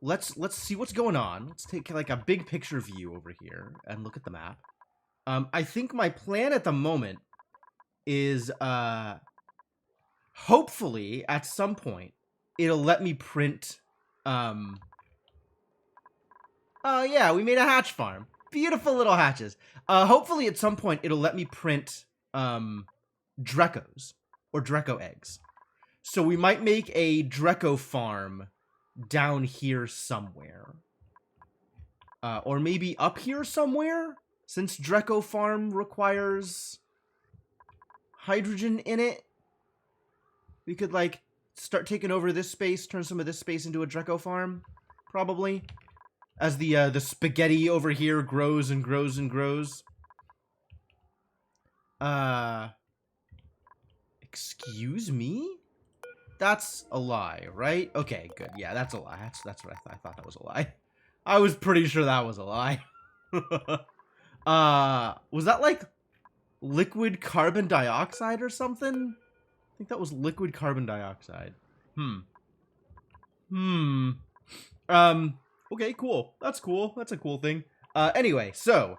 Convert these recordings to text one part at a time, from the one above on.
let's see what's going on. Let's take like a big picture view over here and look at the map. I think my plan at the moment is hopefully at some point it'll let me print yeah, we made a hatch farm. Beautiful little hatches. Hopefully at some point it'll let me print Drekos or Dreco eggs. So we might make a Dreco farm down here somewhere. Or maybe up here somewhere, since Dreco farm requires hydrogen in it. We could, like, start taking over this space, turn some of this space into a Dreco farm, probably. As the spaghetti over here grows and grows and grows. Excuse me? That's a lie, right? Okay, good. Yeah, that's a lie. That's what I thought. I thought that was a lie. I was pretty sure that was a lie. Was that like liquid carbon dioxide or something? I think that was liquid carbon dioxide. Okay, cool. That's cool. That's a cool thing. Anyway, so,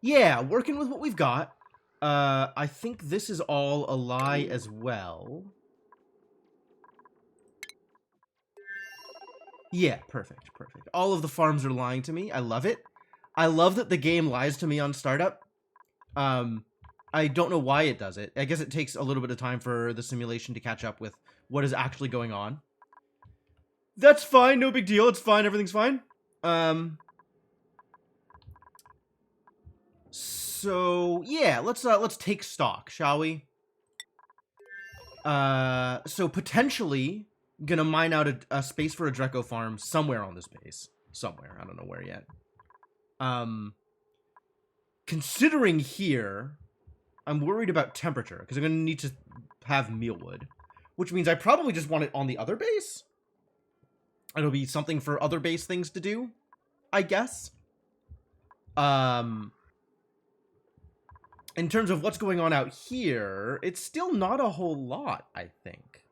yeah, working with what we've got. I think this is all a lie as well. Yeah, perfect, perfect. All of the farms are lying to me. I love it. I love that the game lies to me on startup. I don't know why it does it. I guess it takes a little bit of time for the simulation to catch up with what is actually going on. That's fine, no big deal. It's fine, everything's fine. So yeah, let's take stock, shall we? So potentially gonna mine out a space for a Dreco farm somewhere on this base. Somewhere, I don't know where yet. Considering here, I'm worried about temperature, because I'm gonna need to have mealwood. Which means I probably just want it on the other base? It'll be something for other base things to do, I guess. In terms of what's going on out here, it's still not a whole lot, I think.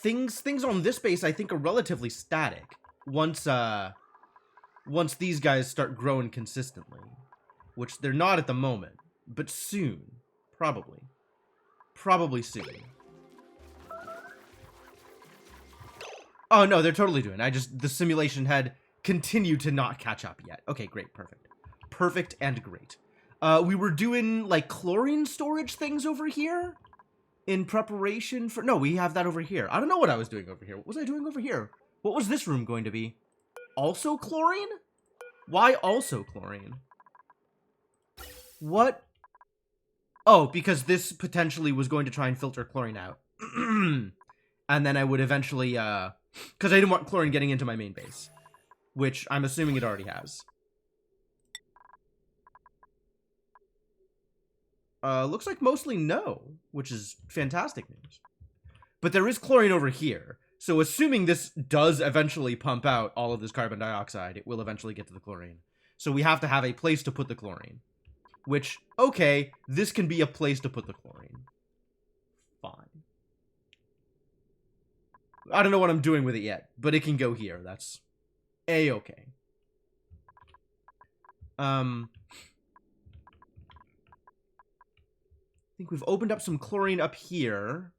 Things on this base, I think, are relatively static. Once these guys start growing consistently. Which they're not at the moment. But soon. Probably. Probably soon. Oh, no, they're totally doing it. The simulation had continued to not catch up yet. Okay, great, perfect. Perfect and great. We were doing, like, chlorine storage things over here? In preparation for... No, we have that over here. I don't know what I was doing over here. What was I doing over here? What was this room going to be? Also chlorine? Why also chlorine? What? Oh, because this potentially was going to try and filter chlorine out. And then I would eventually, because I didn't want chlorine getting into my main base. Which I'm assuming it already has. Looks like mostly no, which is fantastic news. But there is chlorine over here. So assuming this does eventually pump out all of this carbon dioxide, it will eventually get to the chlorine. So we have to have a place to put the chlorine. Which, okay, this can be a place to put the chlorine. Fine. I don't know what I'm doing with it yet, but it can go here. That's A-okay. I think we've opened up some chlorine up here.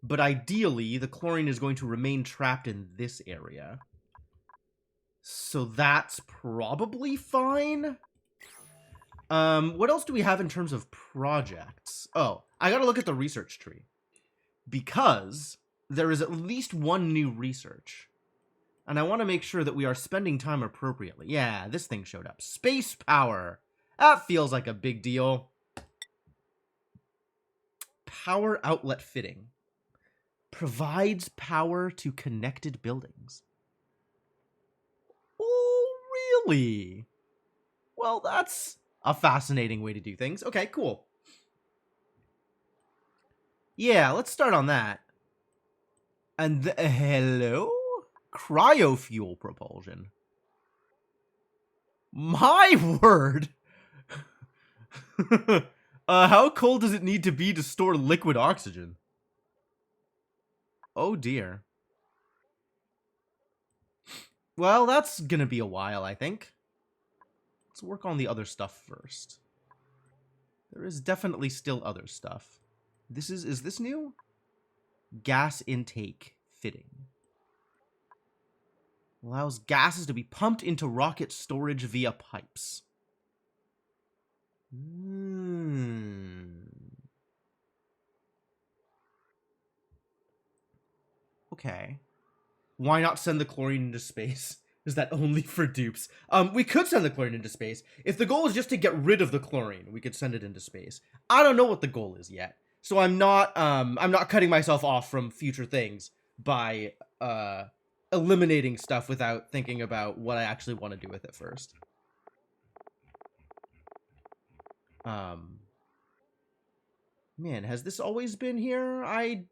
But ideally, the chlorine is going to remain trapped in this area. So that's probably fine. What else do we have in terms of projects? Oh, I gotta look at the research tree. Because there is at least one new research. And I want to make sure that we are spending time appropriately. Yeah, this thing showed up. Space power. That feels like a big deal. Power outlet fitting. Provides power to connected buildings. Oh, really? Well, that's a fascinating way to do things. Okay, cool. Yeah, let's start on that. And hello? Cryofuel propulsion. My word! How cold does it need to be to store liquid oxygen? Oh dear. Well, that's gonna be a while, I think. Let's work on the other stuff first. There is definitely still other stuff. Is this new? Gas intake fitting. Allows gases to be pumped into rocket storage via pipes. Okay. Why not send the chlorine into space? Is that only for dupes? We could send the chlorine into space. If the goal is just to get rid of the chlorine, we could send it into space. I don't know what the goal is yet. So I'm not cutting myself off from future things by eliminating stuff without thinking about what I actually want to do with it first. Man, has this always been here? I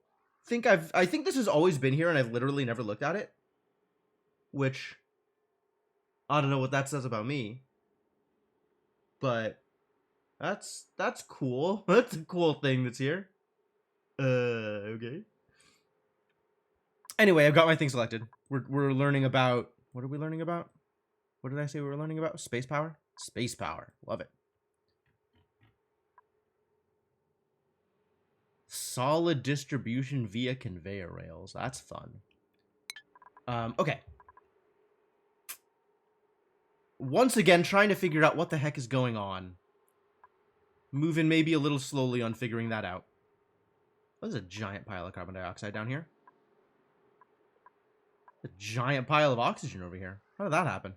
think this has always been here and I've literally never looked at it. Which I don't know what that says about me. But that's cool. That's a cool thing that's here. Okay. Anyway, I've got my thing selected. We're learning about, what are we learning about? What did I say we were learning about? Space power? Space power. Love it. Solid distribution via conveyor rails. That's fun. Okay. Once again, trying to figure out what the heck is going on. Moving maybe a little slowly on figuring that out. There's a giant pile of carbon dioxide down here. A giant pile of oxygen over here. How did that happen?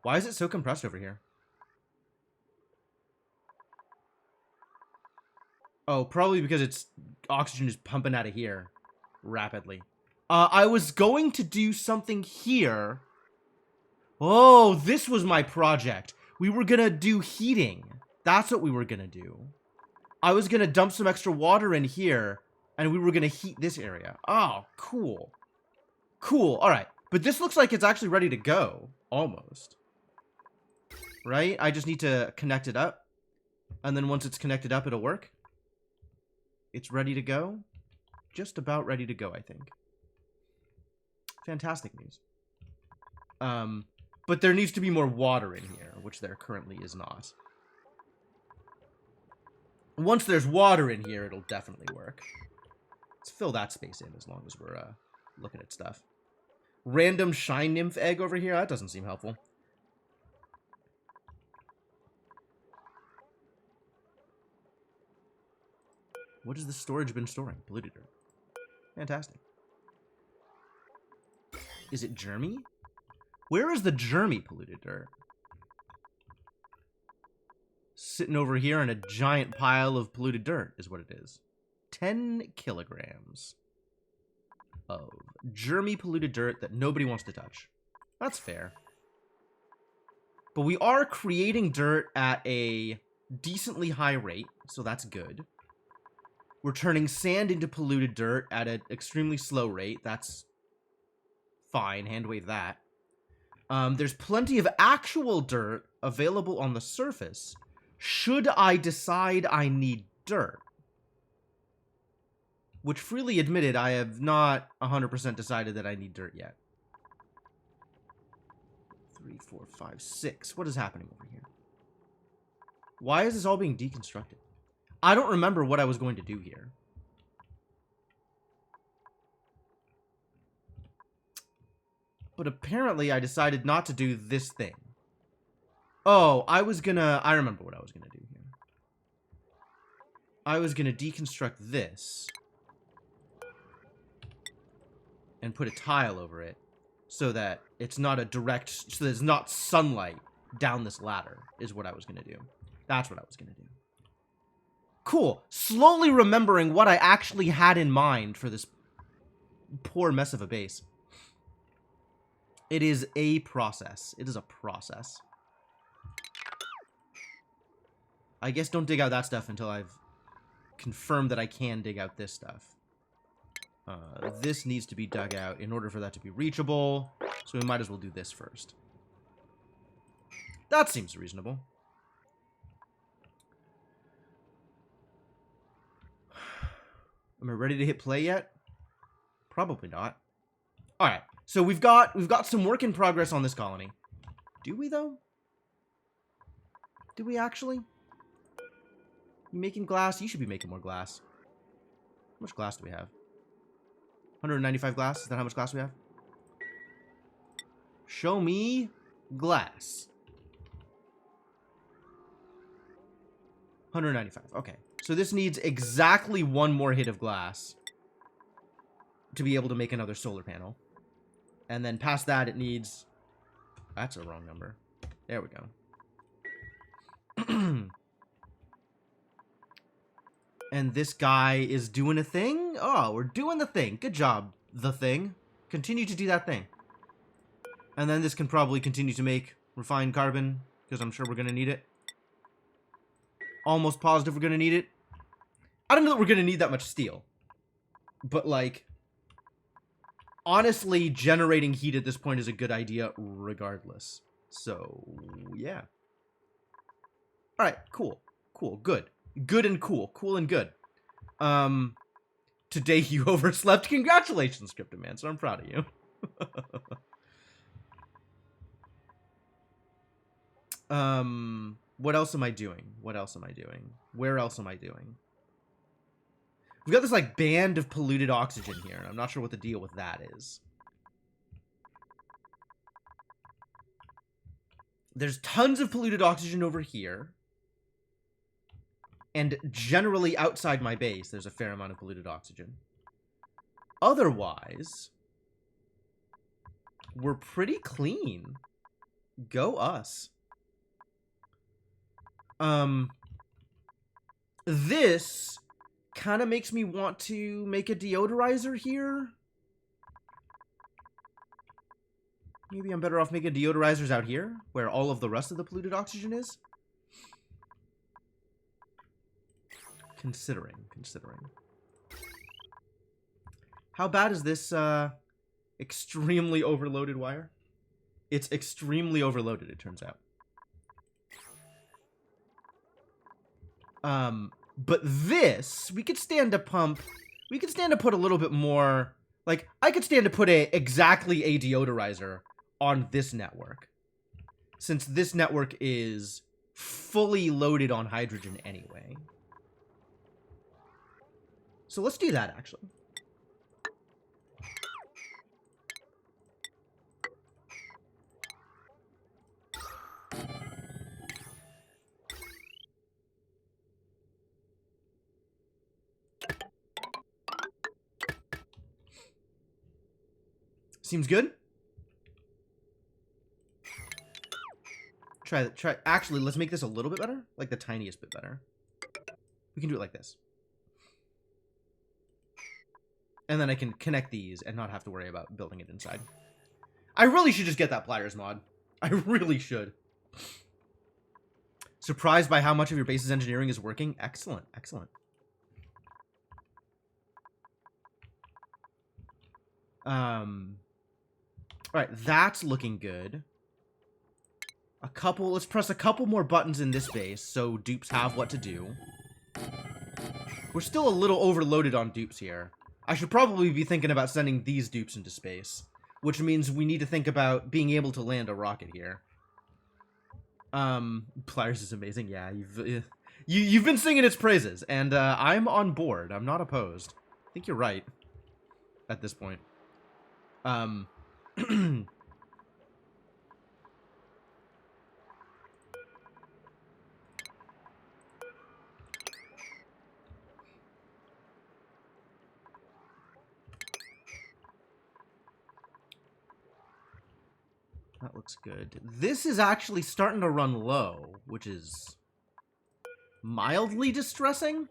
Why is it so compressed over here? Oh, probably because it's oxygen is pumping out of here rapidly. I was going to do something here. Oh, this was my project. We were gonna do heating. That's what we were gonna do. I was gonna dump some extra water in here, and we were gonna heat this area. Oh, cool. Cool, alright. But this looks like it's actually ready to go. Almost. Right? I just need to connect it up. And then once it's connected up, it'll work. It's ready to go. Just about ready to go, I think. Fantastic news. But there needs to be more water in here, which there currently is not. Once there's water in here, it'll definitely work. Let's fill that space in as long as we're looking at stuff. Random shine nymph egg over here? That doesn't seem helpful. What has the storage been storing? Polluted dirt. Fantastic. Is it germy? Where is the germy polluted dirt? Sitting over here in a giant pile of polluted dirt is what it is. 10 kilograms of germy polluted dirt that nobody wants to touch. That's fair. But we are creating dirt at a decently high rate, so that's good. We're turning sand into polluted dirt at an extremely slow rate. That's fine. Hand wave that. There's plenty of actual dirt available on the surface should I decide I need dirt. Which, freely admitted, I have not 100% decided that I need dirt yet. 3, 4, 5, 6. What is happening over here? Why is this all being deconstructed? I don't remember what I was going to do here. But apparently I decided not to do this thing. Oh, I remember what I was gonna do here. I was gonna deconstruct this. And put a tile over it. So that it's not so there's not sunlight down this ladder, is what I was gonna do. That's what I was gonna do. Cool. Slowly remembering what I actually had in mind for this poor mess of a base. It is a process. It is a process. I guess don't dig out that stuff until I've confirmed that I can dig out this stuff. This needs to be dug out in order for that to be reachable, so we might as well do this first. That seems reasonable. Am I ready to hit play yet? Probably not. All right. So we've got some work in progress on this colony. Do we though? Do we actually? You making glass? You should be making more glass. How much glass do we have? 195 glass? Is that how much glass we have? Show me glass. 195. Okay. So this needs exactly one more hit of glass to be able to make another solar panel. And then past that, it needs... That's a wrong number. There we go. And this guy is doing a thing? Oh, we're doing the thing. Good job, the thing. Continue to do that thing. And then this can probably continue to make refined carbon, because I'm sure we're going to need it. Almost positive we're going to need it. I don't know that we're going to need that much steel. But, like, honestly, generating heat at this point is a good idea regardless. So, yeah. Alright, cool. Cool, good. Good and cool. Cool and good. Today you overslept. Congratulations, Cryptomancer. I'm proud of you. What else am I doing? What else am I doing? Where else am I doing? We've got this, like, band of polluted oxygen here, and I'm not sure what the deal with that is. There's tons of polluted oxygen over here. And generally outside my base, there's a fair amount of polluted oxygen. Otherwise, we're pretty clean. Go us. This kind of makes me want to make a deodorizer here. Maybe I'm better off making deodorizers out here, where all of the rest of the polluted oxygen is. Considering. How bad is this, extremely overloaded wire? It's extremely overloaded, it turns out. But this, we could stand to pump, we could stand to put a little bit more, like, I could stand to put exactly a deodorizer on this network. Since this network is fully loaded on hydrogen anyway. So let's do that, actually. Seems good? Try. Actually, let's make this a little bit better. Like the tiniest bit better. We can do it like this. And then I can connect these and not have to worry about building it inside. I really should just get that pliers mod. I really should. Surprised by how much of your base's engineering is working? Excellent, excellent. Alright, that's looking good. Let's press a couple more buttons in this base so dupes have what to do. We're still a little overloaded on dupes here. I should probably be thinking about sending these dupes into space, which means we need to think about being able to land a rocket here. Pliers is amazing. Yeah, you've been singing its praises, and I'm on board. I'm not opposed. I think you're right at this point. That looks good. This is actually starting to run low, which is mildly distressing.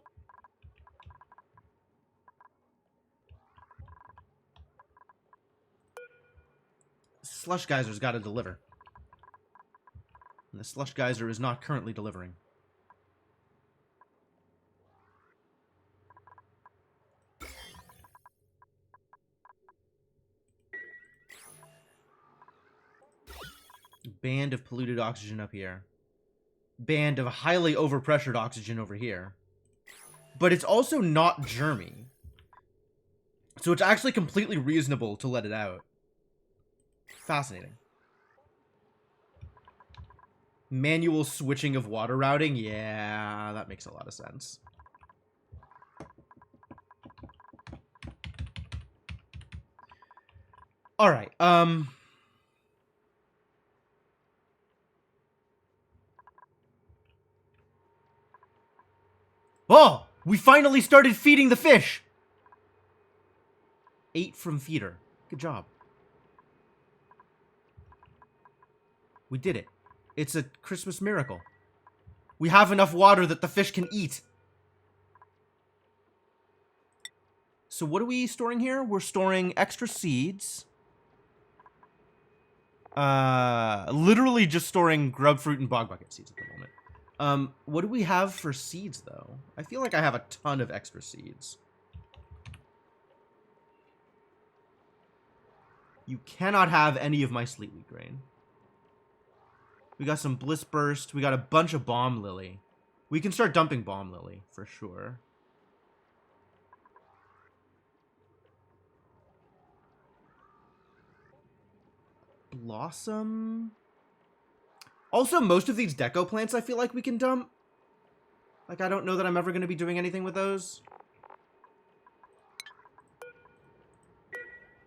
Slush Geyser's got to deliver. And the Slush Geyser is not currently delivering. Band of polluted oxygen up here. Band of highly overpressured oxygen over here. But it's also not germy. So it's actually completely reasonable to let it out. Fascinating. Manual switching of water routing? Yeah, that makes a lot of sense. All right. Oh, we finally started feeding the fish. 8 from feeder. Good job. We did it. It's a Christmas miracle. We have enough water that the fish can eat. So what are we storing here? We're storing extra seeds. Literally just storing grub fruit and bog bucket seeds at the moment. What do we have for seeds, though? I feel like I have a ton of extra seeds. You cannot have any of my sleet wheat grain. We got some bliss burst. We got a bunch of bomb lily. We can start dumping bomb lily, for sure. Blossom. Also, most of these deco plants I feel like we can dump. Like, I don't know that I'm ever going to be doing anything with those.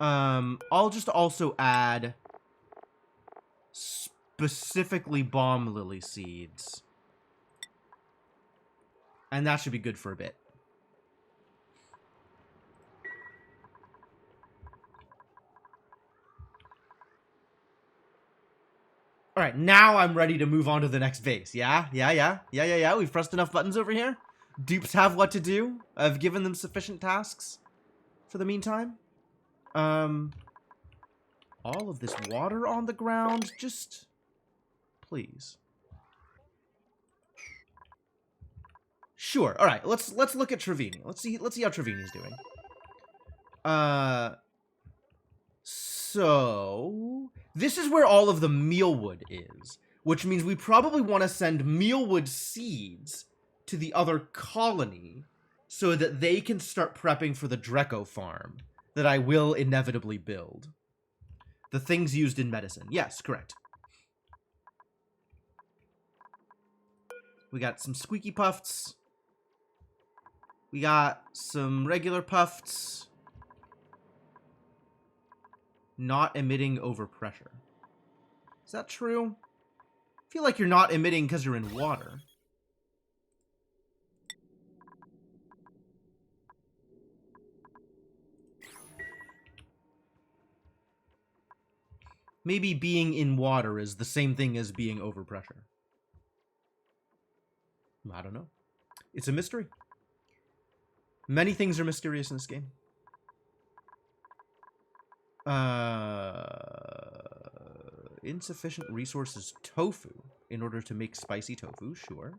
I'll just also add specifically bomb lily seeds. And that should be good for a bit. All right, now I'm ready to move on to the next vase. Yeah. We've pressed enough buttons over here. Dupes have what to do. I've given them sufficient tasks for the meantime. All of this water on the ground, just please. Sure. All right, let's look at Trevini. Let's see how Trevini's doing. So this is where all of the mealwood is, which means we probably want to send mealwood seeds to the other colony so that they can start prepping for the Dreco farm that I will inevitably build. The things used in medicine. Yes, correct. We got some squeaky puffs. We got some regular puffs. Not emitting overpressure. Is that true? I feel like you're not emitting because you're in water. Maybe being in water is the same thing as being overpressure. I don't know. It's a mystery. Many things are mysterious in this game. Insufficient resources tofu in order to make spicy tofu, sure.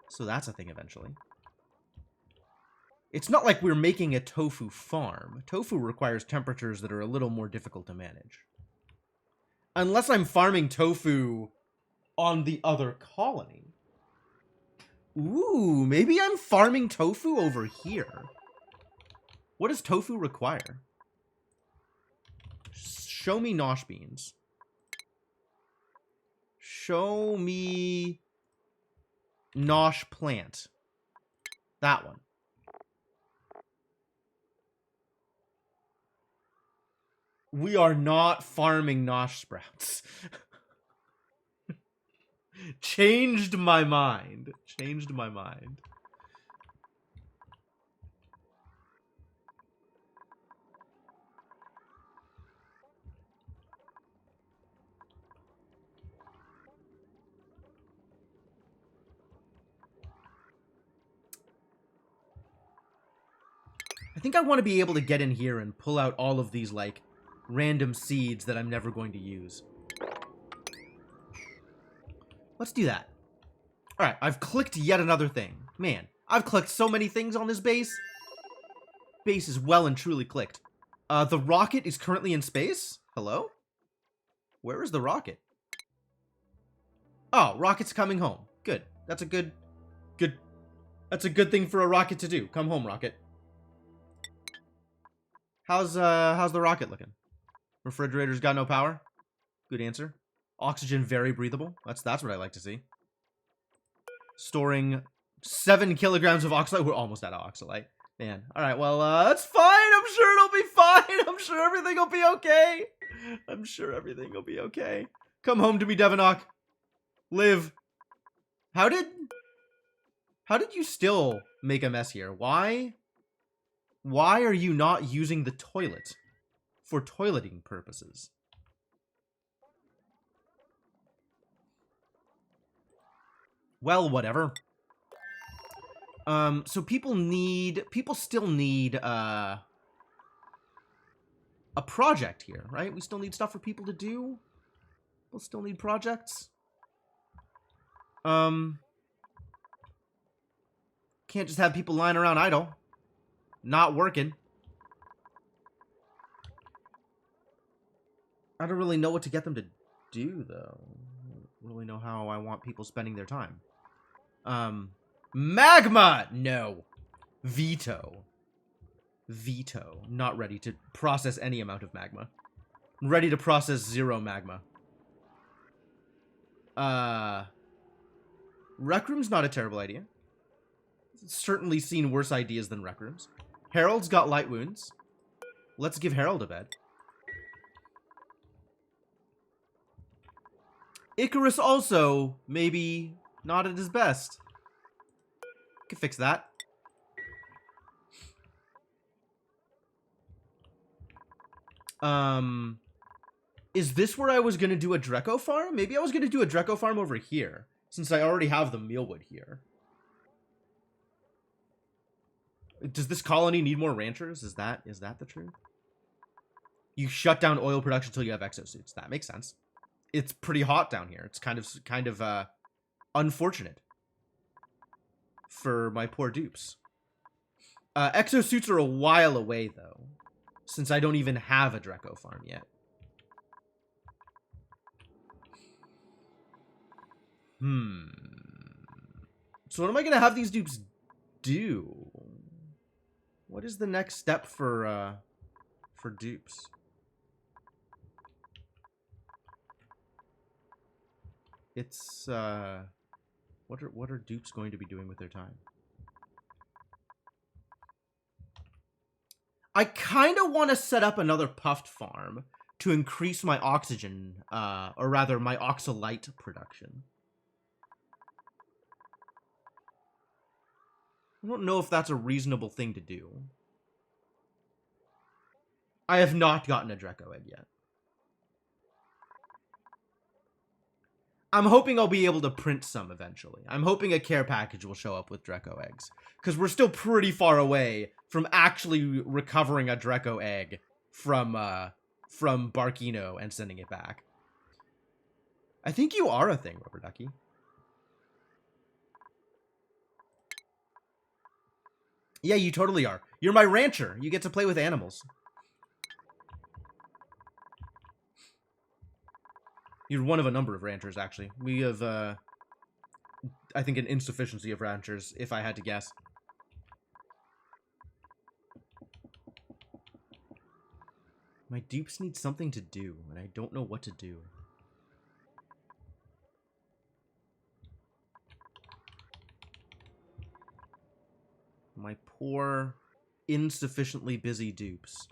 So that's a thing eventually. It's not like we're making a tofu farm. Tofu requires temperatures that are a little more difficult to manage. Unless I'm farming tofu on the other colony. Ooh, maybe I'm farming tofu over here. What does tofu require? Show me nosh beans. Show me nosh plant. That one. We are not farming nosh sprouts. Changed my mind. Changed my mind. I think I want to be able to get in here and pull out all of these, like, random seeds that I'm never going to use. Let's do that. Alright, I've clicked yet another thing. Man, I've clicked so many things on this base. Base is well and truly clicked. The rocket is currently in space? Hello? Where is the rocket? Oh, rocket's coming home. Good. That's a good... That's a good thing for a rocket to do. Come home, rocket. How's the rocket looking? Refrigerator's got no power? Good answer. Oxygen very breathable. That's what I like to see. Storing 7 kilograms of oxalite. We're almost out of oxalite. Man. Alright, well, that's fine. I'm sure it'll be fine. I'm sure everything will be okay. I'm sure everything will be okay. Come home to me, Devonok. Live. How did you still make a mess here? Why are you not using the toilet for toileting purposes? Well, whatever. So people still need, a project here, right? We still need stuff for people to do. We'll still need projects. Can't just have people lying around idle. Not working. I don't really know what to get them to do, though. I don't really know how I want people spending their time. Magma! No. Veto. Veto. Not ready to process any amount of magma. Ready to process 0 magma. Rec room's not a terrible idea. Certainly seen worse ideas than rec rooms. Harold's got light wounds. Let's give Harold a bed. Icarus also, maybe not at his best. Could fix that. Is this where I was gonna do a Dreco farm? Maybe I was gonna do a Dreco farm over here, since I already have the mealwood here. Does this colony need more ranchers? Is that the truth? You shut down oil production until you have exosuits. That makes sense. It's pretty hot down here. It's kind of unfortunate for my poor dupes. Exosuits are a while away, though, since I don't even have a Dreco farm yet. So what am I gonna have these dupes do? What is the next step for dupes? It's what are dupes going to be doing with their time? I kind of want to set up another puffed farm to increase my oxygen, or rather my oxalite production. I don't know if that's a reasonable thing to do. I have not gotten a Dreco egg yet. I'm hoping I'll be able to print some eventually. I'm hoping a care package will show up with Dreco eggs. Because we're still pretty far away from actually recovering a Dreco egg from Barkino and sending it back. I think you are a thing, Rubber Ducky. Yeah, you totally are. You're my rancher. You get to play with animals. You're one of a number of ranchers, actually. We have, I think, an insufficiency of ranchers, if I had to guess. My dupes need something to do, and I don't know what to do. My poor, insufficiently busy dupes.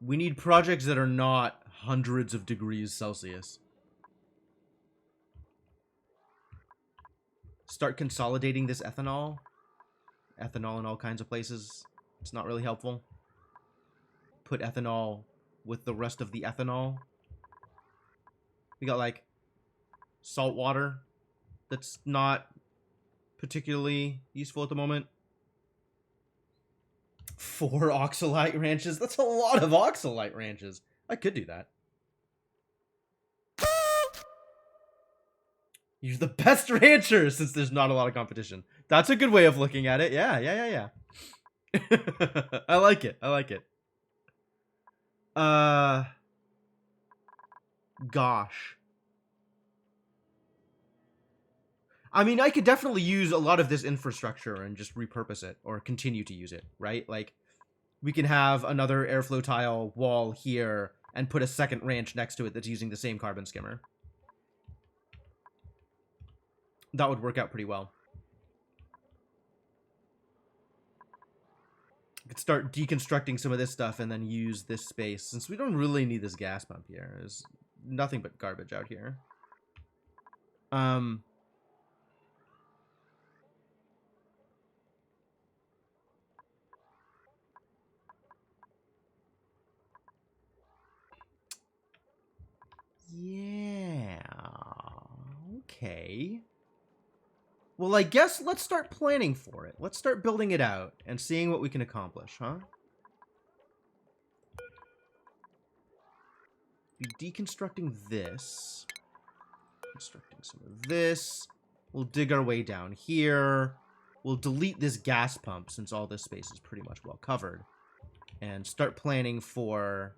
We need projects that are not hundreds of degrees Celsius. Start consolidating this ethanol. Ethanol in all kinds of places. It's not really helpful. Put ethanol with the rest of the ethanol. We got, like, salt water that's not particularly useful at the moment. 4 oxalite ranches? That's a lot of oxalite ranches. I could do that. You're the best rancher since there's not a lot of competition. That's a good way of looking at it. Yeah. I like it. Gosh. I mean, I could definitely use a lot of this infrastructure and just repurpose it or continue to use it, right? Like, we can have another airflow tile wall here and put a second ranch next to it that's using the same carbon skimmer. That would work out pretty well. I could start deconstructing some of this stuff and then use this space, since we don't really need this gas pump here. There's nothing but garbage out here. Yeah. Okay. Well, I guess let's start planning for it. Let's start building it out and seeing what we can accomplish, huh? Be deconstructing this. Constructing some of this. We'll dig our way down here. We'll delete this gas pump since all this space is pretty much well covered. And start planning for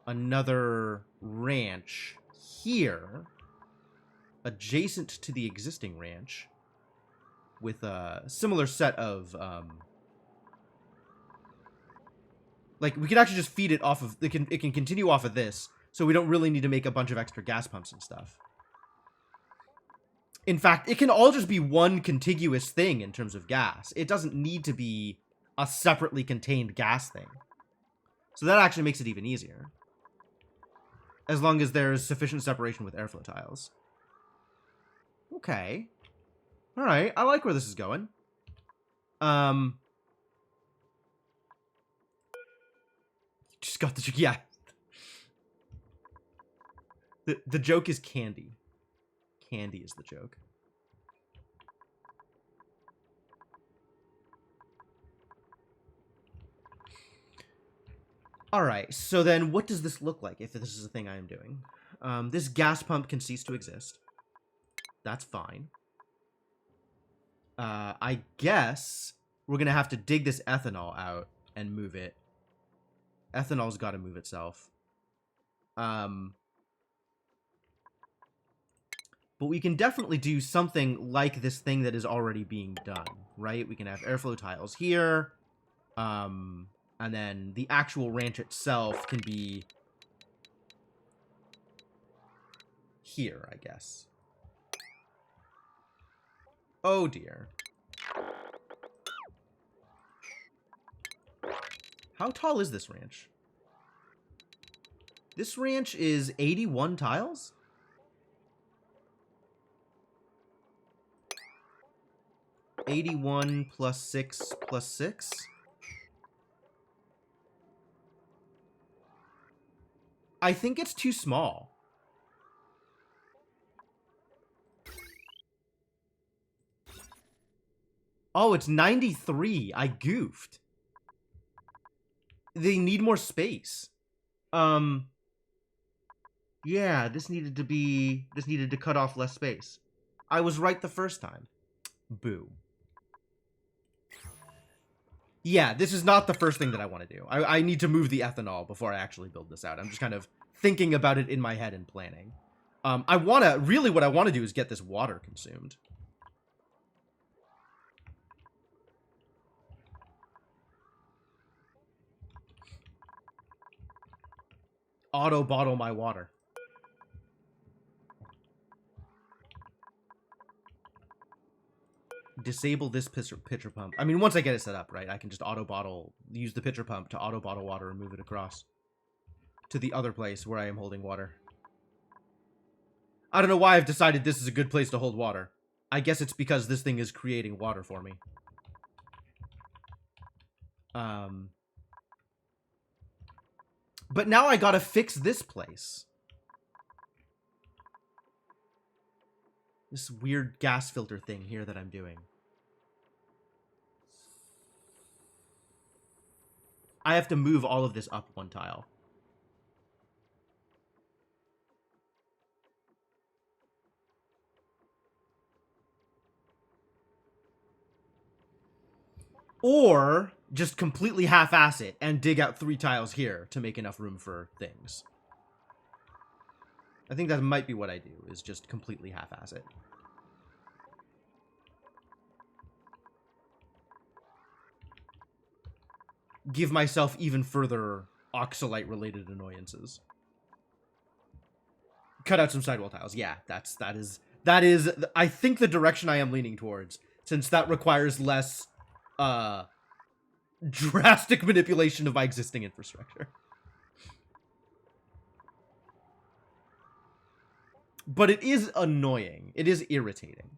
another ranch here, adjacent to the existing ranch, with a similar set of, like, we can actually just feed it off of, it can continue off of this, so we don't really need to make a bunch of extra gas pumps and stuff. In fact, it can all just be one contiguous thing in terms of gas. It doesn't need to be a separately contained gas thing. So that actually makes it even easier. As long as there's sufficient separation with airflow tiles. Okay. Alright, I like where this is going. Just got the... Yeah. The joke is candy. Candy is the joke. Alright, so then what does this look like if this is a thing I am doing? This gas pump can cease to exist. That's fine. I guess we're going to have to dig this ethanol out and move it. Ethanol's got to move itself. But we can definitely do something like this thing that is already being done, right? We can have airflow tiles here. And then the actual ranch itself can be here, I guess. Oh dear. How tall is this ranch? This ranch is 81 tiles? +81 +6 +6? I think it's too small. Oh, it's 93. I goofed. They need more space. Yeah, this needed to cut off less space. I was right the first time. Boo. Yeah, this is not the first thing that I want to do. I need to move the ethanol before I actually build this out. I'm just kind of thinking about it in my head and planning. Really what I want to do is get this water consumed. Auto bottle my water. Disable this pitcher pump. I mean, once I get it set up, right, I can just use the pitcher pump to auto bottle water and move it across to the other place where I am holding water. I don't know why I've decided this is a good place to hold water. I guess it's because this thing is creating water for me. But now I gotta fix this place. This weird gas filter thing here that I'm doing. I have to move all of this up one tile. Or just completely half-ass it and dig out 3 tiles here to make enough room for things. I think that might be what I do, is just completely half-ass it. give myself even further Oxalite-related annoyances. Cut out some sidewall tiles. Yeah, that is, I think, the direction I am leaning towards, since that requires less, drastic manipulation of my existing infrastructure. But it is annoying. It is irritating.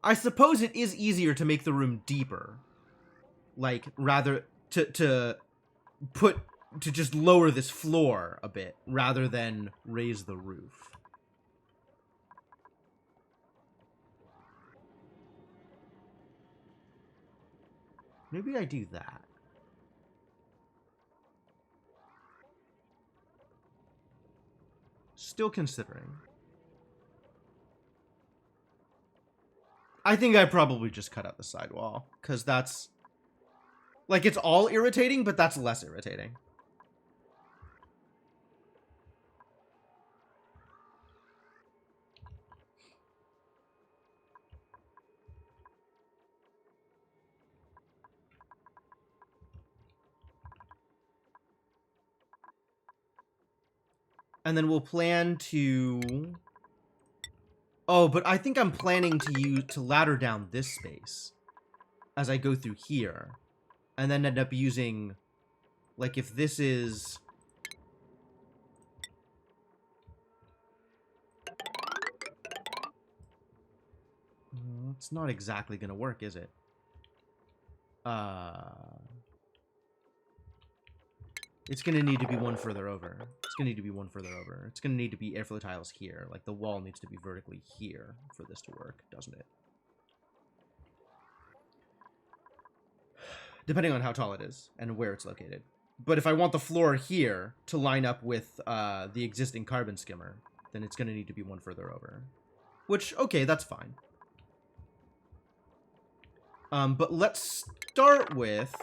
I suppose it is easier to make the room deeper. Like, rather, to just lower this floor a bit, rather than raise the roof. Maybe I do that. Still considering. I think I probably just cut out the sidewall, because that's... Like, it's all irritating, but that's less irritating. And then we'll plan to... Oh, but I think I'm planning to ladder down this space as I go through here. And then end up using... Like, if this is... It's not exactly gonna work, is it? It's gonna need to be one further over. It's gonna need to be one further over. It's gonna need to be airflow tiles here. Like, the wall needs to be vertically here for this to work, doesn't it? Depending on how tall it is and where it's located. But if I want the floor here to line up with the existing carbon skimmer, then it's gonna need to be one further over. Which, okay, that's fine. But let's start with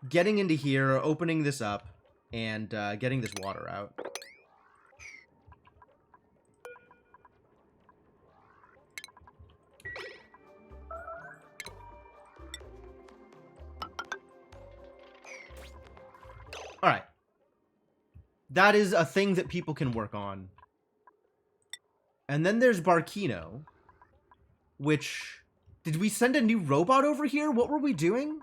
getting into here, opening this up, and getting this water out. Alright. That is a thing that people can work on. And then there's Barkino, which... Did we send a new robot over here? What were we doing?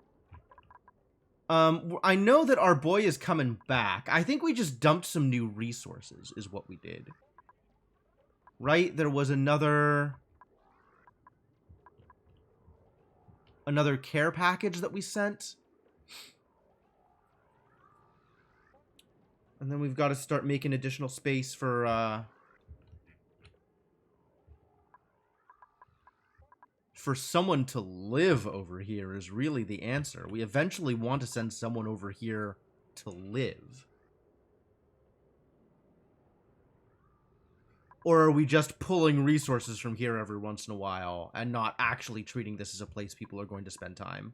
I know that our boy is coming back. I think we just dumped some new resources, is what we did. Right? There was another care package that we sent. And then we've got to start making additional space for someone to live over here is really the answer. We eventually want to send someone over here to live. Or are we just pulling resources from here every once in a while and not actually treating this as a place people are going to spend time?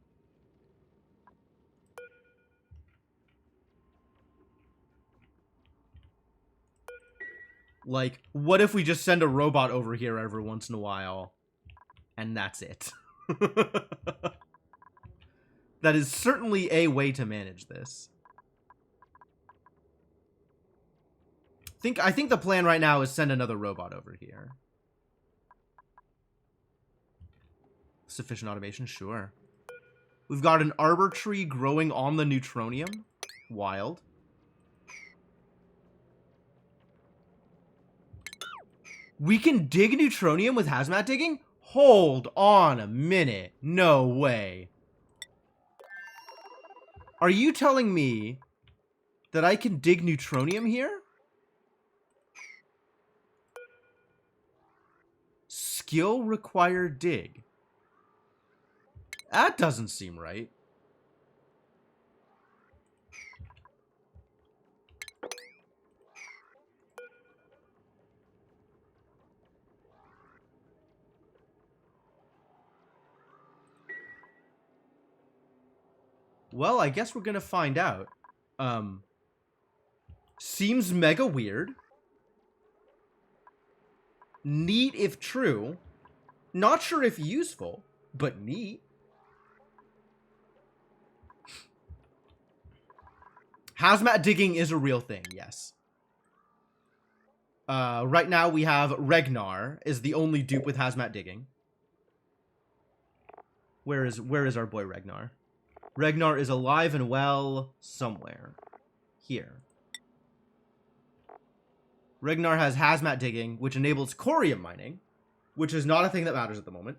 Like, what if we just send a robot over here every once in a while? And that's it. That is certainly a way to manage this. I think the plan right now is send another robot over here. Sufficient automation? Sure. We've got an arbor tree growing on the neutronium. Wild. We can dig neutronium with hazmat digging? Hold on a minute. No way. Are you telling me that I can dig neutronium here? Skill required dig. That doesn't seem right. Well, I guess we're gonna find out. Seems mega weird. Neat if true. Not sure if useful, but neat. Hazmat digging is a real thing, yes. Right now we have Regnar is the only dupe with hazmat digging. Where is our boy Regnar? Regnar is alive and well somewhere. Here. Regnar has hazmat digging, which enables corium mining, which is not a thing that matters at the moment.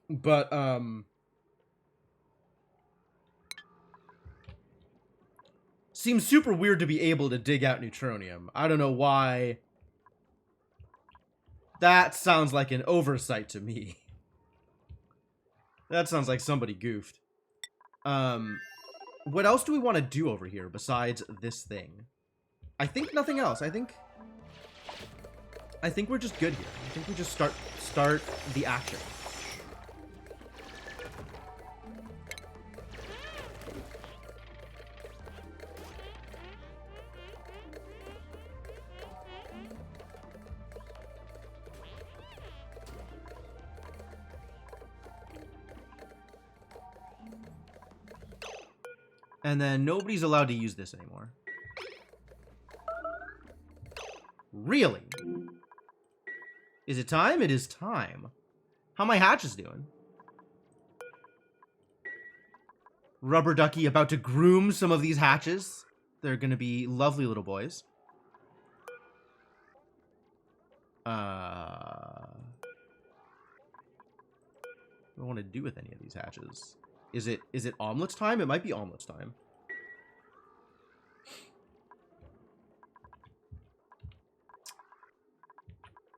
But, seems super weird to be able to dig out neutronium. I don't know why. That sounds like an oversight to me. That sounds like somebody goofed. What else do we want to do over here besides this thing? I think nothing else. I think we're just good here. I think we just start the action. And then nobody's allowed to use this anymore. Really? Is it time? It is time. How my hatches doing? Rubber Ducky about to groom some of these hatches. They're gonna be lovely little boys. What do I want to do with any of these hatches? Is it omelets time? It might be omelets time.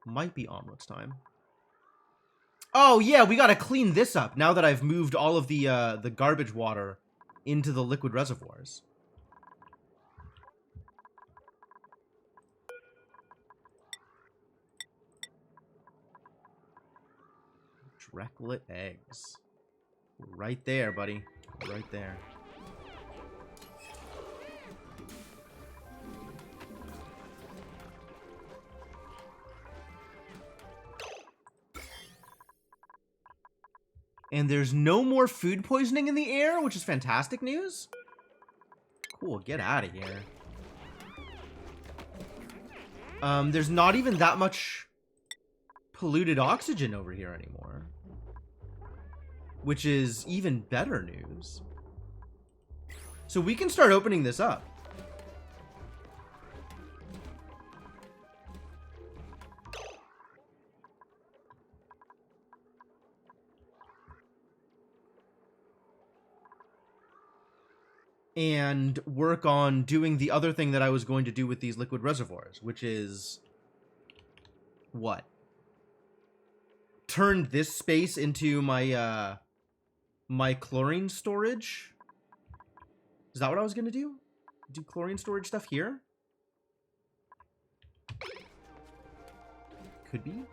Might be omelets time. Oh yeah, we gotta clean this up now that I've moved all of the garbage water into the liquid reservoirs. Drecklet eggs. Right there, buddy. Right there. And there's no more food poisoning in the air, which is fantastic news. Cool, get out of here. There's not even that much polluted oxygen over here anymore. Which is even better news. So we can start opening this up. And work on doing the other thing that I was going to do with these liquid reservoirs, which is... what? Turn this space into my, my chlorine storage? Is that what I was gonna do? Do chlorine storage stuff here? Could be.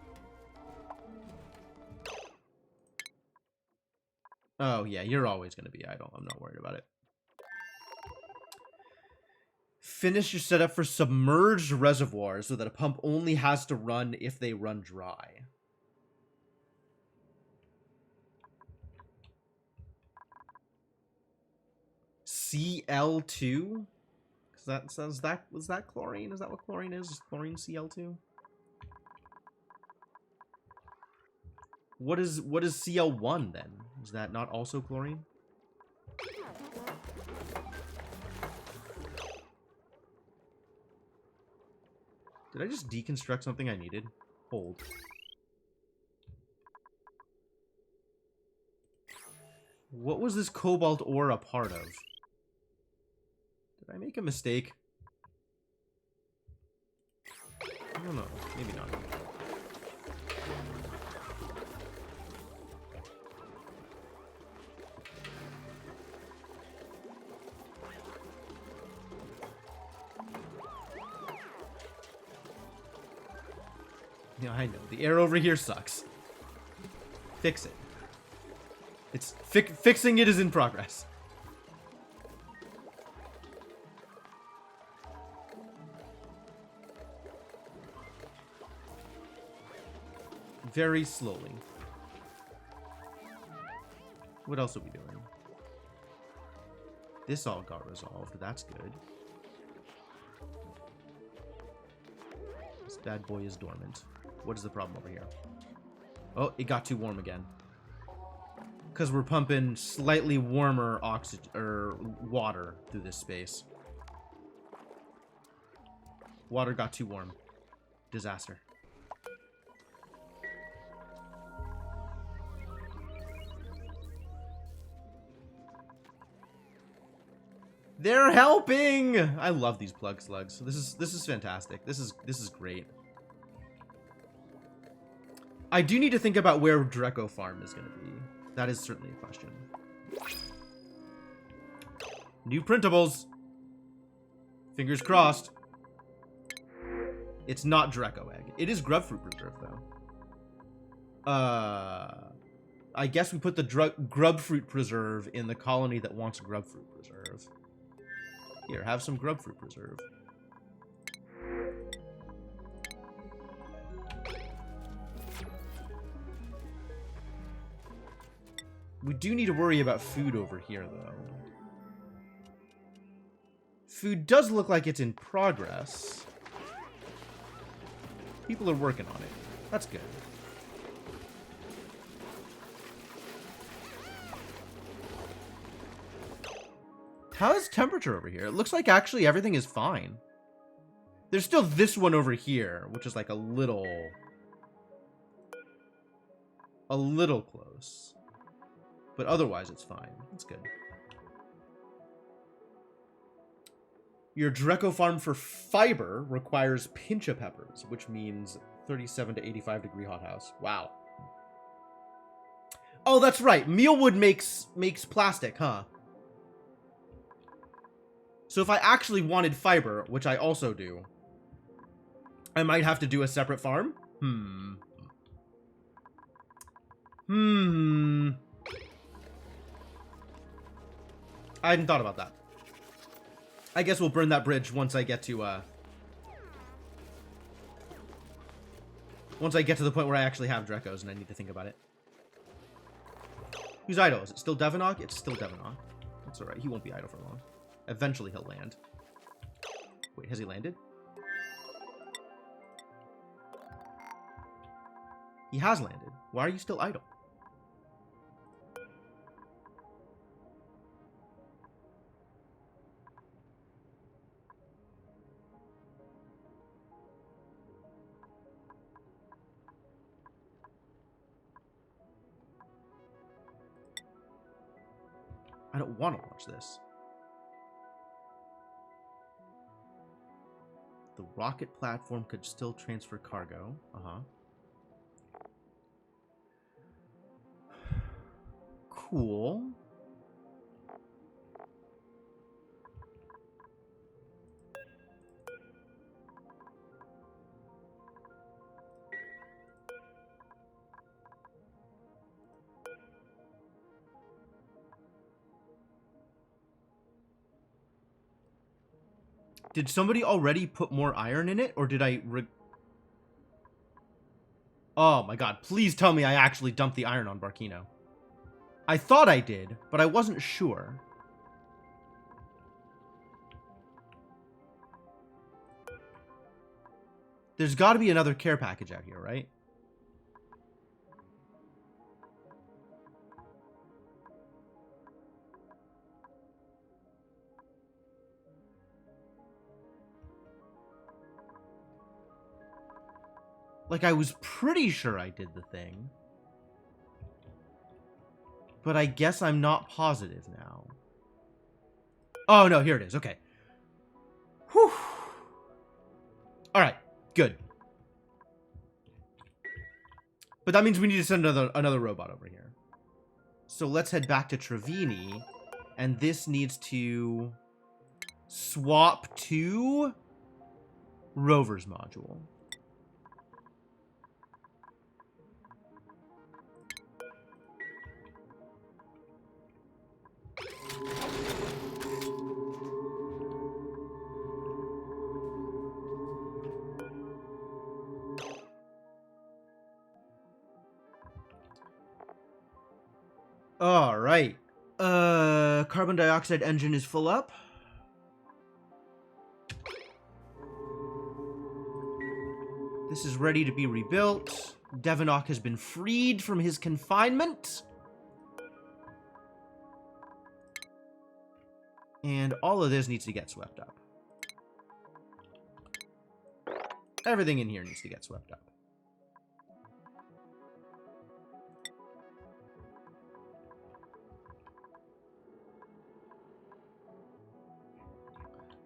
Oh, yeah, you're always gonna be. I'm not worried about it. Finish your setup for submerged reservoirs so that a pump only has to run if they run dry. Cl2? Was that chlorine? Is that what chlorine is? Is chlorine Cl2? What is Cl1 then? Is that not also chlorine? Did I just deconstruct something I needed? Hold. What was this cobalt ore a part of? Did I make a mistake? I don't know. Maybe not. Yeah, I know. The air over here sucks. Fix it. It's fixing it is in progress. Very slowly. What else are we doing? This all got resolved. That's good. This bad boy is dormant. What is the problem over here? Oh, it got too warm again. Because we're pumping slightly warmer oxygen or water through this space. Water got too warm. Disaster. They're helping! I love these plug slugs. This is fantastic. This is great. I do need to think about where Dreco Farm is going to be. That is certainly a question. New printables. Fingers crossed. It's not Dreco Egg. It is Grubfruit Preserve, though. I guess we put the Grubfruit Preserve in the colony that wants Grubfruit Preserve. Here, have some Grubfruit Preserve. We do need to worry about food over here, though. Food does look like it's in progress. People are working on it. That's good. How is temperature over here? It looks like actually everything is fine. There's still this one over here, which is like a little close. But otherwise it's fine. That's good. Your Dreco Farm for fiber requires pinch of peppers, which means 37 to 85 degree hothouse. Wow. Oh, that's right. Mealwood makes plastic, huh? So if I actually wanted fiber, which I also do, I might have to do a separate farm? I hadn't thought about that. I guess we'll burn that bridge once I get to, once I get to the point where I actually have Drecos and I need to think about it. Who's idle? Is it still Devanok? It's still Devanok. That's alright. He won't be idle for long. Eventually he'll land. Wait, has he landed? He has landed. Why are you still idle? I don't want to watch this. The rocket platform could still transfer cargo. Cool. Did somebody already put more iron in it, or did I Oh my god, please tell me I actually dumped the iron on Barkino. I thought I did, but I wasn't sure. There's got to be another care package out here, right? Like, I was pretty sure I did the thing. But I guess I'm not positive now. Oh, no, here it is. Okay. Whew. Alright, good. But that means we need to send another robot over here. So let's head back to Trevini. And this needs to swap to Rover's module. All right. Carbon dioxide engine is full up. This is ready to be rebuilt. Devonok has been freed from his confinement. And all of this needs to get swept up. Everything in here needs to get swept up.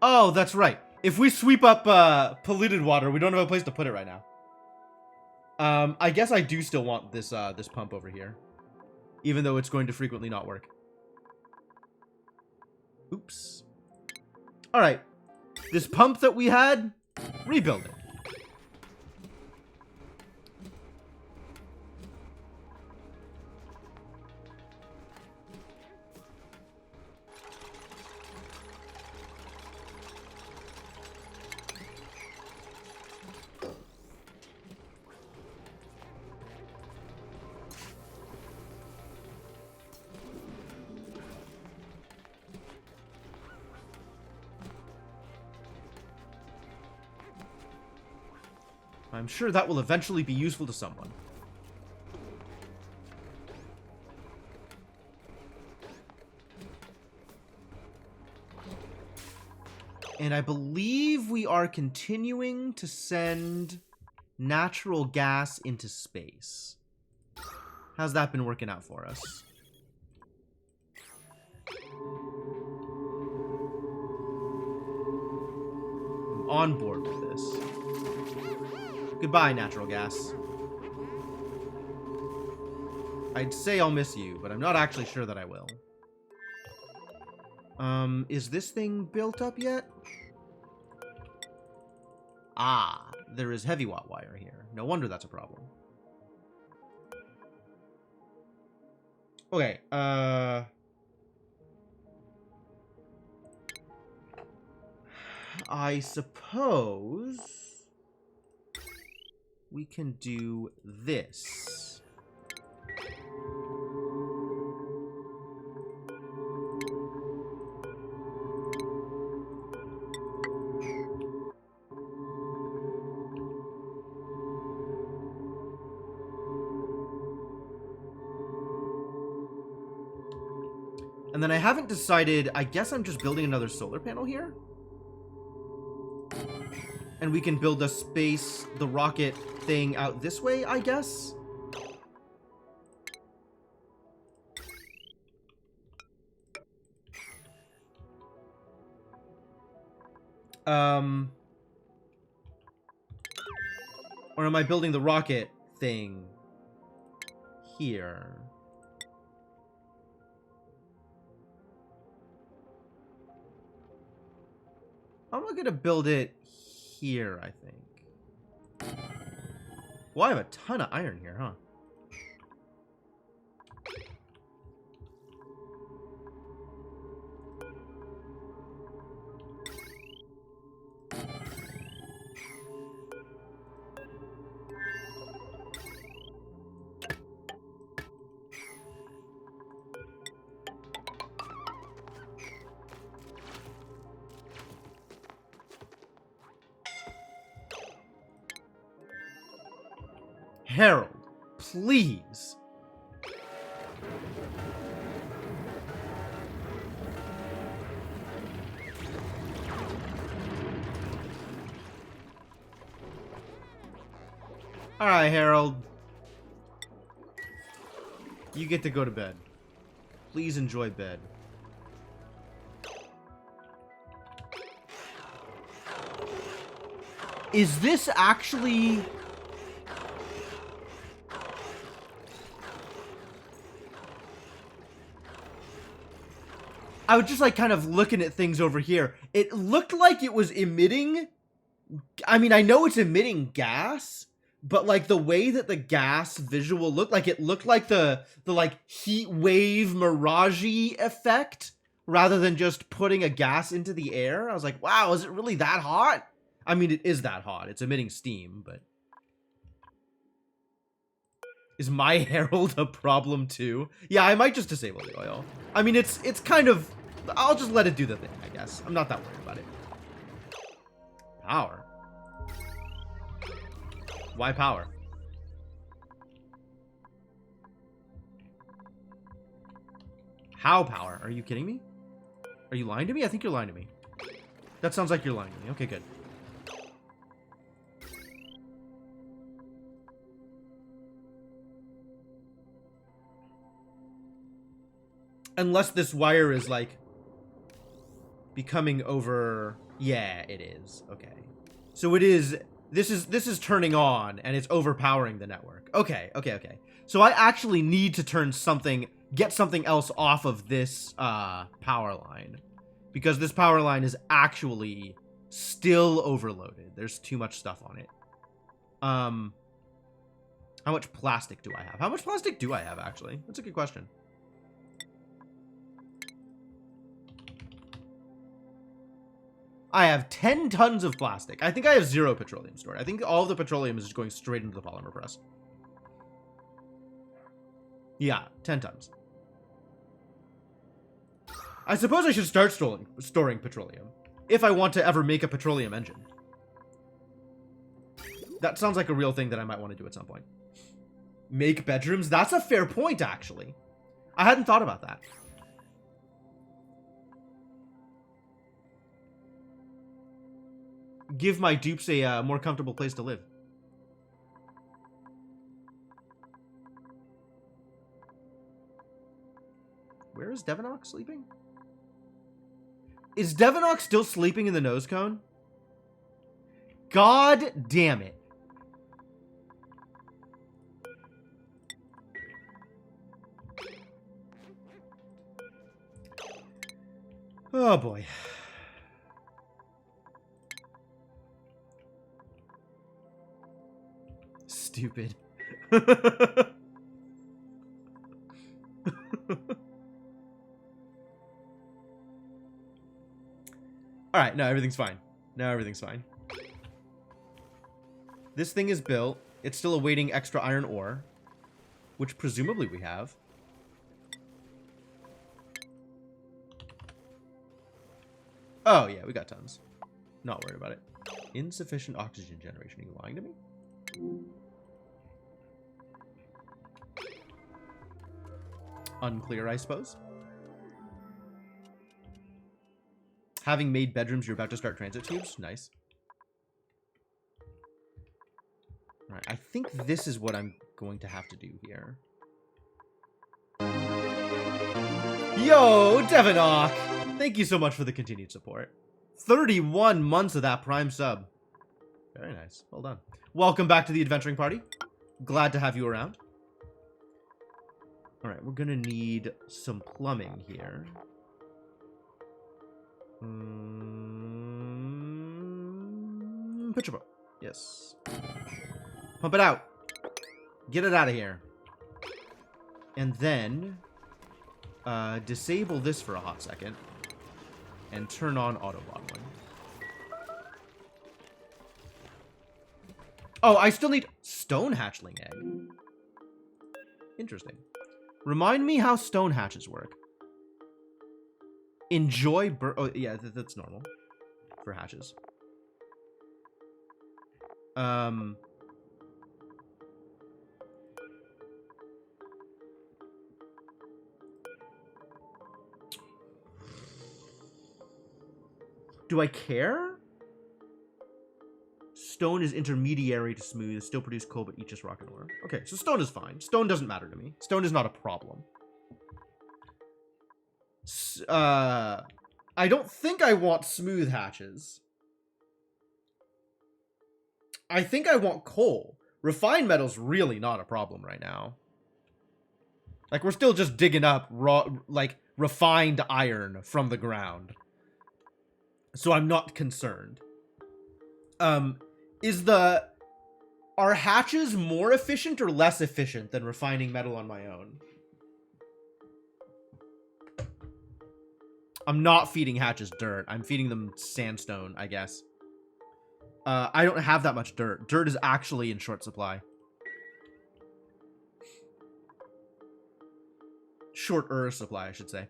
Oh, that's right. If we sweep up polluted water, we don't have a place to put it right now. I guess I do still want this this pump over here, even though it's going to frequently not work. Oops. All right. This pump that we had, rebuild it. I'm sure that will eventually be useful to someone. And I believe we are continuing to send natural gas into space. How's that been working out for us? I'm on board with this. Goodbye, natural gas. I'd say I'll miss you, but I'm not actually sure that I will. Is this thing built up yet? Ah, there is heavy watt wire here. No wonder that's a problem. Okay, I suppose we can do this. And then I haven't decided, I guess I'm just building another solar panel here. And we can build the rocket thing out this way, I guess. Or am I building the rocket thing here? I'm not gonna build it here, I think. Well, I have a ton of iron here, huh? Harold, please. All right, Harold. You get to go to bed. Please enjoy bed. Is this actually... I was just like kind of looking at things over here. It looked like it was emitting... I mean, I know it's emitting gas, but like the way that the gas visual looked, like it looked like the like heat wave mirage effect rather than just putting a gas into the air. I was like, wow, is it really that hot? I mean, it is that hot. It's emitting steam, but Is my Herald a problem too? Yeah, I might just disable the oil. I mean, it's kind of... I'll just let it do the thing, I guess. I'm not that worried about it. Power. Why power? How power? Are you kidding me? Are you lying to me? I think you're lying to me. That sounds like you're lying to me. Okay, good. Unless this wire is, like, becoming over... Yeah, it is. Okay. So it is... This is turning on, and it's overpowering the network. Okay, okay, okay. So I actually need to turn something... Get something else off of this, power line. Because this power line is actually still overloaded. There's too much stuff on it. How much plastic do I have? How much plastic do I have, actually? That's a good question. I have 10 tons of plastic. I think I have 0 petroleum stored. I think all of the petroleum is just going straight into the polymer press. Yeah, 10 tons. I suppose I should start storing petroleum. If I want to ever make a petroleum engine. That sounds like a real thing that I might want to do at some point. Make bedrooms? That's a fair point, actually. I hadn't thought about that. Give my dupes a more comfortable place to live. Where is Devonok sleeping? Is Devonok still sleeping in the nose cone? God damn it. Oh boy. Stupid. Alright, no, everything's fine. No, everything's fine. This thing is built. It's still awaiting extra iron ore, which presumably we have. Oh, yeah, we got tons. Not worried about it. Insufficient oxygen generation. Are you lying to me? Unclear, I suppose. Having made bedrooms, you're about to start transit tubes? Nice. Alright, I think this is what I'm going to have to do here. Yo, Devonok! Thank you so much for the continued support. 31 months of that Prime sub. Very nice. Well done. Welcome back to the adventuring party. Glad to have you around. Alright, we're gonna need some plumbing here. Picture book. Yes. Pump it out. Get it out of here. And then disable this for a hot second. And turn on auto bottling. Oh, I still need stone hatchling egg. Interesting. Remind me how stone hatches work. Enjoy oh, yeah, that's normal for hatches. Do I care? Stone is intermediary to smooth. Still produce coal, but eat just rock and ore. Okay, so stone is fine. Stone doesn't matter to me. Stone is not a problem. I don't think I want smooth hatches. I think I want coal. Refined metal's really not a problem right now. Like, we're still just digging up raw, like, refined iron from the ground. So I'm not concerned. Are hatches more efficient or less efficient than refining metal on my own? I'm not feeding hatches dirt. I'm feeding them sandstone, I guess. I don't have that much dirt. Dirt is actually in short supply. Shorter supply, I should say.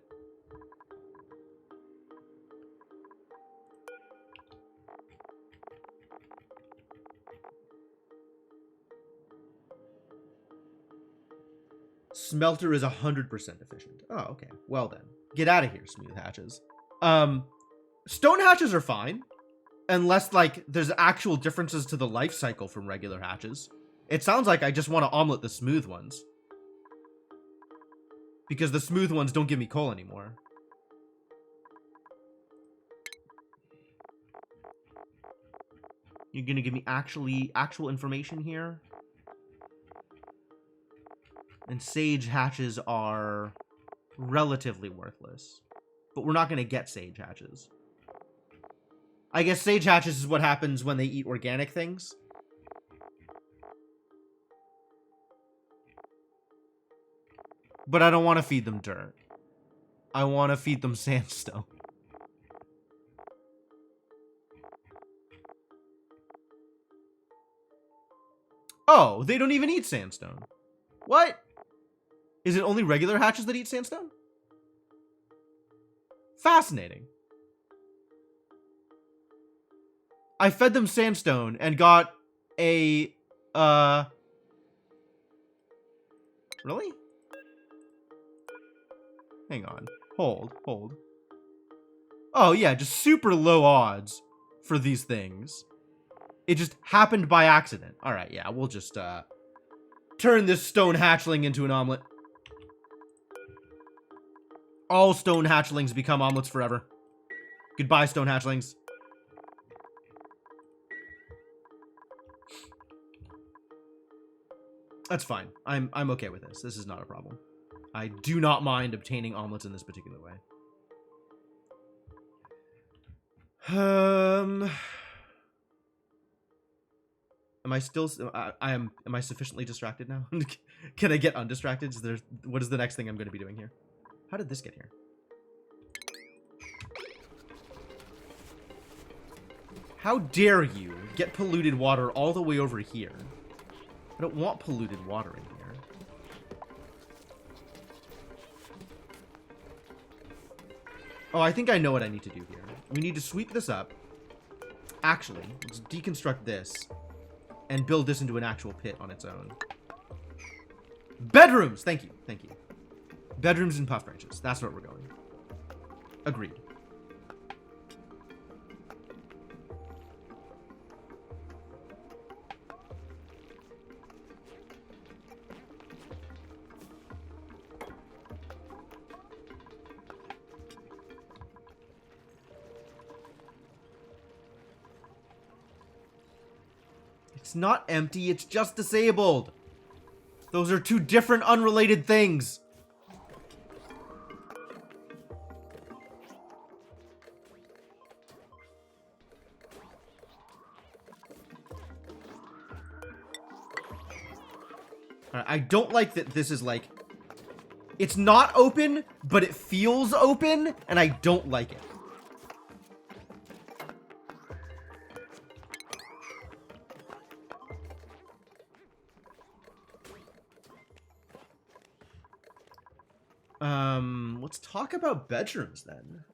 Smelter is 100% efficient. Oh, okay. Well then. Get out of here, smooth hatches. Stone hatches are fine. Unless, like, there's actual differences to the life cycle from regular hatches. It sounds like I just want to omelet the smooth ones. Because the smooth ones don't give me coal anymore. You're gonna give me actual information here? And sage hatches are relatively worthless. But we're not gonna get sage hatches. I guess sage hatches is what happens when they eat organic things. But I don't want to feed them dirt. I want to feed them sandstone. Oh, they don't even eat sandstone. What? Is it only regular hatches that eat sandstone? Fascinating. I fed them sandstone and got a, really? Hang on. Hold. Oh, yeah, just super low odds for these things. It just happened by accident. All right, yeah, we'll just, turn this stone hatchling into an omelet. All stone hatchlings become omelets forever. Goodbye, stone hatchlings. That's fine. I'm okay with this. This is not a problem. I do not mind obtaining omelets in this particular way. Am I still? Am I sufficiently distracted now? Can I get undistracted? What is the next thing I'm going to be doing here? How did this get here? How dare you get polluted water all the way over here? I don't want polluted water in here. Oh, I think I know what I need to do here. We need to sweep this up. Actually, let's deconstruct this and build this into an actual pit on its own. Bedrooms! Thank you. Thank you. Bedrooms and puff branches. That's where we're going. Agreed. It's not empty, it's just disabled. Those are two different, unrelated things. I don't like that this is like... It's not open, but it feels open, and I don't like it. Let's talk about bedrooms then.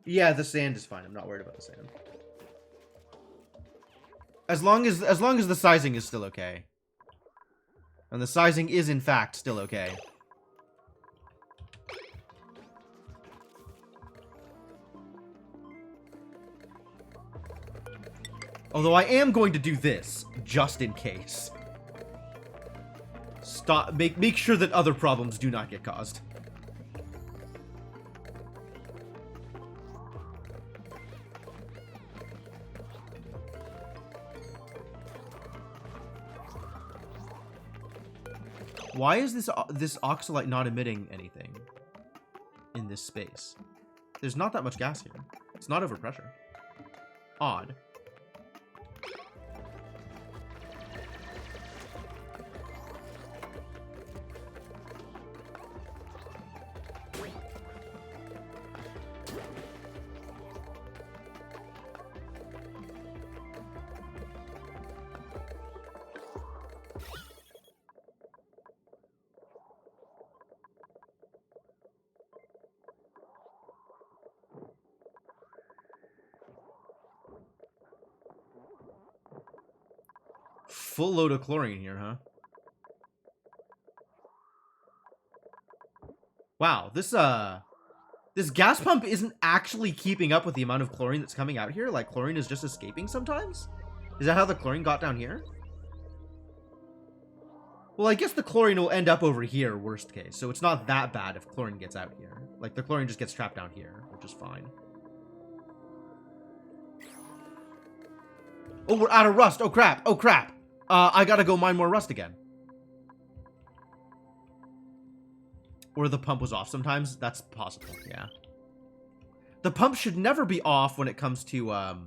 Yeah, the sand is fine. I'm not worried about the sand. As long as the sizing is still okay. And the sizing is in fact still okay. Although I am going to do this just in case. Stop. Make sure that other problems do not get caused. Why is this oxalite not emitting anything in this space? There's not that much gas here. It's not overpressure. Odd. full load of chlorine here, huh? Wow, this gas pump isn't actually keeping up with the amount of chlorine that's coming out here. Like, chlorine is just escaping sometimes? Is that how the chlorine got down here? Well, I guess the chlorine will end up over here, worst case. So it's not that bad if chlorine gets out here. Like, the chlorine just gets trapped down here, which is fine. Oh, we're out of rust. Oh, crap. Oh, crap. I gotta go mine more rust again. Or the pump was off sometimes. That's possible, yeah. The pump should never be off when it comes to,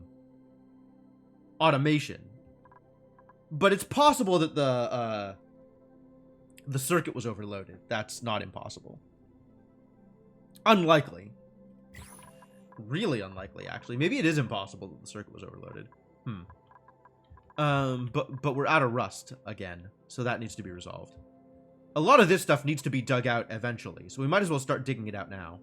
automation. But it's possible that the circuit was overloaded. That's not impossible. Unlikely. Really unlikely, actually. Maybe it is impossible that the circuit was overloaded. But we're out of rust again, so that needs to be resolved. A lot of this stuff needs to be dug out eventually, so we might as well start digging it out now.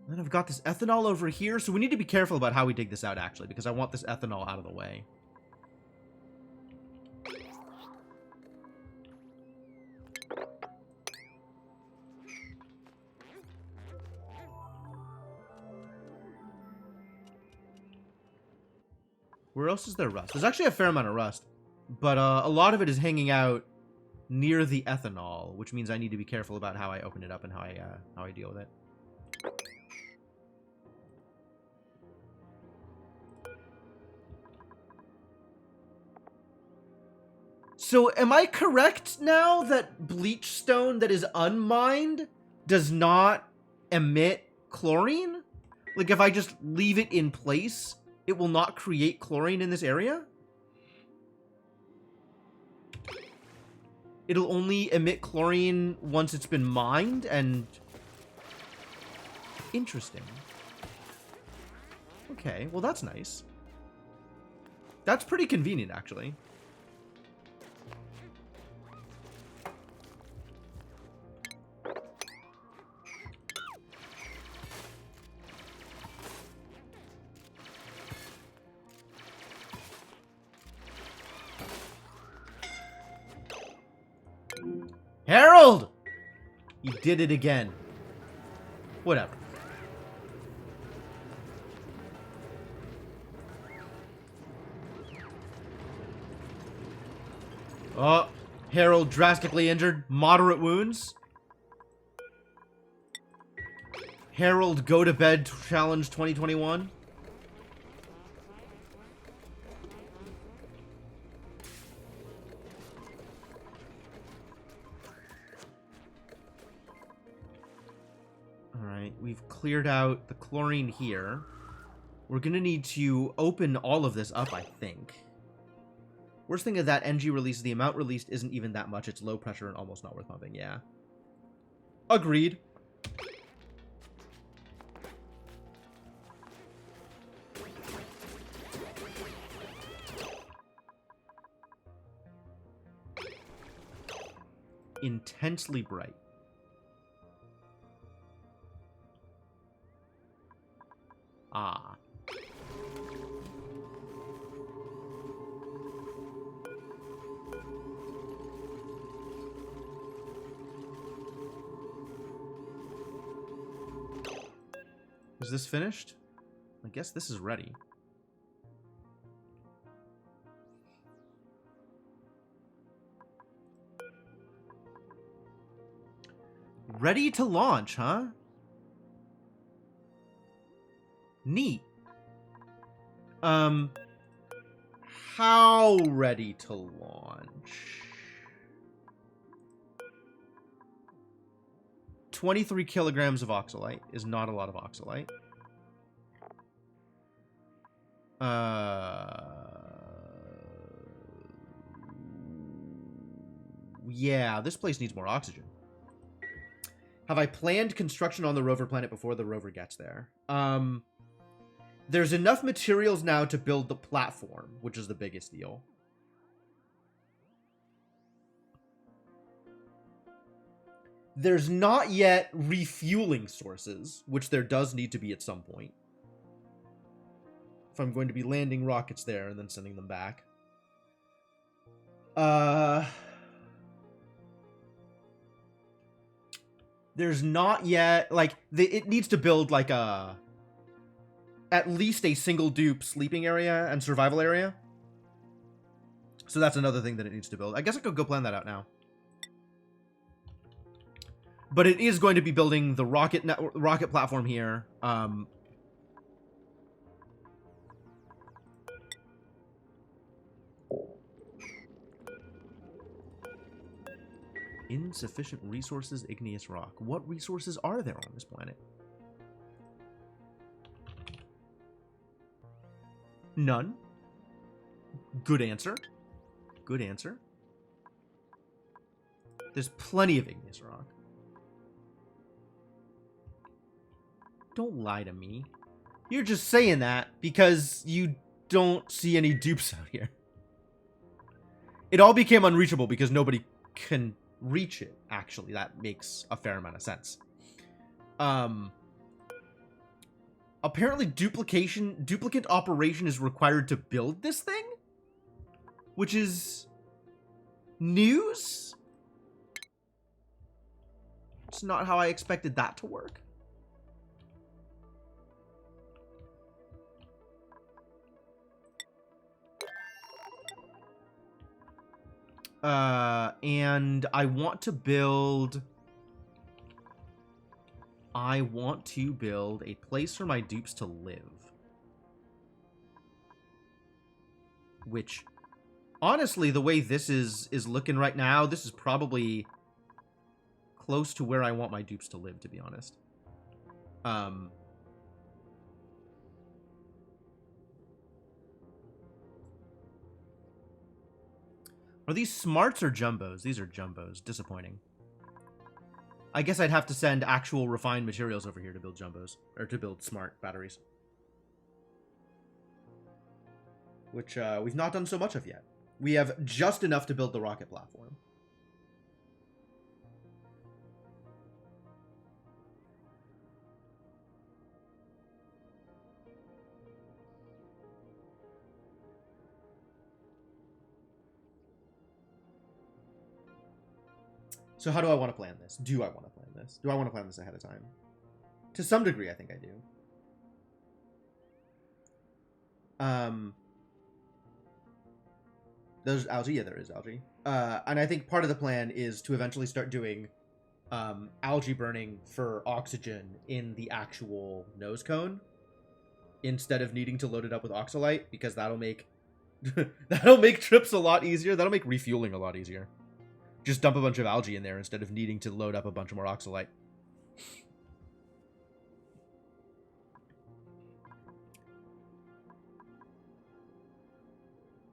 Then I've got this ethanol over here, so we need to be careful about how we dig this out, actually, because I want this ethanol out of the way. Where else is there rust? There's actually a fair amount of rust, but a lot of it is hanging out near the ethanol, which means I need to be careful about how I open it up and how I deal with it. So, am I correct now that bleach stone that is unmined does not emit chlorine? Like, if I just leave it in place, it will not create chlorine in this area? It'll only emit chlorine once it's been mined, and... Interesting. Okay, well that's nice. That's pretty convenient, actually. Harold! You did it again. Whatever. Oh, Harold drastically injured. Moderate wounds. Harold go to bed challenge 2021. Alright, we've cleared out the chlorine here. We're gonna need to open all of this up, I think. Worst thing is that NG release, the amount released isn't even that much. It's low pressure and almost not worth pumping, yeah. Agreed. Intensely bright. Ah. Is this finished? I guess this is ready. Ready to launch, huh? Neat. How ready to launch? 23 kilograms of oxalite is not a lot of oxalite. Yeah, this place needs more oxygen. Have I planned construction on the rover planet before the rover gets there? There's enough materials now to build the platform, which is the biggest deal. There's not yet refueling sources, which there does need to be at some point. If I'm going to be landing rockets there and then sending them back. There's not yet, like, it needs to build, like, at least a single dupe sleeping area and survival area. So that's another thing that it needs to build. I guess I could go plan that out now. But it is going to be building the rocket platform here. Insufficient resources, igneous rock. What resources are there on this planet? None. Good answer. Good answer. There's plenty of igneous rock. Don't lie to me. You're just saying that because you don't see any dupes out here. It all became unreachable because nobody can reach it, actually. That makes a fair amount of sense. Apparently duplicate operation is required to build this thing? Which is news? It's not how I expected that to work. And I want to build a place for my dupes to live. Which, honestly, the way this is looking right now, this is probably close to where I want my dupes to live, to be honest. Are these smarts or jumbos? These are jumbos. Disappointing. I guess I'd have to send actual refined materials over here to build jumbos. Or to build smart batteries. Which we've not done so much of yet. We have just enough to build the rocket platform. So how do I want to plan this? Do I want to plan this? Do I want to plan this ahead of time? To some degree, I think I do. There's algae? Yeah, there is algae. And I think part of the plan is to eventually start doing algae burning for oxygen in the actual nose cone instead of needing to load it up with oxalite, because that'll make that'll make trips a lot easier. That'll make refueling a lot easier. Just dump a bunch of algae in there instead of needing to load up a bunch more oxalite.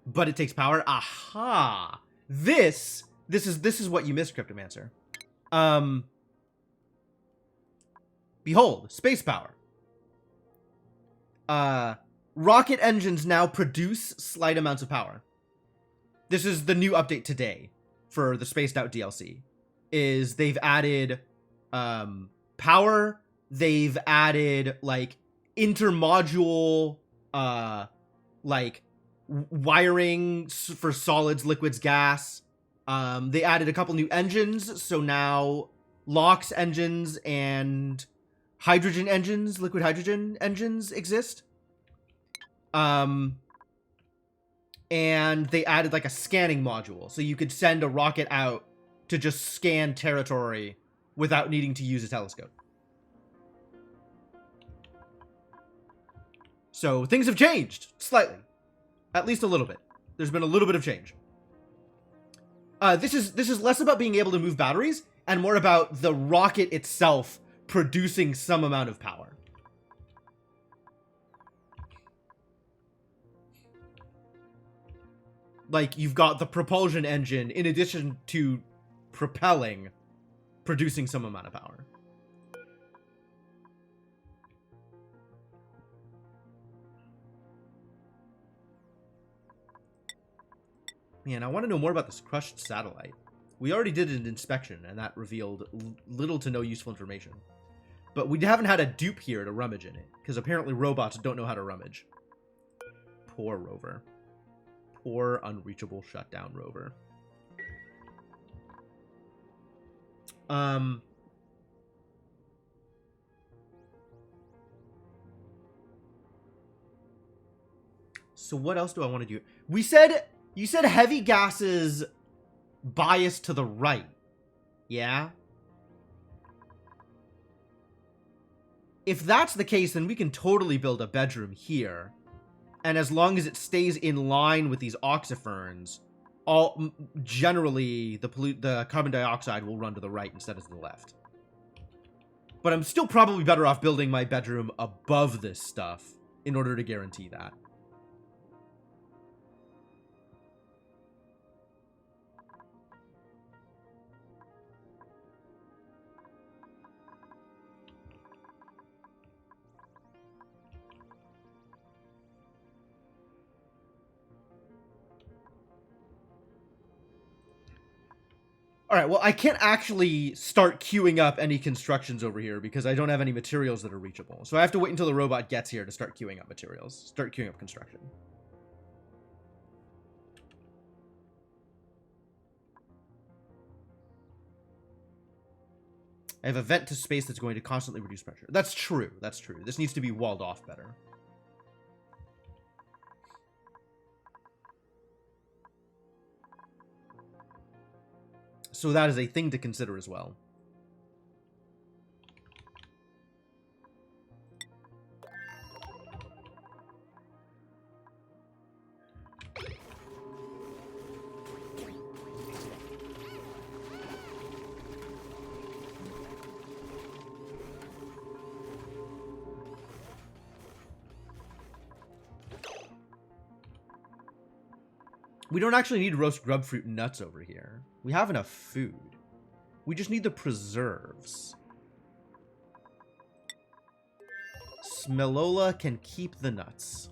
But it takes power. Aha! This is what you missed, Cryptomancer. Behold, space power. Rocket engines now produce slight amounts of power. This is the new update today for the Spaced Out DLC. Is they've added power, they've added like intermodule like wiring for solids, liquids, gas. They added a couple new engines, so now LOX engines and hydrogen engines, liquid hydrogen engines exist. And they added like a scanning module, so you could send a rocket out to just scan territory without needing to use a telescope. So things have changed slightly, at least a little bit. There's been a little bit of change. This is less about being able to move batteries and more about the rocket itself producing some amount of power. Like, you've got the propulsion engine, in addition to propelling, producing some amount of power. Man, I want to know more about this crushed satellite. We already did an inspection, and that revealed little to no useful information. But we haven't had a dupe here to rummage in it, because apparently robots don't know how to rummage. Poor rover. Poor unreachable shutdown rover. So what else do I want to do? You said heavy gases bias to the right. Yeah? If that's the case, then we can totally build a bedroom here. And as long as it stays in line with these oxiferns, generally the carbon dioxide will run to the right instead of to the left. But I'm still probably better off building my bedroom above this stuff in order to guarantee that. Alright, well, I can't actually start queuing up any constructions over here because I don't have any materials that are reachable. So I have to wait until the robot gets here to start queuing up materials. Start queuing up construction. I have a vent to space that's going to constantly reduce pressure. That's true. That's true. This needs to be walled off better. So that is a thing to consider as well. We don't actually need roast grubfruit nuts over here. We have enough food. We just need the preserves. Smelola can keep the nuts.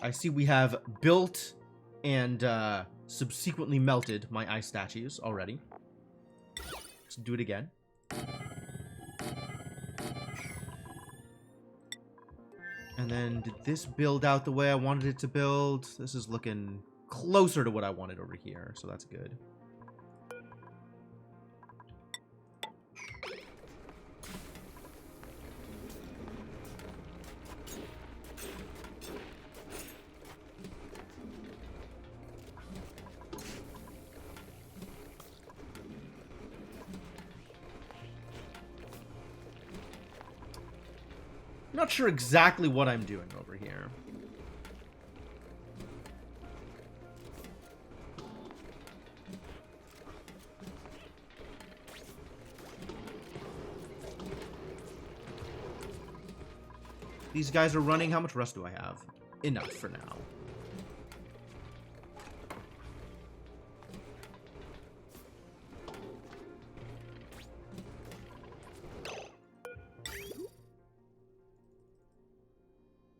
I see we have built and subsequently melted my ice statues already. Let's do it again. And then did this build out the way I wanted it to build? This is looking closer to what I wanted over here, so that's good. Not sure exactly what I'm doing over here. These guys are running. How much rust do I have? Enough for now.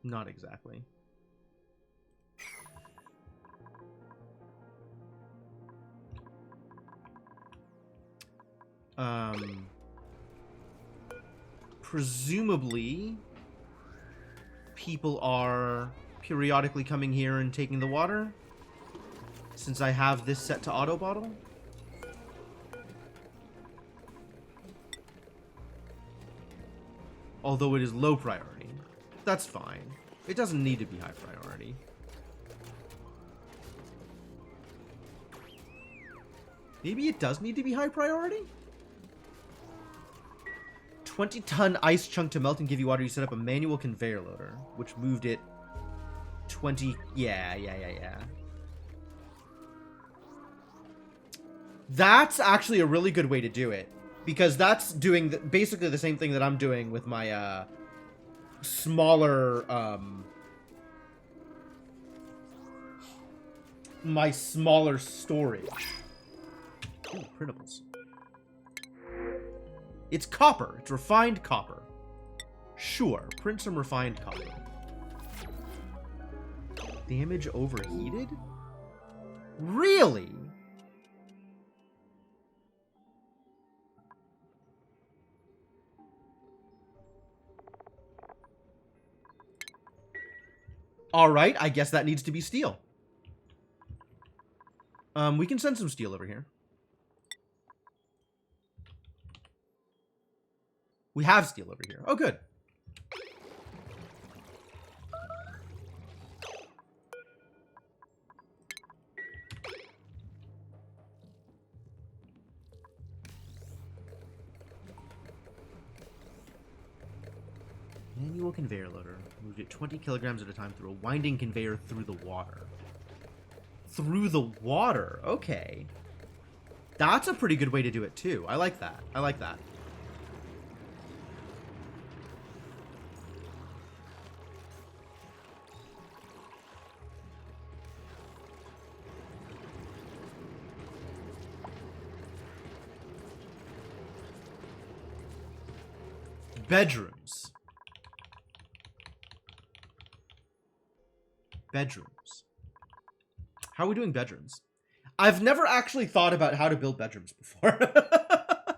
Not exactly. Presumably, people are periodically coming here and taking the water, since I have this set to auto bottle. Although it is low priority. That's fine. It doesn't need to be high priority. Maybe it does need to be high priority? 20-ton ice chunk to melt and give you water. You set up a manual conveyor loader, which moved it 20... Yeah. That's actually a really good way to do it. Because that's doing basically the same thing that I'm doing with my, smaller, my smaller storage. Ooh, printables. It's copper. It's refined copper. Sure, print some refined copper. Damage overheated? Really? Alright, I guess that needs to be steel. We can send some steel over here. We have steel over here. Oh, good. Manual conveyor loader. Moved it 20 kilograms at a time through a winding conveyor through the water. Through the water. Okay. That's a pretty good way to do it, too. I like that. I like that. Bedrooms. Bedrooms. How are we doing bedrooms? I've never actually thought about how to build bedrooms before. I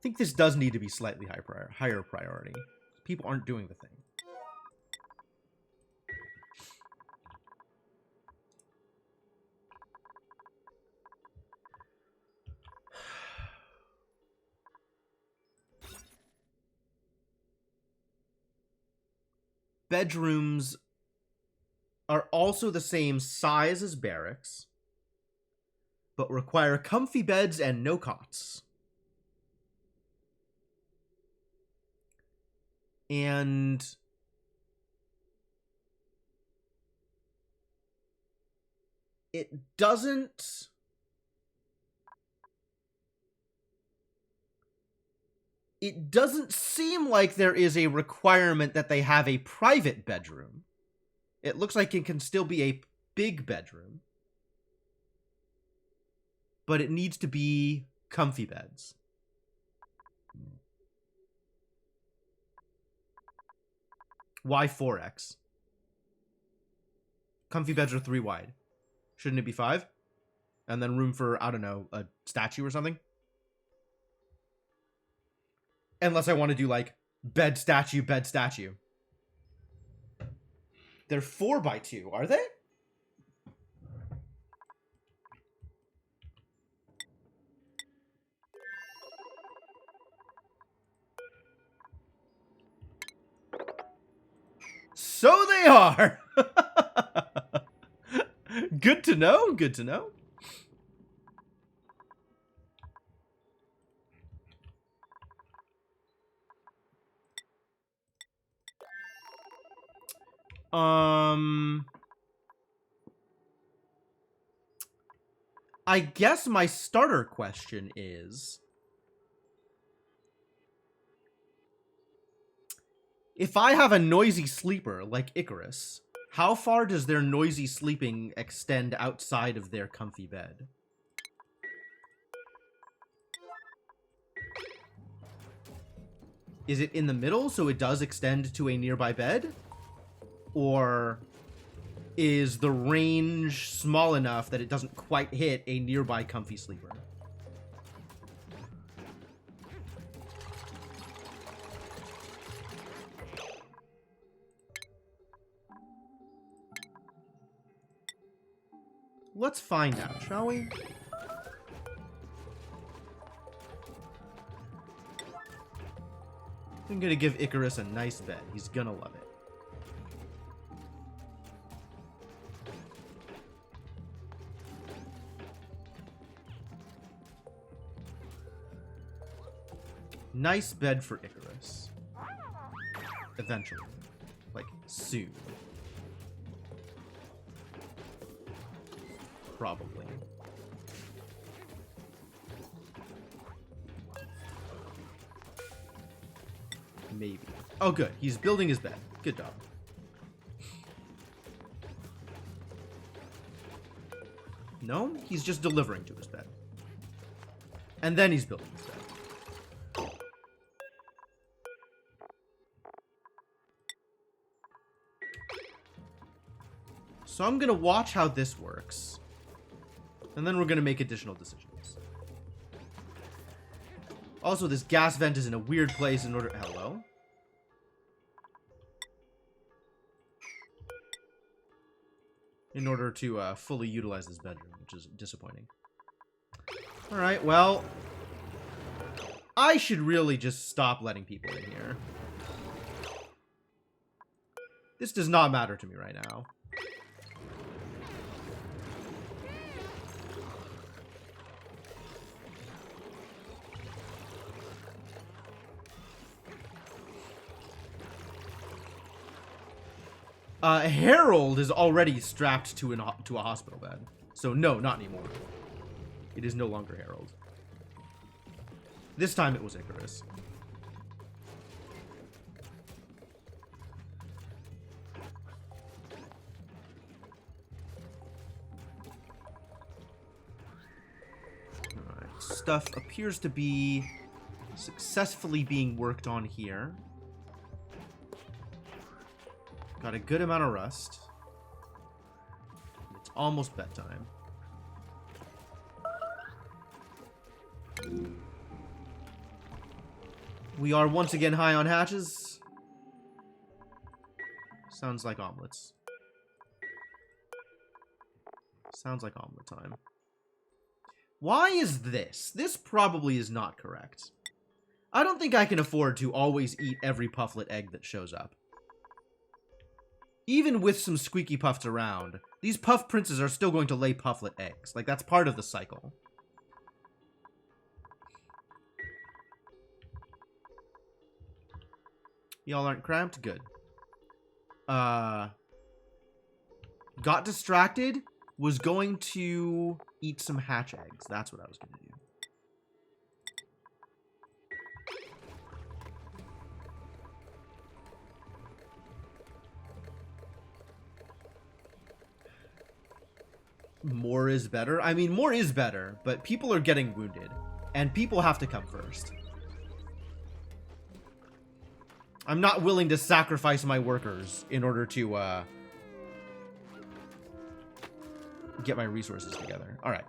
think this does need to be slightly higher priority. People aren't doing the thing. Bedrooms are also the same size as barracks, but require comfy beds and no cots. And it doesn't seem like there is a requirement that they have a private bedroom. It looks like it can still be a big bedroom, but it needs to be comfy beds. Why 4x? Comfy beds are 3 wide. Shouldn't it be 5? And then room for, I don't know, a statue or something? Unless I want to do, like, bed, statue, bed, statue. They're 4x2, are they? So they are! Good to know, good to know. I guess my starter question is, if I have a noisy sleeper like Icarus, how far does their noisy sleeping extend outside of their comfy bed? Is it in the middle, so it does extend to a nearby bed? Or is the range small enough that it doesn't quite hit a nearby comfy sleeper? Let's find out, shall we? I'm gonna give Icarus a nice bed. He's gonna love it. Nice bed for Icarus. Eventually. Like, soon. Probably. Maybe. Oh, good. He's building his bed. Good job. No, he's just delivering to his bed. And then he's building his bed. So I'm going to watch how this works. And then we're going to make additional decisions. Also, this gas vent is in a weird place in order... Hello? In order to fully utilize this bedroom, which is disappointing. Alright, well... I should really just stop letting people in here. This does not matter to me right now. Harold is already strapped to a hospital bed. So no, not anymore. It is no longer Harold. This time it was Icarus. Alright, stuff appears to be successfully being worked on here. Got a good amount of rust. It's almost bedtime. We are once again high on hatches. Sounds like omelets. Sounds like omelet time. Why is this? This probably is not correct. I don't think I can afford to always eat every pufflet egg that shows up. Even with some squeaky puffs around, these puff princes are still going to lay pufflet eggs. Like, that's part of the cycle. Y'all aren't cramped? Good. Got distracted. Was going to eat some hatch eggs. That's what I was going to do. More is better? I mean, more is better, but people are getting wounded. And people have to come first. I'm not willing to sacrifice my workers in order to, get my resources together. Alright.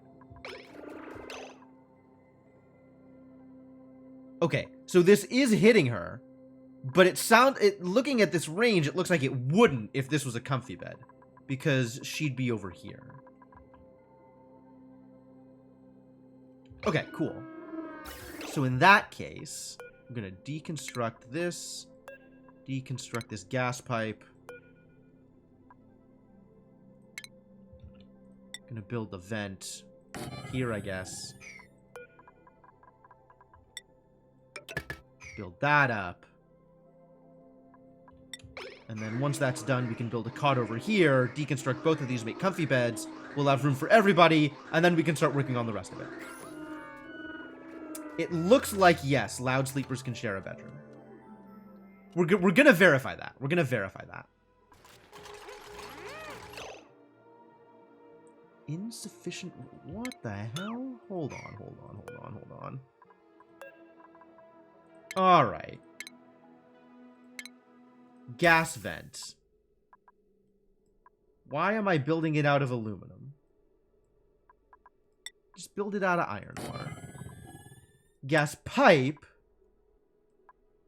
Okay, so this is hitting her. But looking at this range, it looks like it wouldn't if this was a comfy bed. Because she'd be over here. Okay, cool. So in that case, I'm going to deconstruct this gas pipe. Going to build the vent here, I guess. Build that up. And then once that's done, we can build a cot over here, deconstruct both of these, make comfy beds. We'll have room for everybody, and then we can start working on the rest of it. It looks like, yes, loud sleepers can share a bedroom. We're gonna verify that. We're gonna verify that. Insufficient... What the hell? Hold on. Alright. Gas vent. Why am I building it out of aluminum? Just build it out of iron ore. Gas pipe?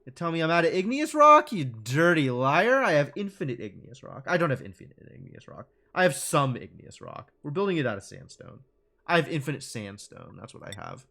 You tell me I'm out of igneous rock, you dirty liar. I have infinite igneous rock. I don't have infinite igneous rock. I have some igneous rock. We're building it out of sandstone. I have infinite sandstone. That's what I have.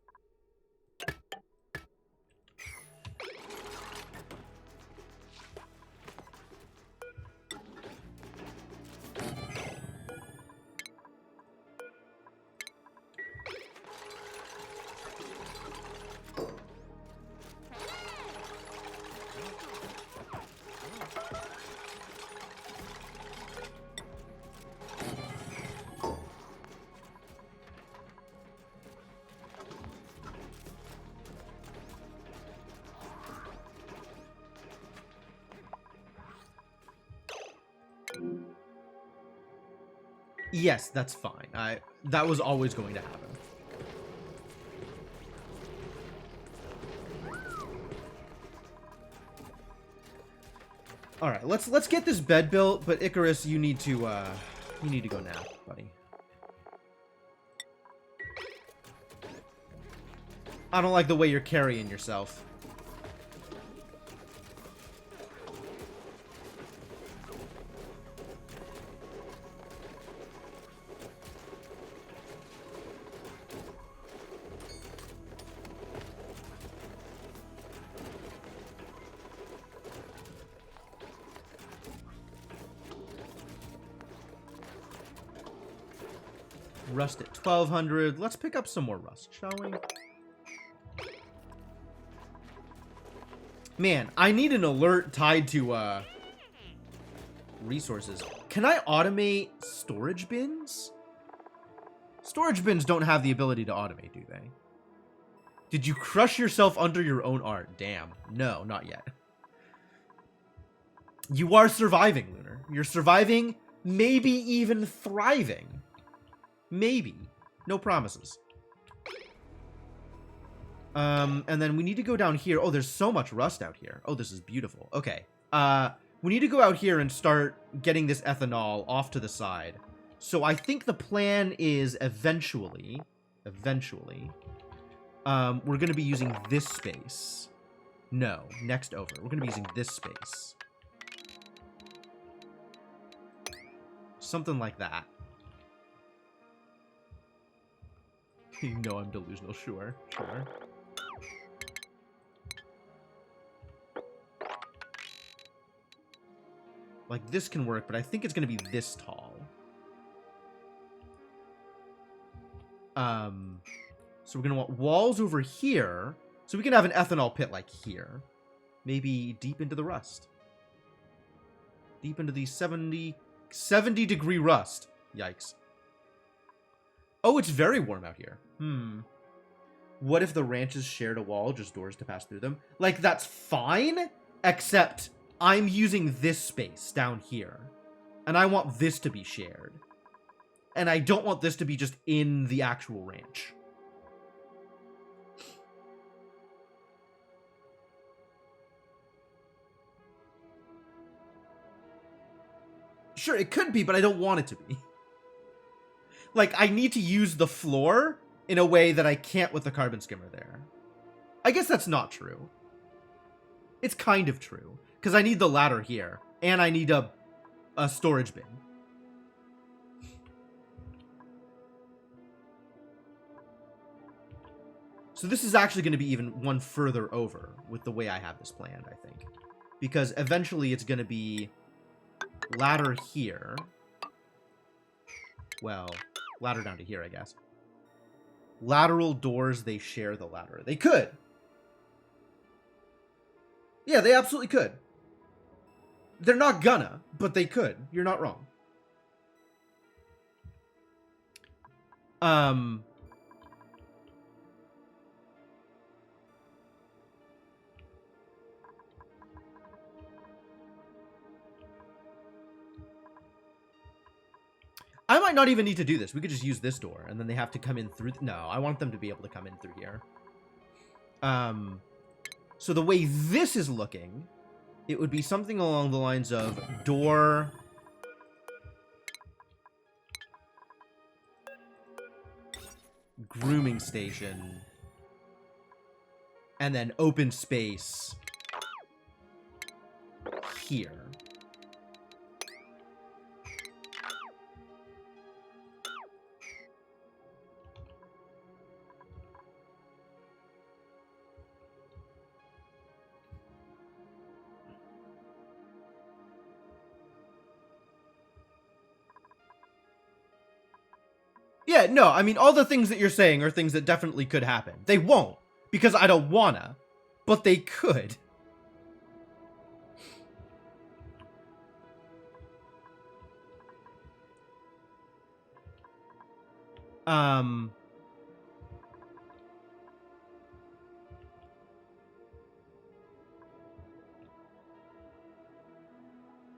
Yes, that's fine. That was always going to happen. All right, let's get this bed built, but Icarus, you need to go nap, buddy. I don't like the way you're carrying yourself. Rust at 1200. Let's pick up some more rust, shall we? Man, I need an alert tied to resources. Can I automate storage bins? Storage bins don't have the ability to automate, do they? Did you crush yourself under your own art? Damn. No, not yet. You are surviving, Lunar. You're surviving, maybe even thriving. Maybe. No promises. And then we need to go down here. Oh, there's so much rust out here. Oh, this is beautiful. Okay. We need to go out here and start getting this ethanol off to the side. So I think the plan is eventually, we're going to be using this space. No, next over. We're going to be using this space. Something like that. You know I'm delusional, sure. Like, this can work, but I think it's going to be this tall. So we're going to want walls over here, so we can have an ethanol pit, like, here. Maybe deep into the rust. Deep into the 70-degree rust. Yikes. Oh, it's very warm out here. What if the ranches shared a wall, just doors to pass through them? Like, that's fine, except I'm using this space down here. And I want this to be shared. And I don't want this to be just in the actual ranch. Sure, it could be, but I don't want it to be. Like, I need to use the floor in a way that I can't with the carbon skimmer there. I guess that's not true. It's kind of true. Because I need the ladder here. And I need a storage bin. So this is actually going to be even one further over with the way I have this planned, I think. Because eventually it's going to be ladder here. Well, ladder down to here, I guess. Lateral doors, they share the ladder. They could. Yeah, they absolutely could. They're not gonna, but they could. You're not wrong. I might not even need to do this. We could just use this door, and then they have to come in through... No, I want them to be able to come in through here. So the way this is looking, it would be something along the lines of door... grooming station. And then open space here. Yeah, no, I mean, all the things that you're saying are things that definitely could happen. They won't, because I don't wanna, but they could.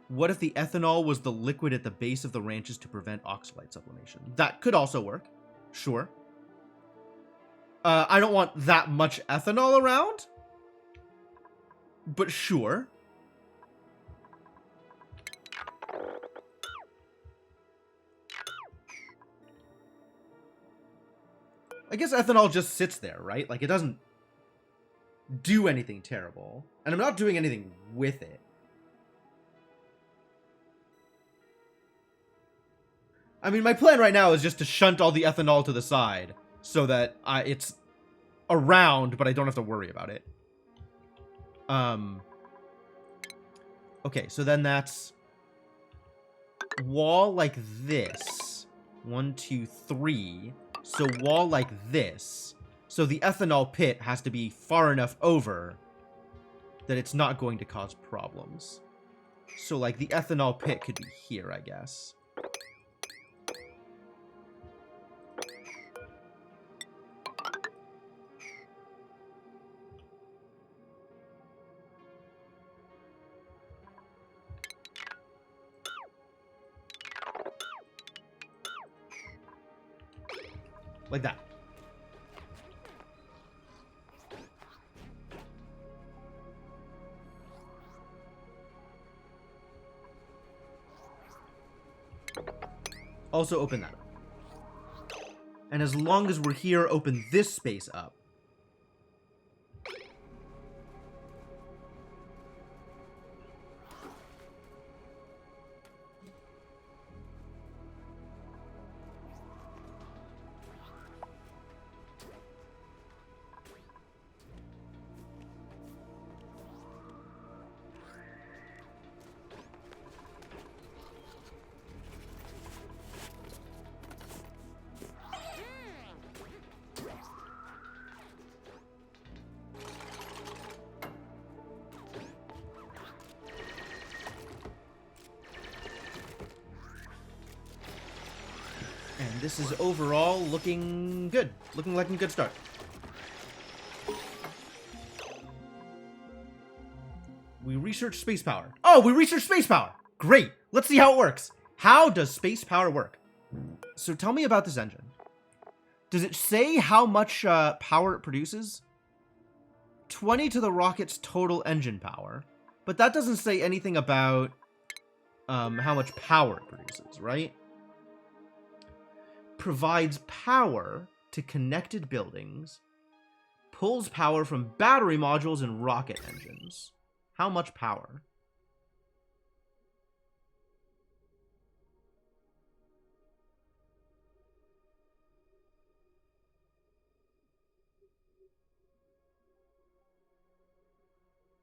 What if the ethanol was the liquid at the base of the ranches to prevent oxalate sublimation? That could also work. Sure. I don't want that much ethanol around, but sure. I guess ethanol just sits there, right? Like, it doesn't do anything terrible. And I'm not doing anything with it. I mean, my plan right now is just to shunt all the ethanol to the side so that it's around, but I don't have to worry about it. Okay, so then that's wall like this. 1, 2, 3. So wall like this. So the ethanol pit has to be far enough over that it's not going to cause problems. So, like, the ethanol pit could be here, I guess. Like that. Also open that up. And as long as we're here, open this space up. And this is overall looking good. Looking like a good start. We researched space power. Oh, we researched space power! Great! Let's see how it works. How does space power work? So tell me about this engine. Does it say how much power it produces? 20 to the rocket's total engine power. But that doesn't say anything about how much power it produces, right? Provides power to connected buildings. Pulls power from battery modules and rocket engines. How much power?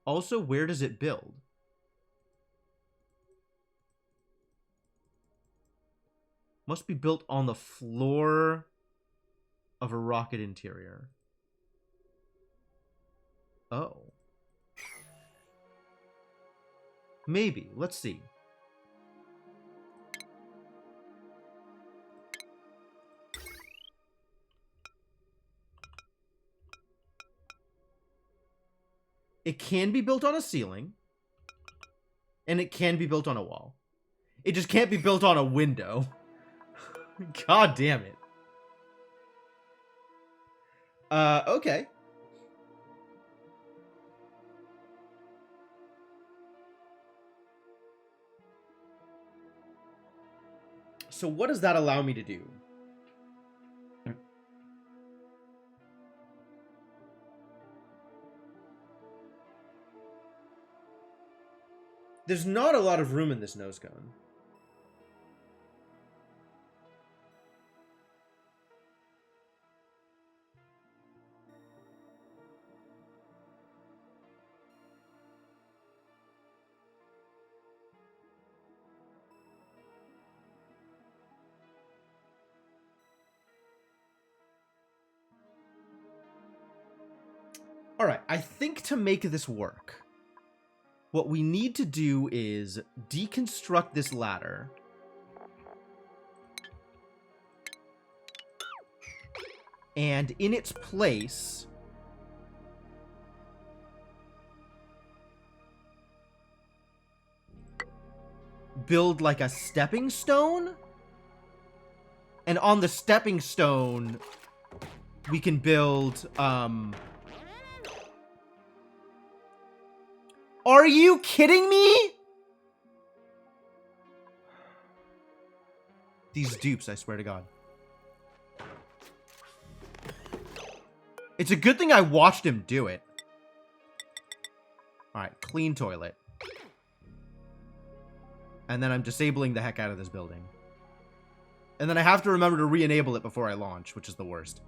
Also, where does it build? Must be built on the floor of a rocket interior. Oh. Maybe. Let's see. It can be built on a ceiling. And it can be built on a wall. It just can't be built on a window. God damn it. Okay. So what does that allow me to do? There's not a lot of room in this nose cone. Alright, I think to make this work, what we need to do is deconstruct this ladder. And in its place, build like a stepping stone. And on the stepping stone, we can build, Are you kidding me? These dupes, I swear to God. It's a good thing I watched him do it. Alright, clean toilet. And then I'm disabling the heck out of this building. And then I have to remember to re-enable it before I launch, which is the worst.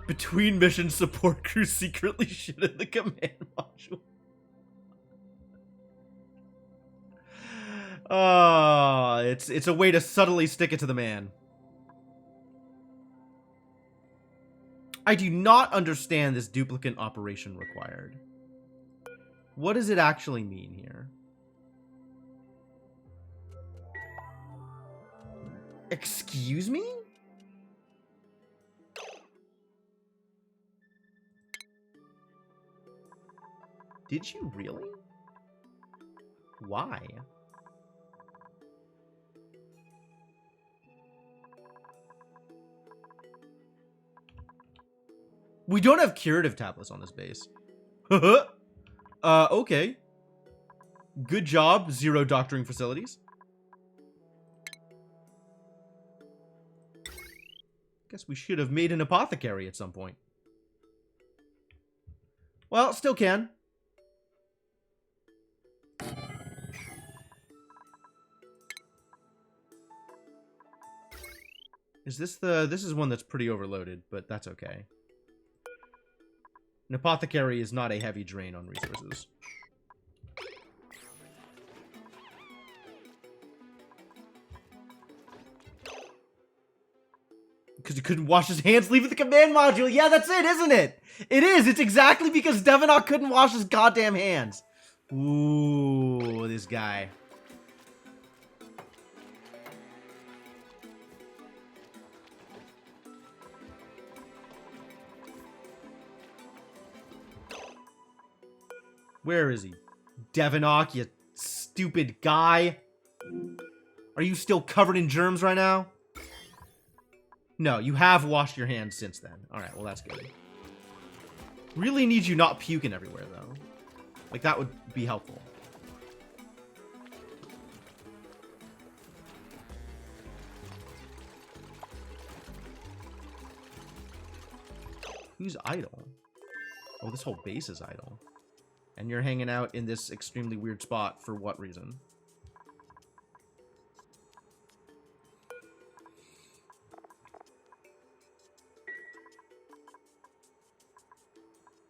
Between missions, support crew secretly shit in the command module. It's a way to subtly stick it to the man. I do not understand this duplicate operation required. What does it actually mean here? Excuse me? Did you really? Why? We don't have curative tablets on this base. Okay. Good job, Zero Doctoring Facilities. Guess we should have made an apothecary at some point. Well, still can. This is one that's pretty overloaded, but that's okay. An apothecary is not a heavy drain on resources. Because he couldn't wash his hands leaving the command module. Yeah, that's it, isn't it? It is. It's exactly because Devinok couldn't wash his goddamn hands. Ooh, this guy. Where is he? Devinok, you stupid guy. Are you still covered in germs right now? No, you have washed your hands since then. Alright, well that's good. Really need you not puking everywhere, though. Like, that would be helpful. Who's idle? Oh, this whole base is idle. And you're hanging out in this extremely weird spot for what reason?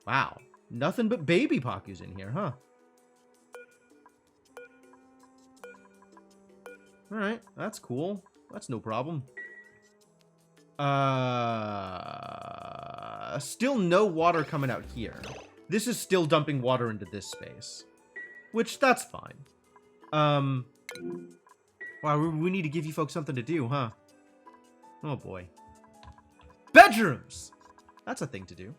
Wow. Nothing but baby Paku's in here, huh? Alright, that's cool. That's no problem. Still no water coming out here. This is still dumping water into this space. Which, that's fine. Wow, we need to give you folks something to do, huh? Oh boy. Bedrooms! That's a thing to do.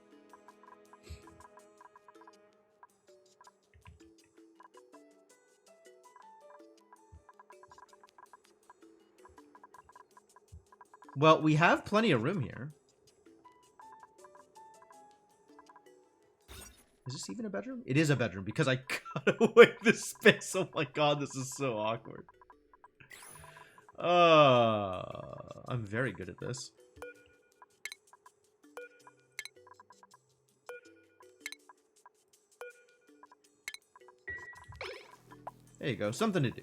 Well, we have plenty of room here. Is this even a bedroom? It is a bedroom because I cut away the space. Oh my god, this is so awkward. I'm very good at this. There you go, something to do.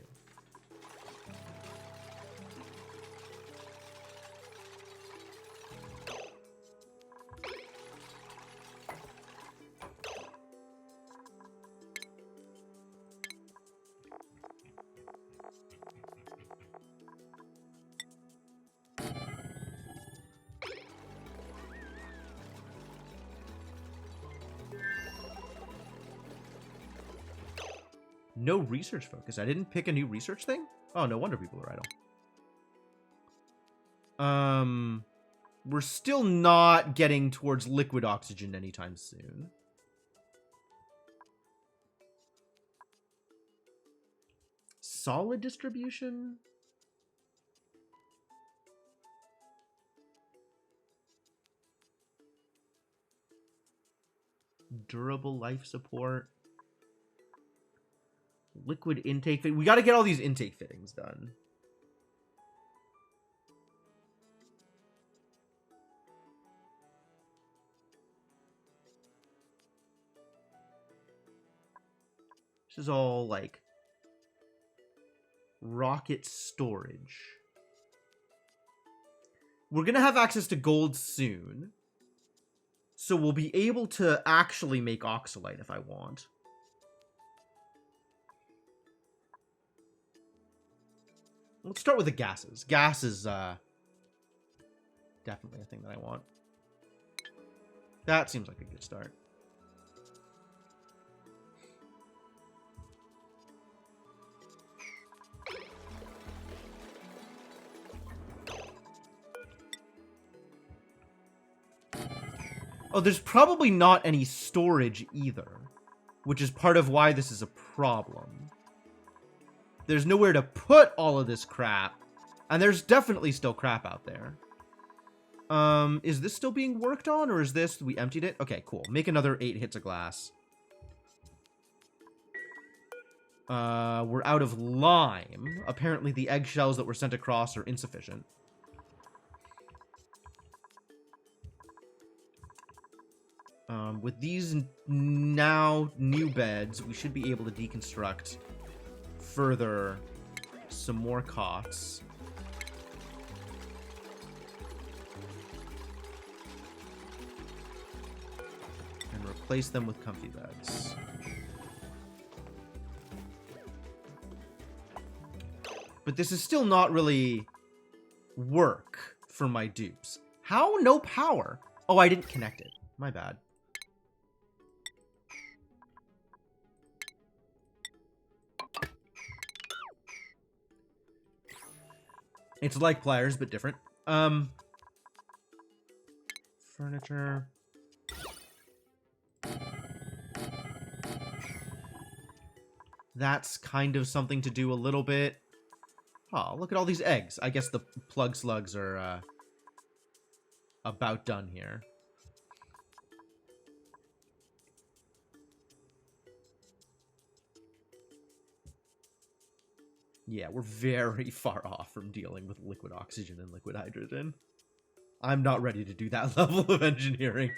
No research focus. I didn't pick a new research thing? Oh, no wonder people are idle. We're still not getting towards liquid oxygen anytime soon. Solid distribution? Durable life support. Liquid intake fit. We got to get all these intake fittings done. This is all like rocket storage. We're going to have access to gold soon. So we'll be able to actually make oxalite if I want. Let's start with the gases. Gas is definitely a thing that I want. That seems like a good start. Oh, there's probably not any storage either, which is part of why this is a problem. There's nowhere to put all of this crap, and there's definitely still crap out there. Is this still being worked on, or is this... We emptied it? Okay, cool. Make another 8 hits of glass. We're out of lime. Apparently the eggshells that were sent across are insufficient. With these now new beds, we should be able to deconstruct further some more cots. And replace them with comfy beds. But this is still not really work for my dupes. How? No power? Oh, I didn't connect it. My bad. It's like pliers, but different. Furniture. That's kind of something to do a little bit. Oh, look at all these eggs. I guess the plug slugs are about done here. Yeah, we're very far off from dealing with liquid oxygen and liquid hydrogen. I'm not ready to do that level of engineering.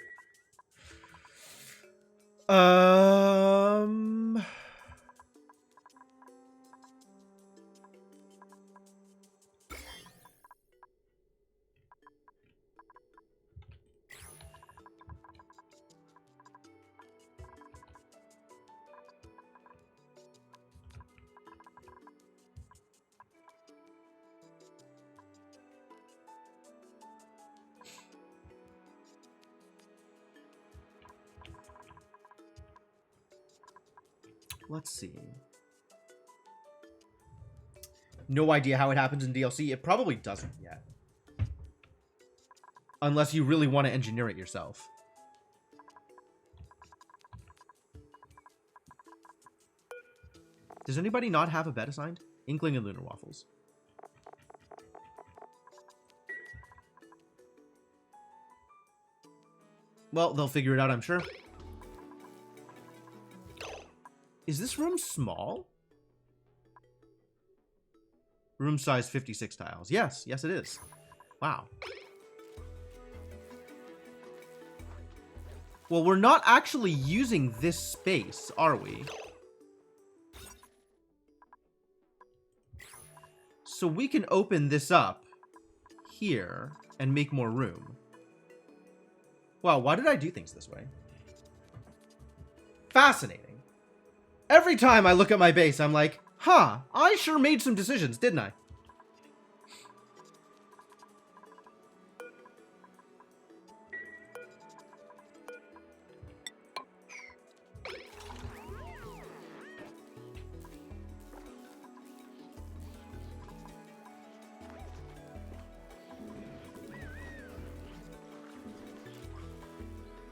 Let's see. No idea how it happens in DLC. It probably doesn't yet. Unless you really want to engineer it yourself. Does anybody not have a bed assigned? Inkling and Lunar Waffles. Well, they'll figure it out, I'm sure. Is this room small? Room size 56 tiles. Yes, yes it is. Wow. Well, we're not actually using this space, are we? So we can open this up here and make more room. Wow, why did I do things this way? Fascinating. Every time I look at my base, I'm like, huh, I sure made some decisions, didn't I?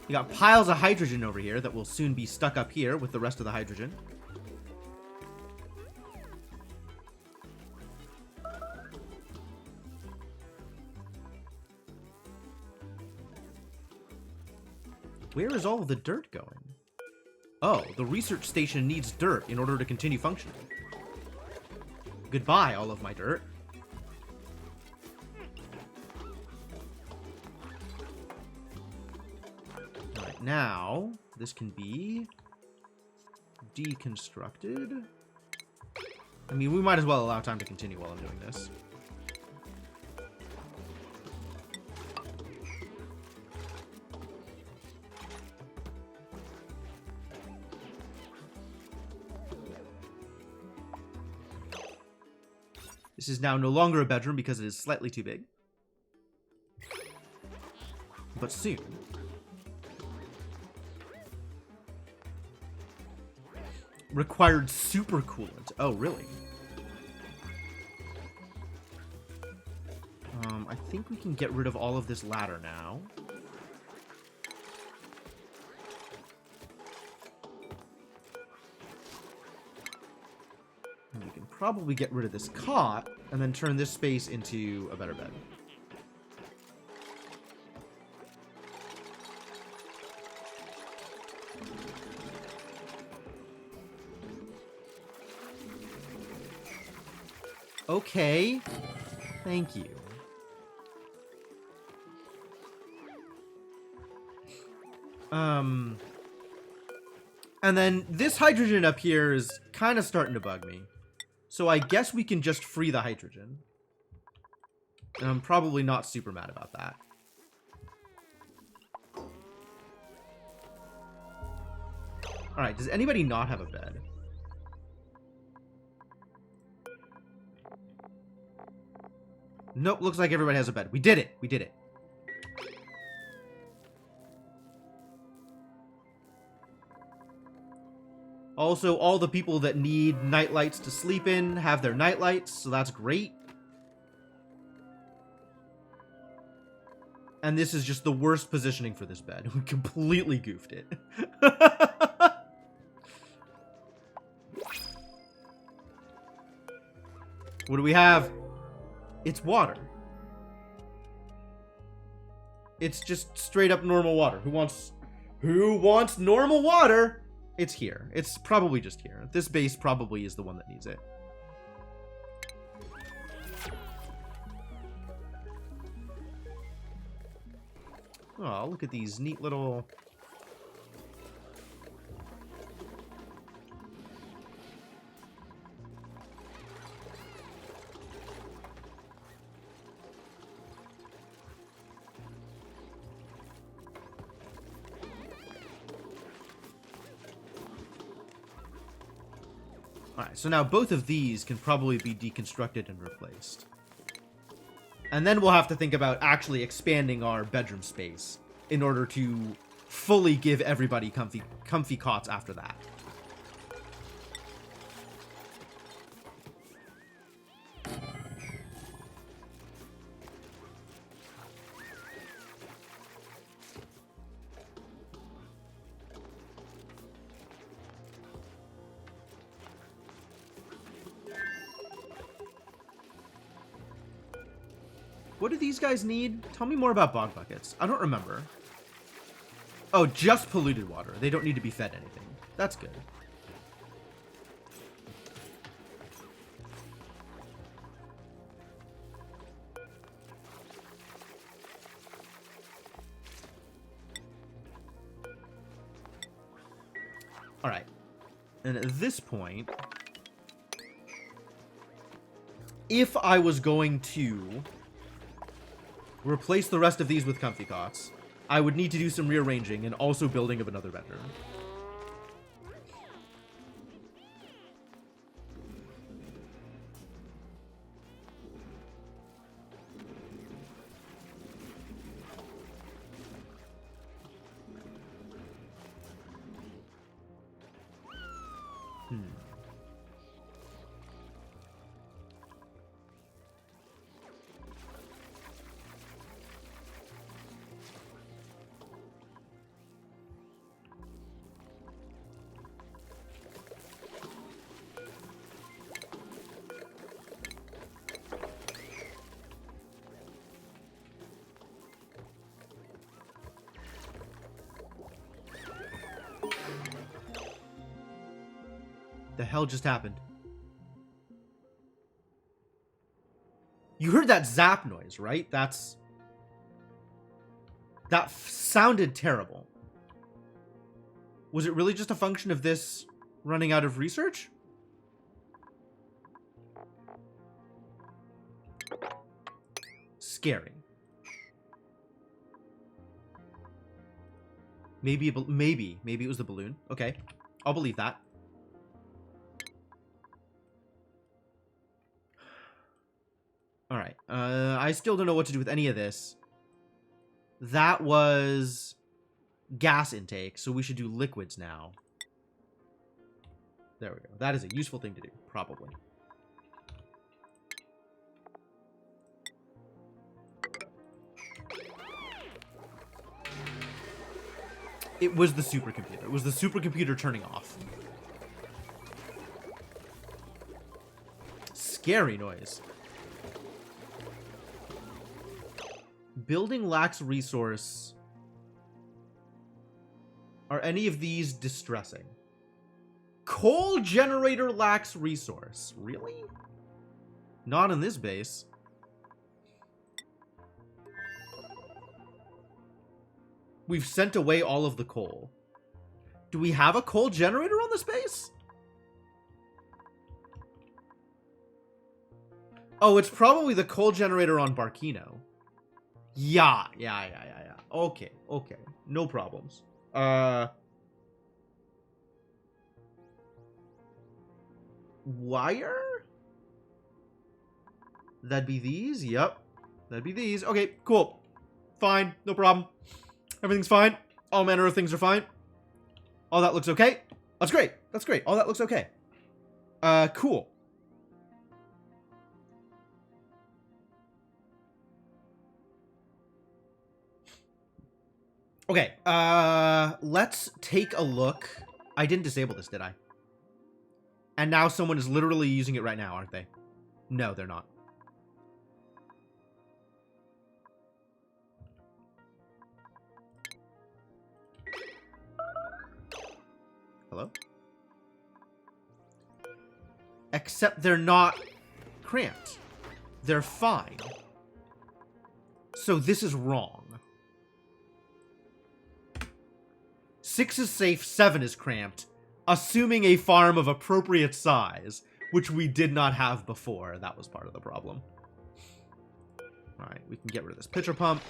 You got piles of hydrogen over here that will soon be stuck up here with the rest of the hydrogen. Where is all of the dirt going? Oh, the research station needs dirt in order to continue functioning. Goodbye, all of my dirt. Alright, now, this can be deconstructed. I mean, we might as well allow time to continue while I'm doing this. This is now no longer a bedroom because it is slightly too big. But soon. Required super coolant. Oh, really? I think we can get rid of all of this ladder now. And we can probably get rid of this cot and then turn this space into a better bed. Okay. Thank you. And then this hydrogen up here is kind of starting to bug me. So I guess we can just free the hydrogen. And I'm probably not super mad about that. Alright, does anybody not have a bed? Nope, looks like everybody has a bed. We did it! We did it. Also, all the people that need night lights to sleep in have their night lights, so that's great. And this is just the worst positioning for this bed. We completely goofed it. What do we have? It's water. It's just straight up normal water. Who wants normal water? It's here. It's probably just here. This base probably is the one that needs it. Oh, look at these neat little... Alright, so now both of these can probably be deconstructed and replaced. And then we'll have to think about actually expanding our bedroom space in order to fully give everybody comfy cots after that. What do these guys need? Tell me more about bog buckets. I don't remember. Oh, just polluted water. They don't need to be fed anything. That's good. All right. And at this point, if I was going to replace the rest of these with comfy cots, I would need to do some rearranging and also building of another bedroom. The hell just happened? You heard that zap noise, right? That sounded terrible. Was it really just a function of this running out of research? Scary. Maybe it was the balloon. Okay, I'll believe that. All right. I still don't know what to do with any of this. That was gas intake, so we should do liquids now. There we go. That is a useful thing to do, probably. It was the supercomputer. It was the supercomputer turning off. Scary noise. Building lacks resource. Are any of these distressing? Coal generator lacks resource. Really? Not in this base. We've sent away all of the coal. Do we have a coal generator on this base? Oh, it's probably the coal generator on Barkino. Yeah. Okay. No problems. Wire? That'd be these? Yep. That'd be these. Okay, cool. Fine. No problem. Everything's fine. All manner of things are fine. All that looks okay. That's great. That's great. All that looks okay. Cool. Okay, let's take a look. I didn't disable this, did I? And now someone is literally using it right now, aren't they? No, they're not. Hello? Except they're not cramped. They're fine. So this is wrong. 6 is safe, 7 is cramped, assuming a farm of appropriate size, which we did not have before. That was part of the problem. Alright, we can get rid of this pitcher pump.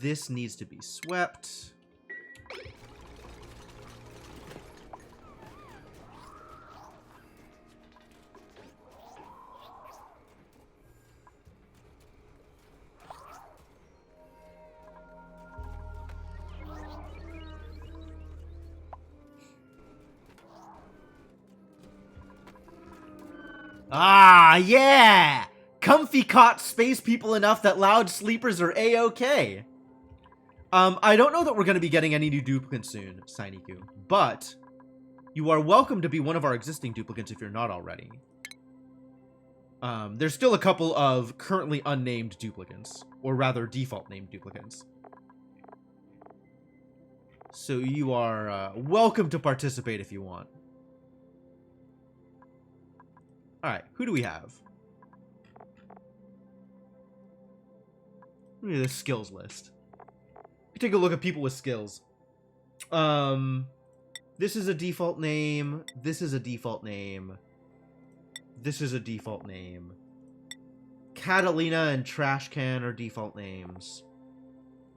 This needs to be swept. Ah, yeah! Comfy cot space people enough that loud sleepers are A-okay. I don't know that we're going to be getting any new duplicates soon, Sainiku, but you are welcome to be one of our existing duplicates if you're not already. There's still a couple of currently unnamed duplicates, or rather default named duplicates. So you are welcome to participate if you want. Alright, who do we have? Look at this skills list. Take a look at people with skills. This is a default name. This is a default name. This is a default name. Catalina and Trashcan are default names.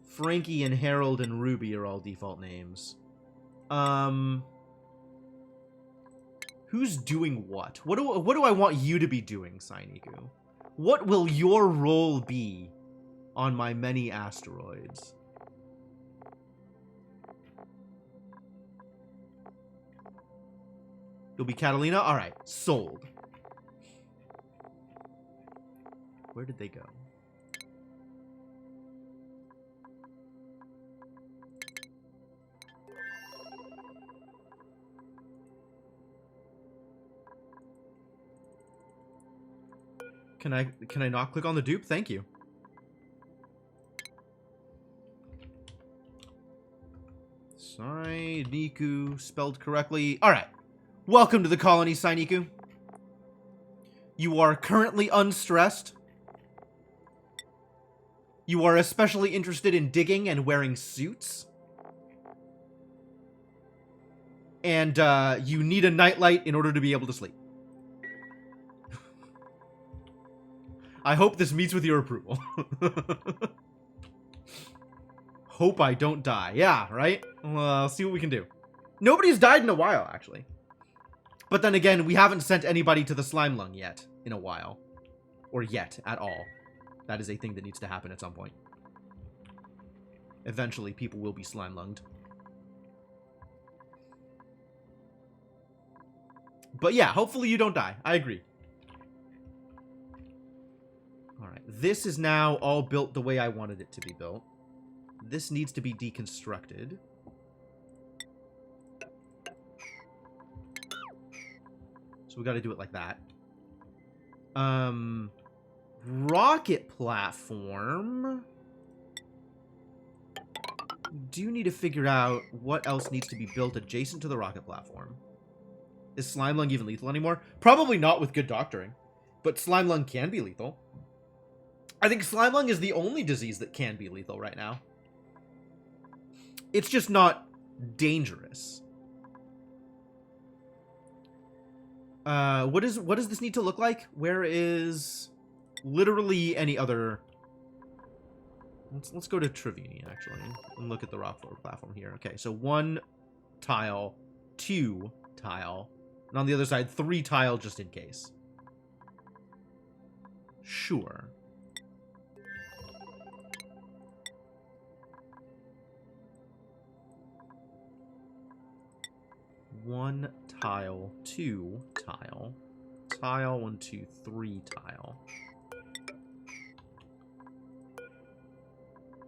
Frankie and Harold and Ruby are all default names. Who's doing what? What do I want you to be doing, Sainiku? What will your role be on my many asteroids? You'll be Catalina? Alright, sold. Where did they go? Can I not click on the dupe? Thank you. Sainiku, spelled correctly. All right. Welcome to the colony, Sainiku. You are currently unstressed. You are especially interested in digging and wearing suits. And you need a nightlight in order to be able to sleep. I hope this meets with your approval. Hope I don't die. Yeah, right? Well, see what we can do. Nobody's died in a while, actually. But then again, we haven't sent anybody to the slime lung yet in a while. Or yet, at all. That is a thing that needs to happen at some point. Eventually, people will be slime lunged. But yeah, hopefully you don't die. I agree. Alright, this is now all built the way I wanted it to be built. This needs to be deconstructed. So we gotta do it like that. Rocket platform. Do need to figure out what else needs to be built adjacent to the rocket platform. Is slime lung even lethal anymore? Probably not with good doctoring. But slime lung can be lethal. I think slime lung is the only disease that can be lethal right now. It's just not dangerous. What does this need to look like? Where is literally any other? Let's go to Trevini actually and look at the rock floor platform here. Okay, so 1 tile, 2 tile, and on the other side 3 tile just in case. Sure. One tile, 2 tile, tile, 1, 2, 3 tile.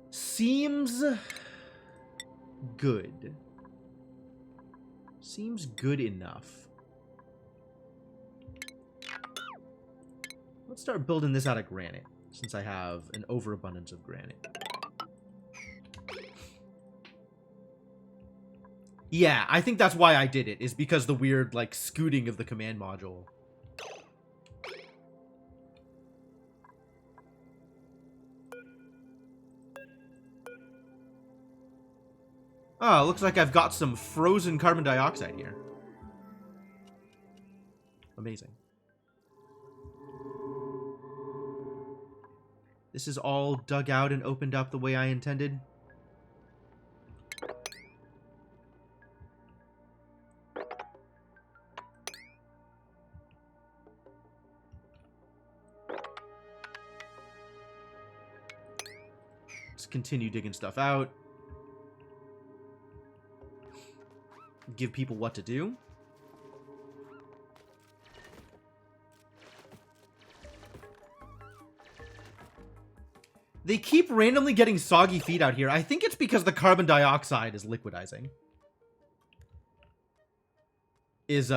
Seems good. Seems good enough. Let's start building this out of granite, since I have an overabundance of granite. Yeah, I think that's why I did it, is because the weird, like, scooting of the command module. Oh, looks like I've got some frozen carbon dioxide here. Amazing. This is all dug out and opened up the way I intended. Let's continue digging stuff out. Give people what to do. They keep randomly getting soggy feet out here. I think it's because the carbon dioxide is liquidizing. Is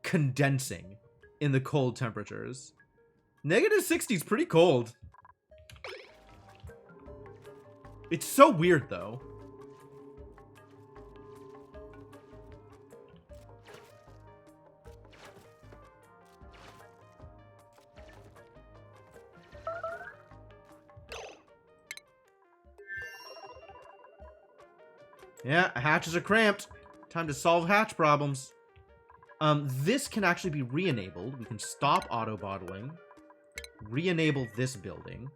condensing in the cold temperatures. -60 is pretty cold. It's so weird though. Yeah, hatches are cramped. Time to solve hatch problems. This can actually be re-enabled. We can stop auto-bottling. Re-enable this building.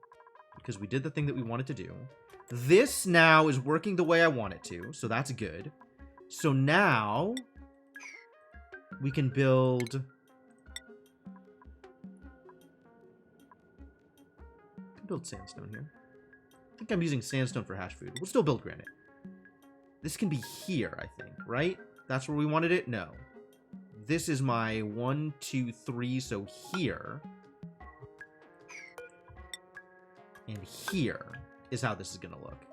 Because we did the thing that we wanted to do. This now is working the way I want it to. So that's good. So now we can build... sandstone here. I think I'm using sandstone for hash food. We'll still build granite. This can be here, I think, right? That's where we wanted it? No. This is my 1, 2, 3, so here. And here is how this is gonna look.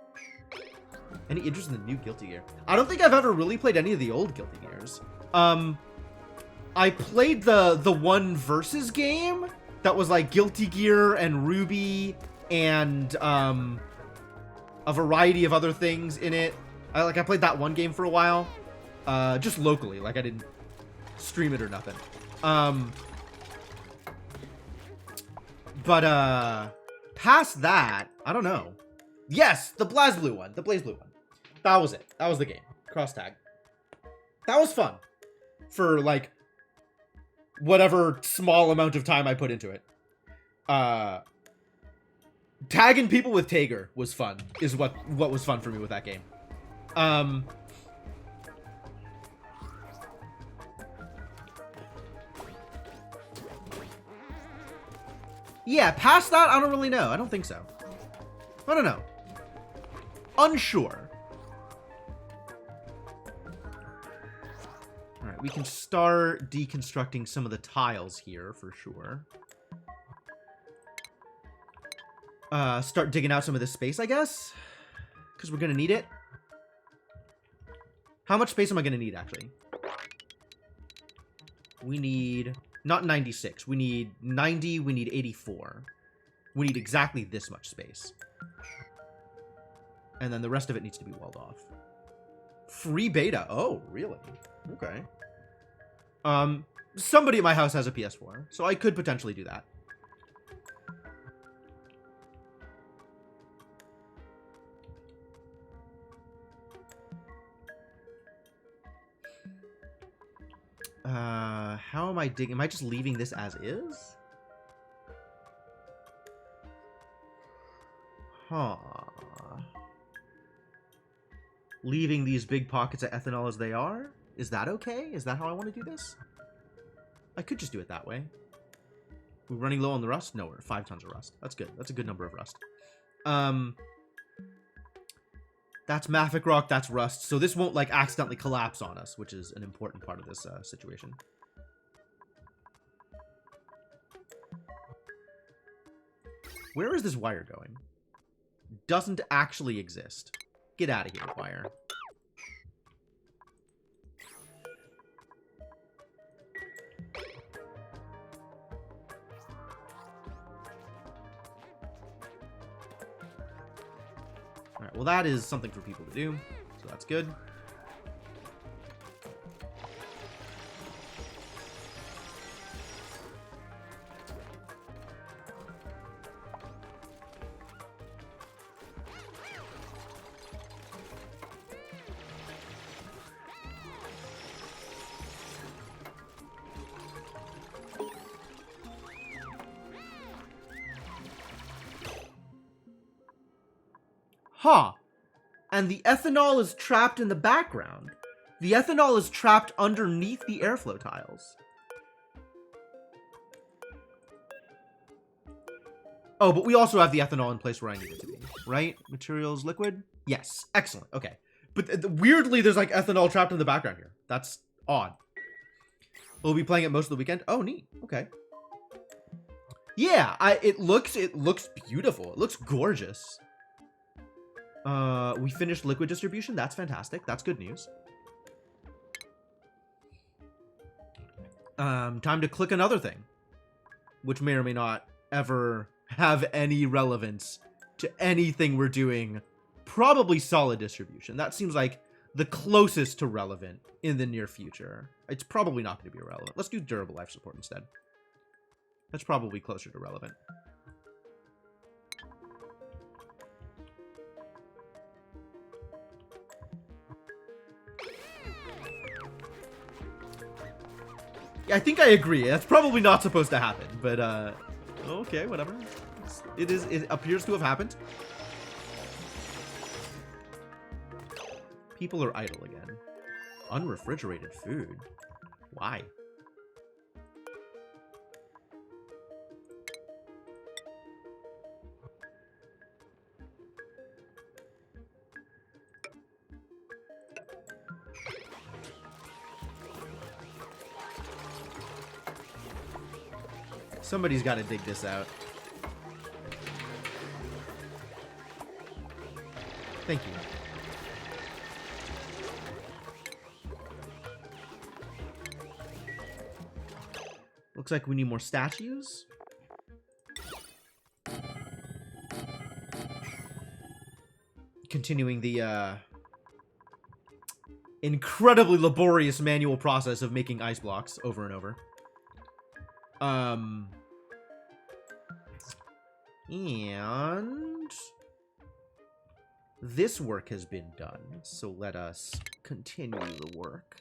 Any interest in the new Guilty Gear? I don't think I've ever really played any of the old Guilty Gears. I played the one versus game, that was like Guilty Gear and Ruby and a variety of other things in it. I played that one game for a while, just locally. Like I didn't stream it or nothing. But past that, I don't know. Yes, the BlazBlue one. The BlazBlue one. That was it. That was the game. Cross tag. That was fun. For like whatever small amount of time I put into it. Tagging people with Tager was fun. Is what was fun for me with that game. Yeah, past that, I don't really know. I don't think so. I don't know. Unsure. Alright, we can start deconstructing some of the tiles here for sure. Start digging out some of this space, I guess. Because we're going to need it. How much space am I going to need, actually? We need... Not 96. We need 90. We need 84. We need exactly this much space. And then the rest of it needs to be walled off. Free beta. Oh, really? Okay. Somebody at my house has a PS4, so I could potentially do that. How am I digging? Am I just leaving this as is? Huh. Leaving these big pockets of ethanol as they are? Is that okay? Is that how I want to do this? I could just do it that way. We're running low on the rust? No, we're at 5 tons of rust. That's good. That's a good number of rust. That's Mafic rock, that's rust. So this won't, like, accidentally collapse on us, which is an important part of this situation. Where is this wire going? Doesn't actually exist. Get out of here, wire. Alright, well that is something for people to do, so that's good. Huh. And the ethanol is trapped in the background. The ethanol is trapped underneath the airflow tiles. Oh, but we also have the ethanol in place where I need it to be, right? Materials, liquid? Yes. Excellent. Okay. But weirdly, there's like ethanol trapped in the background here. That's odd. We'll be playing it most of the weekend. Oh, neat. Okay. Yeah, it looks beautiful. It looks gorgeous. We finished liquid distribution. That's fantastic. That's good news. Time to click another thing, which may or may not ever have any relevance to anything we're doing. Probably solid distribution. That seems like the closest to relevant in the near future. It's probably not going to be irrelevant. Let's do durable life support instead. That's probably closer to relevant. I think I agree. That's probably not supposed to happen, but okay, whatever. It appears to have happened. People are idle again. Unrefrigerated food. Why? Somebody's got to dig this out. Thank you. Looks like we need more statues. continuing the incredibly laborious manual process of making ice blocks over and over. And this work has been done, so let us continue the work.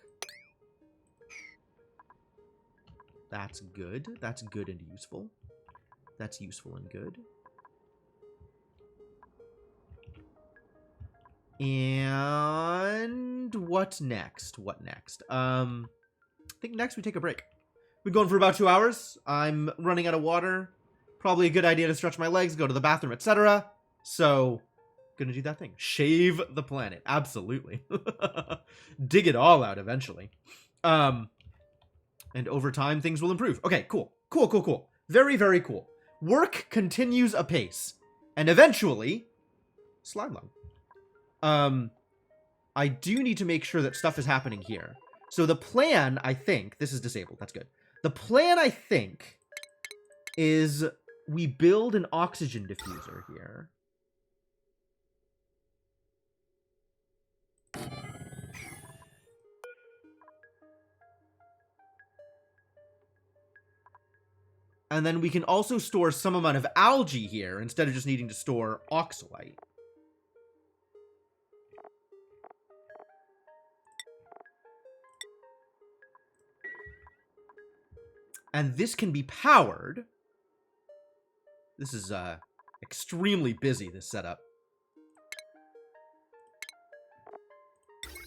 That's good. That's good and useful. That's useful and good. And what next? What next? I think next we take a break. We've been going for about 2 hours. I'm running out of water. Probably a good idea to stretch my legs, go to the bathroom, etc. So, gonna do that thing. Shave the planet. Absolutely. Dig it all out eventually. And over time, things will improve. Okay, cool. Cool, cool, cool. Very, very cool. Work continues apace. And eventually, slime lung. I do need to make sure that stuff is happening here. So the plan, I think, this is disabled, that's good. The plan, I think, is we build an oxygen diffuser here. And then we can also store some amount of algae here instead of just needing to store oxalite. And this can be powered. This is extremely busy, this setup.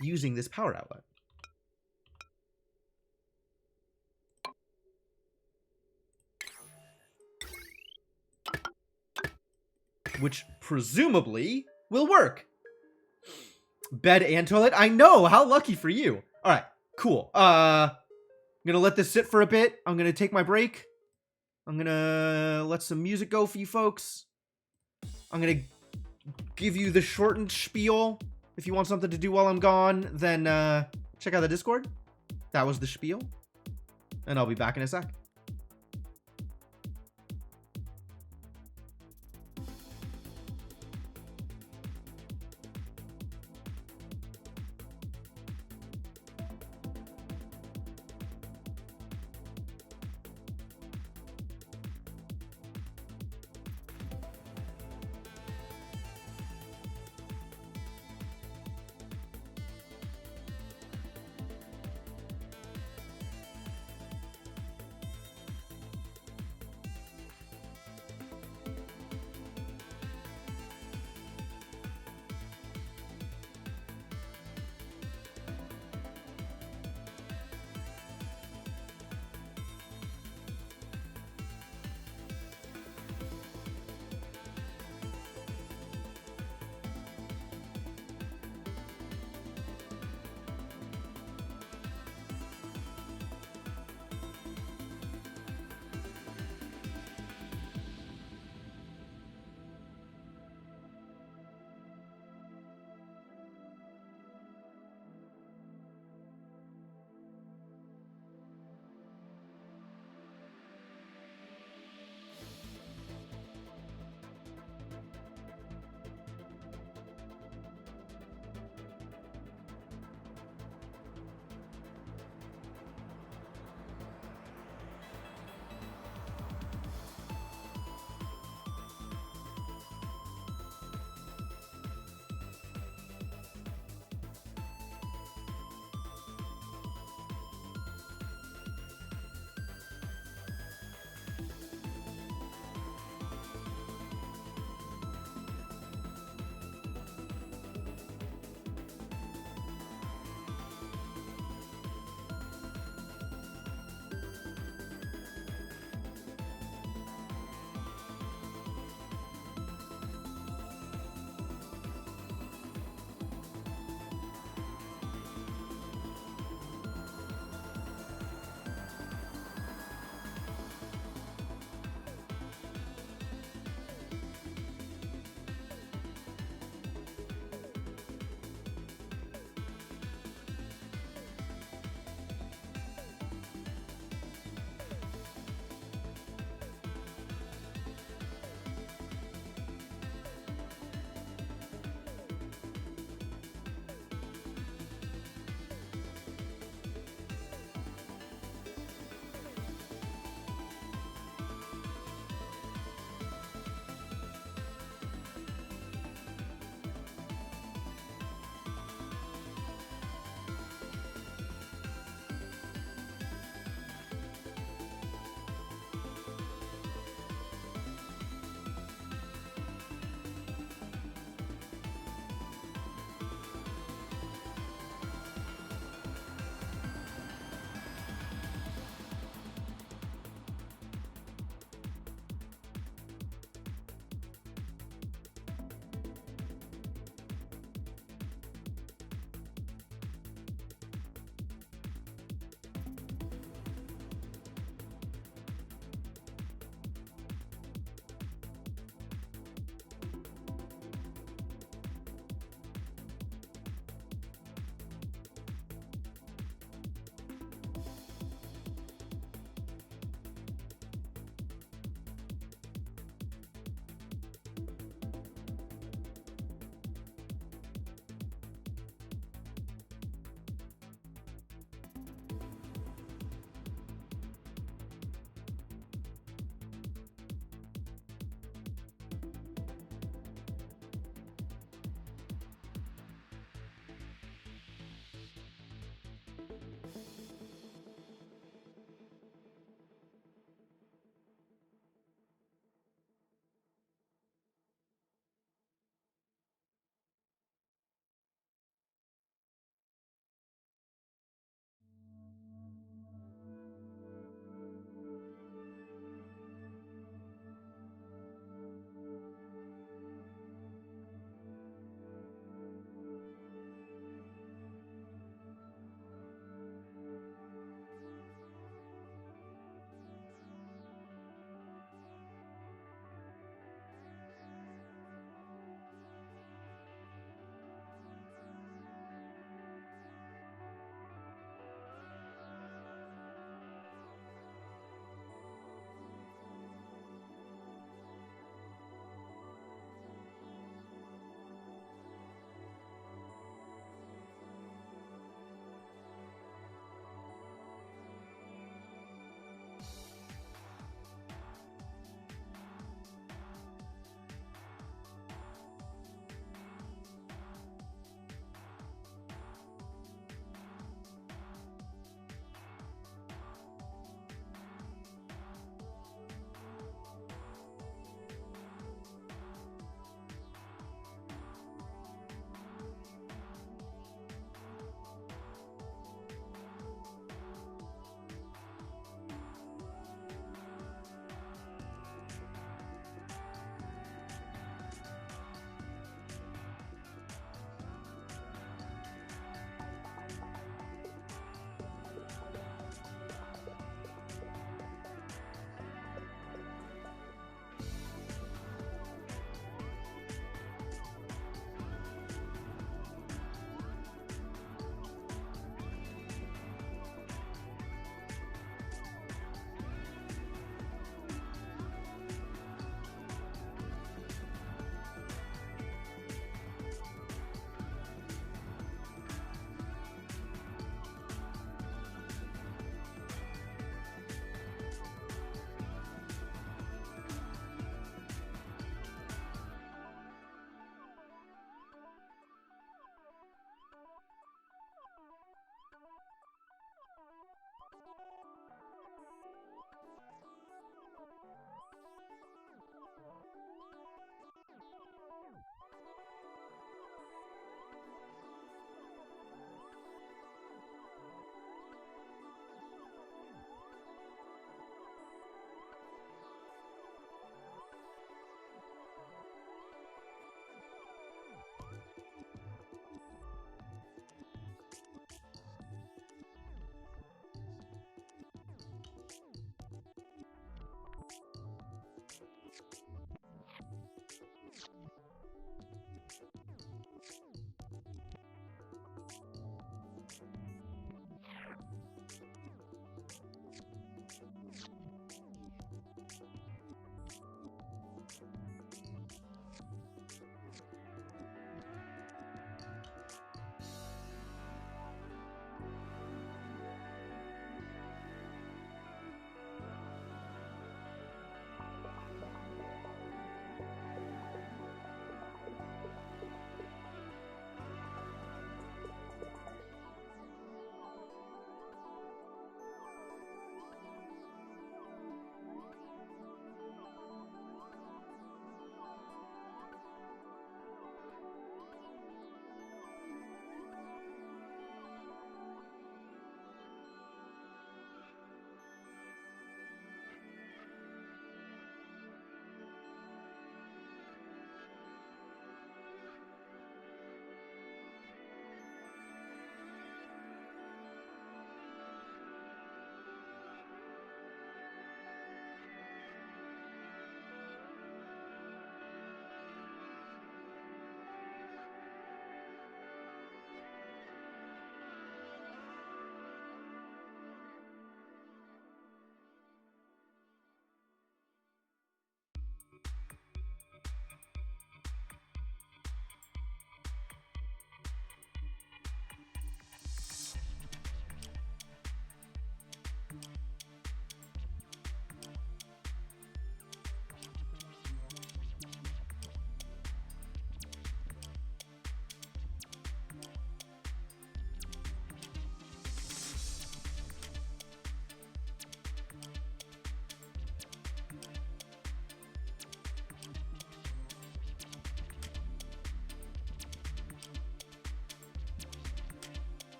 Using this power outlet. Which presumably will work. Bed and toilet? I know! How lucky for you! Alright, cool. I'm gonna let this sit for a bit. I'm gonna take my break. I'm gonna let some music go for you folks. I'm gonna give you the shortened spiel. If you want something to do while I'm gone, then check out the Discord. That was the spiel. And I'll be back in a sec.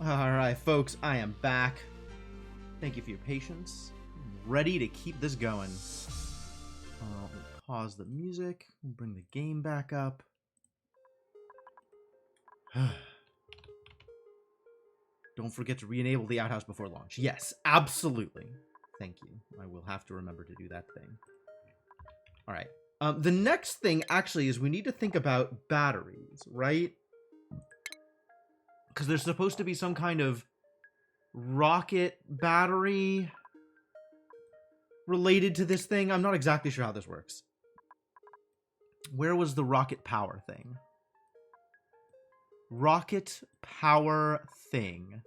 Alright, folks, I am back. Thank you for your patience. I'm ready to keep this going. We'll pause the music. We'll bring the game back up. Don't forget to re-enable the outhouse before launch. Yes, absolutely. Thank you. I will have to remember to do that thing. Alright. The next thing, actually, is we need to think about batteries, right? Because there's supposed to be some kind of rocket battery related to this thing. I'm not exactly sure how this works. Where was the rocket power thing? Rocket power thing.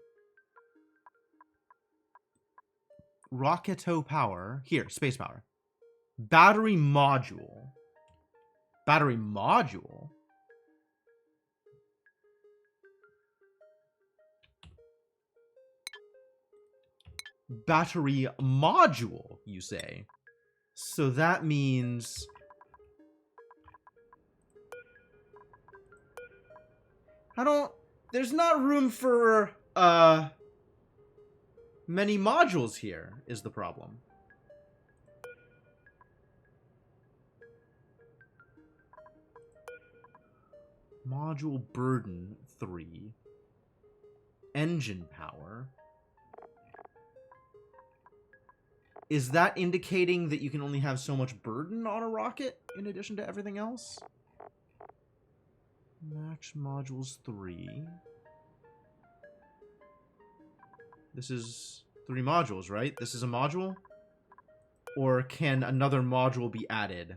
Rocketo power. Here, space power. Battery module. Battery module? Battery module, you say? So that means... There's not room for, many modules here, is the problem. Module burden 3. Engine power. Is that indicating that you can only have so much burden on a rocket in addition to everything else? Max modules 3. This is 3 modules, right? This is a module? Or can another module be added?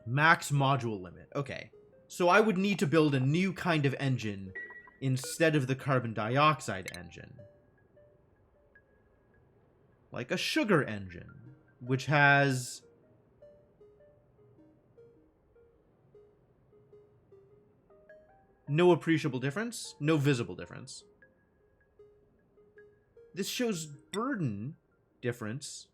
Max module limit. Okay. So I would need to build a new kind of engine instead of the carbon dioxide engine. Like a sugar engine, which has... no appreciable difference, no visible difference. This shows burden difference.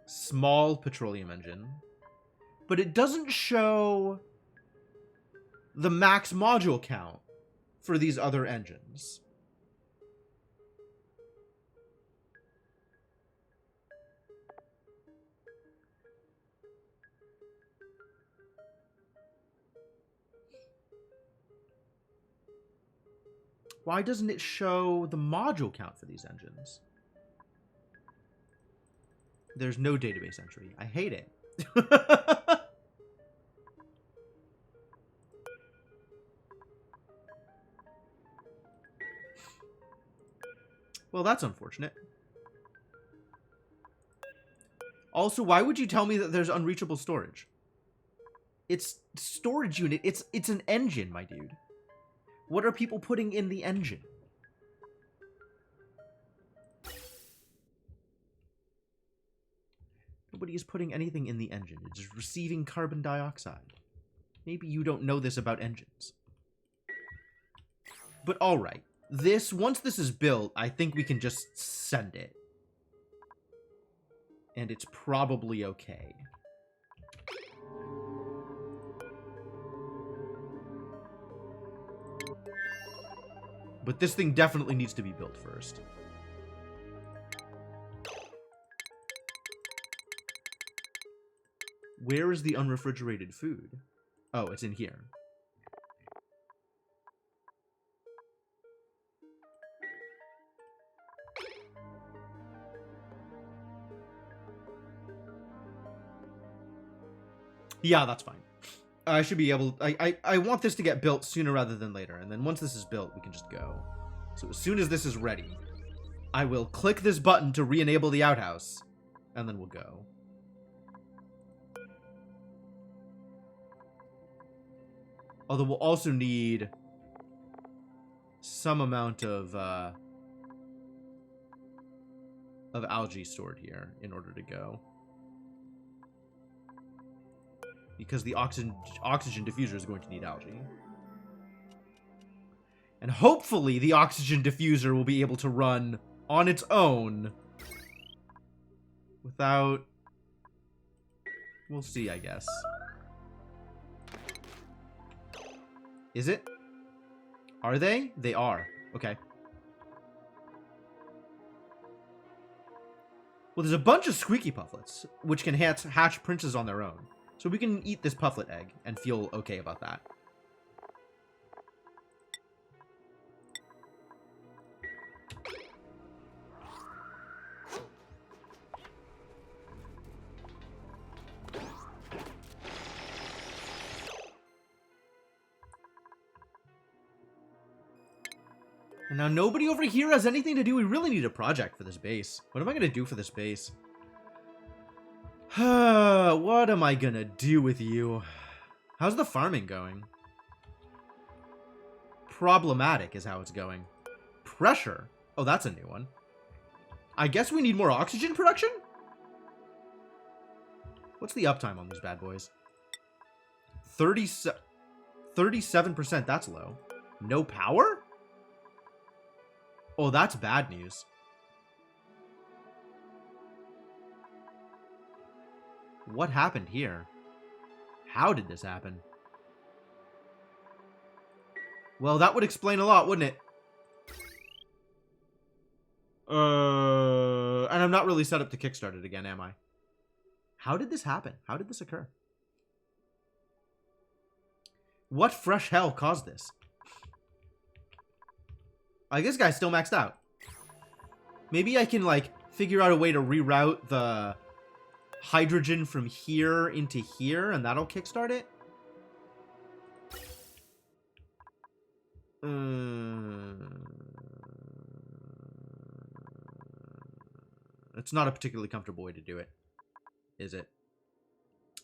Small petroleum engine. But it doesn't show the max module count for these other engines. Why doesn't it show the module count for these engines? There's no database entry. I hate it. Well, that's unfortunate. Also, why would you tell me that there's unreachable storage? It's storage unit. It's an engine, my dude. What are people putting in the engine? Nobody is putting anything in the engine. It's receiving carbon dioxide. Maybe you don't know this about engines. But alright. Once this is built, I think we can just send it. And it's probably okay. But this thing definitely needs to be built first. Where is the unrefrigerated food? Oh, it's in here. Yeah, that's fine. I should be able... I want this to get built sooner rather than later. And then once this is built, we can just go. So as soon as this is ready, I will click this button to re-enable the outhouse. And then we'll go. Although we'll also need some amount of algae stored here in order to go. Because the oxygen diffuser is going to need algae. And hopefully the oxygen diffuser will be able to run on its own without... We'll see, I guess. Is it? Are they? They are. Okay. Well, there's a bunch of squeaky pufflets, which can hatch princes on their own. So we can eat this pufflet egg and feel okay about that. And now nobody over here has anything to do. We really need a project for this base. What am I going to do for this base? What am I going to do with you? How's the farming going? Problematic is how it's going. Pressure? Oh, that's a new one. I guess we need more oxygen production? What's the uptime on these bad boys? 37%, that's low. No power? Oh, that's bad news. What happened here? How did this happen? Well, that would explain a lot, wouldn't it? And I'm not really set up to kickstart it again, am I? How did this happen? How did this occur? What fresh hell caused this? This guy's still maxed out. Maybe I can, like, figure out a way to reroute the hydrogen from here into here, and that'll kickstart it? It's not a particularly comfortable way to do it, is it?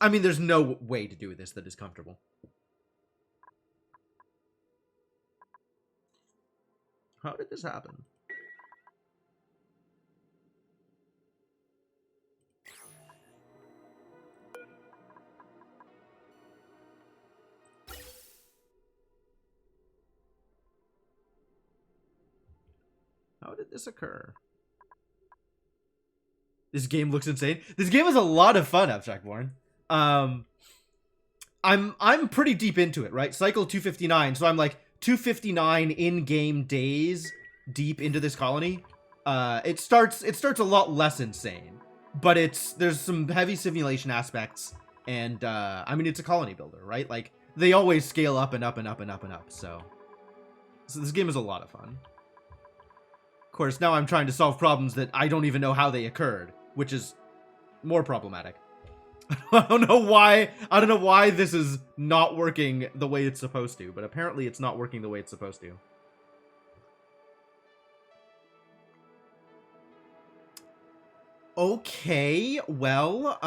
I mean, there's no way to do this that is comfortable. How did this happen? How did this occur? This game looks insane. This game is a lot of fun, Abstractborn. I'm pretty deep into it, right? Cycle 259, so I'm like 259 in-game days deep into this colony. It starts a lot less insane, but there's some heavy simulation aspects, and I mean, it's a colony builder, right? Like, they always scale up and up and up and up and up, so this game is a lot of fun. Of course, now I'm trying to solve problems that I don't even know how they occurred, which is more problematic. I don't know why this is not working the way it's supposed to, but apparently it's not working the way it's supposed to. Okay, well,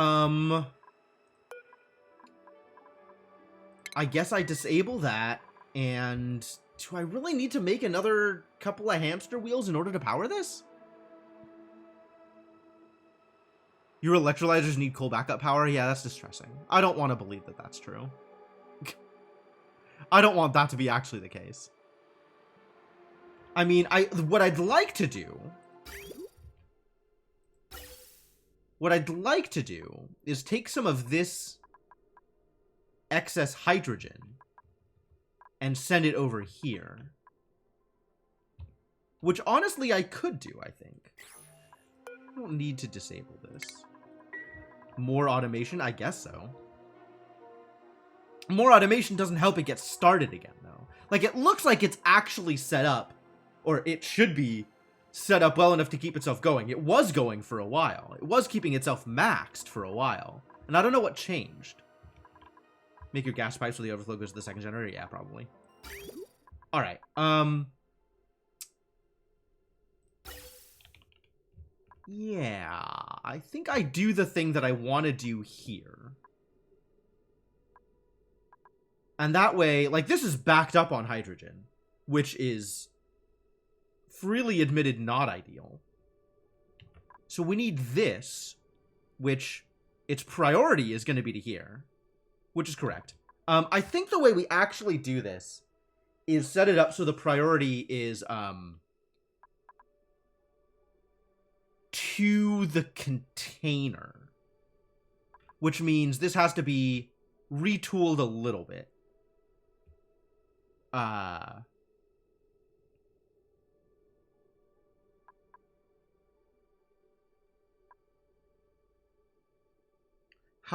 I guess I disable that, and do I really need to make another couple of hamster wheels in order to power this? Your electrolyzers need coal backup power? Yeah, that's distressing. I don't want to believe that that's true. I don't want that to be actually the case. I mean, what I'd like to do is take some of this excess hydrogen and send it over here. Which, honestly, I could do, I think. I don't need to disable this. More automation? I guess so. More automation doesn't help it get started again, though. Like, it looks like it's actually set up, or it should be set up well enough to keep itself going. It was going for a while. It was keeping itself maxed for a while. And I don't know what changed. Make your gas pipes so the overflow goes to the second generator? Yeah, probably. Alright, yeah, I think I do the thing that I want to do here. And that way, like, this is backed up on hydrogen, which is freely admitted not ideal. So we need this, which its priority is going to be to here, which is correct. I think the way we actually do this is set it up so the priority is, to the container. Which means this has to be retooled a little bit. How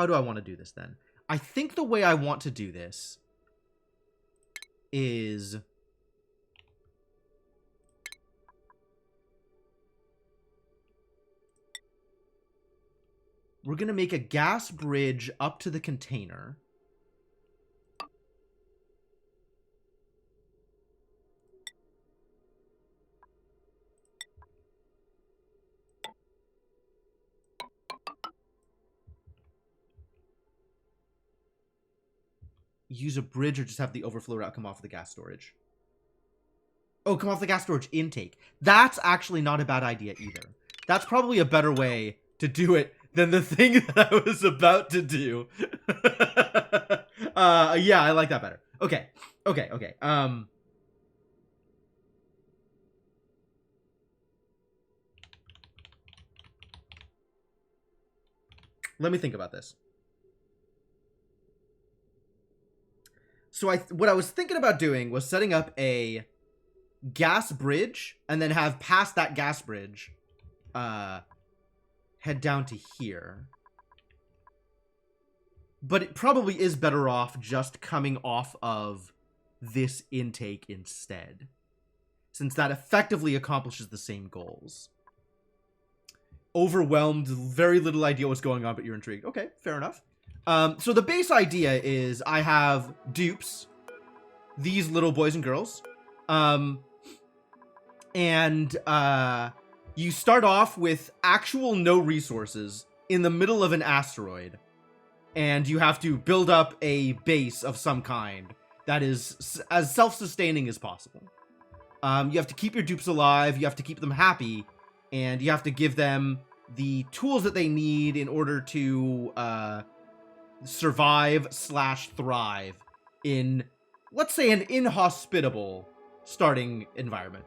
do I want to do this then? I think the way I want to do this is we're going to make a gas bridge up to the container. Use a bridge or just have the overflow route come off the gas storage? Oh, come off the gas storage intake. That's actually not a bad idea either. That's probably a better way to do it than the thing that I was about to do. Yeah, I like that better. Okay. Let me think about this. So what I was thinking about doing was setting up a gas bridge and then have past that gas bridge head down to here. But it probably is better off just coming off of this intake instead, since that effectively accomplishes the same goals. Overwhelmed, very little idea what's going on, but you're intrigued. Okay, fair enough. So the base idea is I have dupes, these little boys and girls, and you start off with actual no resources in the middle of an asteroid, and you have to build up a base of some kind that is as self-sustaining as possible. You have to keep your dupes alive, you have to keep them happy, and you have to give them the tools that they need in order to survive/thrive in, let's say, an inhospitable starting environment.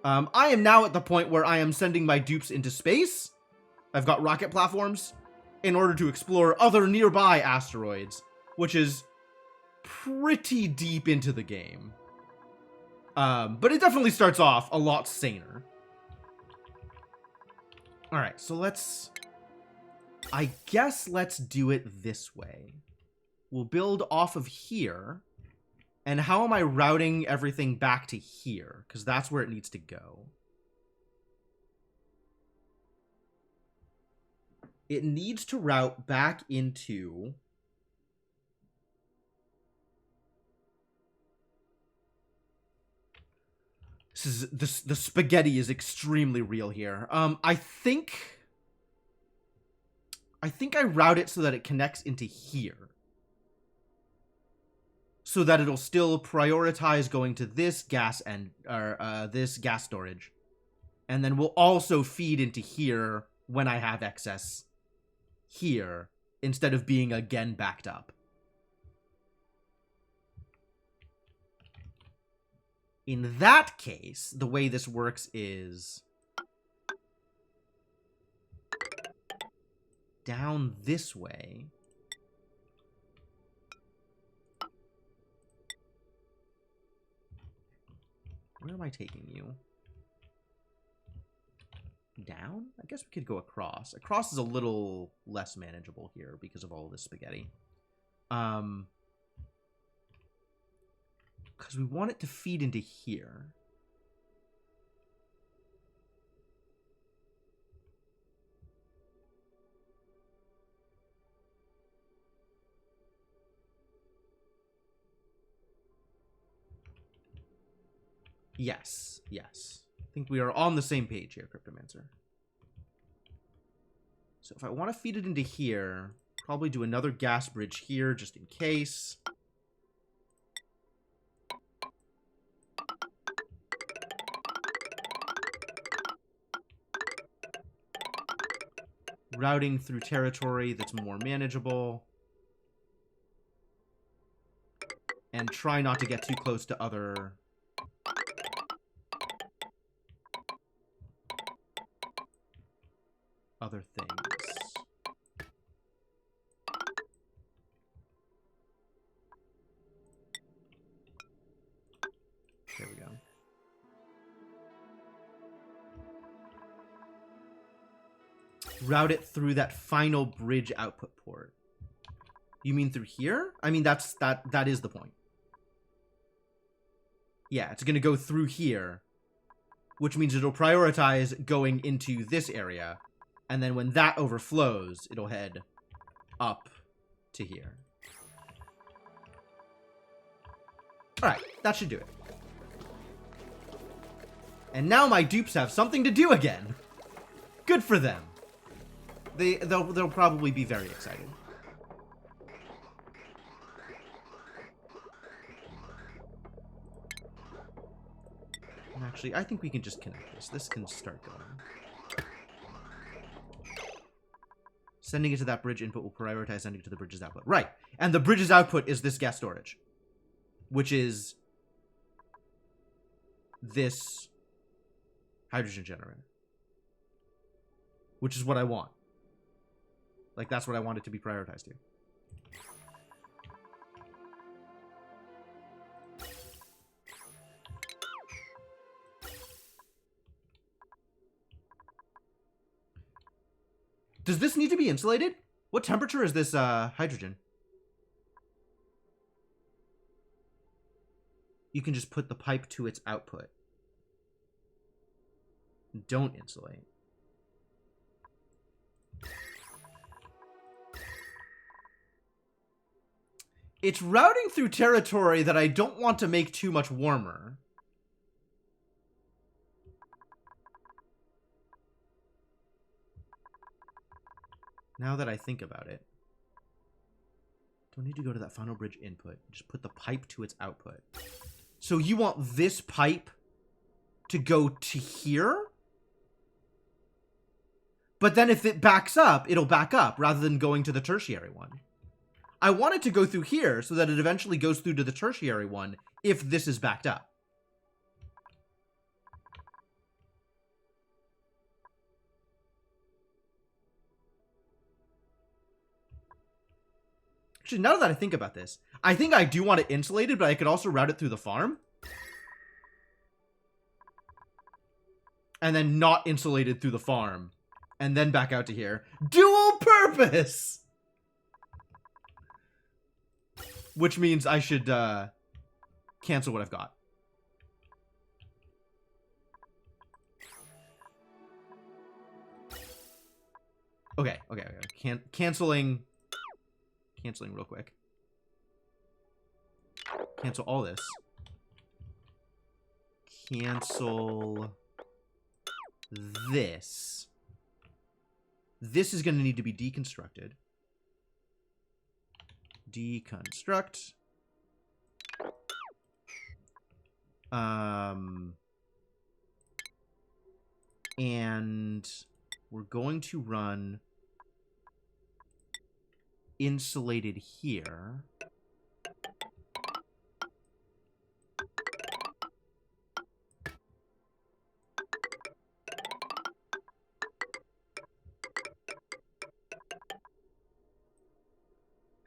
I am now at the point where I am sending my dupes into space. I've got rocket platforms in order to explore other nearby asteroids, which is pretty deep into the game. But it definitely starts off a lot saner. Alright, so I guess let's do it this way. We'll build off of here. And how am I routing everything back to here? Because that's where it needs to go. It needs to route back into... The spaghetti is extremely real here. I think I route it so that it connects into here. So that it'll still prioritize going to this gas this gas storage. And then we'll also feed into here when I have excess here, instead of being again backed up. In that case, the way this works is down this way. Where am I taking you? Down? I guess we could go across. Across is a little less manageable here because of all of this spaghetti. Because we want it to feed into here. Yes. I think we are on the same page here, Cryptomancer. So if I want to feed it into here, probably do another gas bridge here just in case. Routing through territory that's more manageable. And try not to get too close to other... other things. There we go. Route it through that final bridge output port. You mean through here? I mean, that is the point. Yeah, it's going to go through here, which means it'll prioritize going into this area. And then when that overflows, it'll head up to here. Alright, that should do it. And now my dupes have something to do again. Good for them. They'll probably be very excited. And actually, I think we can just connect this. This can start going. Sending it to that bridge input will prioritize sending it to the bridge's output. Right. And the bridge's output is this gas storage, which is this hydrogen generator, which is what I want. Like, that's what I want it to be prioritized to. Does this need to be insulated? What temperature is this hydrogen? You can just put the pipe to its output. Don't insulate. It's routing through territory that I don't want to make too much warmer. Now that I think about it. Don't need to go to that final bridge input. Just put the pipe to its output. So you want this pipe to go to here? But then if it backs up, it'll back up rather than going to the tertiary one. I want it to go through here so that it eventually goes through to the tertiary one if this is backed up. Actually, now that I think about this, I think I do want it insulated, but I could also route it through the farm. And then not insulated through the farm. And then back out to here. Dual purpose! Which means I should cancel what I've got. Okay. Canceling real quick. Cancel all this. Cancel this. This is going to need to be deconstructed. Deconstruct. And we're going to run insulated here.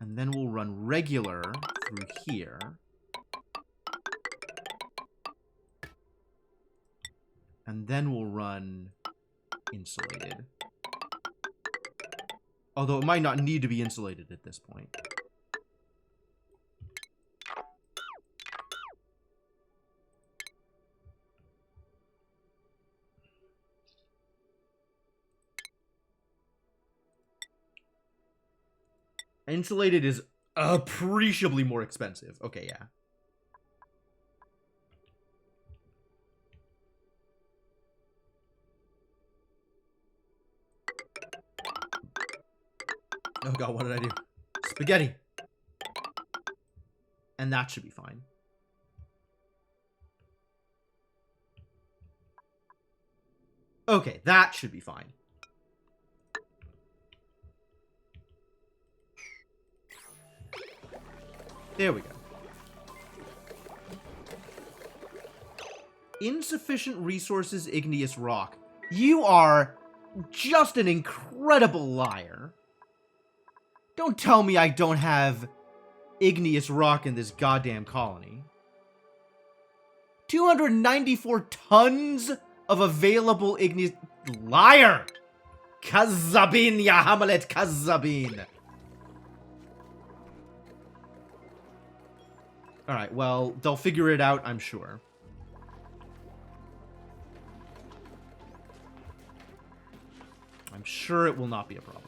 And then we'll run regular through here. And then we'll run insulated. Although it might not need to be insulated at this point. Insulated is appreciably more expensive. Okay, yeah. Oh god, what did I do? Spaghetti! And that should be fine. Okay, that should be fine. There we go. Insufficient resources, igneous rock. You are just an incredible liar. Don't tell me I don't have igneous rock in this goddamn colony. 294 tons of available igneous... Liar! Kazzabin, ya Hamlet, Kazzabin! Alright, well, they'll figure it out, I'm sure. I'm sure it will not be a problem.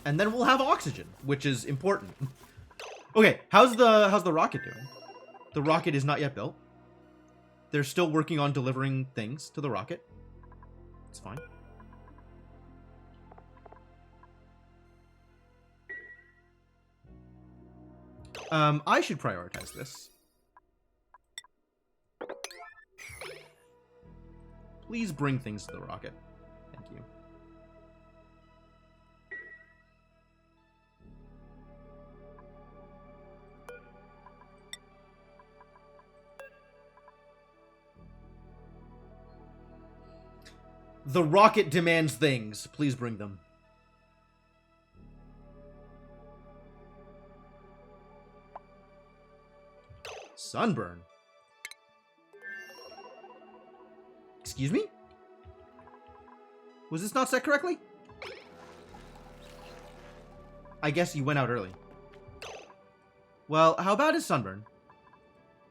And then we'll have oxygen, which is important. Okay, how's the rocket doing? The rocket is not yet built. They're still working on delivering things to the rocket. It's fine. I should prioritize this. Please bring things to the rocket. Thank you. The rocket demands things. Please bring them. Sunburn. Excuse me? Was this not set correctly? I guess you went out early. Well, how bad is sunburn?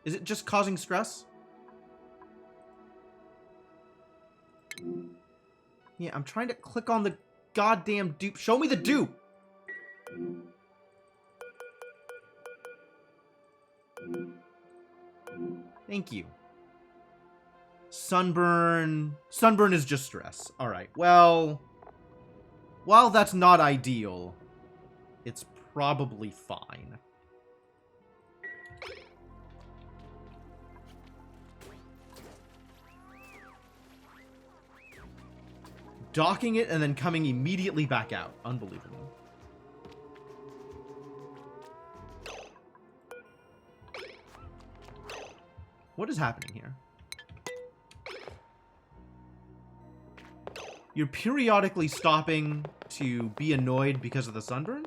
Is it just causing stress? Yeah, I'm trying to click on the goddamn dupe. Show me the dupe! Thank you. Sunburn. Sunburn is just stress. Alright, well... while that's not ideal, it's probably fine. Docking it and then coming immediately back out. Unbelievable. What is happening here? You're periodically stopping to be annoyed because of the sunburn?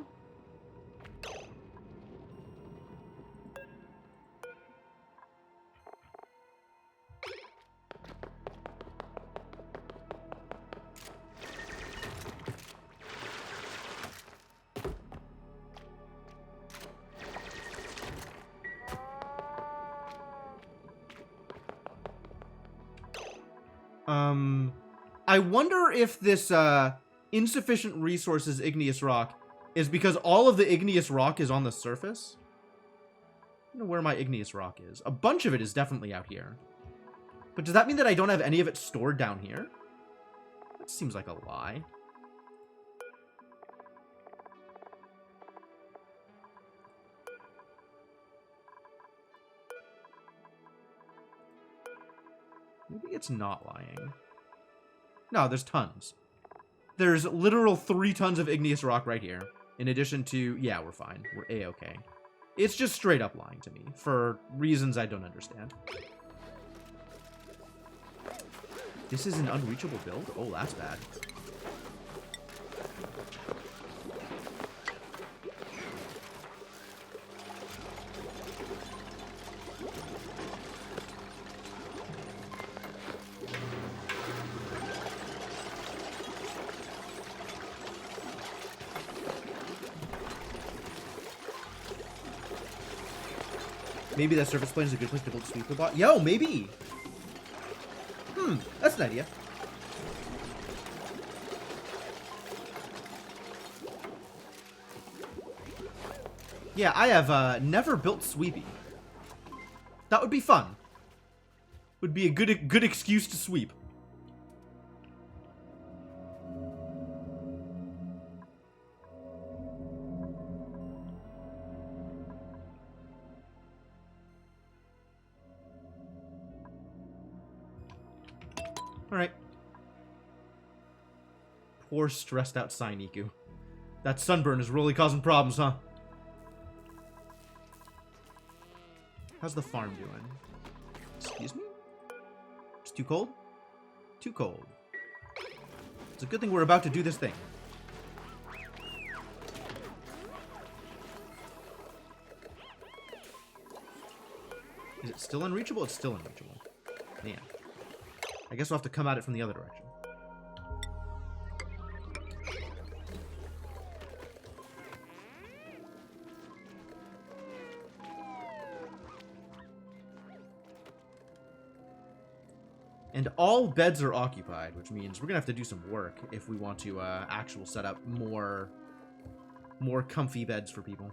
I wonder if this, insufficient resources igneous rock is because all of the igneous rock is on the surface? I don't know where my igneous rock is. A bunch of it is definitely out here. But does that mean that I don't have any of it stored down here? That seems like a lie. Maybe it's not lying. No, there's tons. There's literal 3 tons of igneous rock right here. In addition to... yeah, we're fine. We're A-okay. It's just straight up lying to me. For reasons I don't understand. This is an unreachable build? Oh, that's bad. Maybe that surface plane is a good place to build a sweeper bot. Yo, maybe! That's an idea. Yeah, I have never built Sweepy. That would be fun. Would be a good excuse to sweep. Alright. Poor stressed out Sainiku. That sunburn is really causing problems, huh? How's the farm doing? Excuse me? It's too cold? Too cold. It's a good thing we're about to do this thing. Is it still unreachable? It's still unreachable. Man. I guess we'll have to come at it from the other direction. And all beds are occupied, which means we're gonna have to do some work if we want to actually set up more comfy beds for people.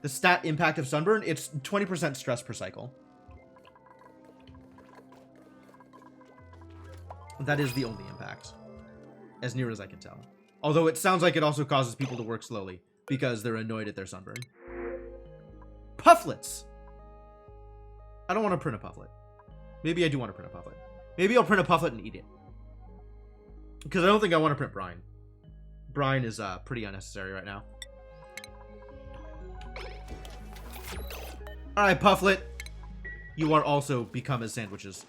The stat impact of sunburn, it's 20% stress per cycle. That is the only impact, as near as I can tell. Although it sounds like it also causes people to work slowly because they're annoyed at their sunburn. Pufflets! I don't want to print a pufflet. Maybe I do want to print a pufflet. Maybe I'll print a pufflet and eat it. Because I don't think I want to print brine. Brine is pretty unnecessary right now. Alright, Pufflet. You are also become as sandwiches.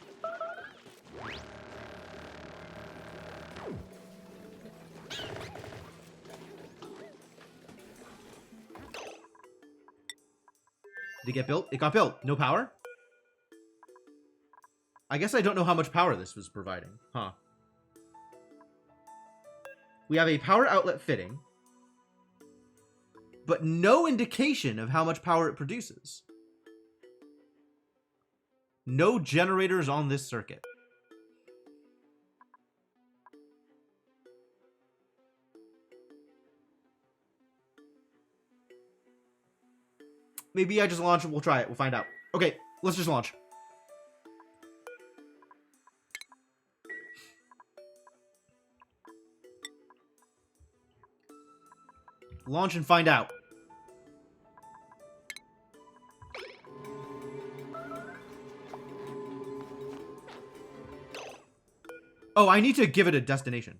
Did it get built? It got built. No power? I guess I don't know how much power this was providing. Huh. We have a power outlet fitting, but no indication of how much power it produces. No generators on this circuit. Maybe I just launch it. We'll try it. We'll find out. Okay, let's just launch. Launch and find out. Oh, I need to give it a destination.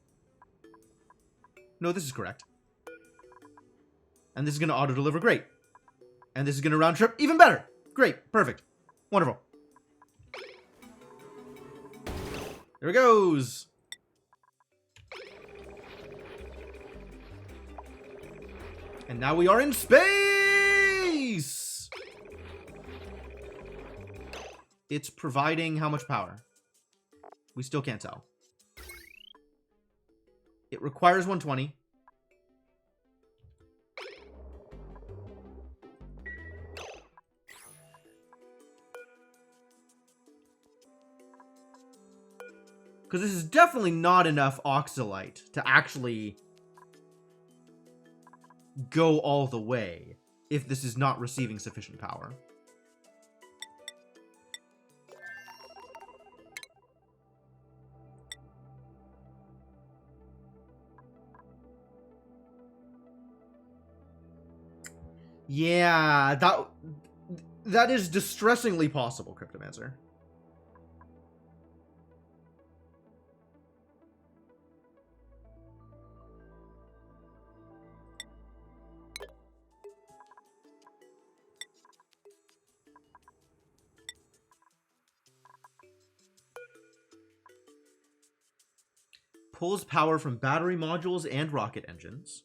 No, this is correct. And this is going to auto-deliver. Great. And this is going to round trip even better. Great. Perfect. Wonderful. There it goes. And now we are in space! It's providing how much power? We still can't tell. It requires 120. Because this is definitely not enough oxalite to actually go all the way if this is not receiving sufficient power. Yeah, that is distressingly possible, Cryptomancer. Pulls power from battery modules and rocket engines.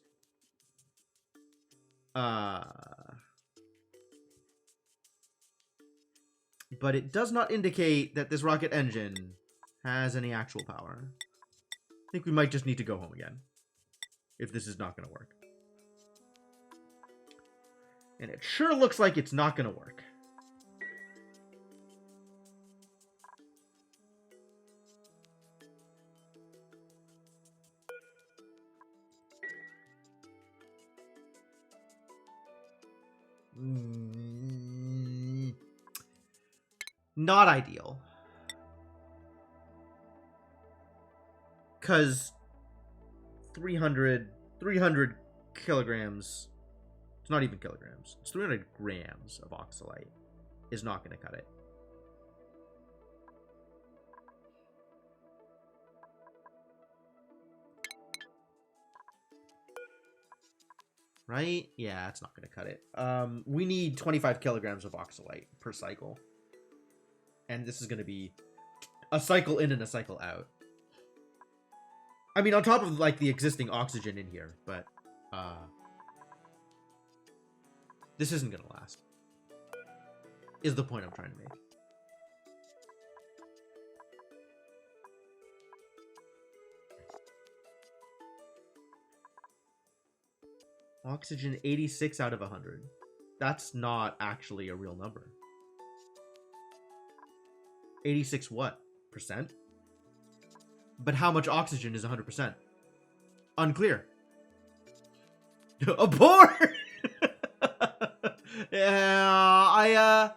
But it does not indicate that this rocket engine has any actual power. I think we might just need to go home again, if this is not going to work. And it sure looks like it's not going to work. Not ideal. Because 300 kilograms, it's not even kilograms, it's 300 grams of oxalite is not going to cut it. right? Yeah, it's not going to cut it. We need 25 kilograms of oxalite per cycle. And this is going to be a cycle in and a cycle out. I mean, on top of, like, the existing oxygen in here, but, this isn't going to last. Is the point I'm trying to make. Oxygen 86 out of 100. That's not actually a real number. 86 what? Percent? But how much oxygen is 100%? Unclear. Abort! Yeah,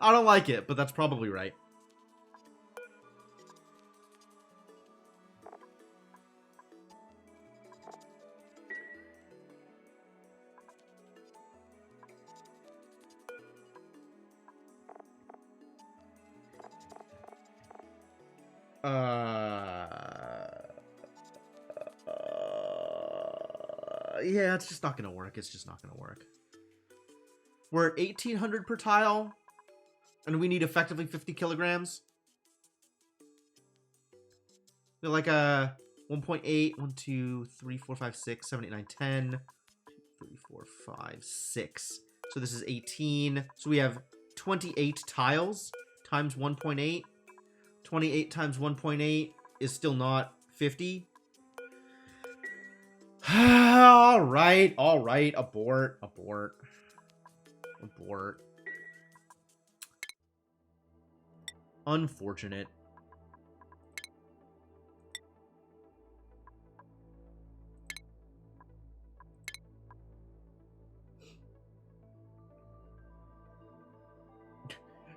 I don't like it, but that's probably right. Yeah, it's just not gonna work. It's just not gonna work. We're at 1,800 per tile, and we need effectively 50 kilograms. We're like a 1.8, 1, 2, 3, 4, 5, 6, 7, 8, 9, 10, 3, 4, 5, 6. So this is 18. So we have 28 tiles times 1.8. 28 times 1.8 is still not 50. All right, abort. Unfortunate.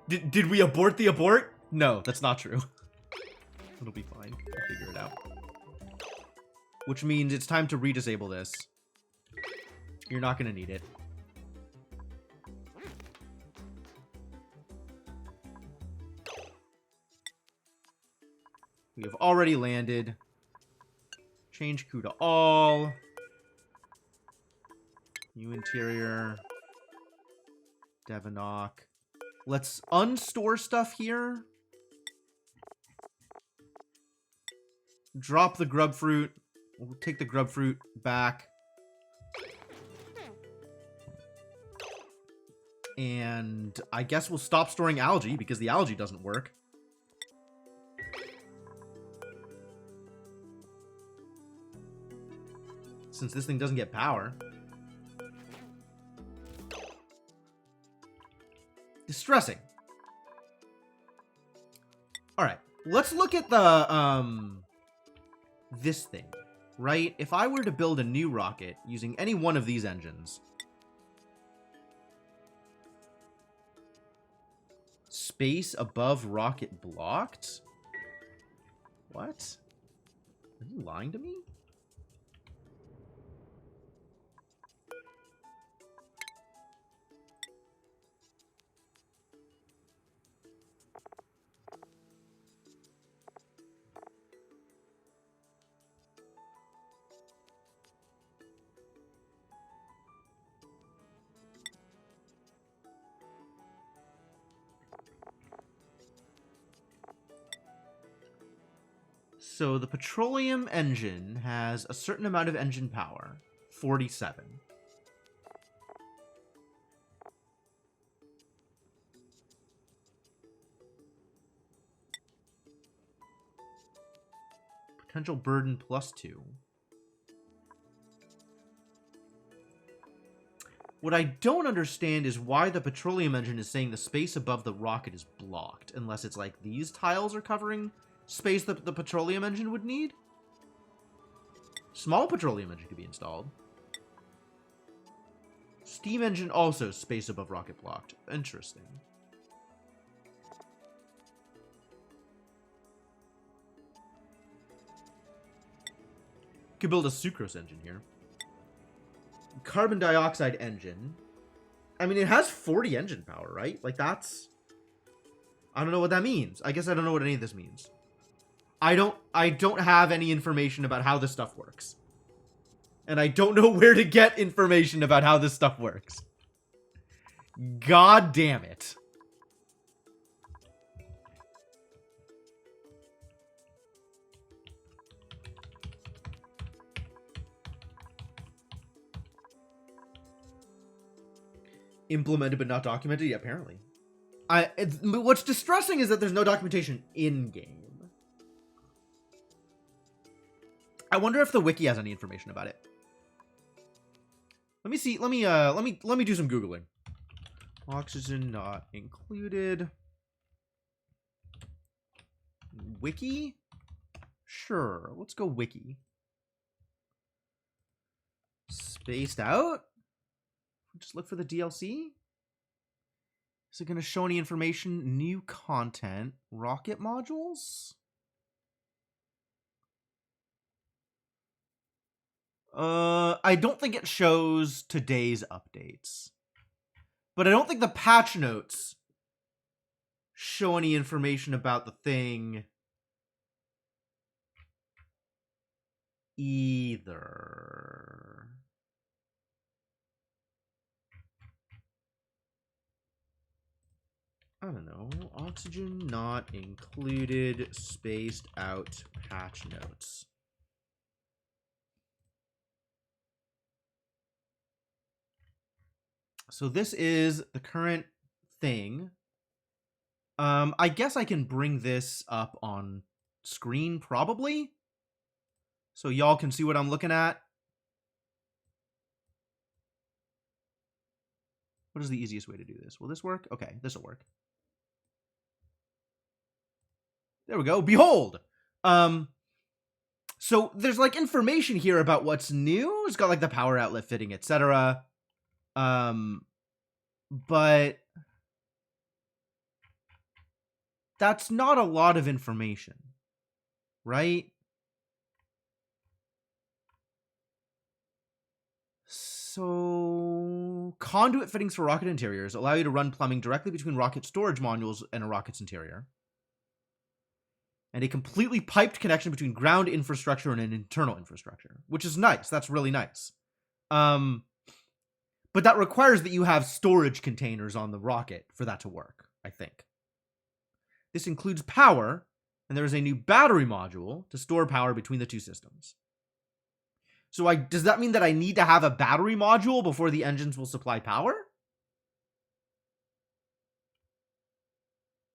Did we abort the abort? No, that's not true. It'll be fine. We'll figure it out. Which means it's time to redisable this. You're not going to need it. We have already landed. Change crew to all. New interior. Devonok. Let's unstore stuff here. Drop the grub fruit. We'll take the grub fruit back. And I guess we'll stop storing algae because the algae doesn't work. Since this thing doesn't get power. Distressing. Alright, let's look at the, this thing, right? If I were to build a new rocket using any one of these engines, space above rocket blocked? What? Are you lying to me? So the petroleum engine has a certain amount of engine power, 47. Potential burden +2. What I don't understand is why the petroleum engine is saying the space above the rocket is blocked, unless it's like these tiles are covering space that the petroleum engine would need. Small petroleum engine could be installed. Steam engine also space above rocket blocked. Interesting. Could build a sucrose engine here. Carbon dioxide engine. I mean, it has 40 engine power, right? Like, that's... I don't know what that means. I guess I don't know what any of this means. I don't have any information about how this stuff works. And I don't know where to get information about how this stuff works. God damn it. Implemented but not documented? Yeah, apparently. What's distressing is that there's no documentation in-game. I wonder if the wiki has any information about it. Let me see. Let me do some Googling. Oxygen not included. Wiki? Sure. Let's go wiki. Spaced out? Just look for the DLC. Is it going to show any information? New content. Rocket modules? I don't think it shows today's updates. But I don't think the patch notes show any information about the thing either. I don't know. Oxygen not included, spaced out patch notes. So this is the current thing. I guess I can bring this up on screen, probably. So y'all can see what I'm looking at. What is the easiest way to do this? Will this work? Okay, this will work. There we go. Behold! So there's like information here about what's new. It's got like the power outlet fitting, etc. But that's not a lot of information, right? So conduit fittings for rocket interiors allow you to run plumbing directly between rocket storage modules and a rocket's interior. And a completely piped connection between ground infrastructure and an internal infrastructure, which is nice. That's really nice. But that requires that you have storage containers on the rocket for that to work, I think. This includes power, and there is a new battery module to store power between the two systems. So does that mean that I need to have a battery module before the engines will supply power?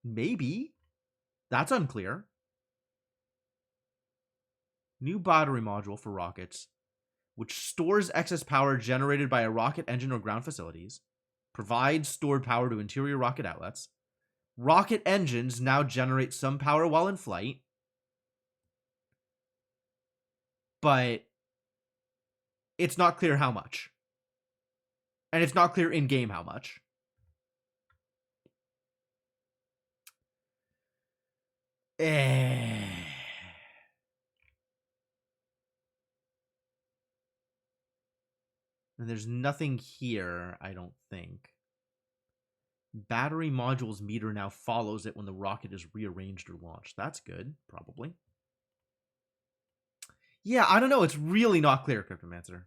Maybe. That's unclear. New battery module for rockets, which stores excess power generated by a rocket engine or ground facilities, provides stored power to interior rocket outlets. Rocket engines now generate some power while in flight, but it's not clear how much. And it's not clear in-game how much. And there's nothing here, I don't think. Battery module's meter now follows it when the rocket is rearranged or launched. That's good, probably. Yeah, I don't know. It's really not clear, Cryptomancer.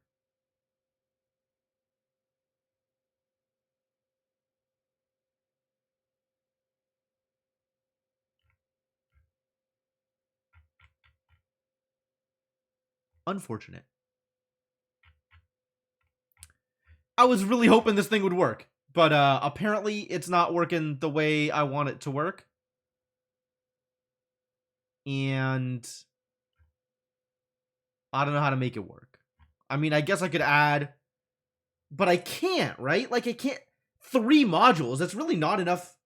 Unfortunate. I was really hoping this thing would work, but apparently it's not working the way I want it to work. And I don't know how to make it work. I mean, I guess I could add, but I can't, right? Like, I can't. 3 modules, that's really not enough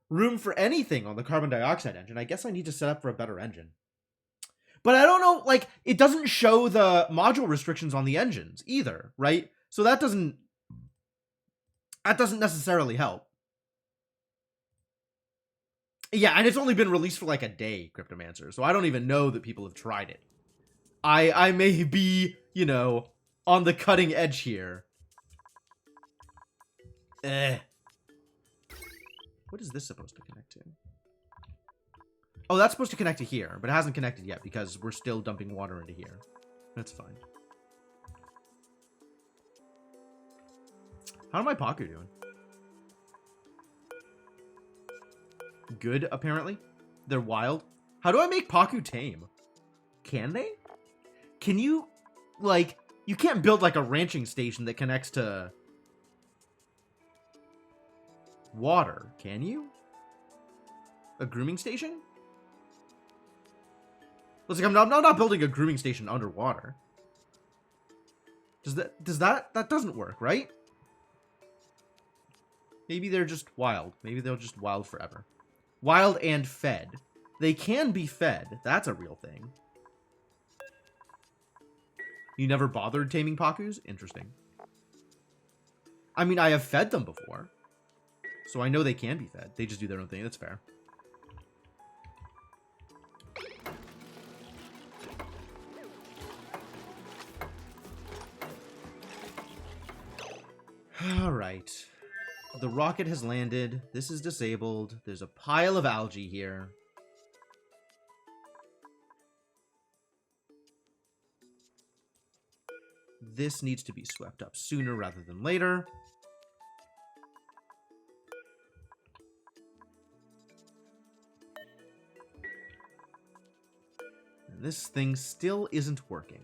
room for anything on the carbon dioxide engine. I guess I need to set up for a better engine. But I don't know, like, it doesn't show the module restrictions on the engines either, right? So that doesn't necessarily help. Yeah, and it's only been released for like a day, Cryptomancer, so I don't even know that people have tried it. I may be, you know, on the cutting edge here. What is this supposed to connect to? Oh, that's supposed to connect to here, but it hasn't connected yet because we're still dumping water into here. That's fine. How are my Paku doing? Good, apparently. They're wild. How do I make Paku tame? Can they? Can you, like, you can't build, like, a ranching station that connects to water, can you? A grooming station? Looks like I'm not building a grooming station underwater. That doesn't work, right? Maybe they're just wild. Maybe they're just wild forever. Wild and fed. They can be fed. That's a real thing. You never bothered taming Pakus? Interesting. I mean, I have fed them before. So I know they can be fed. They just do their own thing. That's fair. Alright. The rocket has landed. This is disabled. There's a pile of algae here. This needs to be swept up sooner rather than later. And this thing still isn't working.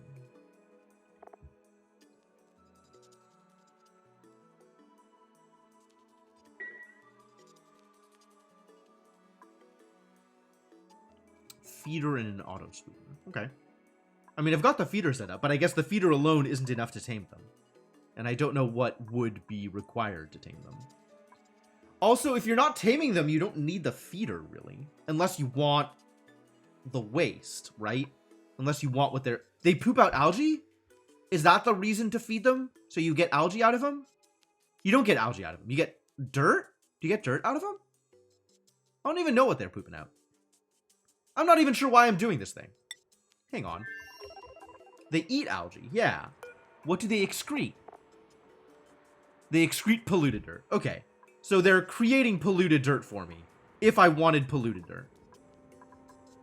Feeder and an auto sweetener. Okay. I mean, I've got the feeder set up, but I guess the feeder alone isn't enough to tame them. And I don't know what would be required to tame them. Also, if you're not taming them, you don't need the feeder, really. Unless you want the waste, right? Unless you want what they're... They poop out algae? Is that the reason to feed them? So you get algae out of them? You don't get algae out of them. You get dirt? Do you get dirt out of them? I don't even know what they're pooping out. I'm not even sure why I'm doing this thing. Hang on. They eat algae, yeah. What do they excrete? They excrete polluted dirt. Okay, so they're creating polluted dirt for me. If I wanted polluted dirt.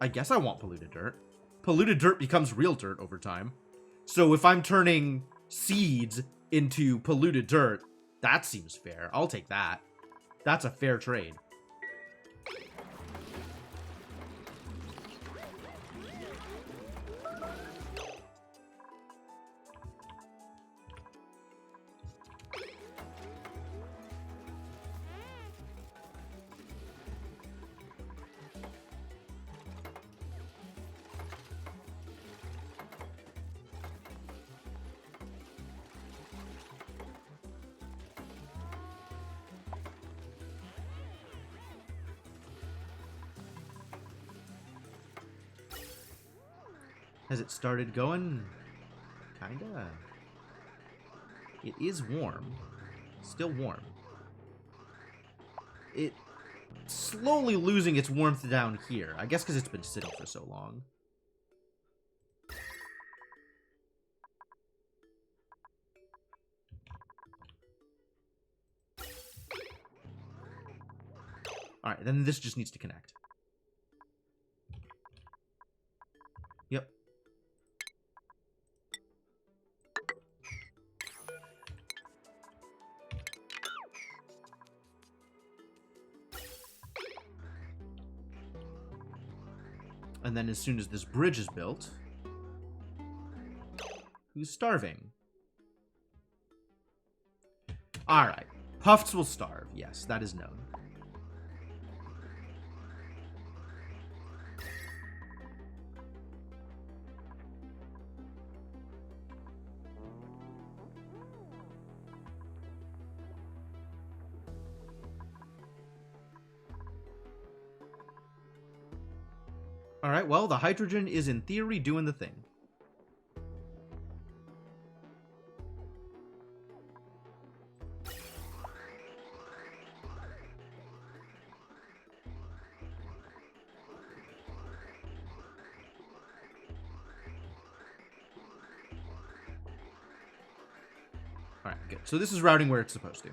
I guess I want polluted dirt. Polluted dirt becomes real dirt over time. So if I'm turning seeds into polluted dirt, that seems fair. I'll take that. That's a fair trade. Has it started going? Kinda. It is warm. Still warm. It's slowly losing its warmth down here. I guess because it's been sitting for so long. Alright, then this just needs to connect. Yep. And then as soon as this bridge is built... Who's starving? Alright. Puffs will starve. Yes, that is known. Alright, well, the hydrogen is in theory doing the thing. Alright, good. So this is routing where it's supposed to.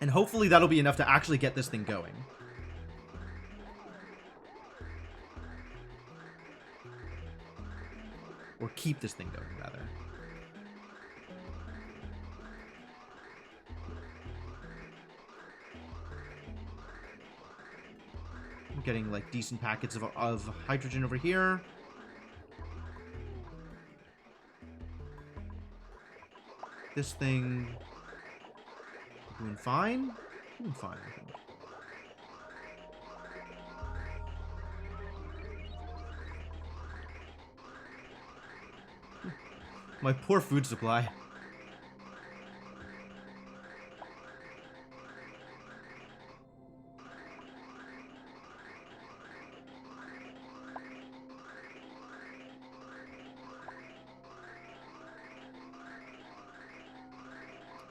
And hopefully that'll be enough to actually get this thing going. Or keep this thing going, rather. I'm getting, like, decent packets of hydrogen over here. This thing... doing fine? Doing fine, I think. My poor food supply.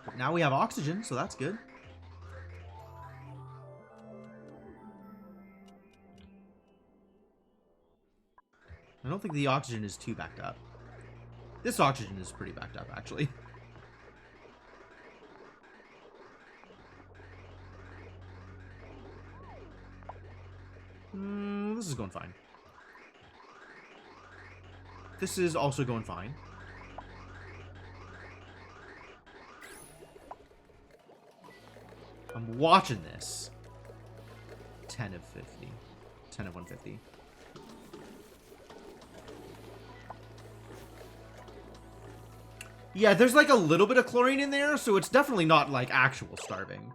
But now we have oxygen, so that's good. I don't think the oxygen is too backed up. This oxygen is pretty backed up, actually. This is going fine. This is also going fine. I'm watching this. 10 of 50. 10 of 150. Yeah, there's like a little bit of chlorine in there, so it's definitely not like actual starving.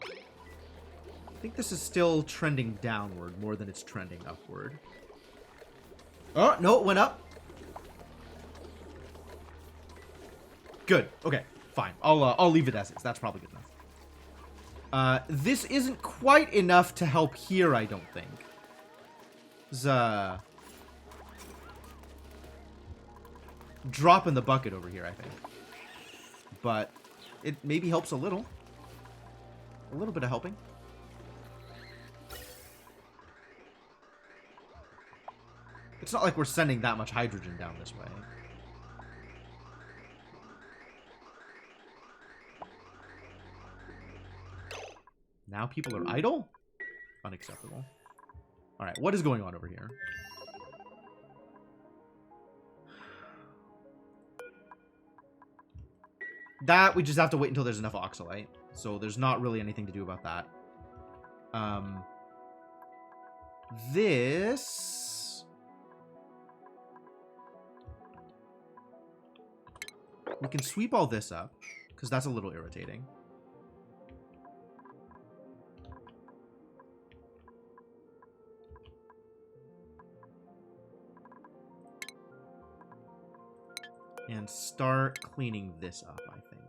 I think this is still trending downward more than it's trending upward. Oh, no, it went up. Good. Okay, fine. I'll leave it as is. That's probably good enough. This isn't quite enough to help here, I don't think. Drop in the bucket over here, I think. But it maybe helps a little. A little bit of helping. It's not like we're sending that much hydrogen down this way. Now people are idle? Unacceptable. Alright, what is going on over here? That, we just have to wait until there's enough oxalite. So there's not really anything to do about that. This... we can sweep all this up, because that's a little irritating. And start cleaning this up, I think.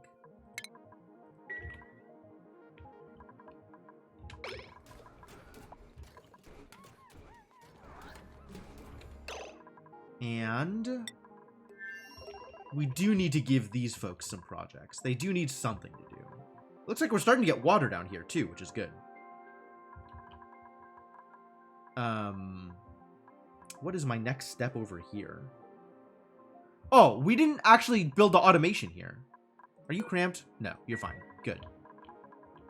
And we do need to give these folks some projects. They do need something to do. Looks like we're starting to get water down here too, which is good. What is my next step over here? Oh, we didn't actually build the automation here. Are you cramped? No, you're fine. Good.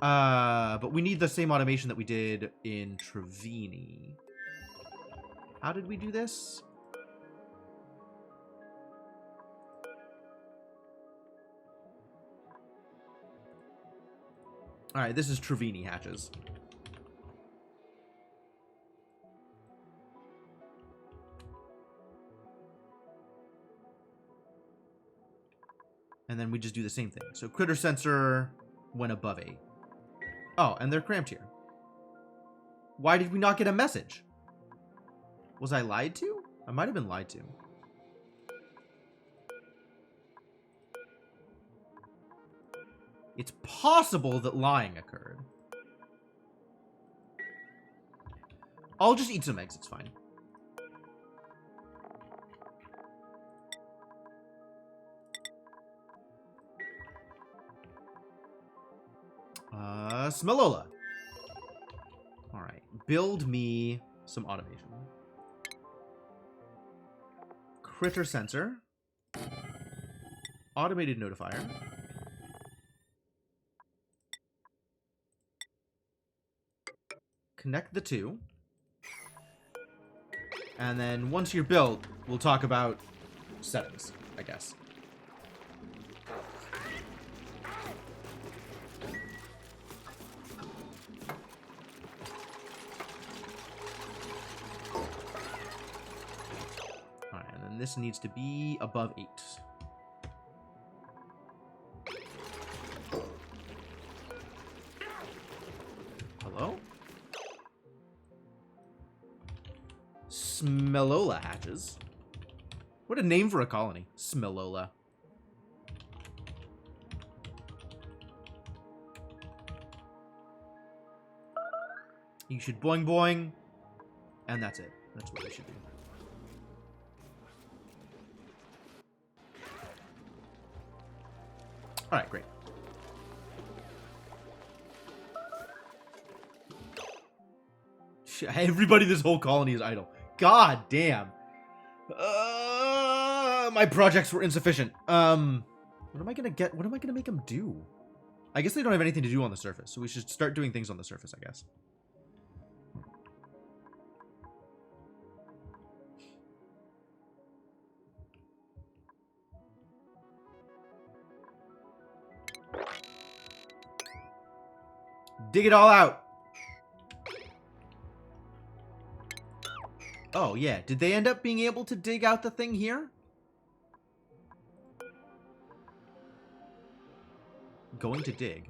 But we need the same automation that we did in Trevini. How did we do this? Alright, this is Trevini hatches. And then we just do the same thing. So critter sensor went above 8. Oh, and they're cramped here. Why did we not get a message? Was I lied to? I might have been lied to. It's possible that lying occurred. I'll just eat some eggs, it's fine. Smelola. Alright, build me some automation. Critter sensor. Automated notifier. Connect the two. And then once you're built, we'll talk about settings, I guess. Alright, and then this needs to be above 8. Hello? Smelola hatches. What a name for a colony. Smelola. You should boing boing. And that's it. That's what they should do. Alright, great. Everybody in this whole colony is idle. God damn. My projects were insufficient. What am I gonna get? What am I gonna make them do? I guess they don't have anything to do on the surface, so we should start doing things on the surface, I guess. Dig it all out. Oh, yeah. Did they end up being able to dig out the thing here? Going to dig.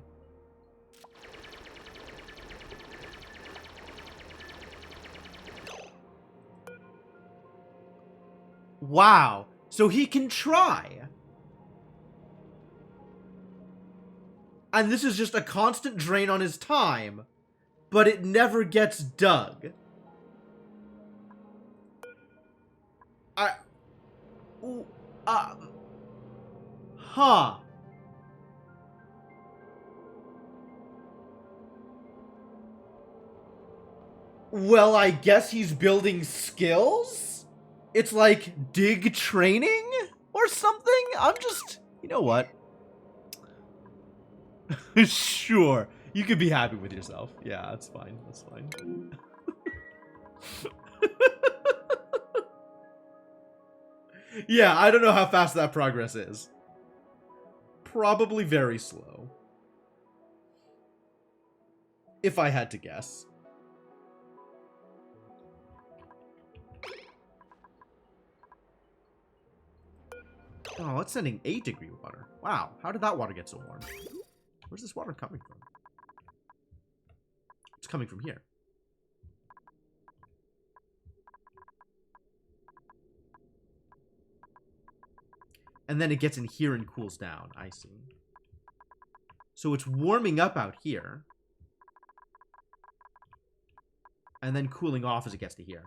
Wow. So he can try. And this is just a constant drain on his time. But it never gets dug. Huh. Well, I guess he's building skills? It's like dig training or something? I'm just, you know what? Sure. You can be happy with yourself. Yeah, that's fine. That's fine. Yeah, I don't know how fast that progress is. Probably very slow. If I had to guess. Oh, it's sending 8-degree water. Wow, how did that water get so warm? Where's this water coming from? It's coming from here. And then it gets in here and cools down. I see. So it's warming up out here. And then cooling off as it gets to here.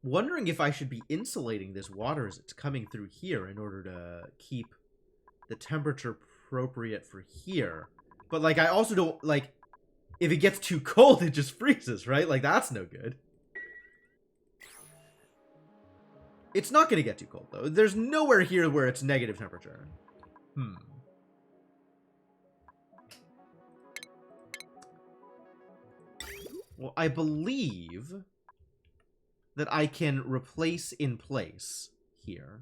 Wondering if I should be insulating this water as it's coming through here in order to keep the temperature appropriate for here. But, like, I also don't, like... If it gets too cold, it just freezes, right? Like, that's no good. It's not going to get too cold, though. There's nowhere here where it's negative temperature. Well, I believe that I can replace in place here.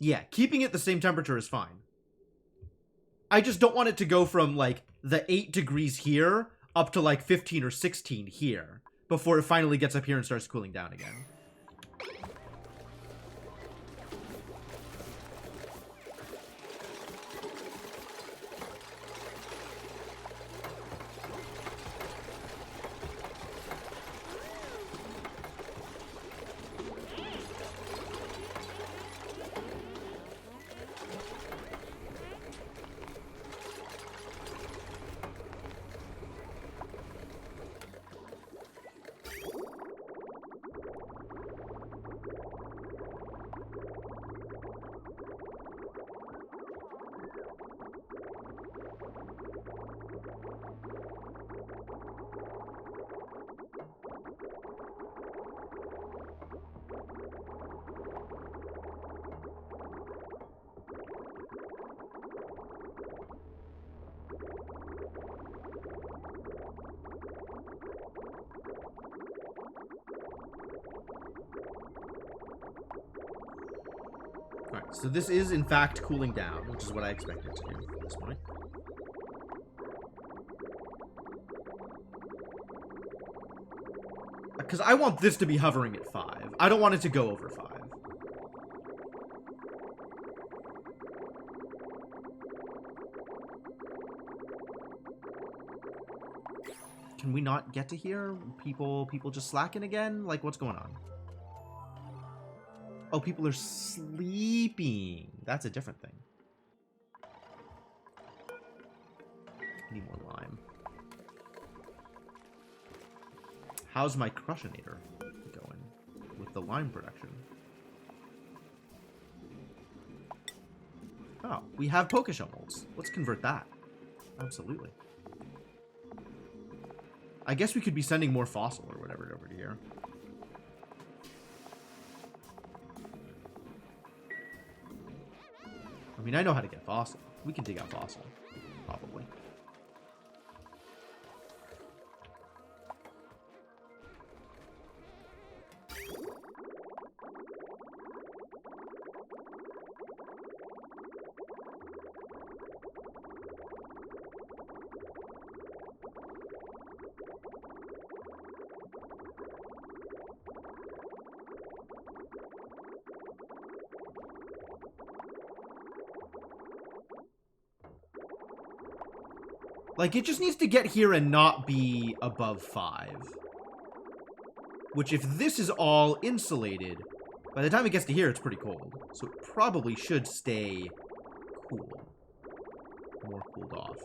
Yeah, keeping it the same temperature is fine. I just don't want it to go from, like, the 8 degrees here up to, like, 15 or 16 here before it finally gets up here and starts cooling down again. Alright, so this is in fact cooling down, which is what I expected to do at this point. Because I want this to be hovering at 5. I don't want it to go over 5. Can we not get to here? People just slacking again? Like, what's going on? Oh, people are sleeping. That's a different thing. Need more lime. How's my Crushinator going with the lime production? Oh, we have Pokeshell molds. Let's convert that. Absolutely. I guess we could be sending more fossil or whatever over to here. I mean, I know how to get fossil. We can dig out fossil, probably. Like, it just needs to get here and not be above 5. Which, if this is all insulated, by the time it gets to here, it's pretty cold. So it probably should stay cool. More cooled off.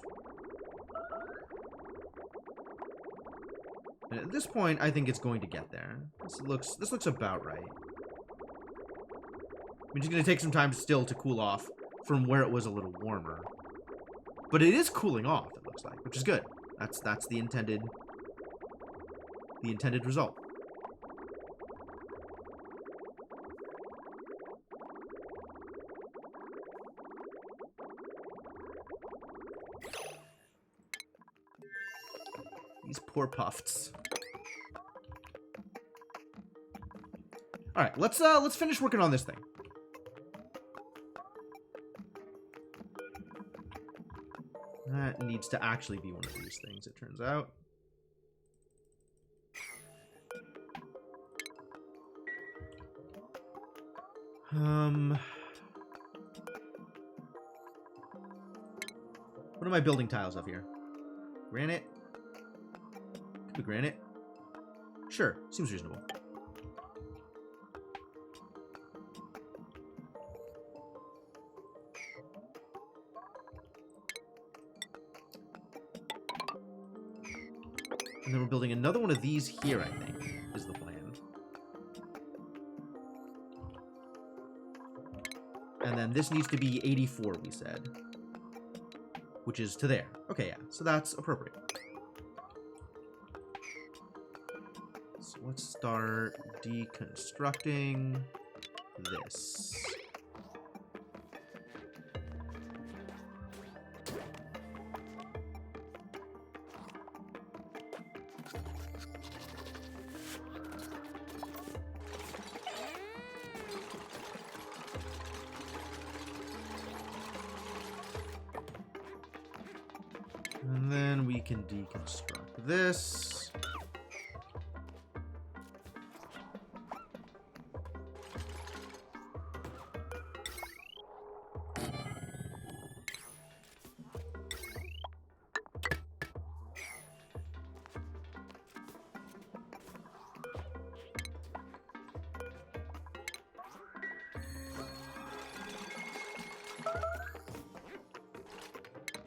And at this point, I think it's going to get there. This looks about right. I mean, it's going to take some time still to cool off from where it was a little warmer. But it is cooling off, it looks like, which is good. That's the intended result. These poor puffs. All right, let's finish working on this thing. That needs to actually be one of these things, it turns out. What are my building tiles up here? Granite? Could be granite. Sure, seems reasonable. And then we're building another one of these here, I think, is the plan. And then this needs to be 84, we said. Which is to there. Okay, yeah. So that's appropriate. So let's start deconstructing this. And then we can deconstruct this.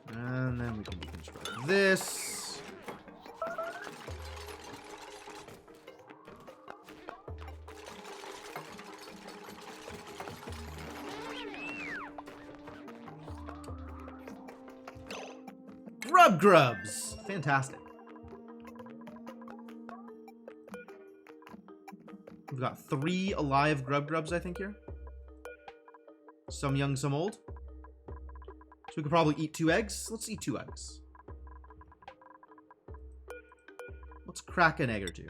And then we can deconstruct this. Grubs! Fantastic. We've got 3 alive grubs, I think, here. Some young, some old. So we could probably eat 2 eggs. Let's eat 2 eggs. Let's crack an egg or two.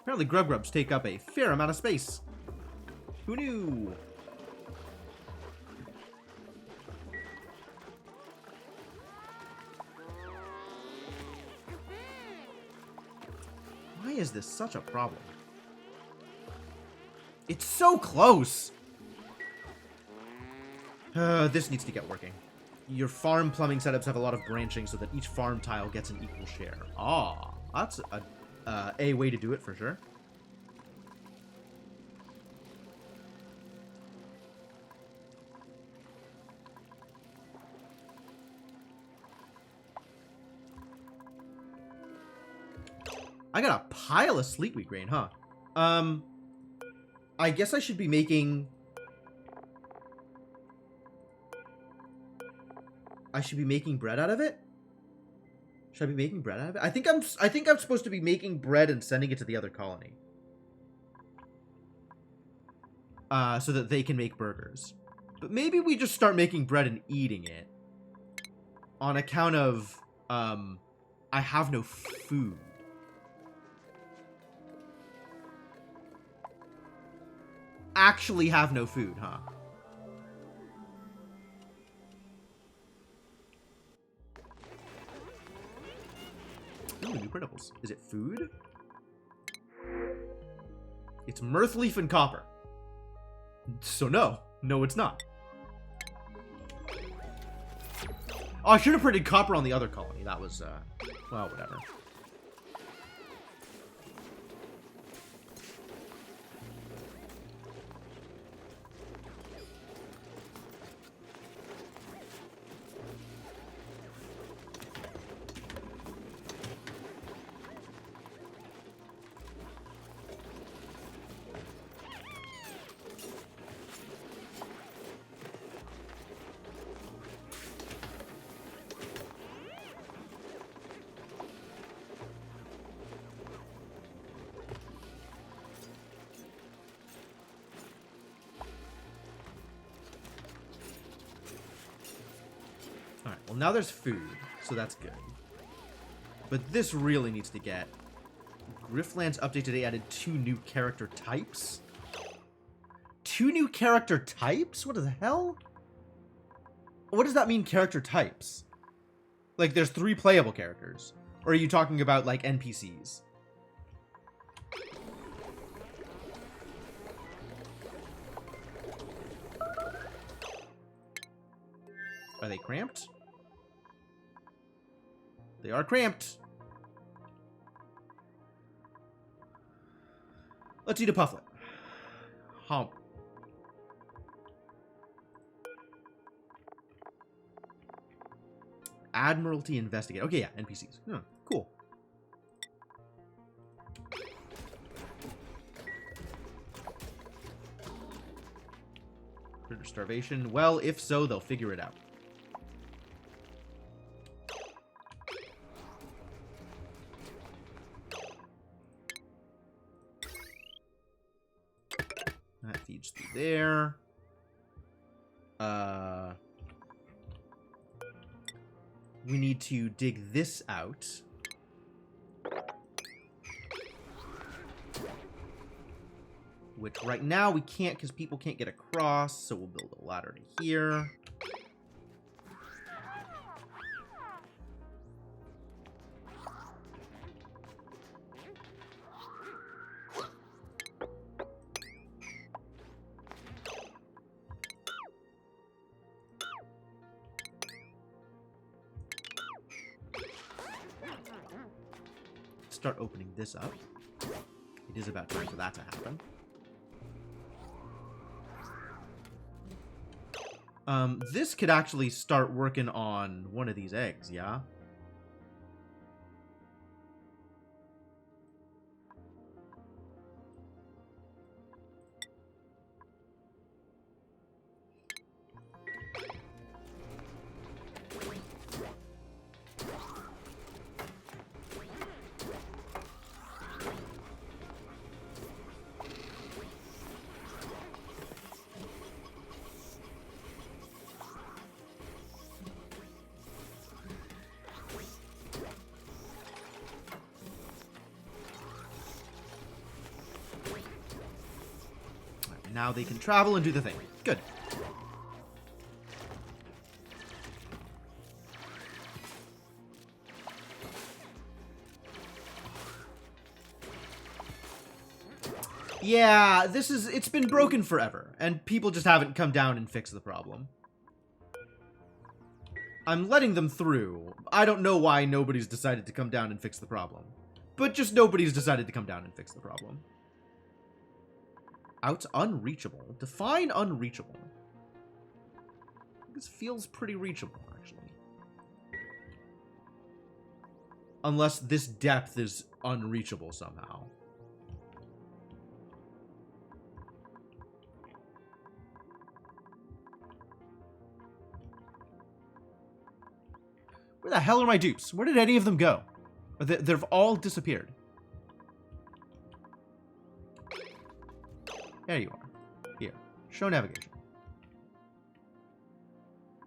Apparently grubs take up a fair amount of space. Who knew? Why is this such a problem? It's so close! This needs to get working. Your farm plumbing setups have a lot of branching so that each farm tile gets an equal share. Ah, that's a way to do it for sure. I got a pile of sleet wheat grain, huh? I guess I should be making... I should be making bread out of it? Should I be making bread out of it? I think I'm supposed to be making bread and sending it to the other colony. So that they can make burgers. But maybe we just start making bread and eating it. On account of, I have no food. Actually have no food, huh? Ooh, new printables. Is it food? It's mirth leaf and copper. So no. No, it's not. Oh, I should have printed copper on the other colony. That was, well, whatever. Alright, well now there's food, so that's good. But this really needs to get... Griftlands update today added 2 new character types? 2 new character types? What the hell? What does that mean, character types? Like, there's 3 playable characters. Or are you talking about, like, NPCs? Are they cramped? They are cramped. Let's eat a pufflet. Hump. Admiralty investigate. Okay, yeah, NPCs. Hmm, cool. Critter starvation. Well, if so, they'll figure it out. That feeds through there. We need to dig this out. Which right now we can't because people can't get across, so we'll build a ladder to here. Start opening this up. It is about time for that to happen. This could actually start working on one of these eggs, yeah? Now they can travel and do the thing. Good. Yeah, it's been broken forever, and people just haven't come down and fixed the problem. I'm letting them through. I don't know why nobody's decided to come down and fix the problem. But just nobody's decided to come down and fix the problem. Out unreachable. Define unreachable. This feels pretty reachable, actually. Unless this depth is unreachable somehow. Where the hell are my dupes? Where did any of them go? They've all disappeared. There you are. Here. Show navigation.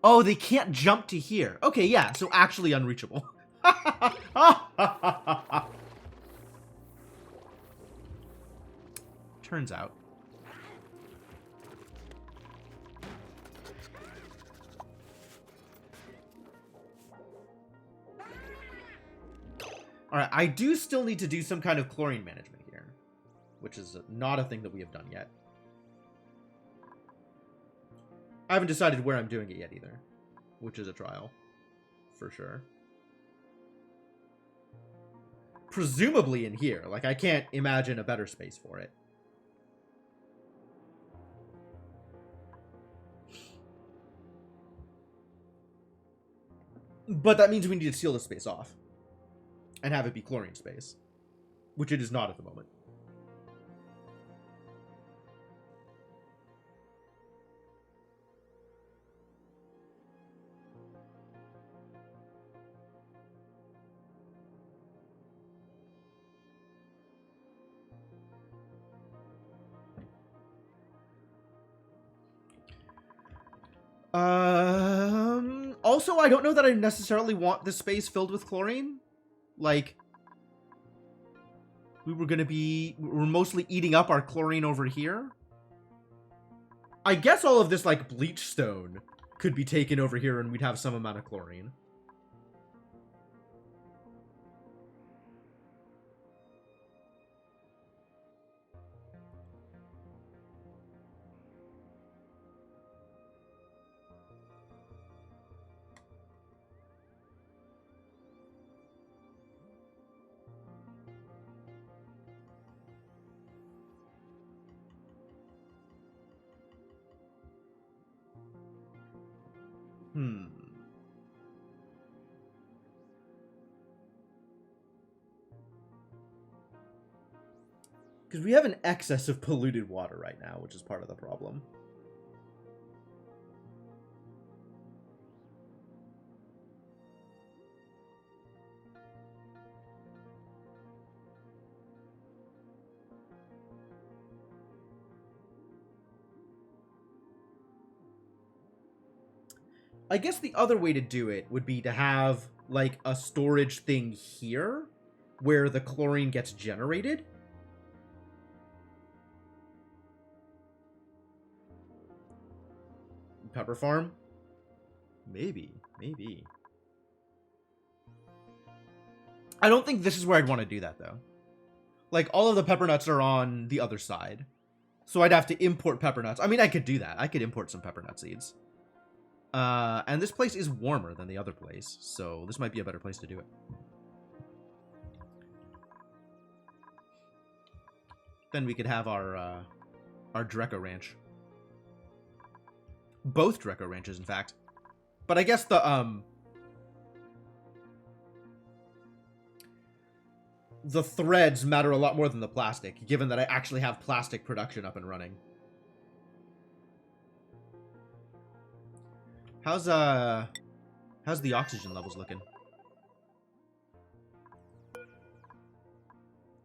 Oh, they can't jump to here. Okay, yeah, so actually unreachable. Turns out. Alright, I do still need to do some kind of chlorine management here, which is not a thing that we have done yet. I haven't decided where I'm doing it yet either, which is a trial, for sure. Presumably in here. Like, I can't imagine a better space for it. But that means we need to seal the space off. And have it be chlorine space. Which it is not at the moment. Also, I don't know that I necessarily want this space filled with chlorine. Like, we're mostly eating up our chlorine over here. I guess all of this, like, bleach stone could be taken over here and we'd have some amount of chlorine. Because we have an excess of polluted water right now, which is part of the problem. I guess the other way to do it would be to have, like, a storage thing here where the chlorine gets generated. Pepper farm? Maybe. I don't think this is where I'd want to do that, though. Like, all of the pepper nuts are on the other side. So I'd have to import pepper nuts. I mean, I could do that. I could import some pepper nut seeds. And this place is warmer than the other place, so this might be a better place to do it. Then we could have our Dreco Ranch. Both Dreco Ranches, in fact. But I guess the threads matter a lot more than the plastic, given that I actually have plastic production up and running. How's the oxygen levels looking?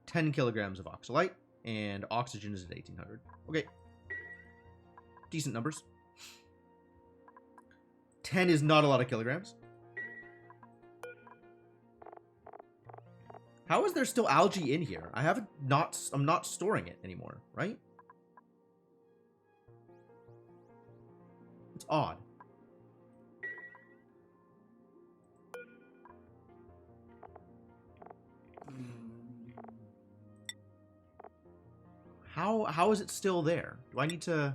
10 kilograms of oxalite, and oxygen is at 1800. Okay. Decent numbers. 10 is not a lot of kilograms. How is there still algae in here? I'm not storing it anymore, right? It's odd. How is it still there? Do I need to...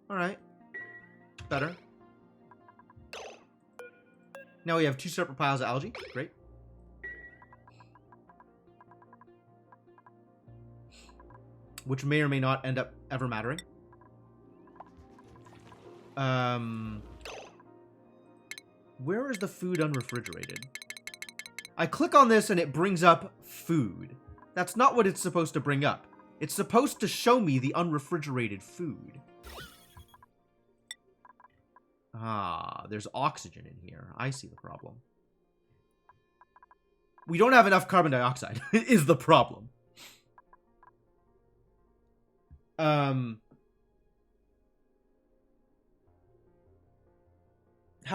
Alright. Better. Now we have 2 separate piles of algae. Great. Which may or may not end up ever mattering. Where is the food unrefrigerated? I click on this and it brings up food. That's not what it's supposed to bring up. It's supposed to show me the unrefrigerated food. Ah, there's oxygen in here. I see the problem. We don't have enough carbon dioxide, is the problem. How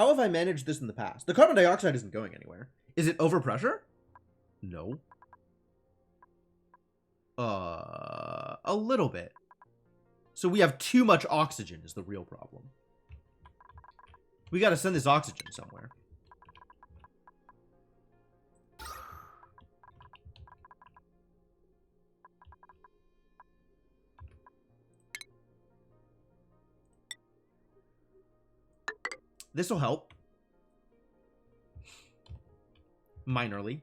have I managed this in the past? The carbon dioxide isn't going anywhere. Is it overpressure? No. A little bit. So we have too much oxygen is the real problem. We gotta send this oxygen somewhere. This'll help. Minorly.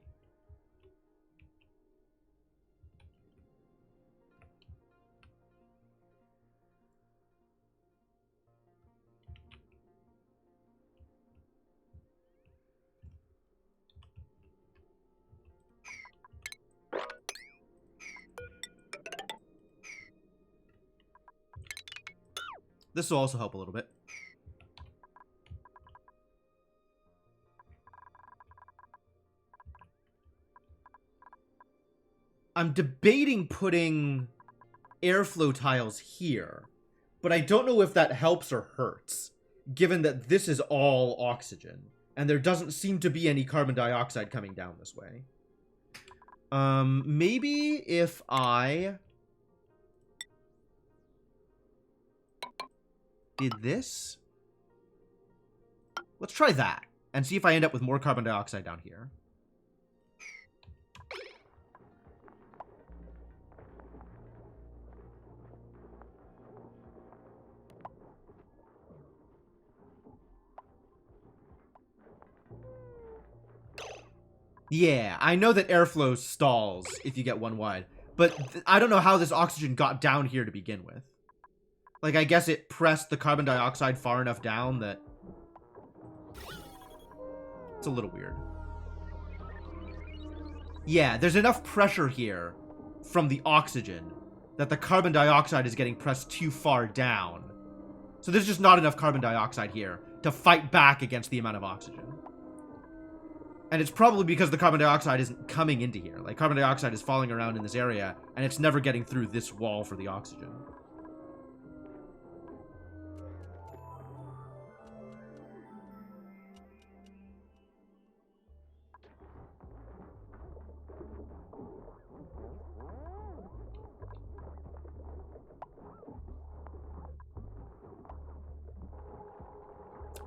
This will also help a little bit. I'm debating putting airflow tiles here, but I don't know if that helps or hurts, given that this is all oxygen, and there doesn't seem to be any carbon dioxide coming down this way. Maybe if I did this. Let's try that, and see if I end up with more carbon dioxide down here. Yeah, I know that airflow stalls if you get one wide, but I don't know how this oxygen got down here to begin with. Like, I guess it pressed the carbon dioxide far enough down that... It's a little weird. Yeah, there's enough pressure here from the oxygen that the carbon dioxide is getting pressed too far down. So there's just not enough carbon dioxide here to fight back against the amount of oxygen. And it's probably because the carbon dioxide isn't coming into here. Like, carbon dioxide is falling around in this area, and it's never getting through this wall for the oxygen.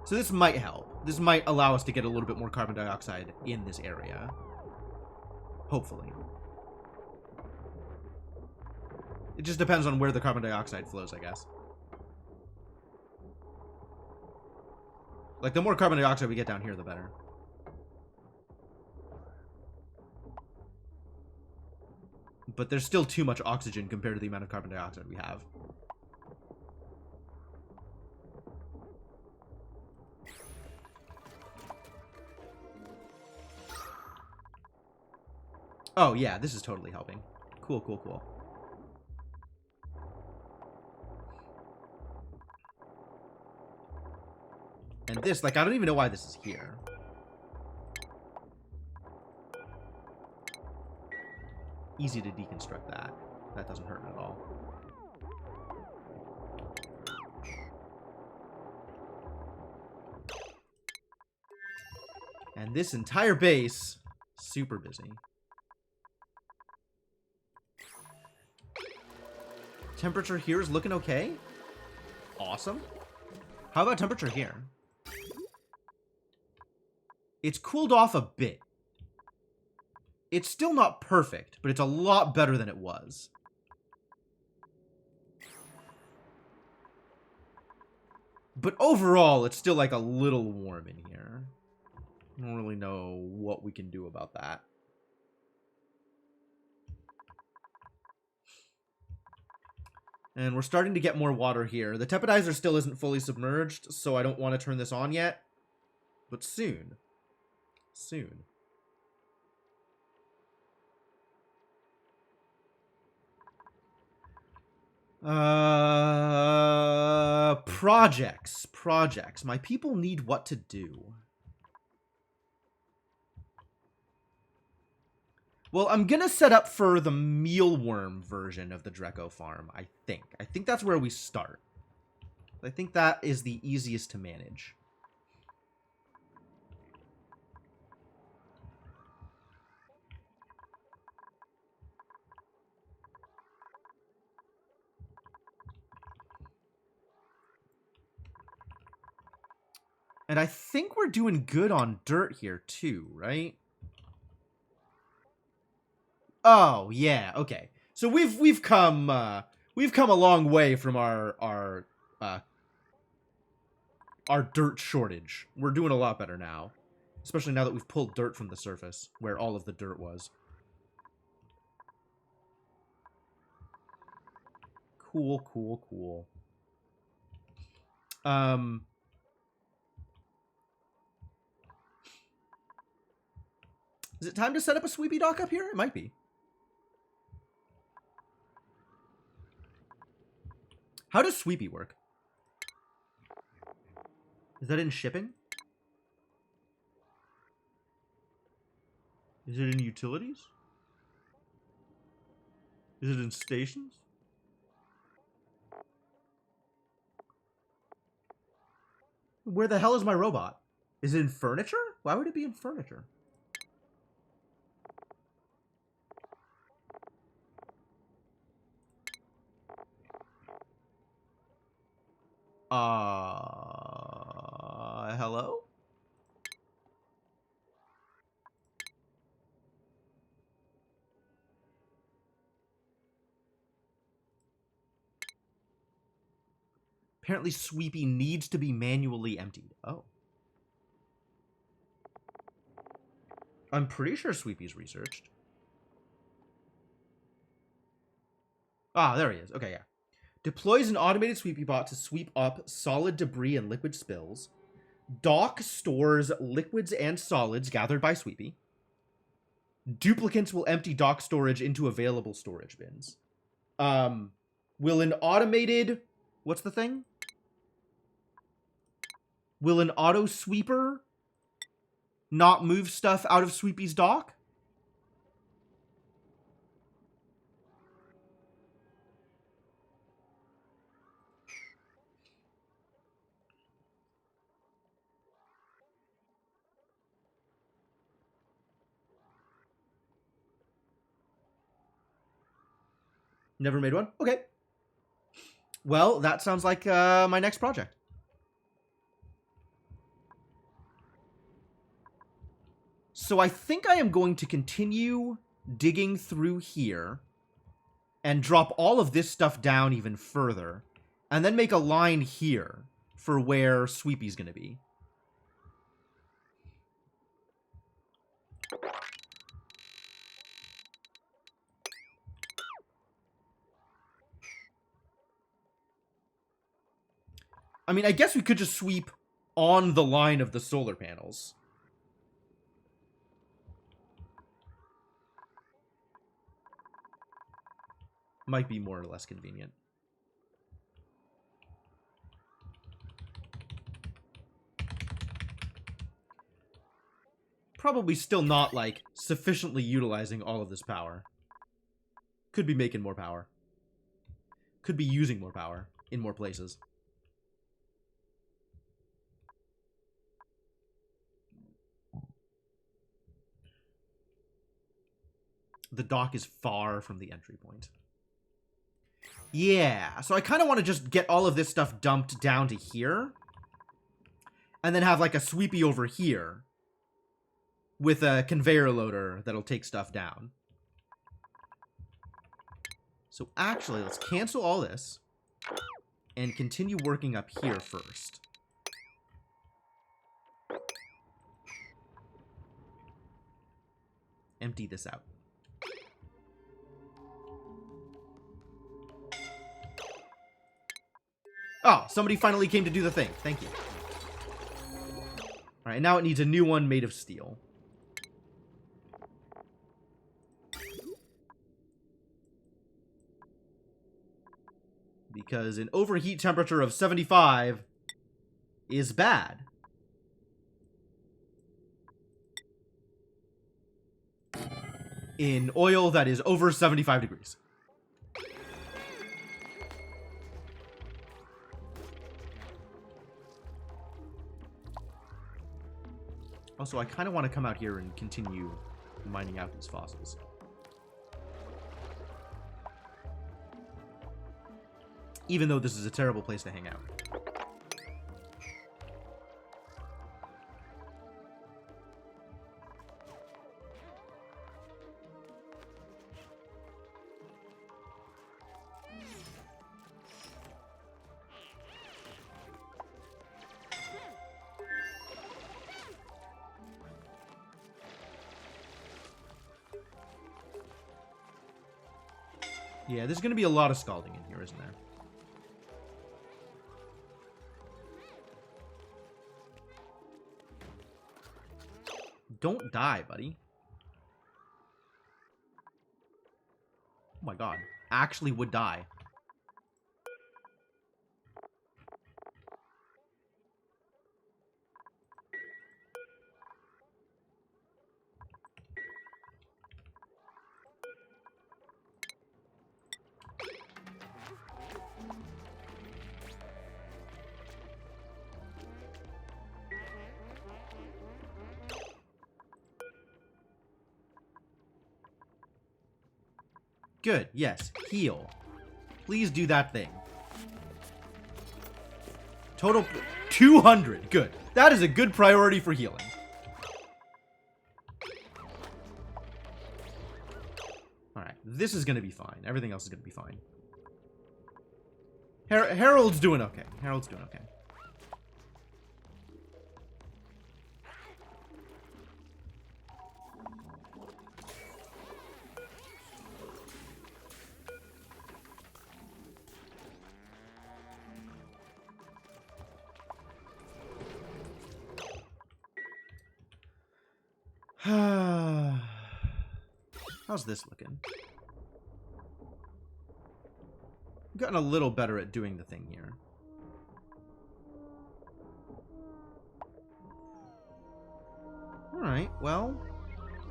So this might help. This might allow us to get a little bit more carbon dioxide in this area. Hopefully. It just depends on where the carbon dioxide flows, I guess. Like, the more carbon dioxide we get down here, the better. But there's still too much oxygen compared to the amount of carbon dioxide we have. Oh, yeah, this is totally helping. Cool, cool, cool. And this, like, I don't even know why this is here. Easy to deconstruct that. That doesn't hurt at all. And this entire base, super busy. Temperature here is looking okay. awesome. How about temperature here? It's cooled off a bit. It's still not perfect, but it's a lot better than it was. But overall, it's still like a little warm in here. I don't really know what we can do about that. And we're starting to get more water here. The Tepidizer still isn't fully submerged, so I don't want to turn this on yet. But soon. Soon. Projects. Projects. My people need what to do. Well, I'm going to set up for the mealworm version of the Dreco farm, I think. I think that's where we start. I think that is the easiest to manage. And I think we're doing good on dirt here too, right? Oh, yeah, okay. So we've come a long way from our dirt shortage. We're doing a lot better now. Especially now that we've pulled dirt from the surface, where all of the dirt was. Cool, cool, cool. Is it time to set up a sweepy dock up here? It might be. How does sweepy work? Is that in shipping? Is it in utilities? Is it in stations? Where the hell is my robot? Is it in furniture? Why would it be in furniture? Hello? Apparently sweepy needs to be manually emptied. Oh. I'm pretty sure sweepy's researched. Ah, there he is. Okay, yeah. Deploys an automated sweepy bot to sweep up solid debris and liquid spills. Dock stores liquids and solids gathered by sweepy. Duplicants will empty dock storage into available storage bins. Will an automated... What's the thing? Will an auto sweeper not move stuff out of Sweepy's dock? Never made one? Okay. Well, that sounds like my next project. So I think I am going to continue digging through here and drop all of this stuff down even further, and then make a line here for where Sweepy's going to be. I mean, I guess we could just sweep on the line of the solar panels. Might be more or less convenient. Probably still not, like, sufficiently utilizing all of this power. Could be making more power. Could be using more power in more places. The dock is far from the entry point. Yeah, so I kind of want to just get all of this stuff dumped down to here. And then have like a sweepy over here. With a conveyor loader that'll take stuff down. So actually, let's cancel all this. And continue working up here first. Empty this out. Oh, somebody finally came to do the thing. Thank you. Alright, now it needs a new one made of steel. Because an overheat temperature of 75 is bad. In oil that is over 75 degrees. Also, I kind of want to come out here and continue mining out these fossils. Even though this is a terrible place to hang out. Yeah, there's going to be a lot of scalding in here, isn't there? Don't die, buddy. Oh my god. Actually would die. Good, yes. Heal. Please do that thing. Total 200. Good. That is a good priority for healing. Alright, this is going to be fine. Everything else is going to be fine. Harold's doing okay. Harold's doing okay. How's this looking? I've gotten a little better at doing the thing here. Alright, well,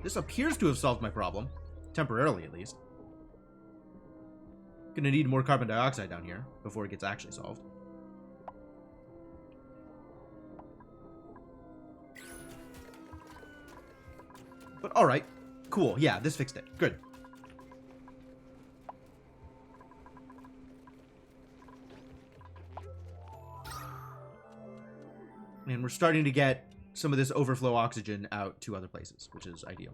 this appears to have solved my problem. Temporarily, at least. Gonna need more carbon dioxide down here before it gets actually solved. But alright. Cool. Yeah, this fixed it. Good. And we're starting to get some of this overflow oxygen out to other places, which is ideal.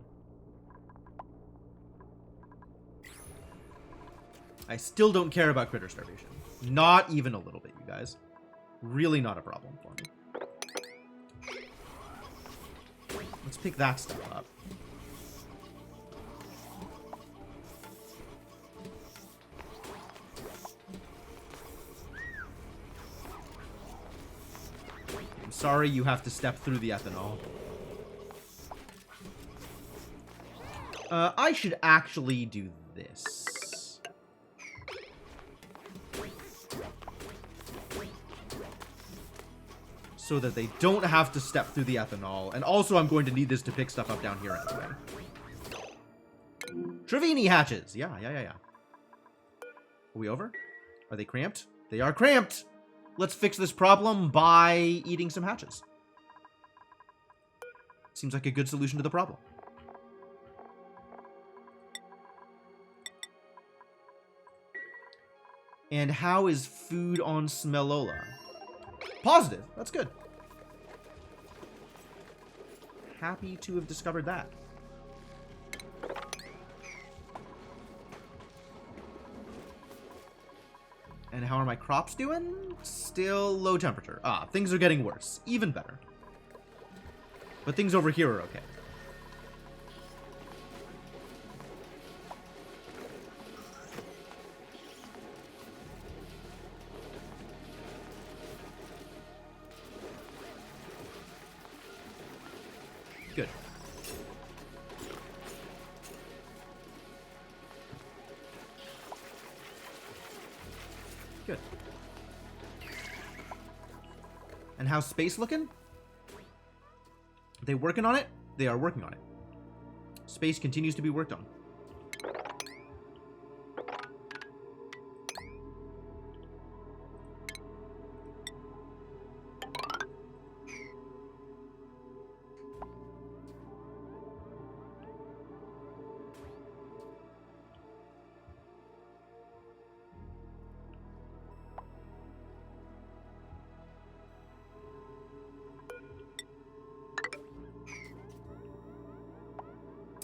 I still don't care about critter starvation. Not even a little bit, you guys. Really not a problem for me. Let's pick that stuff up. I'm sorry you have to step through the ethanol. I should actually do this. So that they don't have to step through the ethanol. And also I'm going to need this to pick stuff up down here anyway. Trevini hatches. Yeah. Are we over? Are they cramped? They are cramped. Let's fix this problem by eating some hatches. Seems like a good solution to the problem. And how is food on Smellola? Positive. That's good. Happy to have discovered that. And how are my crops doing? Still low temperature. Ah, things are getting worse. Even better. But things over here are okay. Good. Good. And how's space looking? Are they working on it? They are working on it. Space continues to be worked on.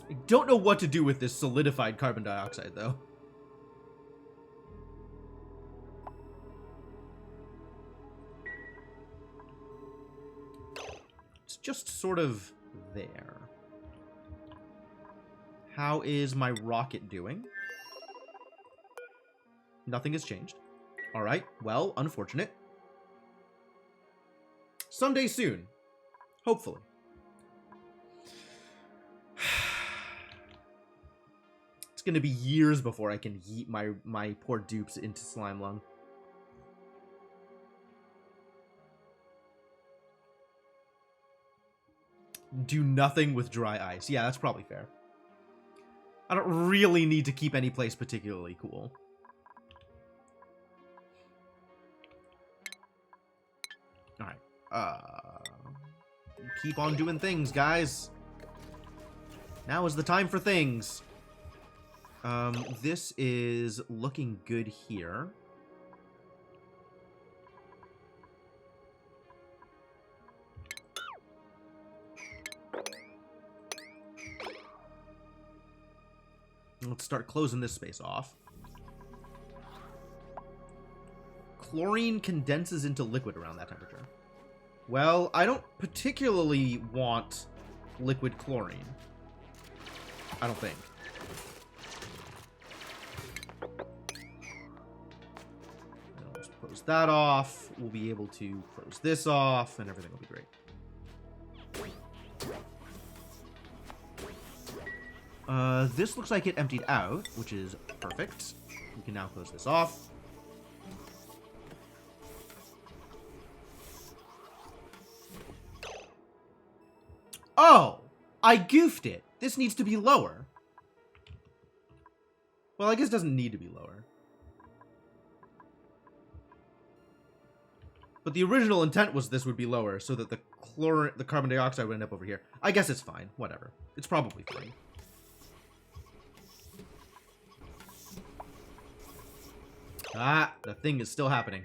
I don't know what to do with this solidified carbon dioxide, though. It's just sort of there. How is my rocket doing? Nothing has changed. All right, well, unfortunate. Someday soon. Hopefully. It's gonna be years before I can yeet my poor dupes into Slime Lung. Do nothing with dry ice. Yeah, that's probably fair. I don't really need to keep any place particularly cool. Alright. Keep on doing things, guys. Now is the time for things. This is looking good here. Let's start closing this space off. Chlorine condenses into liquid around that temperature. Well, I don't particularly want liquid chlorine. I don't think. Let's close that off. We'll be able to close this off, and everything will be great. This looks like it emptied out, which is perfect. We can now close this off. Oh! I goofed it! This needs to be lower. Well, I guess it doesn't need to be lower. But the original intent was this would be lower, so that the carbon dioxide would end up over here. I guess it's fine. Whatever. It's probably fine. Ah, the thing is still happening.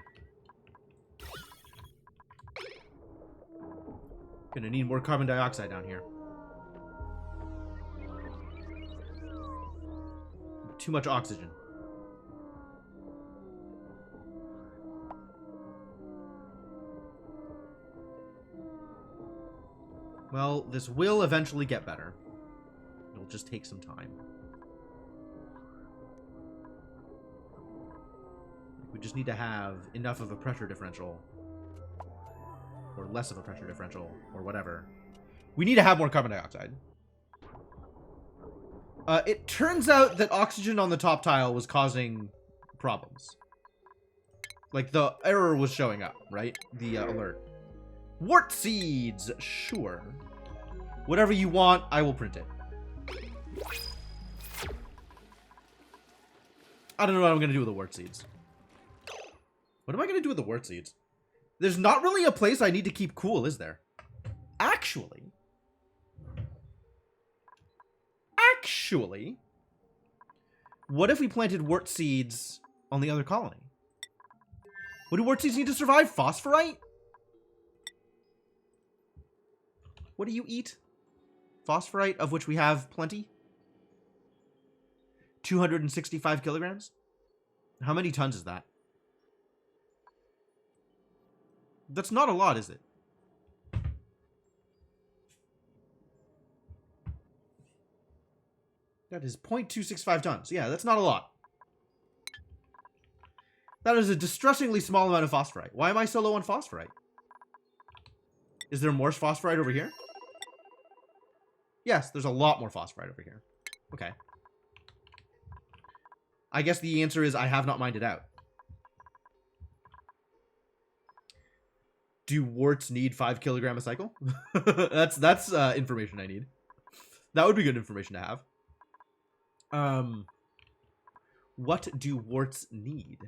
Gonna need more carbon dioxide down here. Too much oxygen. Well, this will eventually get better. It'll just take some time. We just need to have enough of a pressure differential. Or less of a pressure differential. Or whatever. We need to have more carbon dioxide. It turns out that oxygen on the top tile was causing problems. Like, the error was showing up, right? The alert. Wart seeds! Sure. Whatever you want, I will print it. I don't know what I'm going to do with the wart seeds. What am I going to do with the wart seeds? There's not really a place I need to keep cool, is there? Actually, what if we planted wart seeds on the other colony? What do wart seeds need to survive? Phosphorite? What do you eat? Phosphorite, of which we have plenty. 265 kilograms? How many tons is that? That's not a lot, is it? That is 0.265 tons. Yeah, that's not a lot. That is a distressingly small amount of phosphorite. Why am I so low on phosphorite? Is there more phosphorite over here? Yes, there's a lot more phosphorite over here. Okay. I guess the answer is I have not mined it out. Do warts need 5 kilograms a cycle? that's information I need. That would be good information to have. What do warts need?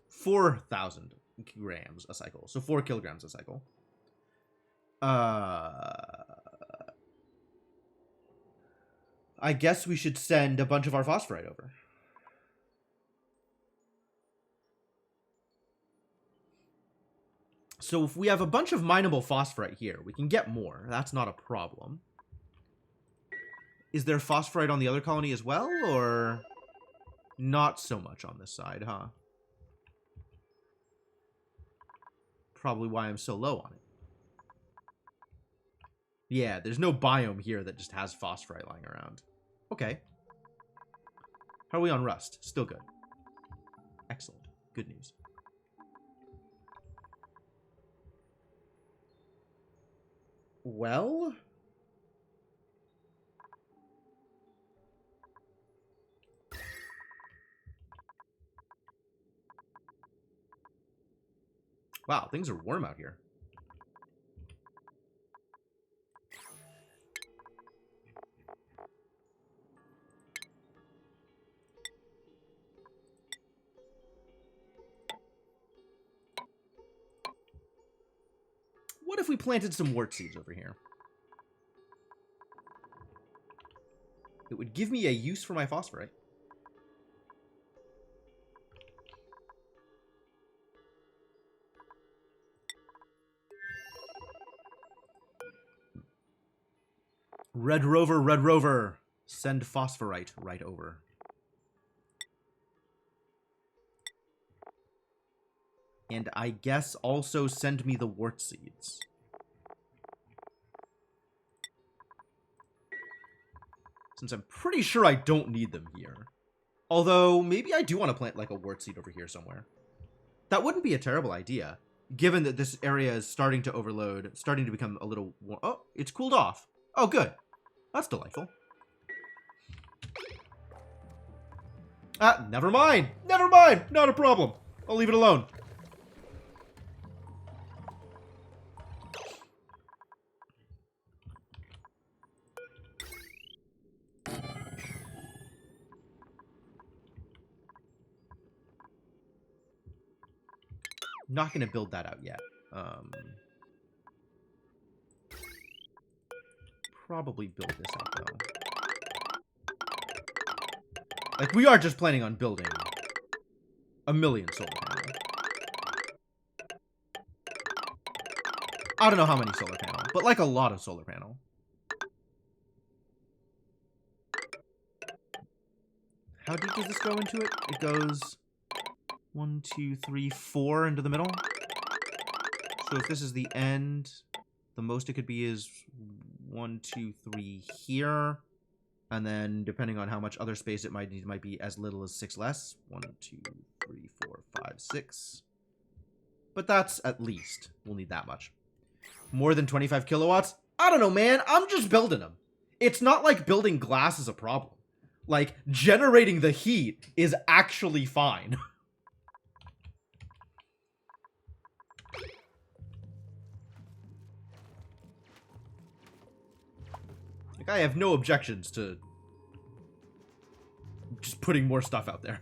4,000 grams a cycle. So 4 kilograms a cycle. I guess we should send a bunch of our phosphorite over. So if we have a bunch of mineable phosphorite here, we can get more. That's not a problem. Is there phosphorite on the other colony as well, or not so much on this side, huh? Probably why I'm so low on it. Yeah, there's no biome here that just has phosphorite lying around. Okay. How are we on rust? Still good. Excellent. Good news. Well... Wow, things are warm out here. What if we planted some wart seeds over here? It would give me a use for my phosphorite. Red Rover, send phosphorite right over. And I guess also send me the wart seeds. Since I'm pretty sure I don't need them here. Although, maybe I do want to plant like a wart seed over here somewhere. That wouldn't be a terrible idea, given that this area is starting to overload, starting to become a little warm. Oh, it's cooled off. Oh, good. That's delightful. Ah, never mind. Never mind. Not a problem. I'll leave it alone. Not going to build that out yet. Probably build this out, though. Like, we are just planning on building a million solar panels. I don't know how many solar panel, but like a lot of solar panel. How deep does this go into it? It goes 1, 2, 3, 4 into the middle. So if this is the end, the most it could be is 1, 2, 3 here. And then depending on how much other space it might need, might be as little as 6 less. 1, 2, 3, 4, 5, 6. But that's at least. We'll need that much. More than 25 kilowatts? I don't know, man. I'm just building them. It's not like building glass is a problem. Like, generating the heat is actually fine. Like, I have no objections to just putting more stuff out there.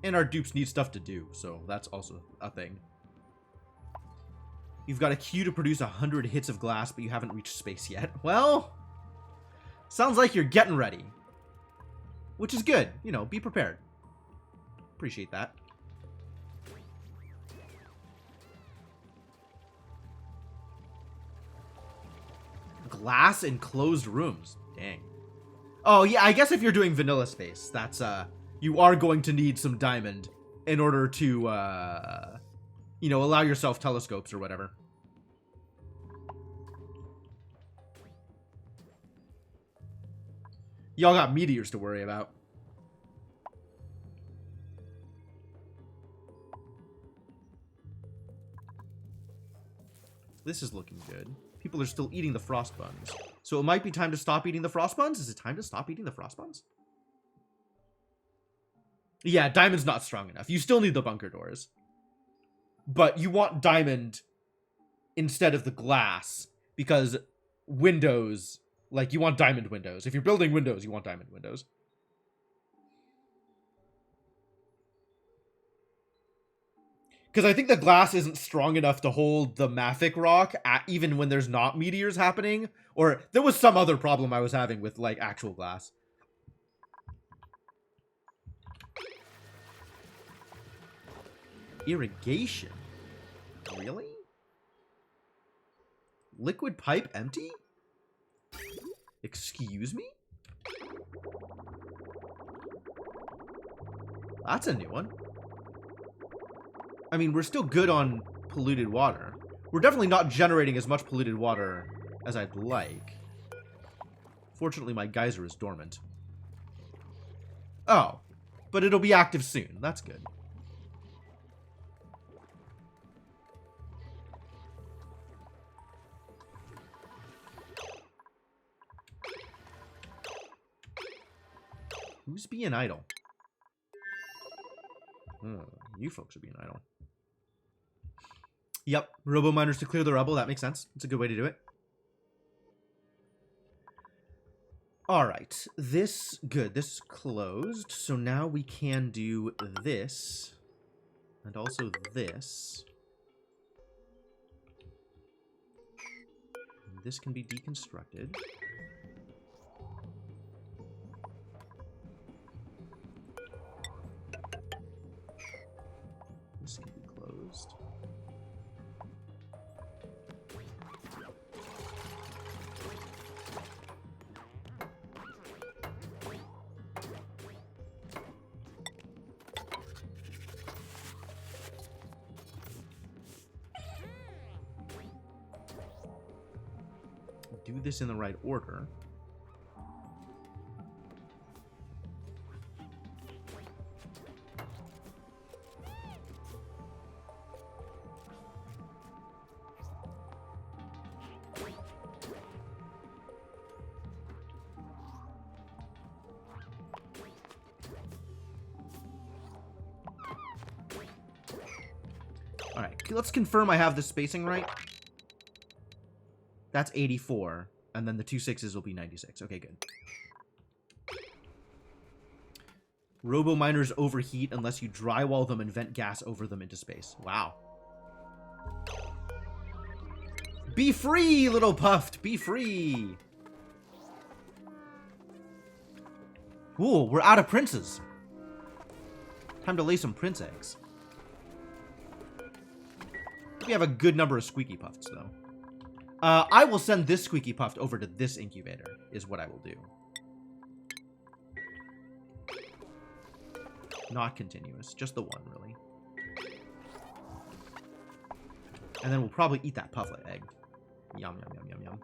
And our dupes need stuff to do, so that's also a thing. You've got a queue to produce 100 hits of glass, but you haven't reached space yet. Well, sounds like you're getting ready. Which is good. You know, be prepared. Appreciate that. Glass in closed rooms. Dang. Oh, yeah, I guess if you're doing vanilla space, that's, you are going to need some diamond in order to, you know, allow yourself telescopes or whatever. Y'all got meteors to worry about. This is looking good. People are still eating the frost buns. So it might be time to stop eating the frost buns? Is it time to stop eating the frost buns? Yeah, diamond's not strong enough. You still need the bunker doors. But you want diamond instead of the glass. Because windows, like, you want diamond windows. If you're building windows, you want diamond windows. Because I think the glass isn't strong enough to hold the mafic rock, even when there's not meteors happening. Or there was some other problem I was having with, like, actual glass. Irrigation? Really? Liquid pipe empty? Excuse me? That's a new one. I mean, we're still good on polluted water. We're definitely not generating as much polluted water as I'd like. Fortunately, my geyser is dormant. Oh, but it'll be active soon. That's good. Who's being idle? You folks are being idle. Yep, robo miners to clear the rubble. That makes sense. It's a good way to do it. All right, this good. This is closed, so now we can do this, and also this. And this can be deconstructed. This can be closed. Do this in the right order. All right, let's confirm I have the spacing right. That's 84, and then the 2 6s will be 96. Okay, good. Robo miners overheat unless you drywall them and vent gas over them into space. Wow. Be free, little Puffed! Be free! Ooh, we're out of princes. Time to lay some prince eggs. We have a good number of squeaky puffs, though. I will send this squeaky puffed over to this incubator, is what I will do. Not continuous, just the one, really. And then we'll probably eat that pufflet egg. Yum, yum, yum, yum, yum.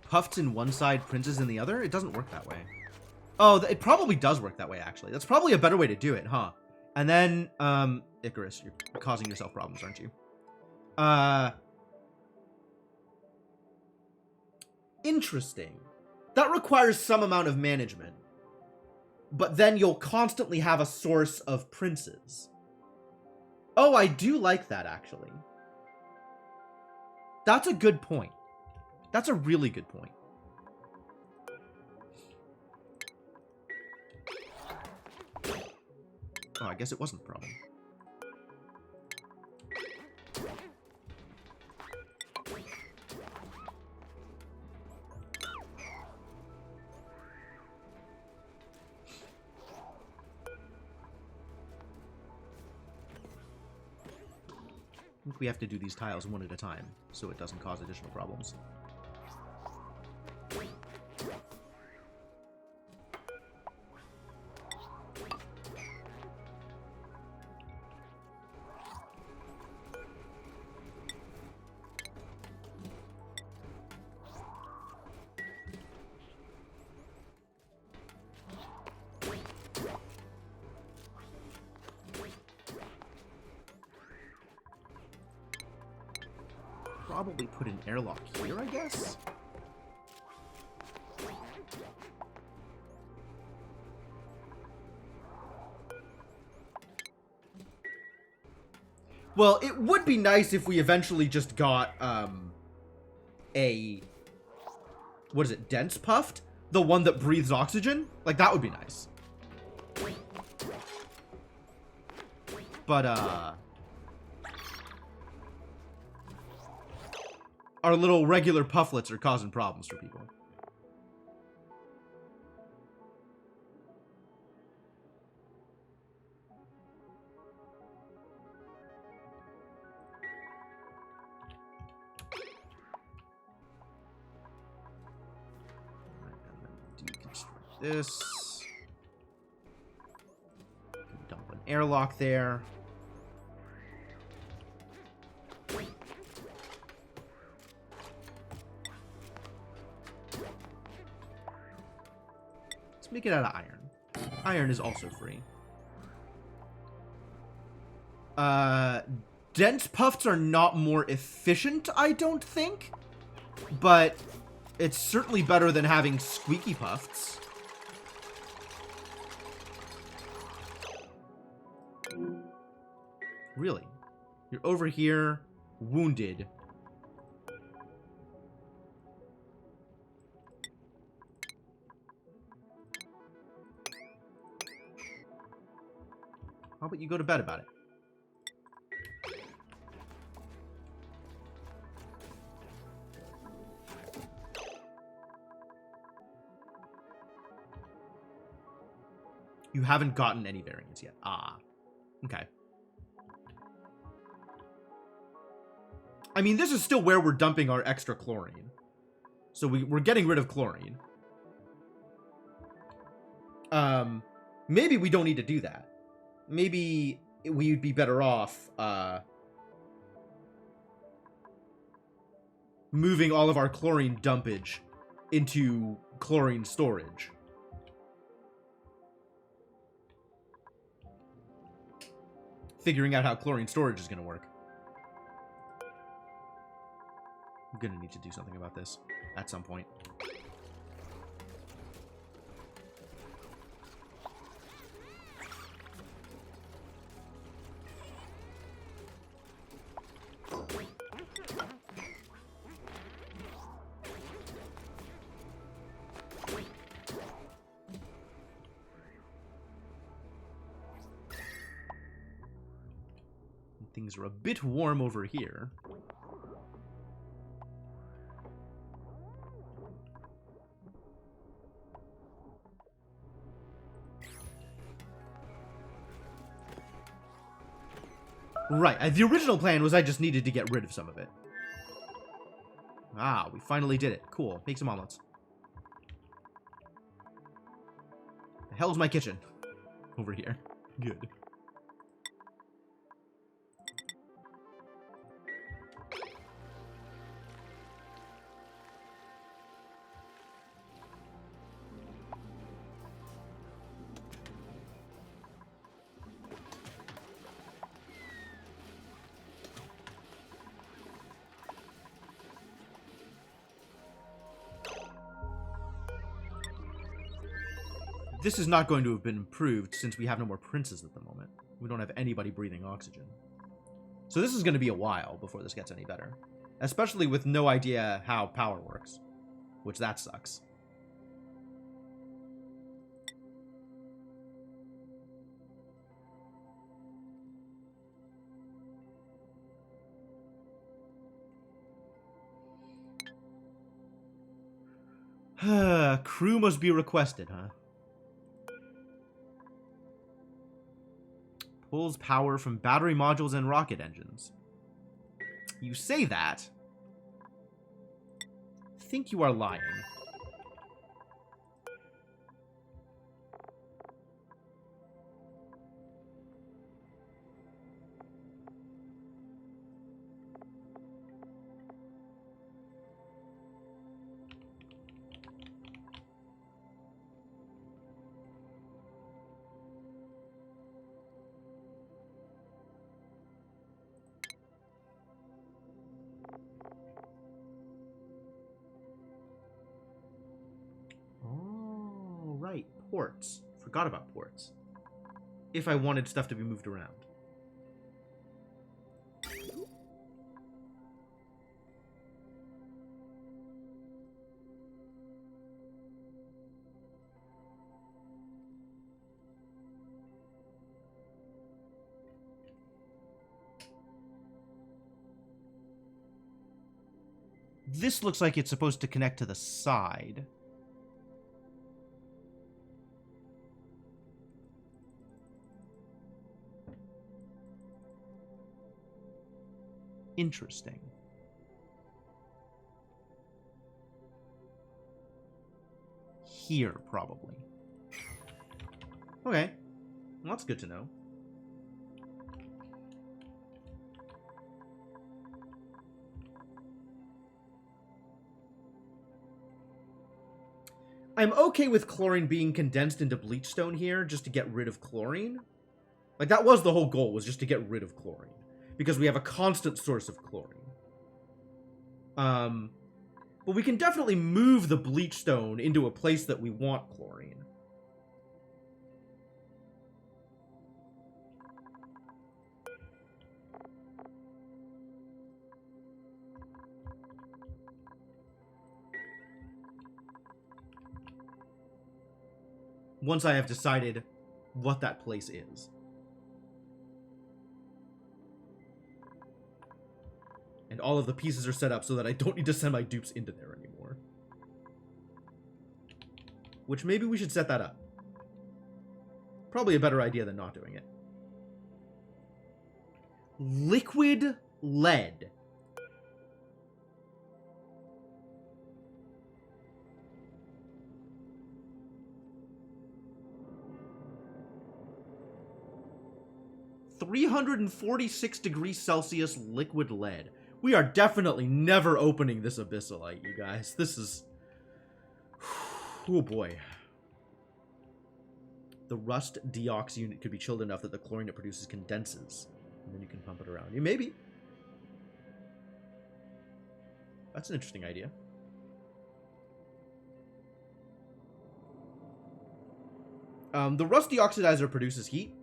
Puffed in one side, princes in the other? It doesn't work that way. Oh, it probably does work that way, actually. That's probably a better way to do it, huh? And then, Icarus, you're causing yourself problems, aren't you? Interesting. That requires some amount of management. But then you'll constantly have a source of princes. Oh, I do like that, actually. That's a good point. That's a really good point. Oh, I guess it wasn't a problem. I think we have to do these tiles one at a time, so it doesn't cause additional problems. Probably put an airlock here, I guess? Well, it would be nice if we eventually just got, a... What is it? Dense puffed? The one that breathes oxygen? Like, that would be nice. But, our little regular pufflets are causing problems for people. Deconstruct this. Dump an airlock there. Make it out of iron. Iron is also free. Dense puffs are not more efficient, I don't think. But it's certainly better than having squeaky puffs. Really? You're over here, wounded. How about you go to bed about it? You haven't gotten any variants yet. Ah. Okay. I mean, this is still where we're dumping our extra chlorine. So we're getting rid of chlorine. Maybe we don't need to do that. Maybe we'd be better off moving all of our chlorine dumpage into chlorine storage. Figuring out how chlorine storage is going to work. I'm going to need to do something about this at some point. Things are a bit warm over here. Right, the original plan was I just needed to get rid of some of it. Ah, we finally did it. Cool. Make some omelets. The hell's my kitchen? Over here. Good. This is not going to have been improved since we have no more princes at the moment. We don't have anybody breathing oxygen. So this is going to be a while before this gets any better. Especially with no idea how power works. Which that sucks. Crew must be requested, huh? Pulls power from battery modules and rocket engines. You say that. I think you are lying. Right, ports. Forgot about ports. If I wanted stuff to be moved around. This looks like it's supposed to connect to the side. Interesting. Here, probably. Okay. Well, that's good to know. I'm okay with chlorine being condensed into bleachstone here, just to get rid of chlorine. Like, that was the whole goal, was just to get rid of chlorine. Because we have a constant source of chlorine. But we can definitely move the bleachstone into a place that we want chlorine. Once I have decided what that place is. And all of the pieces are set up so that I don't need to send my dupes into there anymore. Which maybe we should set that up. Probably a better idea than not doing it. Liquid lead. (346°C liquid lead. We are definitely never opening this abyssalite, you guys. This is... Oh boy. The rust deox unit could be chilled enough that the chlorine it produces condenses. And then you can pump it around. Yeah, maybe. That's an interesting idea. The rust deoxidizer produces heat.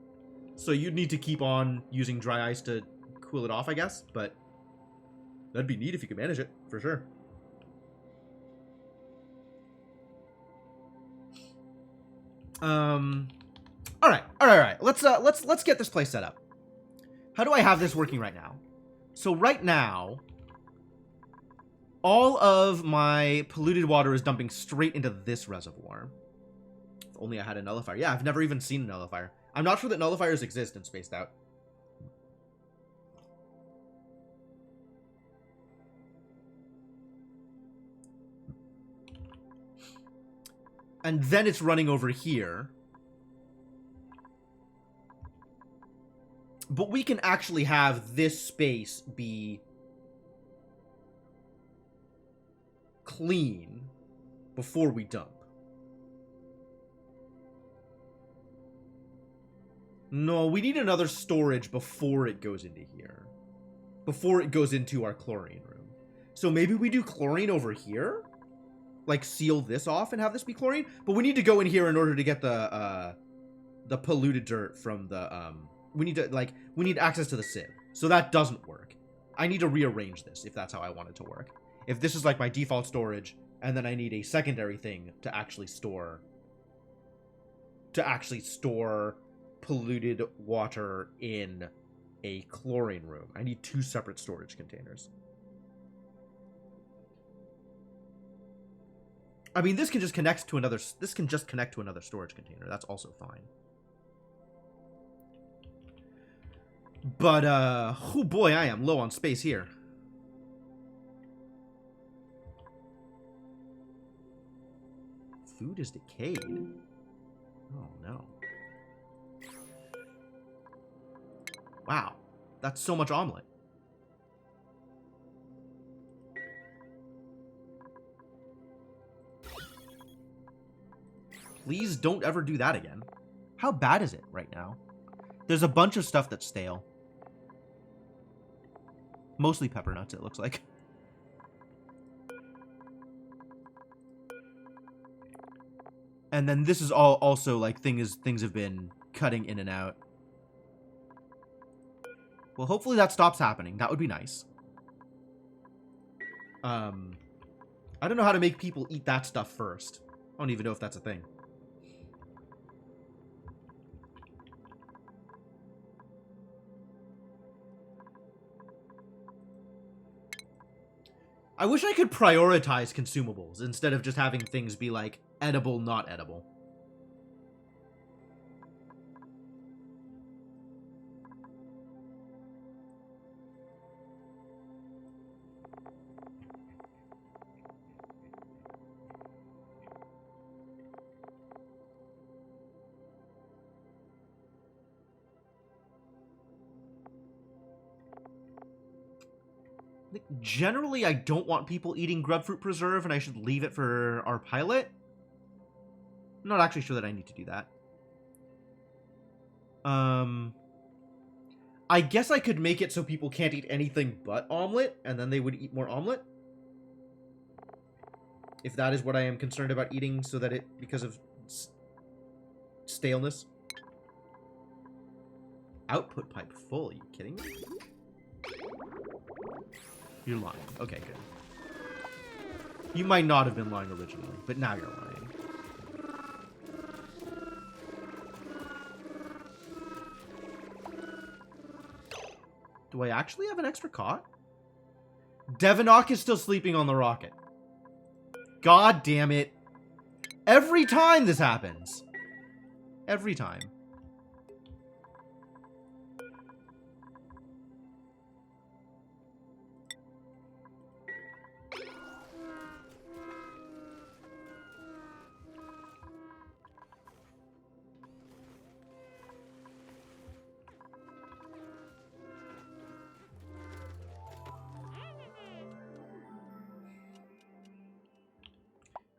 So you'd need to keep on using dry ice to cool it off, I guess. But that'd be neat if you could manage it, for sure. All right. Let's get this place set up. How do I have this working right now? So right now, all of my polluted water is dumping straight into this reservoir. If only I had a nullifier. Yeah, I've never even seen a nullifier. I'm not sure that nullifiers exist in Spaced Out. And then it's running over here. But we can actually have this space be clean before we dump. No, we need another storage before it goes into here. Before it goes into our chlorine room. So maybe we do chlorine over here? like, seal this off and have this be chlorine. But we need to go in here in order to get the polluted dirt from the, we need access to the sieve. So that doesn't work. I need to rearrange this if that's how I want it to work. If this is, like, my default storage, and then I need a secondary thing to actually store polluted water in a chlorine room. I need 2 separate storage containers. I mean, this can just connect to another storage container. That's also fine. But oh boy, I am low on space here. Food is decayed. Oh no. Wow. That's so much omelet. Please don't ever do that again. How bad is it right now? There's a bunch of stuff that's stale. Mostly pepper nuts, it looks like. And then this is all also like things have been cutting in and out. Well, hopefully that stops happening. That would be nice. I don't know how to make people eat that stuff first. I don't even know if that's a thing. I wish I could prioritize consumables instead of just having things be like edible, not edible. Generally, I don't want people eating grubfruit preserve, and I should leave it for our pilot. I'm not actually sure that I need to do that. I guess I could make it so people can't eat anything but omelet, and then they would eat more omelet. If that is what I am concerned about eating, so that it, because of staleness. Output pipe full, are you kidding me? You're lying. Okay, good. You might not have been lying originally, but now you're lying. Do I actually have an extra cot? Devinok is still sleeping on the rocket. God damn it. Every time this happens. Every time.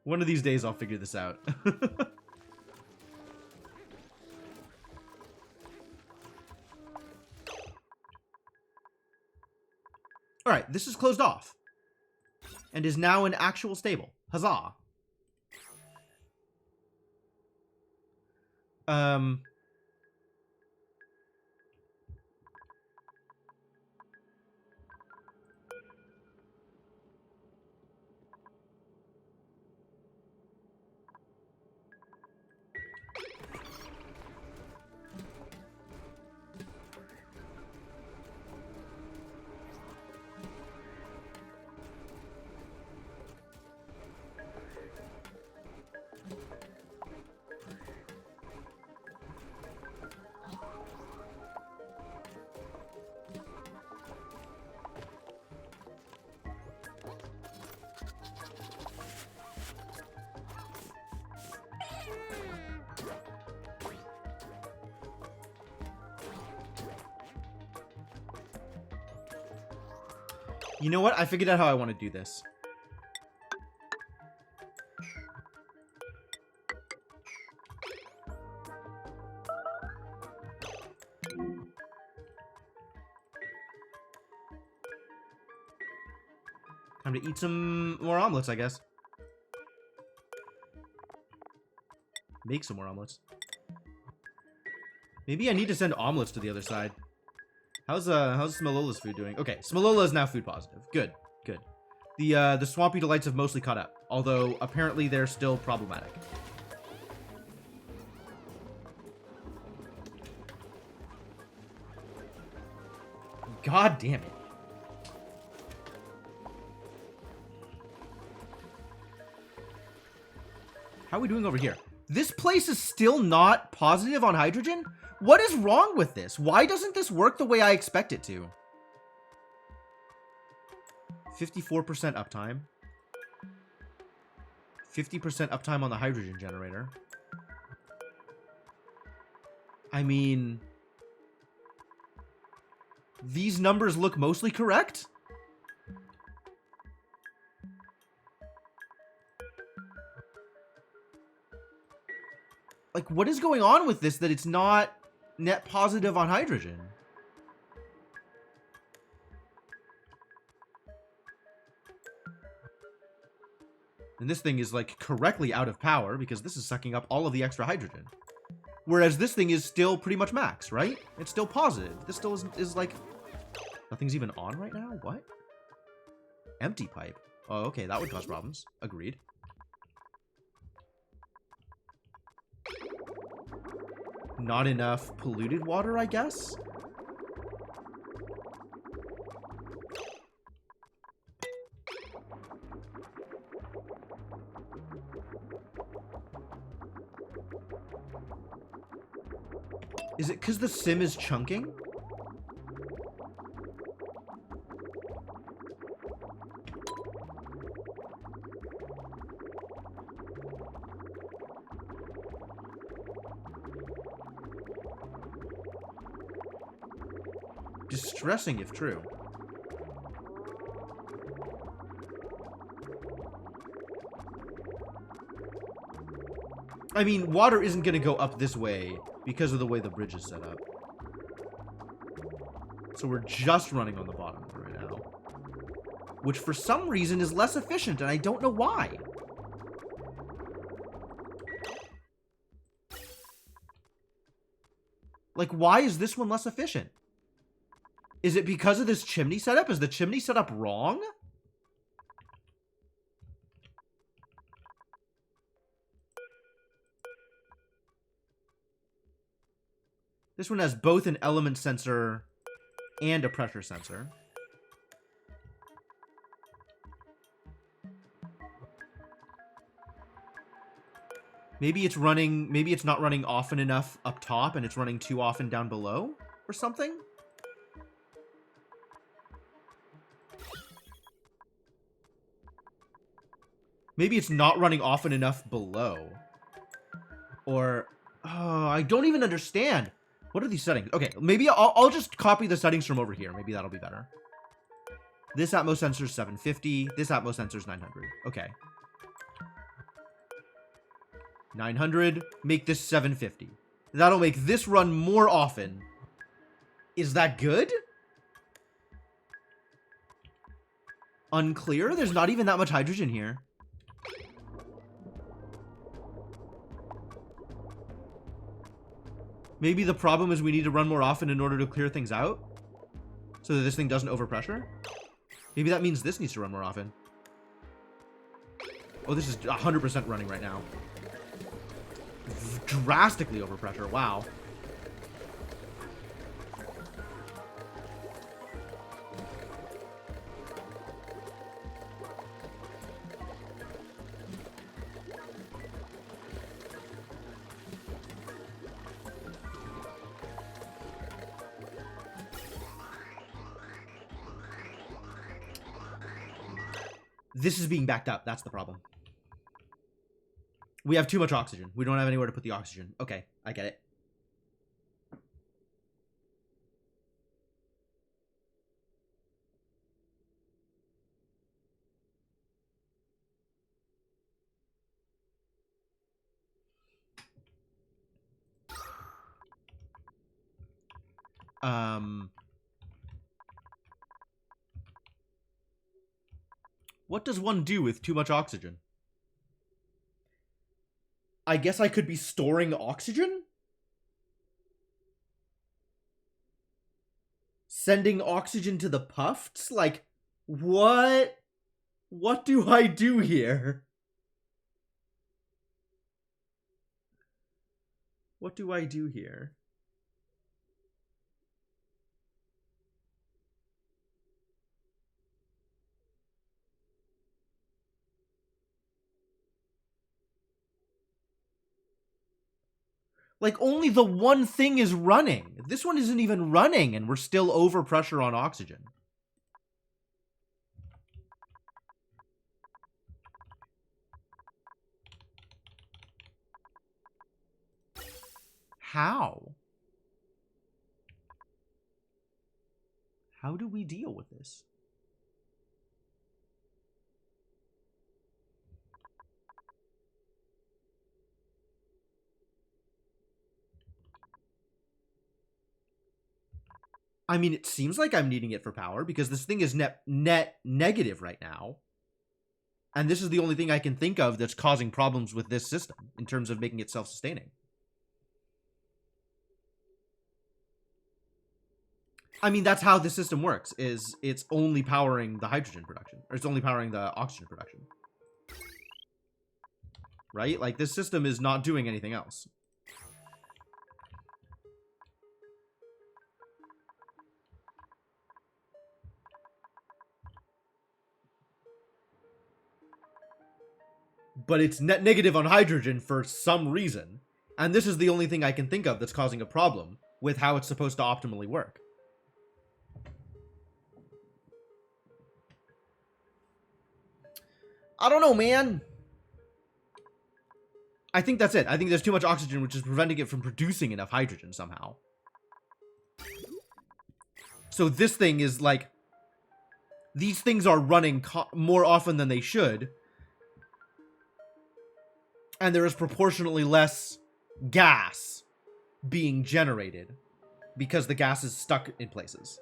One of these days I'll figure this out. Alright, this is closed off. And is now an actual stable. Huzzah. You know what? I figured out how I want to do this. Time to eat some more omelets, I guess. Make some more omelets. Maybe I need to send omelets to the other side. How's Smolola's food doing? Okay, Smolola is now food positive. Good, good. The Swampy Delights have mostly caught up, although apparently they're still problematic. God damn it. How are we doing over here? This place is still not positive on hydrogen? What is wrong with this? Why doesn't this work the way I expect it to? 54% uptime. 50% uptime on the hydrogen generator. I mean, these numbers look mostly correct. Like, what is going on with this that it's not net positive on hydrogen? And this thing is, like, correctly out of power because this is sucking up all of the extra hydrogen. Whereas this thing is still pretty much max, right? It's still positive. This still is like... Nothing's even on right now? What? Empty pipe. Oh, okay, that would cause problems. Agreed. Not enough polluted water, I guess? Is it because the sim is chunking? Distressing if true. I mean, water isn't going to go up this way because of the way the bridge is set up. So we're just running on the bottom right now. Which for some reason is less efficient, and I don't know why. Like, why is this one less efficient? Is it because of this chimney setup? Is the chimney setup wrong? This one has both an element sensor and a pressure sensor. Maybe it's running, maybe it's not running often enough up top and it's running too often down below or something? Maybe it's not running often enough below. Or, oh, I don't even understand. What are these settings? Okay, maybe I'll just copy the settings from over here. Maybe that'll be better. This Atmos sensor is 750. This Atmos sensor is 900. Okay. 900. Make this 750. That'll make this run more often. Is that good? Unclear? There's not even that much hydrogen here. Maybe the problem is we need to run more often in order to clear things out? So that this thing doesn't overpressure? Maybe that means this needs to run more often. Oh, this is 100% running right now. Drastically overpressure. Wow. This is being backed up. That's the problem. We have too much oxygen. We don't have anywhere to put the oxygen. Okay, I get it. What does one do with too much oxygen? I guess I could be storing oxygen? Sending oxygen to the Puffs? Like, what? What do I do here? What do I do here? Like, only the one thing is running. This one isn't even running, and we're still over pressure on oxygen. How? How do we deal with this? I mean, it seems like I'm needing it for power because this thing is net negative right now. And this is the only thing I can think of that's causing problems with this system in terms of making it self-sustaining. I mean, that's how the system works, is it's only powering the hydrogen production. Or it's only powering the oxygen production. Right? Like, this system is not doing anything else. But it's net negative on hydrogen for some reason. And this is the only thing I can think of that's causing a problem with how it's supposed to optimally work. I don't know, man. I think that's it. I think there's too much oxygen, which is preventing it from producing enough hydrogen somehow. So this thing is like... These things are running more often than they should. And there is proportionately less gas being generated because the gas is stuck in places.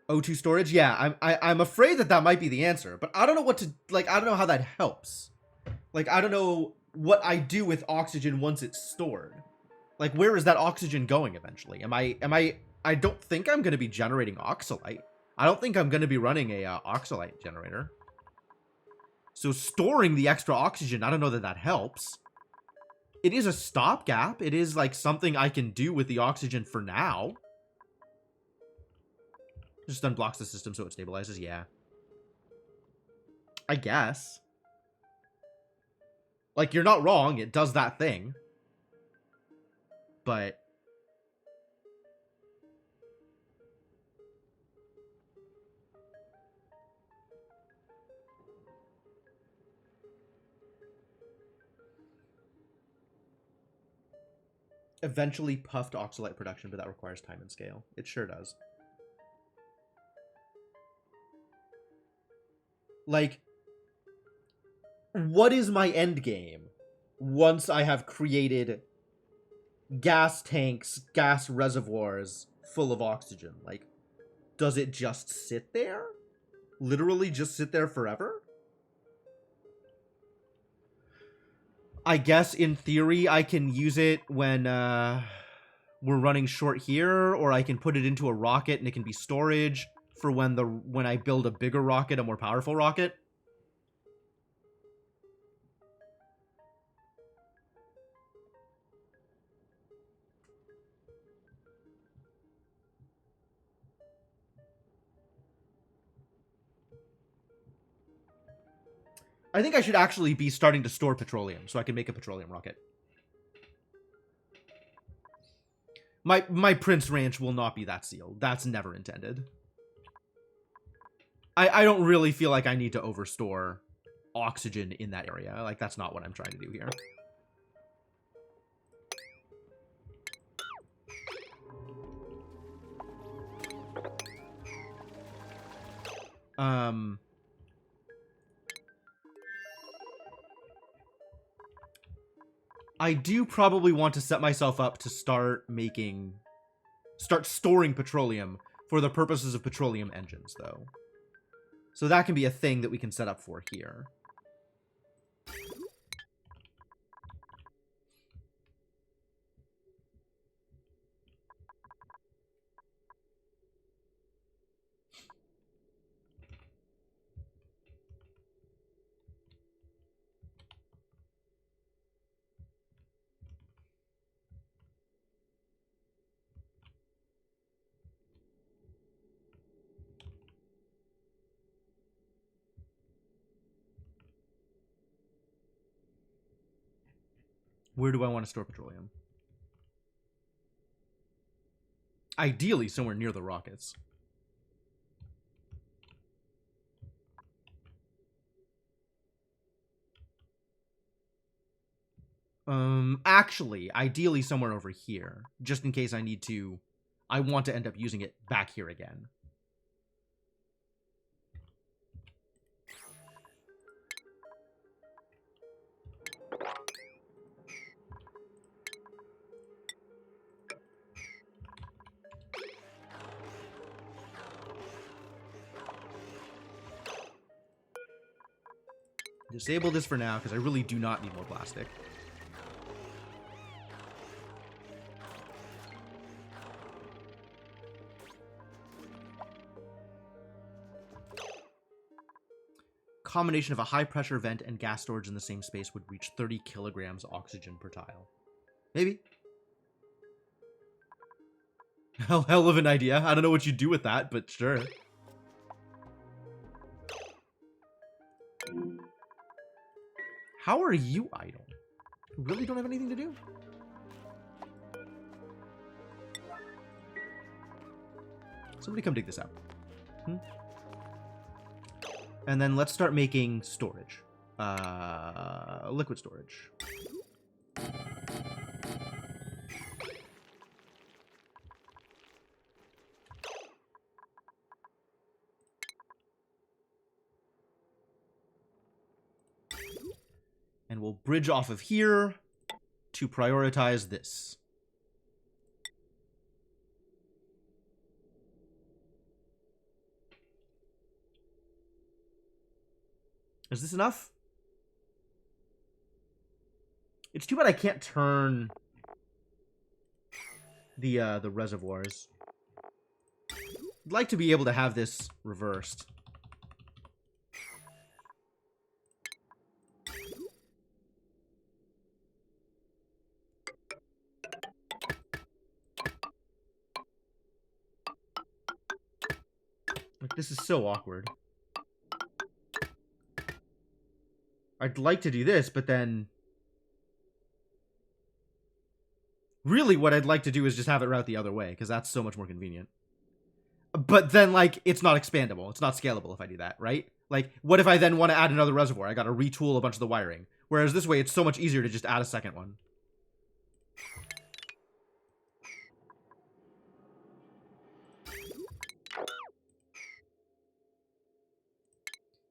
O2 storage? Yeah, I'm afraid that might be the answer, but I don't know what to... Like, I don't know how that helps. Like, I don't know what I do with oxygen once it's stored. Like, where is that oxygen going eventually? I don't think I'm going to be generating oxalite. I don't think I'm going to be running a oxalite generator. So storing the extra oxygen, I don't know that helps. It is a stopgap. It is like something I can do with the oxygen for now. Just unblocks the system so it stabilizes, yeah. I guess. Like, you're not wrong, it does that thing. But... eventually puffed oxalite production, but that requires time and scale. It sure does. Like, what is my end game once I have created gas tanks, gas reservoirs full of oxygen? Like, does it just sit there? Literally just sit there forever? I guess in theory I can use it when we're running short here, or I can put it into a rocket and it can be storage for when I build a bigger rocket, a more powerful rocket. I think I should actually be starting to store petroleum so I can make a petroleum rocket. My Prince Ranch will not be that sealed. That's never intended. I don't really feel like I need to overstore oxygen in that area. Like, that's not what I'm trying to do here. I do probably want to set myself up to start storing petroleum for the purposes of petroleum engines, though. So that can be a thing that we can set up for here. Where do I want to store petroleum? Ideally, somewhere near the rockets. Actually, ideally somewhere over here, just in case I need to. I want to end up using it back here again. Disable this for now, because I really do not need more plastic. Combination of a high pressure vent and gas storage in the same space would reach 30 kilograms oxygen per tile. Maybe. Hell of an idea. I don't know what you do with that, but sure. How are you idle? You really don't have anything to do? Somebody come dig this out. And then let's start making storage. Liquid storage. And we'll bridge off of here to prioritize this. Is this enough? It's too bad I can't turn the reservoirs. I'd like to be able to have this reversed. Like, this is so awkward. I'd like to do this, but then... Really, what I'd like to do is just have it route the other way, because that's so much more convenient. But then, like, it's not expandable. It's not scalable if I do that, right? Like, what if I then want to add another reservoir? I gotta retool a bunch of the wiring. Whereas this way, it's so much easier to just add a second one.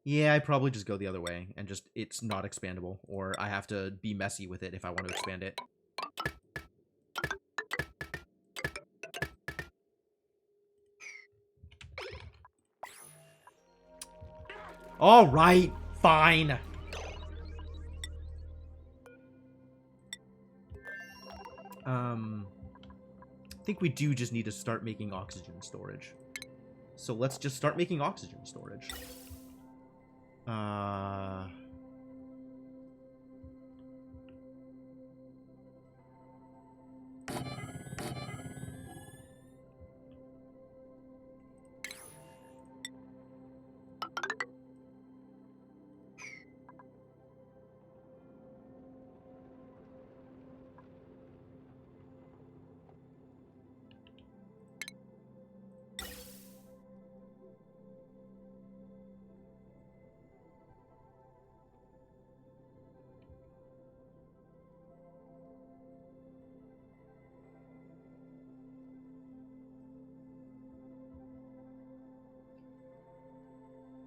Yeah, I probably just go the other way, and just, it's not expandable, or I have to be messy with it if I want to expand it. Alright, fine. I think we do just need to start making oxygen storage. So let's just start making oxygen storage.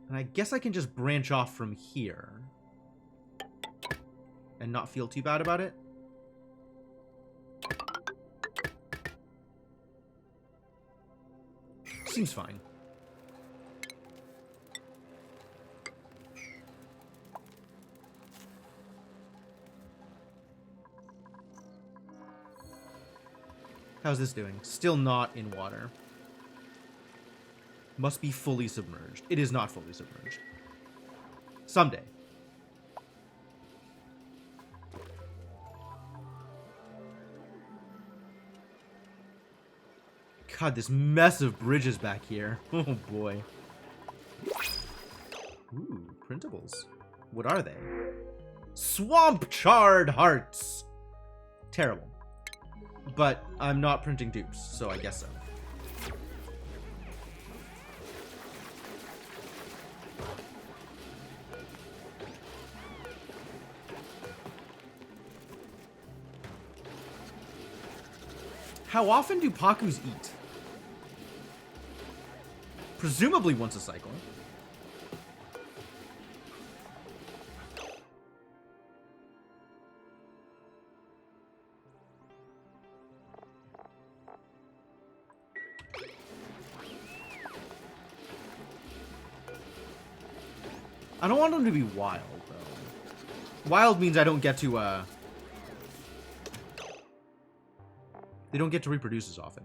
And I guess I can just branch off from here. And not feel too bad about it. Seems fine. How's this doing? Still not in water. Must be fully submerged. It is not fully submerged. Someday. God, this mess of bridges back here. Oh boy. Ooh, printables. What are they? Swamp Charred Hearts! Terrible. But I'm not printing dupes, so I guess so. How often do Pakus eat? Presumably once a cycle. I don't want them to be wild, though. Wild means I don't get to, they don't get to reproduce as often.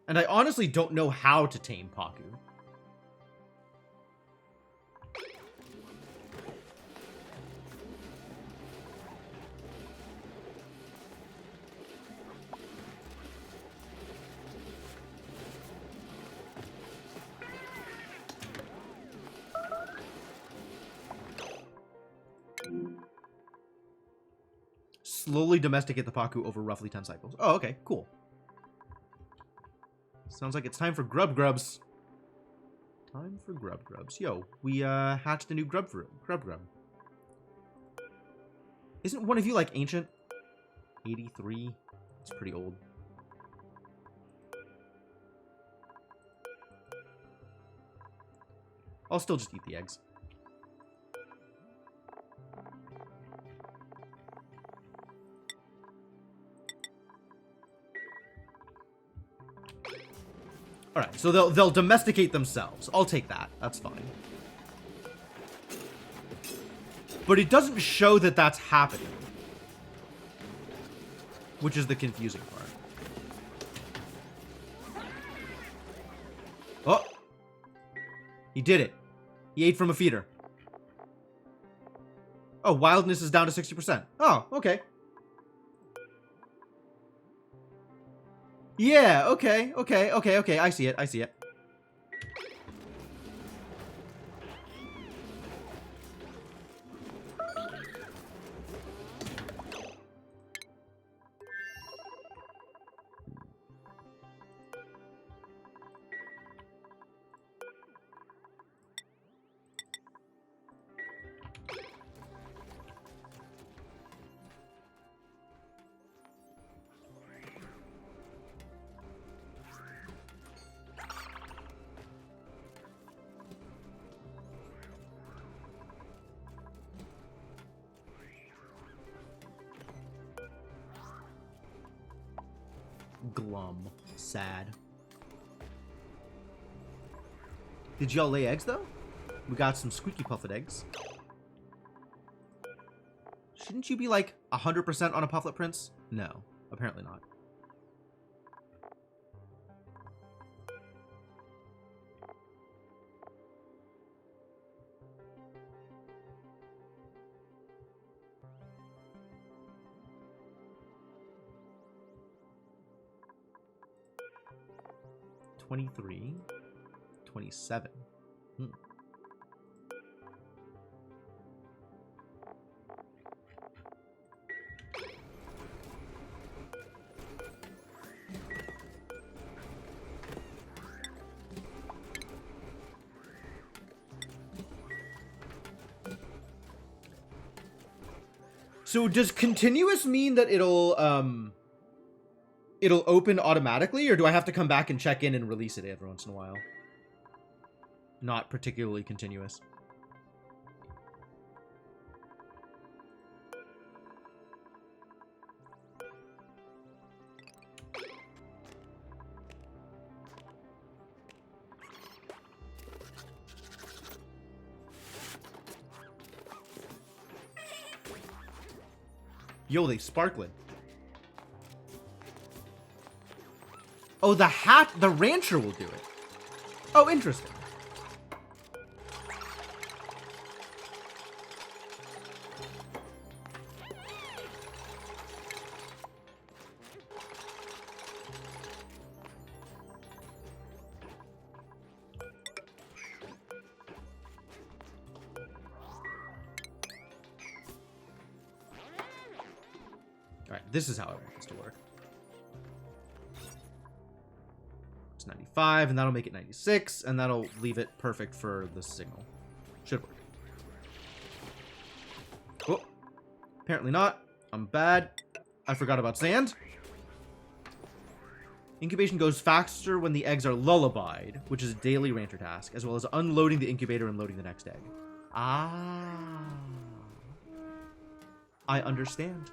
And I honestly don't know how to tame Paku. Slowly domesticate the Paku over roughly 10 cycles. Oh, okay, cool. Sounds like it's time for Grub Grubs. Time for Grub Grubs. Yo, we hatched a new Grub Grub. Isn't one of you like ancient? 83? It's pretty old. I'll still just eat the eggs. Alright, so they'll domesticate themselves. I'll take that. That's fine. But it doesn't show that that's happening. Which is the confusing part. Oh! He did it. He ate from a feeder. Oh, wildness is down to 60%. Oh, okay. Yeah, okay. I see it. Glum. Sad. Did y'all lay eggs, though? We got some squeaky puffed eggs. Shouldn't you be, like, 100% on a Pufflet Prince? No. Apparently not. $23, $27. So does continuous mean that it'll open automatically, or do I have to come back and check in and release it every once in a while? Not particularly continuous. Yo, they sparkling. Oh, the rancher will do it. Oh, interesting. This is how I want this to work. It's 95, and that'll make it 96, and that'll leave it perfect for the signal. Should work. Oh, apparently not. I'm bad. I forgot about sand. Incubation goes faster when the eggs are lullabied, which is a daily rancher task, as well as unloading the incubator and loading the next egg. Ah. I understand.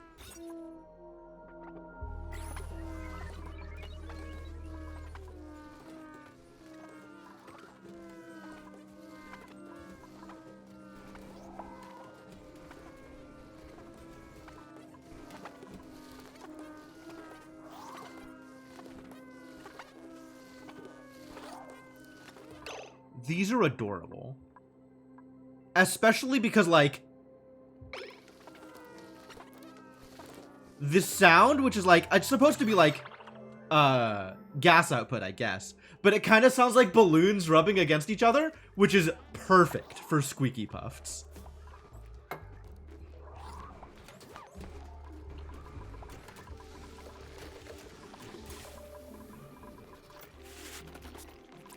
These are adorable. Especially because, like, this sound, which is, like, it's supposed to be, like, gas output, I guess. But it kind of sounds like balloons rubbing against each other, which is perfect for Squeaky Puffs.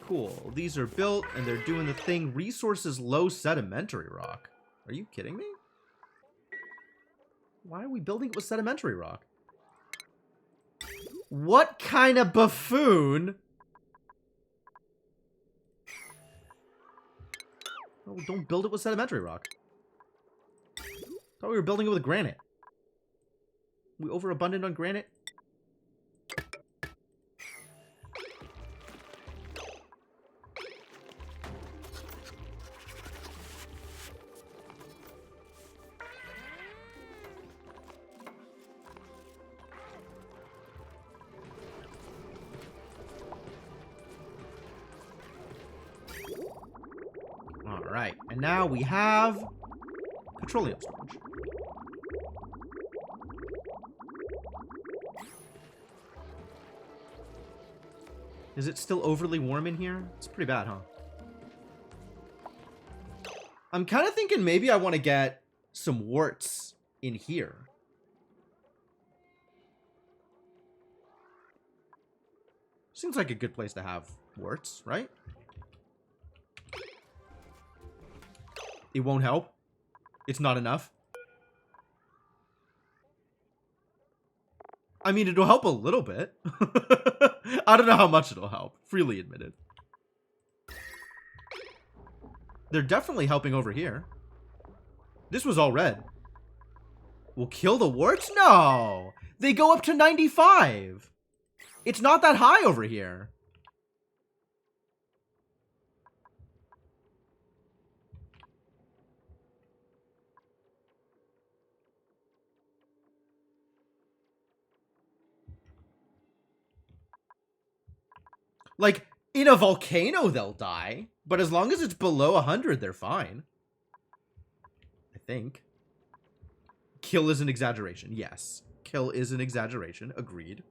Cool. These are built, and they're doing the thing. Resources low sedimentary rock. Are you kidding me? Why are we building it with sedimentary rock? What kind of buffoon? Oh, don't build it with sedimentary rock. Thought we were building it with granite. We overabundant on granite? Alright, and now we have petroleum storage. Is it still overly warm in here? It's pretty bad, huh? I'm kind of thinking maybe I want to get some warts in here. Seems like a good place to have warts, right? It won't help. It's not enough. I mean, it'll help a little bit. I don't know how much it'll help. Freely admitted. They're definitely helping over here. This was all red. Will kill the warts? No! They go up to 95! It's not that high over here. Like, in a volcano, they'll die. But as long as it's below 100, they're fine. I think. Kill is an exaggeration. Yes. Kill is an exaggeration. Agreed.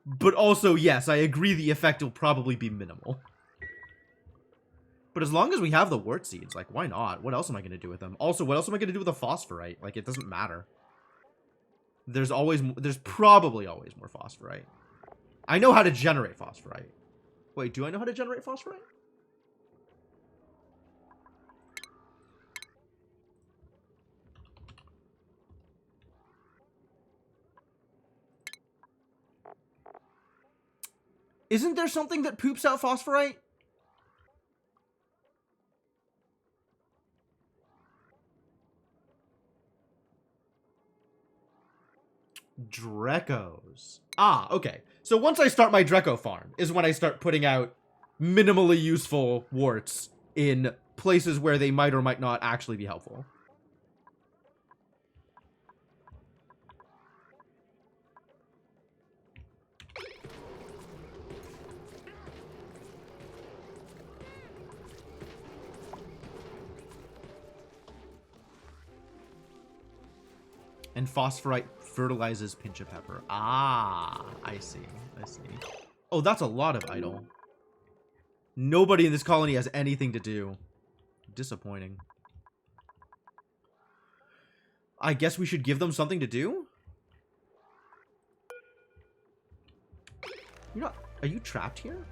But also, yes, I agree the effect will probably be minimal. But as long as we have the wart seeds, like, why not? What else am I going to do with them? Also, what else am I going to do with the phosphorite? Like, it doesn't matter. There's probably always more phosphorite. I know how to generate phosphorite. Wait, do I know how to generate phosphorite? Isn't there something that poops out phosphorite? Drecos. Ah, okay. So once I start my Dreco farm is when I start putting out minimally useful warts in places where they might or might not actually be helpful. And phosphorite fertilizes pinch of pepper. Ah, I see. I see. Oh, that's a lot of idle. Nobody in this colony has anything to do. Disappointing. I guess we should give them something to do? You're not... Are you trapped here?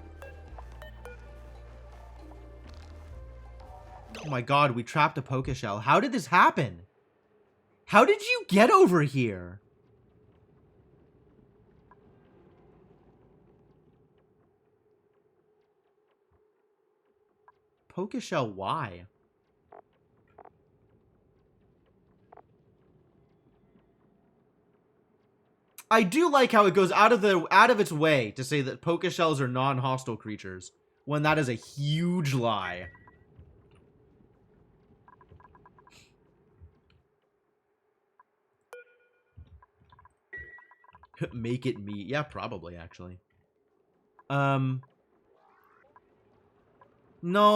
Oh my god, we trapped a Pokeshell. How did this happen? How did you get over here? Pokeshell, why? I do like how it goes out of its way to say that Pokeshells are non-hostile creatures, when that is a huge lie. Make it meat. Yeah, probably, actually. No,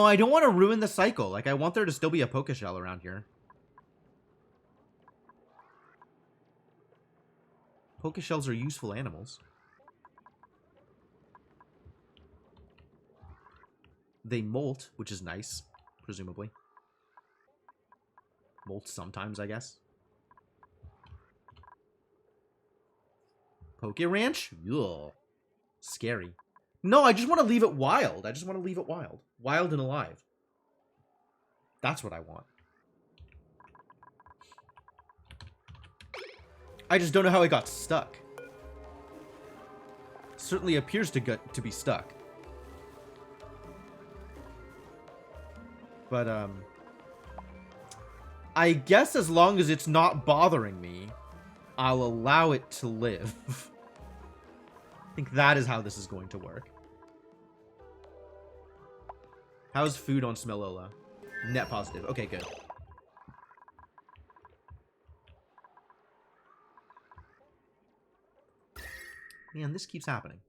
I don't want to ruin the cycle. Like, I want there to still be a Pokeshell around here. Pokeshells are useful animals. They molt, which is nice, presumably. Molt sometimes, I guess. Poke Ranch? Ugh. Scary. No, I just want to leave it wild. I just want to leave it wild. Wild and alive. That's what I want. I just don't know how it got stuck. Certainly appears to be stuck. But, I guess as long as it's not bothering me, I'll allow it to live. I think that is how this is going to work. How's food on Smelola? Net positive. Okay, good. Man, this keeps happening.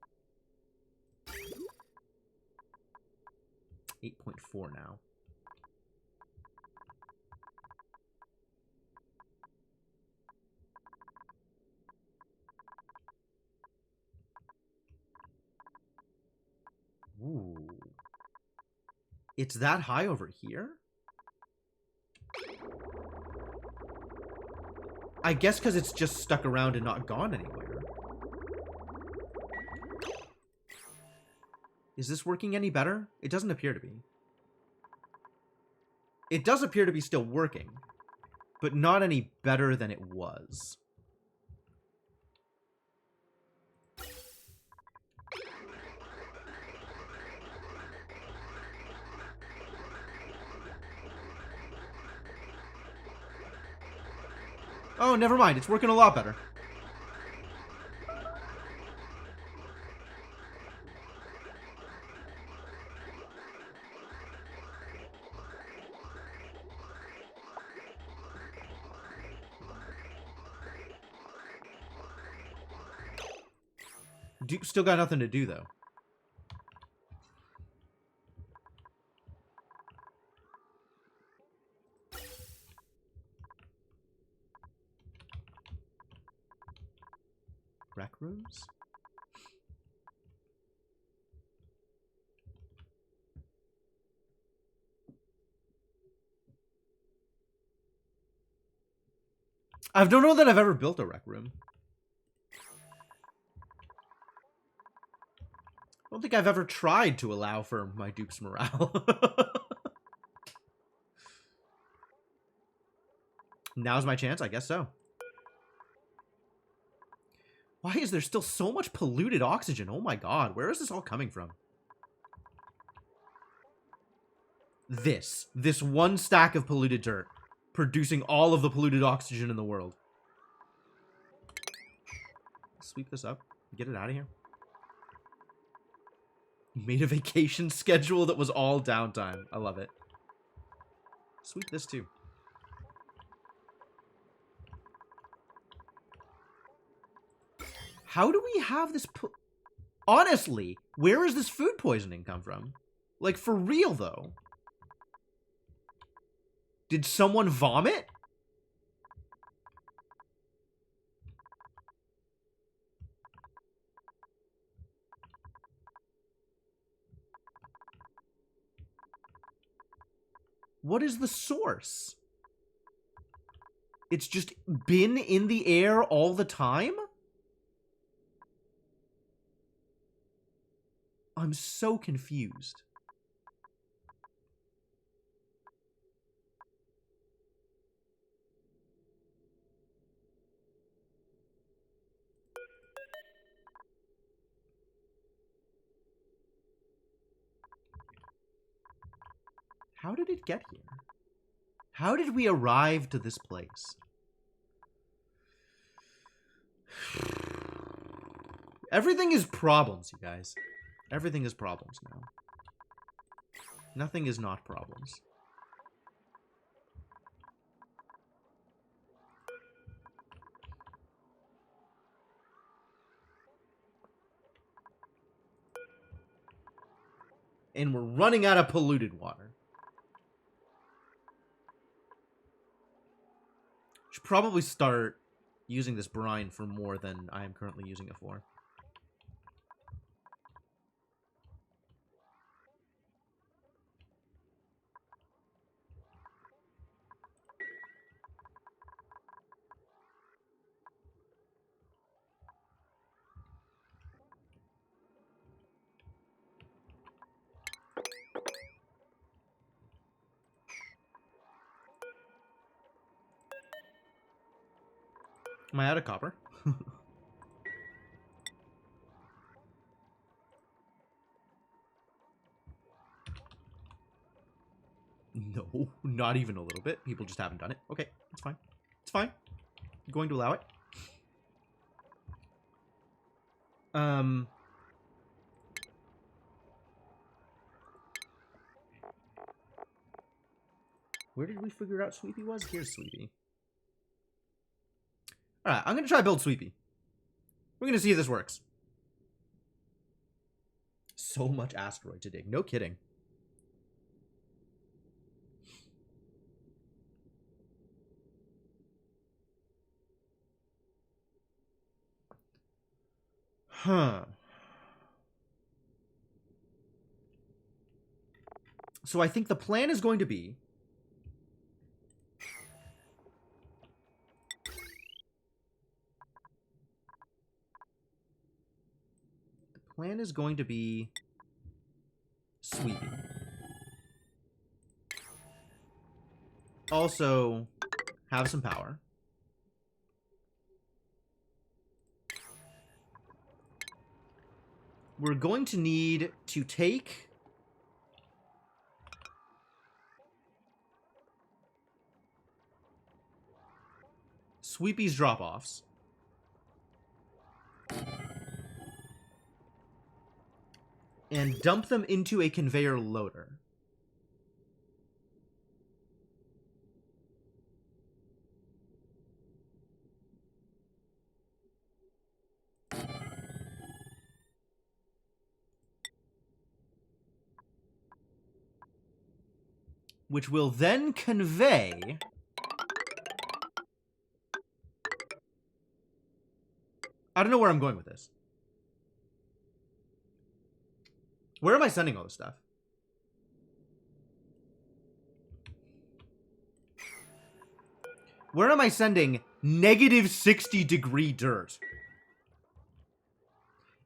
8.4 now. Ooh. It's that high over here? I guess because it's just stuck around and not gone anywhere. Is this working any better? It doesn't appear to be. It does appear to be still working, but not any better than it was. Oh, never mind. It's working a lot better. Duke still got nothing to do, though. Rec rooms? I don't know that I've ever built a rec room. I don't think I've ever tried to allow for my Duke's morale. Now's my chance? I guess so. Why is there still so much polluted oxygen? Oh my god, where is this all coming from? This one stack of polluted dirt, producing all of the polluted oxygen in the world. Sweep this up. Get it out of here. You made a vacation schedule that was all downtime. I love it. Sweep this too. How do we have this honestly, where does this food poisoning come from? Like, for real, though. Did someone vomit? What is the source? It's just been in the air all the time? I'm so confused. How did it get here? How did we arrive to this place? Everything is problems, you guys. Everything is problems now. Nothing is not problems. And we're running out of polluted water. Should probably start using this brine for more than I am currently using it for. Am I out of copper? No, not even a little bit. People just haven't done it. Okay, it's fine. It's fine. I'm going to allow it. Where did we figure out Sweepy was? Here's Sweepy. Alright, I'm going to try build Sweepy. We're going to see if this works. So much asteroid to dig. No kidding. Huh. So I think the plan is going to be... plan is going to be Sweepy. Also, have some power. We're going to need to take Sweepy's drop-offs. And dump them into a conveyor loader. Which will then convey... I don't know where I'm going with this. Where am I sending all this stuff? Where am I sending negative 60-degree dirt?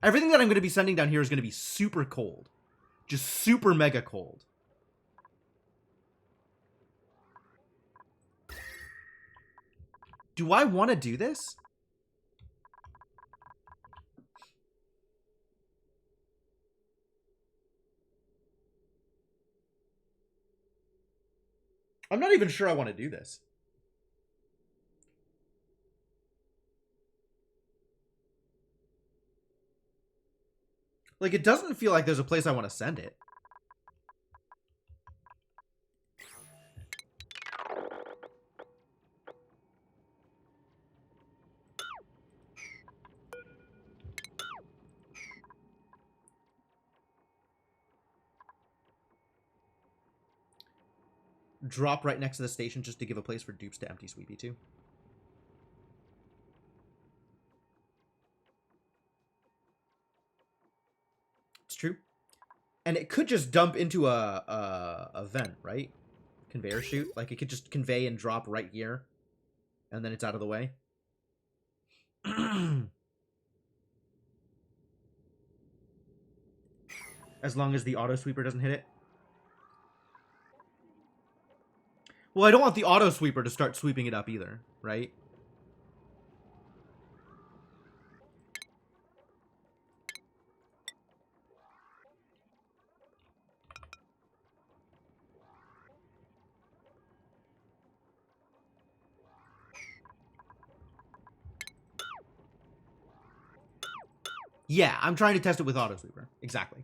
Everything that I'm going to be sending down here is going to be super cold. Just super mega cold. Do I want to do this? I'm not even sure I want to do this. Like, it doesn't feel like there's a place I want to send it. Drop right next to the station just to give a place for dupes to empty Sweepy to. It's true. And it could just dump into a vent, right? Conveyor chute. Like, it could just convey and drop right here. And then it's out of the way. As long as the auto sweeper doesn't hit it. Well, I don't want the auto sweeper to start sweeping it up either, right? Yeah, I'm trying to test it with auto sweeper. Exactly.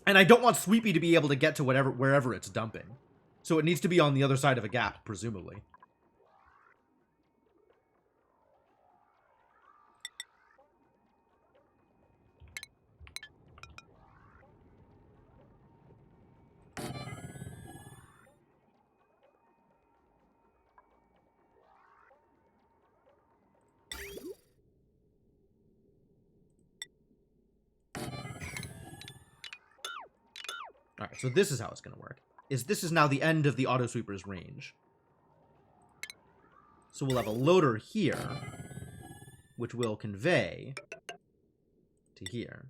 And I don't want Sweepy to be able to get to wherever it's dumping. So it needs to be on the other side of a gap, presumably. Alright, so this is how it's going to work. This is now the end of the auto sweeper's range. So we'll have a loader here, which will convey to here.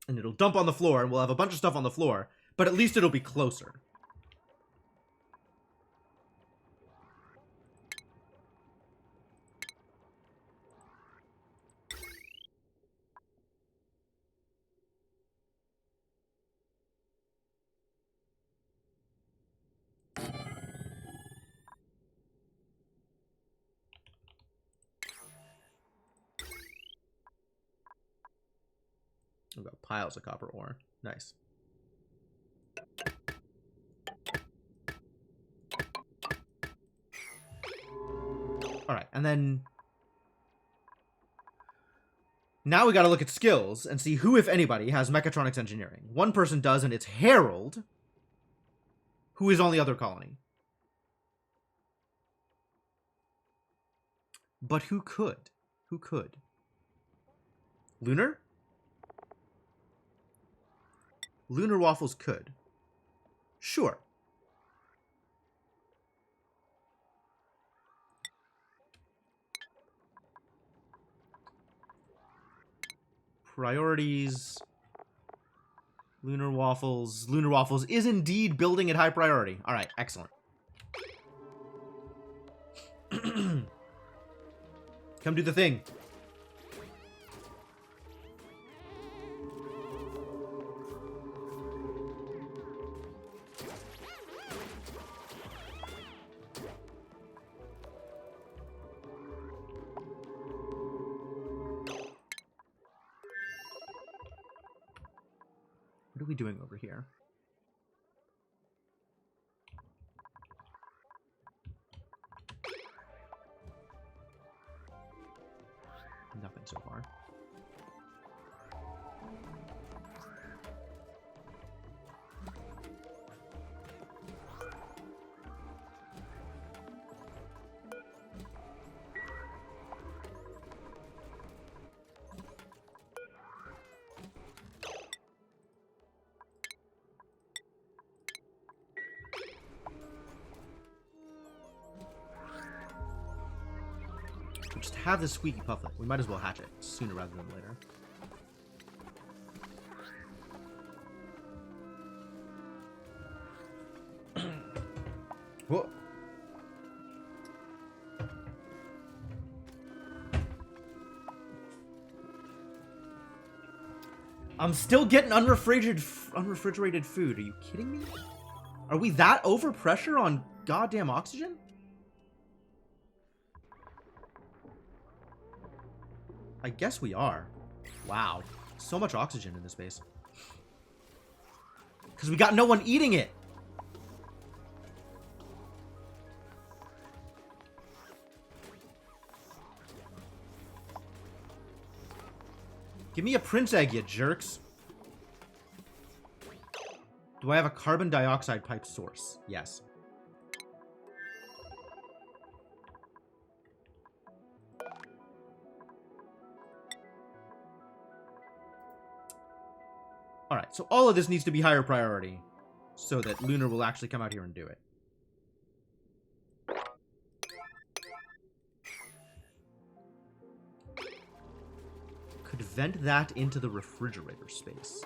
And it'll dump on the floor, and we'll have a bunch of stuff on the floor, but at least it'll be closer. We've got piles of copper ore. Nice. Alright, and then... now we gotta look at skills and see who, if anybody, has mechatronics engineering. One person does, and it's Harold, who is on the other colony. But who could? Who could? Lunar? Lunar Waffles could. Sure. Priorities. Lunar Waffles. Lunar Waffles is indeed building at high priority. Alright, excellent. Come do the thing. What are we doing over here? Nothing so far. We'll just have this squeaky pufflet. We might as well hatch it sooner rather than later. Whoa. I'm still getting unrefrigerated food. Are you kidding me? Are we that overpressure on goddamn oxygen? I guess we are. Wow. So much oxygen in this base. Because we got no one eating it. Give me a prince egg, you jerks. Do I have a carbon dioxide pipe source? Yes. Alright, so all of this needs to be higher priority so that Lunar will actually come out here and do it. vent that into the refrigerator space.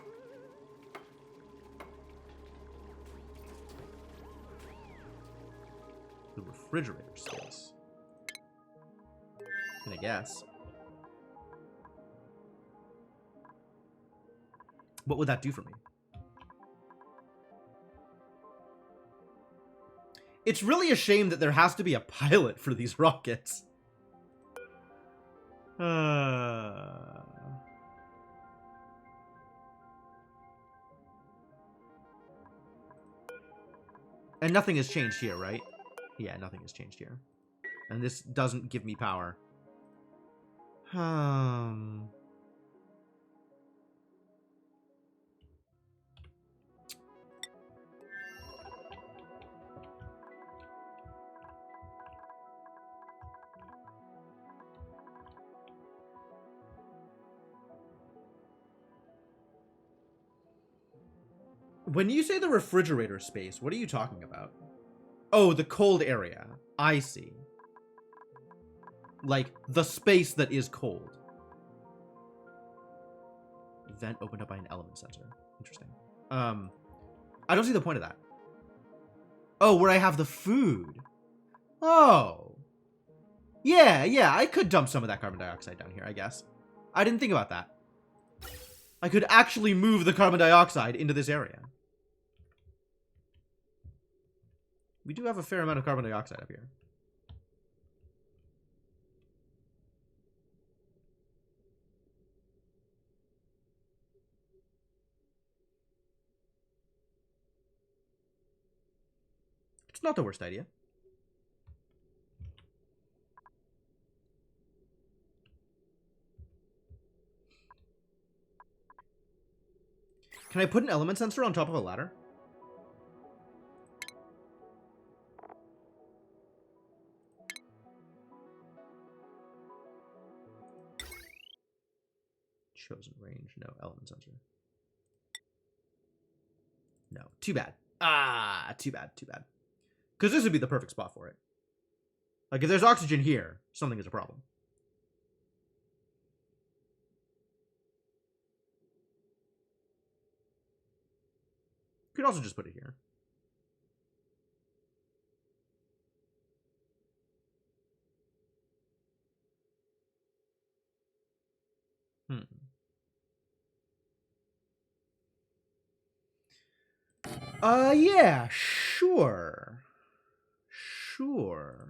The refrigerator space. And I guess. What would that do for me? It's really a shame that there has to be a pilot for these rockets. And nothing has changed here, right? Yeah, nothing has changed here. And this doesn't give me power. When you say the refrigerator space, what are you talking about? Oh, the cold area. I see. Like, the space that is cold. Vent opened up by an element sensor. Interesting. I don't see the point of that. Oh, where I have the food. Oh. Yeah, I could dump some of that carbon dioxide down here, I guess. I didn't think about that. I could actually move the carbon dioxide into this area. We do have a fair amount of carbon dioxide up here. It's not the worst idea. Can I put an element sensor on top of a ladder? Chosen range. No. Element sensor. No. Too bad. Ah, too bad. Because this would be the perfect spot for it. Like, if there's oxygen here, something is a problem. You could also just put it here. Yeah, sure. Sure.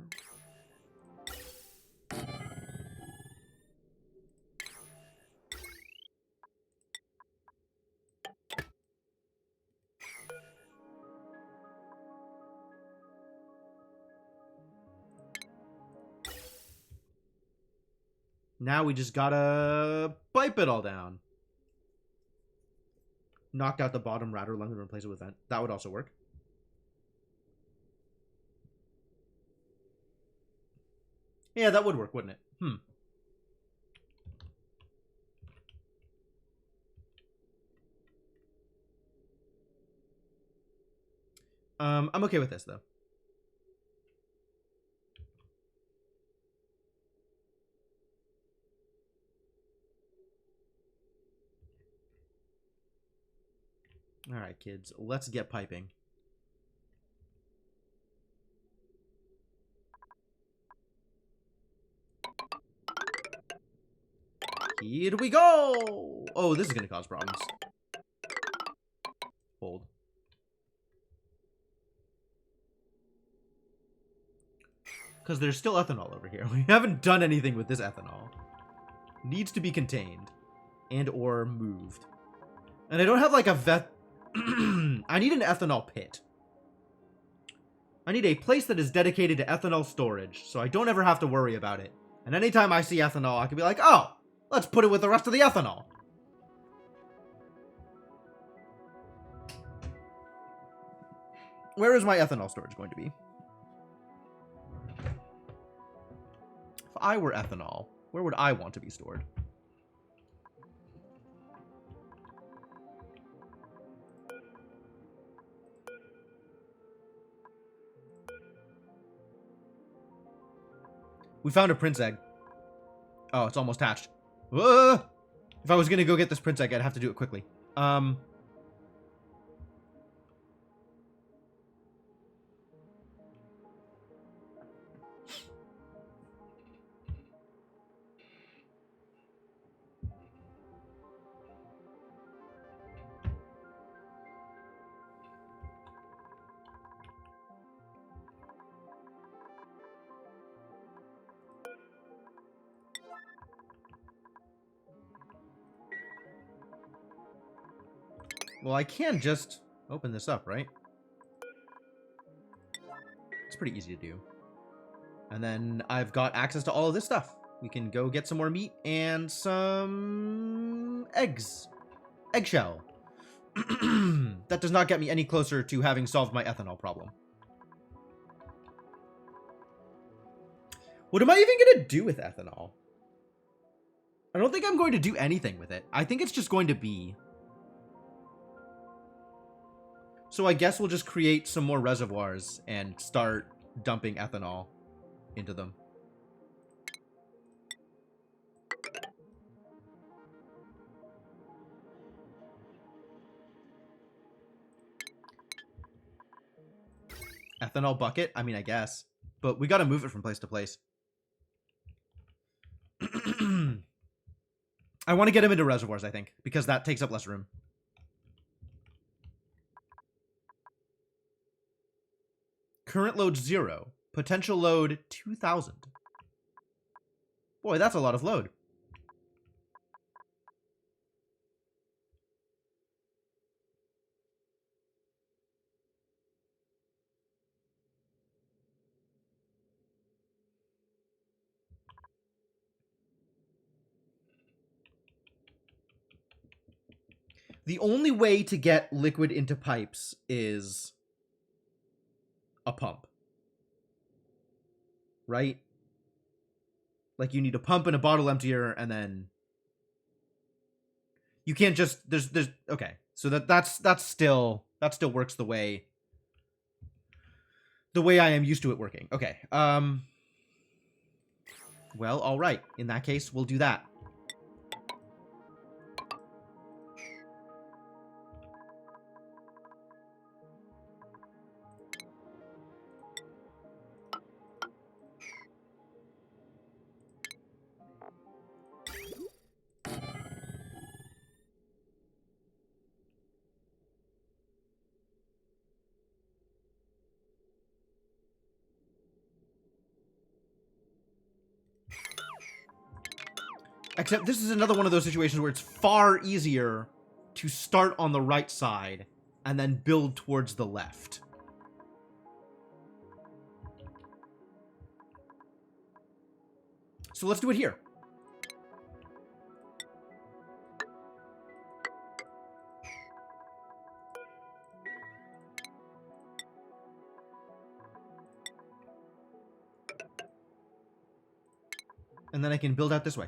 Now we just gotta pipe it all down. Knocked out the bottom router lung and replace it with vent. That would also work. Yeah, that would work, wouldn't it? I'm okay with this, though. Alright, kids. Let's get piping. Here we go! Oh, this is gonna cause problems. Hold. Because there's still ethanol over here. We haven't done anything with this ethanol. Needs to be contained. And or moved. And I don't have like a I need an ethanol pit. I need a place that is dedicated to ethanol storage, so I don't ever have to worry about it. And anytime I see ethanol, I can be like, oh, let's put it with the rest of the ethanol. Where is my ethanol storage going to be? If I were ethanol, where would I want to be stored? We found a prince egg. Oh, it's almost hatched. If If I was gonna go get this prince egg, I'd have to do it quickly. Well, I can just open this up, right? It's pretty easy to do. And then I've got access to all of this stuff. We can go get some more meat and some eggs. Eggshell. That does not get me any closer to having solved my ethanol problem. What am I even going to do with ethanol? I don't think I'm going to do anything with it. I think it's just going to be... So I guess we'll just create some more reservoirs and start dumping ethanol into them. Ethanol bucket? I mean, I guess. But we gotta move it from place to place. I want to get him into reservoirs, I think, because that takes up less room. Current load 0. Potential load 2,000. Boy, that's a lot of load. The only way to get liquid into pipes is a pump. Right? Like, you need a pump and a bottle emptier, and then you can't just there's okay. So that still works the way I am used to it working. Okay. Well, all right. In that case, we'll do that. Except this is another one of those situations where it's far easier to start on the right side and then build towards the left. So let's do it here. And then I can build out this way.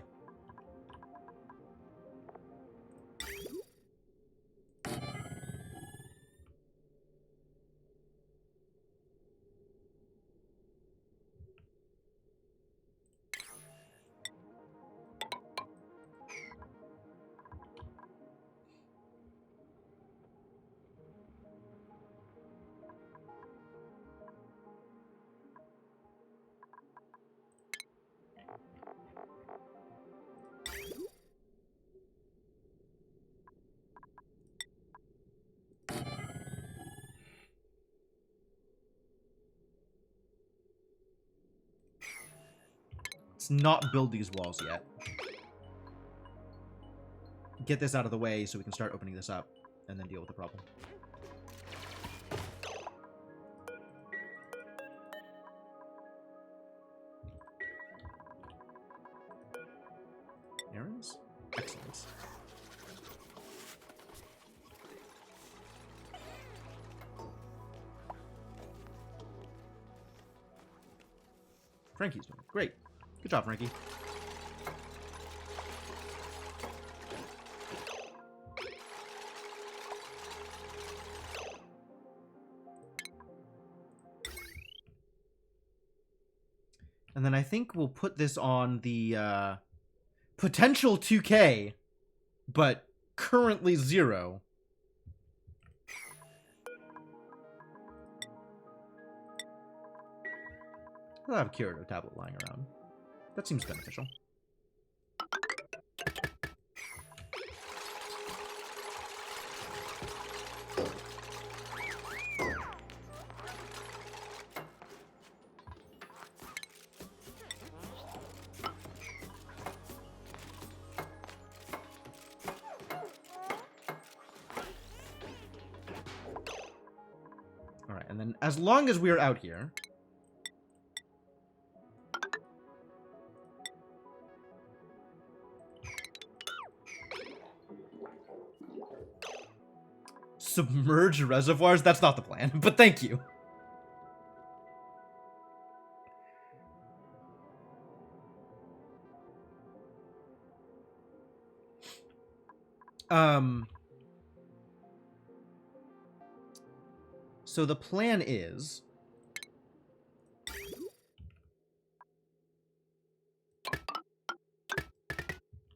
Let's not build these walls yet. Get this out of the way so we can start opening this up and then deal with the problem. Errands? Excellent. Frankie's doing it. Great. Good job, Frankie. And then I think we'll put this on the potential 2K but currently 0. I'll have a curative tablet lying around. That seems beneficial. Alright, and then as long as we are out here... Submerge reservoirs? That's not the plan, but thank you. So the plan is...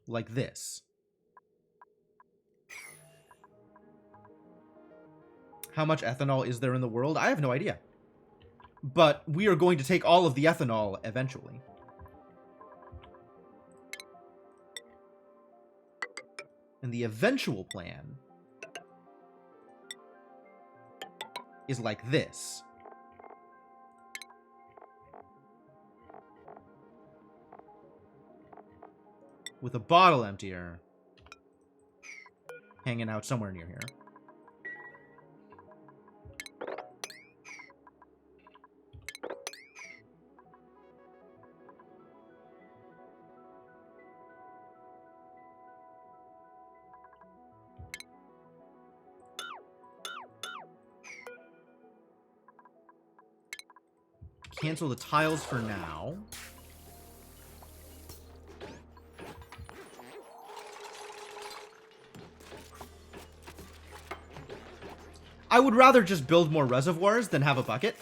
like this. How much ethanol is there in the world? I have no idea. But we are going to take all of the ethanol eventually. And the eventual plan is like this. With a bottle emptier hanging out somewhere near here. Cancel the tiles for now. I would rather just build more reservoirs than have a bucket.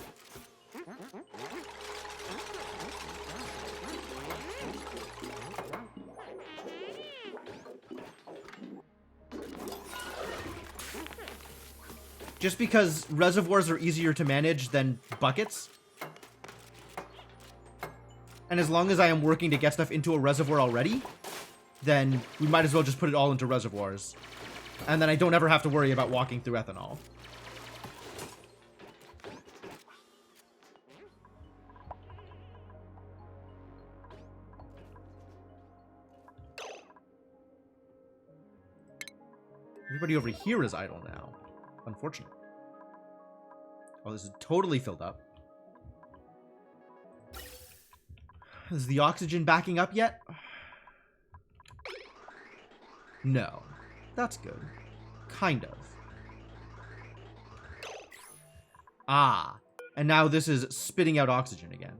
Just because reservoirs are easier to manage than buckets. And as long as I am working to get stuff into a reservoir already, then we might as well just put it all into reservoirs. And then I don't ever have to worry about walking through ethanol. Everybody over here is idle now. Unfortunate. Oh, this is totally filled up. Is the oxygen backing up yet? No. That's good. Kind of. Ah. And now this is spitting out oxygen again.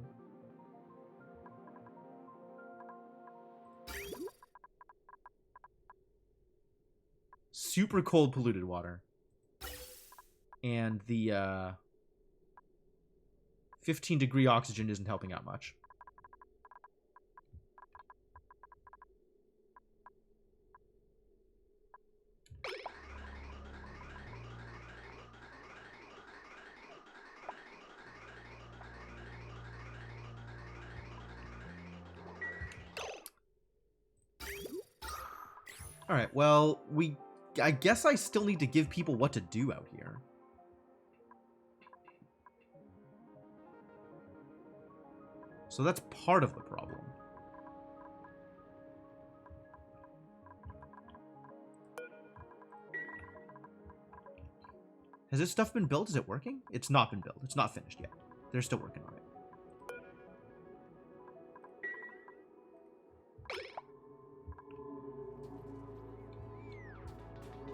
Super cold polluted water. And the 15-degree oxygen isn't helping out much. Alright, well, I guess I still need to give people what to do out here. So that's part of the problem. Has this stuff been built? Is it working? It's not been built. It's not finished yet. They're still working on it.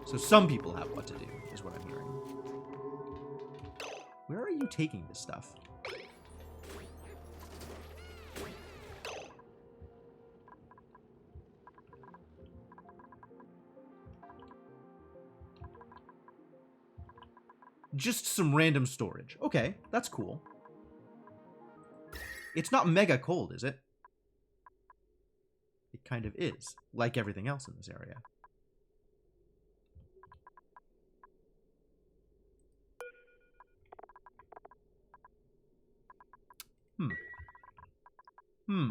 So some people have what to do, is what I'm hearing. Where are you taking this stuff? Just some random storage. Okay, that's cool. It's not mega cold, is it? It kind of is, like everything else in this area. Hmm. Hmm.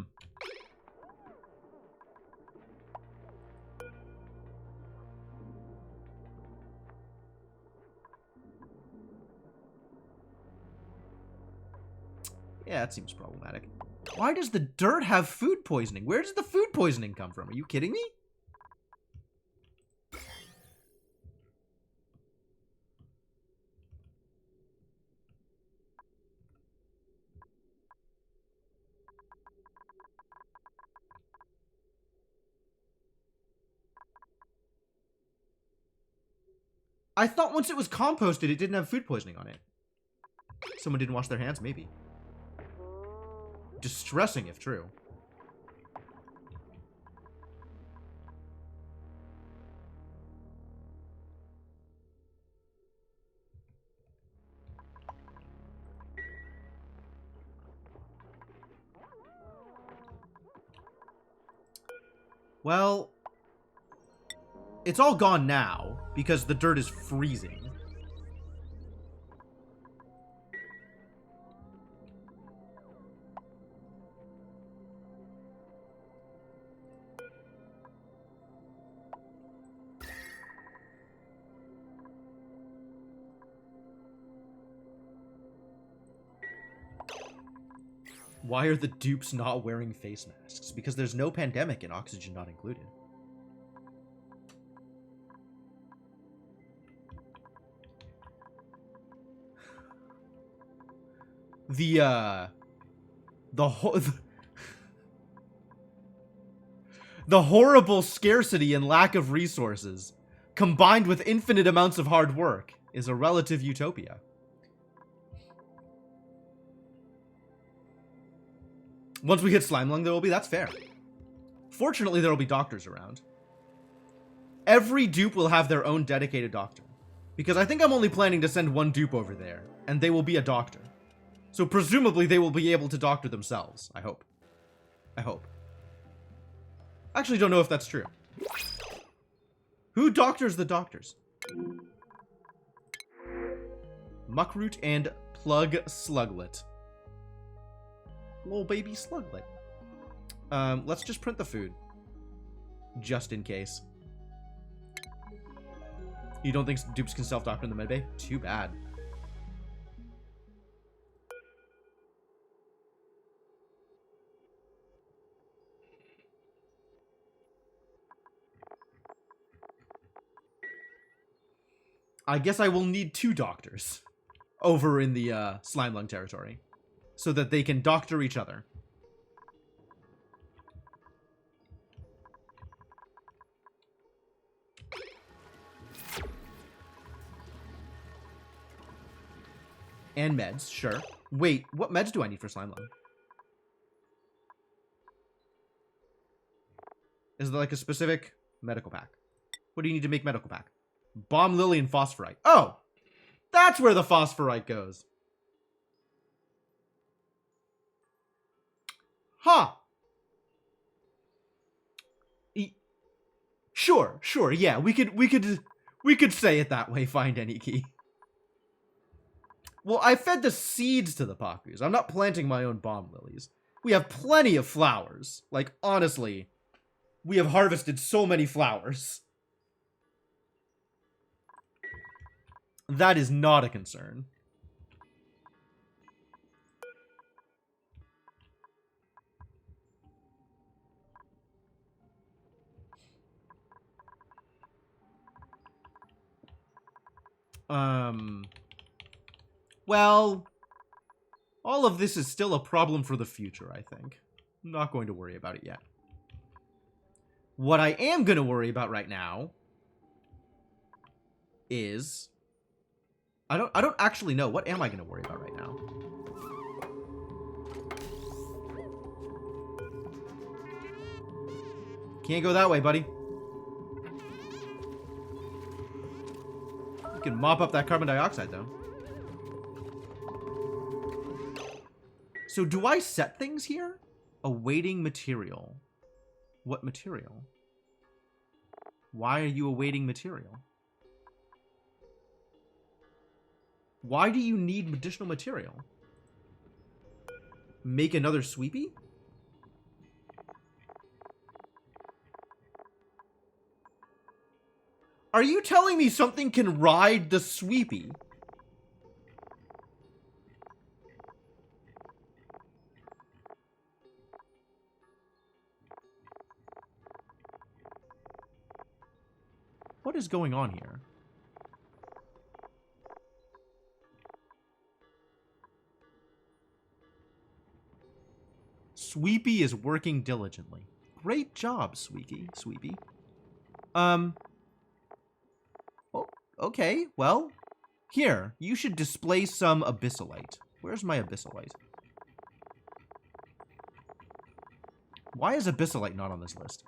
Yeah, that seems problematic. Why does the dirt have food poisoning? Where does the food poisoning come from? Are you kidding me? I thought once it was composted, it didn't have food poisoning on it. Someone didn't wash their hands? Maybe. Distressing if true. Well, it's all gone now because the dirt is freezing. Why are the dupes not wearing face masks? Because there's no pandemic and oxygen not included. The horrible scarcity and lack of resources, combined with infinite amounts of hard work, is a relative utopia. Once we hit Slime Lung, there will be. That's fair. Fortunately, there will be doctors around. Every dupe will have their own dedicated doctor. Because I think I'm only planning to send one dupe over there, and they will be a doctor. So presumably they will be able to doctor themselves, I hope. I hope. I actually don't know if that's true. Who doctors the doctors? Muckroot and Plug Sluglet. Little baby Sluglet. Let's just print the food. Just in case. You don't think dupes can self-doctor in the medbay? Too bad. I guess I will need 2 doctors over in the Slime Lung territory so that they can doctor each other. And meds, sure. Wait, what meds do I need for Slime Lung? Is there like a specific medical pack? What do you need to make medical pack? Bomb Lily and Phosphorite. Oh! That's where the Phosphorite goes. Huh. Sure, yeah. We could say it that way, find any key. Well, I fed the seeds to the Pakus. I'm not planting my own bomb lilies. We have plenty of flowers. Like, honestly, we have harvested so many flowers. That is not a concern. Well, all of this is still a problem for the future, I think. I'm not going to worry about it yet. What I am going to worry about right now is... I don't actually know. What am I going to worry about right now? Can't go that way, buddy. You can mop up that carbon dioxide, though. So do I set things here? Awaiting material. What material? Why are you awaiting material? Why do you need additional material? Make another sweepy? Are you telling me something can ride the sweepy? What is going on here? Sweepy is working diligently. Great job, Sweepy. Oh, okay, well, here, you should display some abyssalite. Where's my abyssalite? Why is abyssalite not on this list?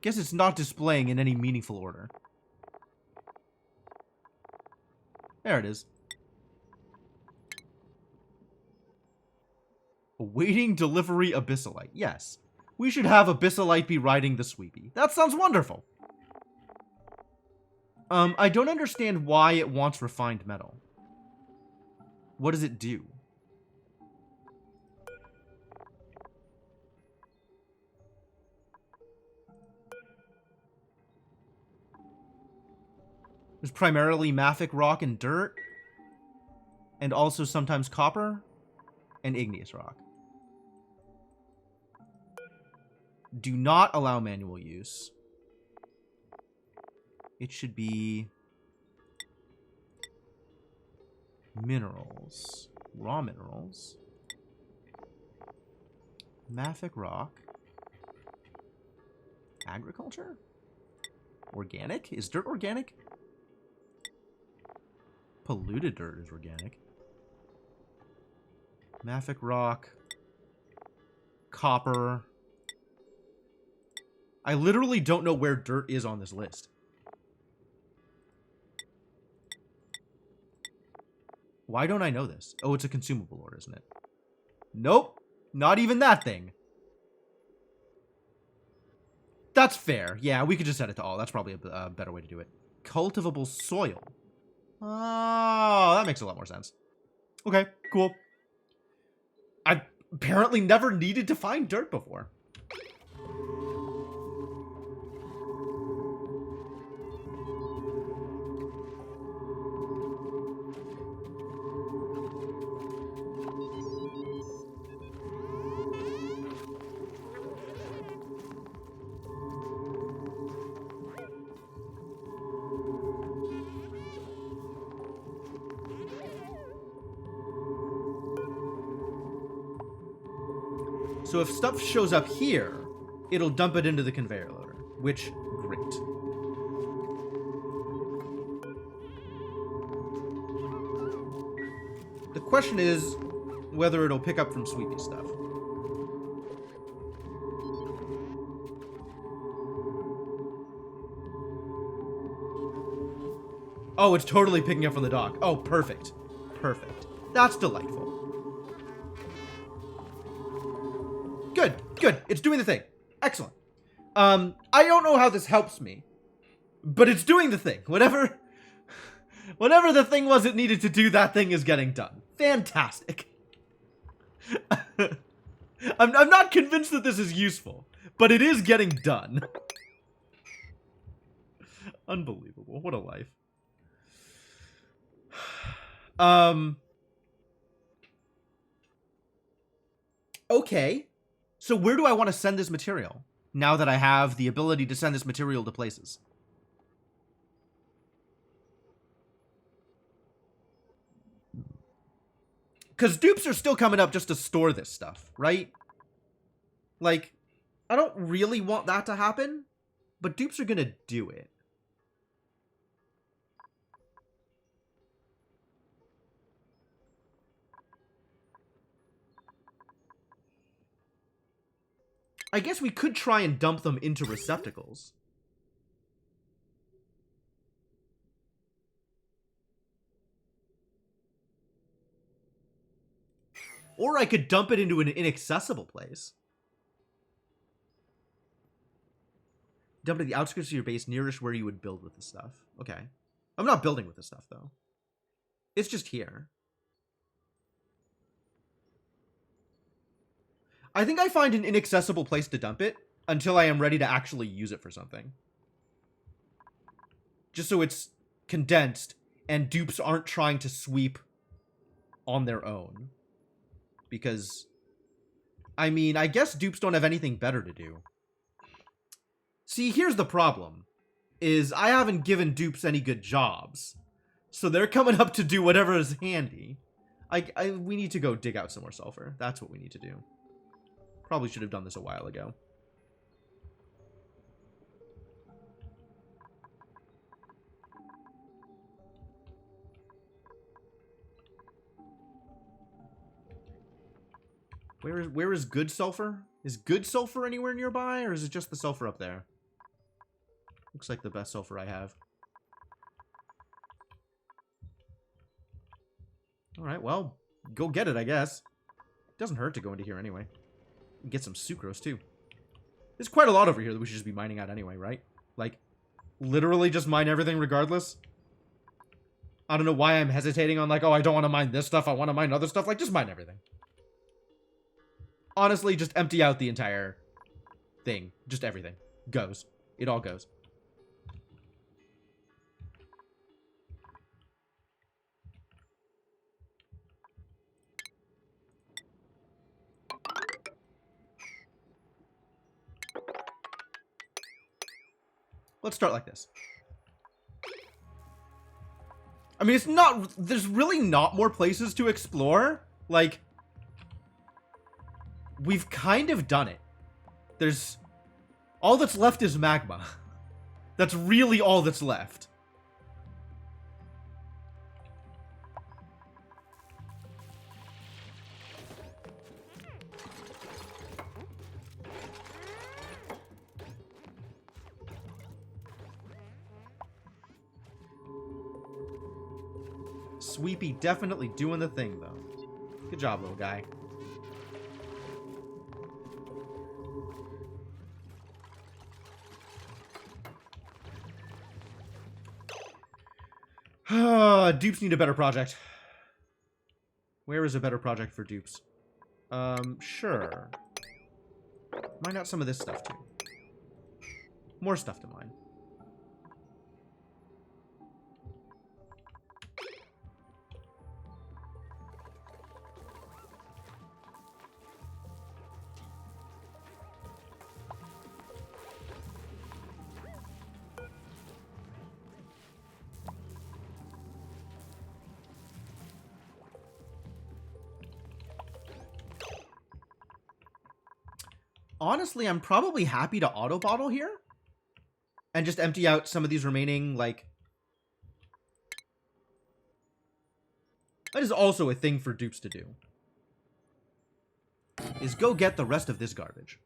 Guess it's not displaying in any meaningful order. There it is. Awaiting delivery abyssalite. Yes. We should have abyssalite be riding the sweepy. That sounds wonderful. I don't understand why it wants refined metal. What does it do? There's primarily mafic rock and dirt, and also sometimes copper and igneous rock. Do not allow manual use. It should be minerals. Raw minerals. Mafic rock. Agriculture? Organic? Is dirt organic? Polluted dirt is organic. Mafic rock. Copper. I literally don't know where dirt is on this list. Why don't I know this? Oh, it's a consumable ore, isn't it? Nope. Not even that thing. That's fair. Yeah, we could just set it to all. That's probably a better way to do it. Cultivable soil. Oh, that makes a lot more sense. Okay, cool. I've apparently never needed to find dirt before. So if stuff shows up here, it'll dump it into the conveyor loader, which, great. The question is whether it'll pick up from Sweepy stuff. Oh, it's totally picking up from the dock. Oh, perfect. Perfect. That's delightful. Good, good. It's doing the thing. Excellent. I don't know how this helps me, but it's doing the thing. Whatever the thing was it needed to do, that thing is getting done. Fantastic. I'm not convinced that this is useful, but it is getting done. Unbelievable. What a life. Okay. So where do I want to send this material, now that I have the ability to send this material to places? Because dupes are still coming up just to store this stuff, right? Like, I don't really want that to happen, but dupes are gonna do it. I guess we could try and dump them into receptacles. Or I could dump it into an inaccessible place. Dump it at the outskirts of your base nearest where you would build with the stuff. Okay. I'm not building with this stuff, though. It's just here. I think I find an inaccessible place to dump it until I am ready to actually use it for something. Just so it's condensed and dupes aren't trying to sweep on their own. Because, I mean, I guess dupes don't have anything better to do. See, here's the problem. Is I haven't given dupes any good jobs. So they're coming up to do whatever is handy. We need to go dig out some more sulfur. That's what we need to do. Probably should have done this a while ago. Where is good sulfur? Is good sulfur anywhere nearby, or is it just the sulfur up there? Looks like the best sulfur I have. Alright, well, go get it, I guess. Doesn't hurt to go into here anyway. Get some sucrose, too. There's quite a lot over here that we should just be mining out anyway, right? Like, literally just mine everything regardless. I don't know why I'm hesitating on like, oh, I don't want to mine this stuff, I want to mine other stuff. Like, just mine everything. Honestly, just empty out the entire thing. Just everything. Goes. It all goes. Let's start like this. I mean, it's not... There's really not more places to explore. Like... We've kind of done it. There's... All that's left is magma. That's really all that's left. Sweepy definitely doing the thing, though. Good job, little guy. Dupes need a better project. Where is a better project for dupes? Sure. Mine out some of this stuff, too. More stuff to mine. Honestly, I'm probably happy to auto-bottle here. And just empty out some of these remaining, like... That is also a thing for dupes to do. Is go get the rest of this garbage.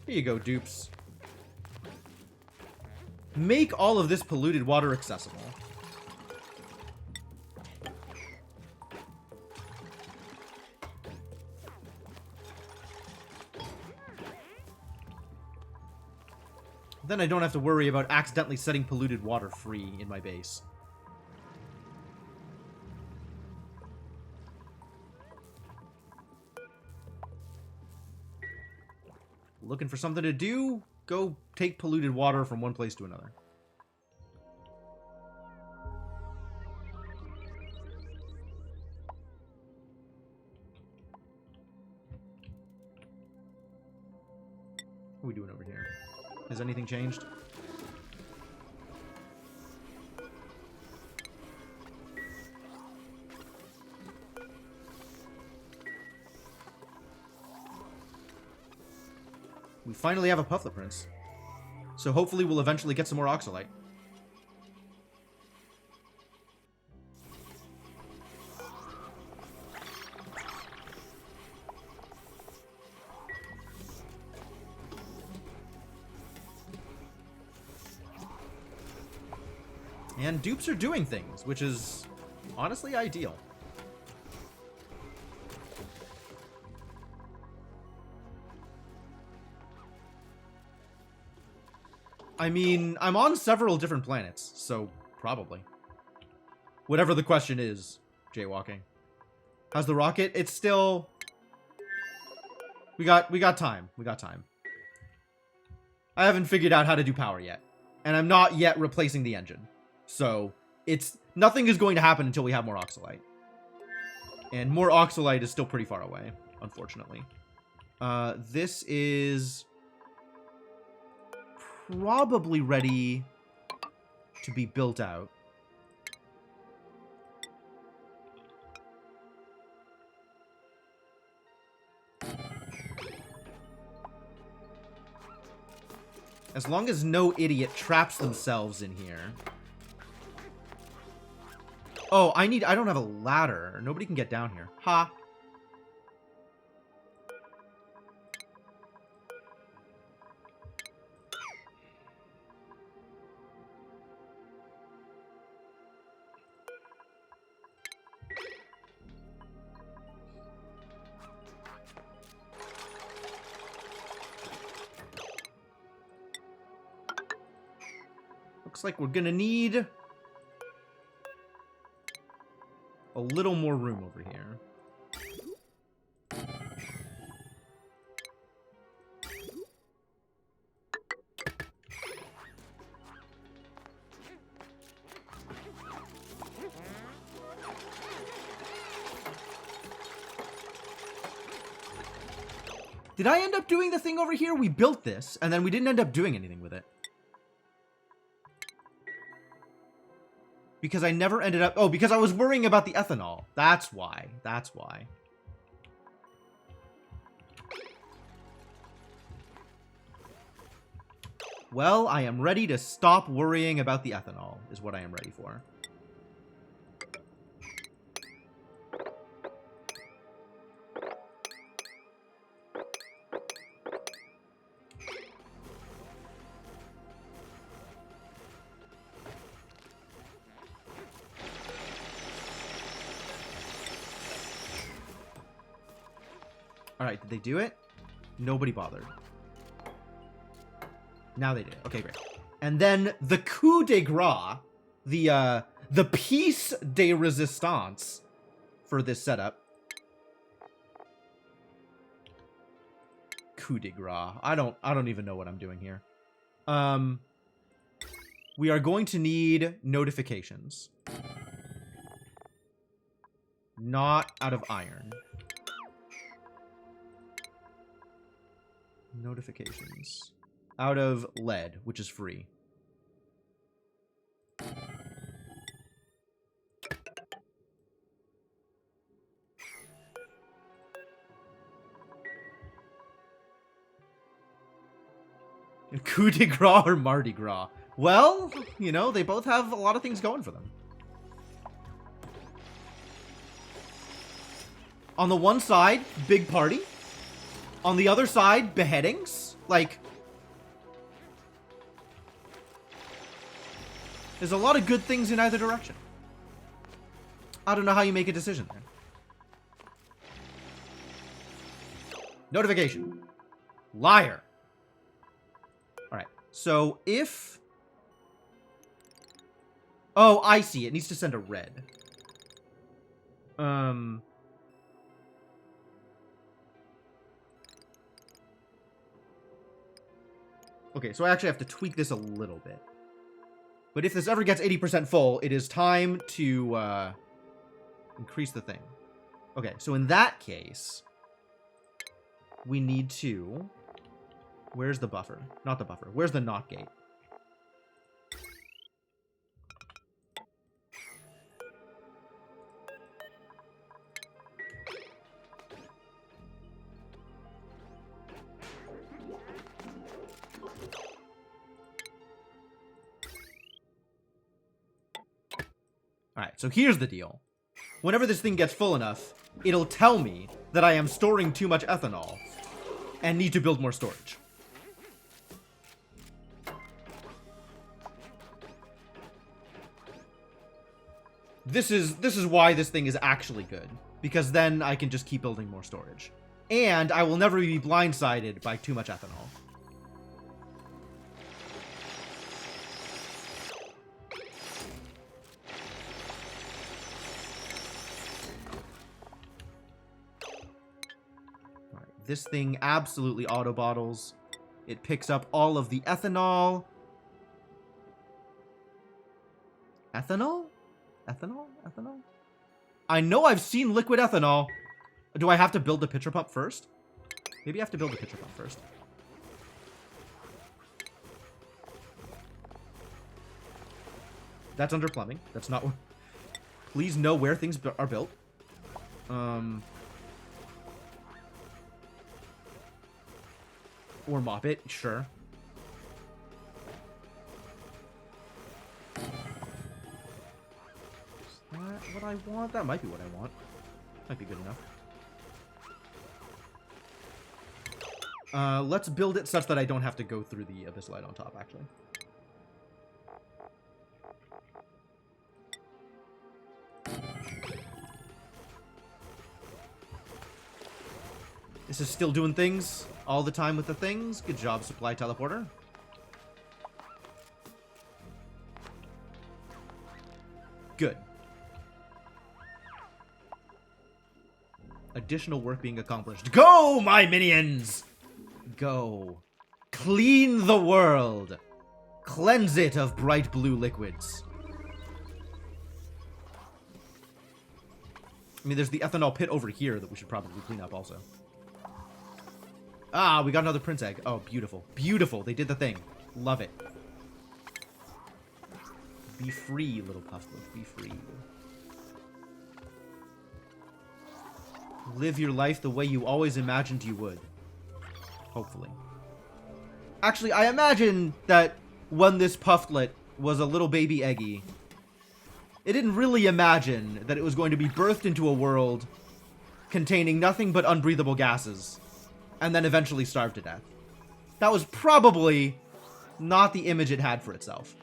Here you go, dupes. Make all of this polluted water accessible. Then I don't have to worry about accidentally setting polluted water free in my base. Looking for something to do? Go take polluted water from one place to another. What are we doing over here? Has anything changed? We finally have a Pufflet Prince. So hopefully we'll eventually get some more Oxalite. And dupes are doing things, which is honestly ideal. I mean, I'm on several different planets, so probably. Whatever the question is, jaywalking. How's the rocket? It's still... We got time. We got time. I haven't figured out how to do power yet. And I'm not yet replacing the engine. So, nothing is going to happen until we have more Oxalite. And more Oxalite is still pretty far away, unfortunately. This is probably ready to be built out. As long as no idiot traps themselves in here. Oh, I don't have a ladder. Nobody can get down here. Ha. Looks like we're gonna need a little more room over here. Did I end up doing the thing over here? We built this, and then we didn't end up doing anything with it. Because I never ended up... Oh, because I was worrying about the ethanol. That's why. That's why. Well, I am ready to stop worrying about the ethanol, is what I am ready for. Alright, did they do it? Nobody bothered. Now they did it. Okay, great. And then the coup de grace, the piece de resistance for this setup. Coup de grace. I don't even know what I'm doing here. We are going to need notifications. Not out of iron. Notifications. Out of lead, which is free. Coup de grace or Mardi Gras? Well, you know, they both have a lot of things going for them. On the one side, big party. On the other side, beheadings. Like, there's a lot of good things in either direction. I don't know how you make a decision there. Notification. Liar. Alright, so if... Oh, I see. It needs to send a red. Okay, so I actually have to tweak this a little bit. But if this ever gets 80% full, it is time to increase the thing. Okay, so in that case, we need to... Where's the buffer? Not the buffer. Where's the NOT gate? Alright, so here's the deal. Whenever this thing gets full enough, it'll tell me that I am storing too much ethanol and need to build more storage. This is why this thing is actually good, because then I can just keep building more storage. And I will never be blindsided by too much ethanol. This thing absolutely auto bottles. It picks up all of the ethanol. Ethanol? Ethanol? Ethanol? I know I've seen liquid ethanol. Do I have to build the pitcher pump first? Maybe I have to build the pitcher pump first. That's under plumbing. That's not... Please know where things are built. Or mop it, sure. Is that what I want? That might be what I want. Might be good enough. Let's build it such that I don't have to go through the abyss light on top, actually. This is still doing things all the time with the things. Good job, supply teleporter. Good. Additional work being accomplished. Go, my minions! Go. Clean the world. Cleanse it of bright blue liquids. I mean, there's the ethanol pit over here that we should probably clean up also. Ah, we got another prince egg. Oh, beautiful. Beautiful. They did the thing. Love it. Be free, little pufflet. Be free. Live your life the way you always imagined you would. Hopefully. Actually, I imagine that when this pufflet was a little baby eggy, it didn't really imagine that it was going to be birthed into a world containing nothing but unbreathable gases, and then eventually starve to death. That was probably not the image it had for itself.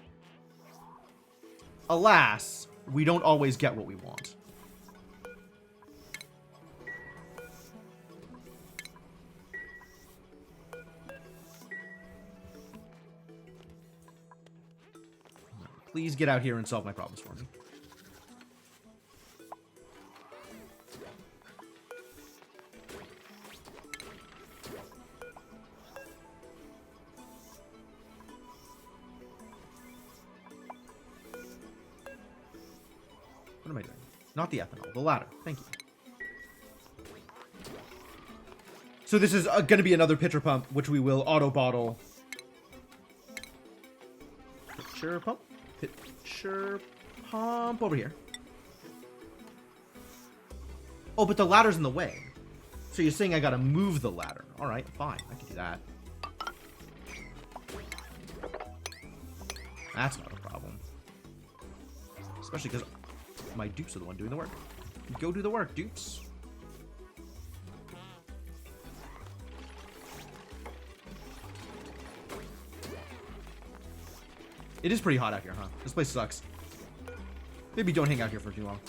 Alas, we don't always get what we want. Please get out here and solve my problems for me. What am I doing? Not the ethanol, the ladder. Thank you. So this is going to be another pitcher pump, which we will auto bottle. Pitcher pump. Pitcher pump over here. Oh, but the ladder's in the way. So you're saying I gotta move the ladder. Alright, fine. I can do that. That's not a problem. Especially because my dupes are the one doing the work. Go do the work, dupes. It is pretty hot out here, huh? This place sucks. Maybe don't hang out here for too long.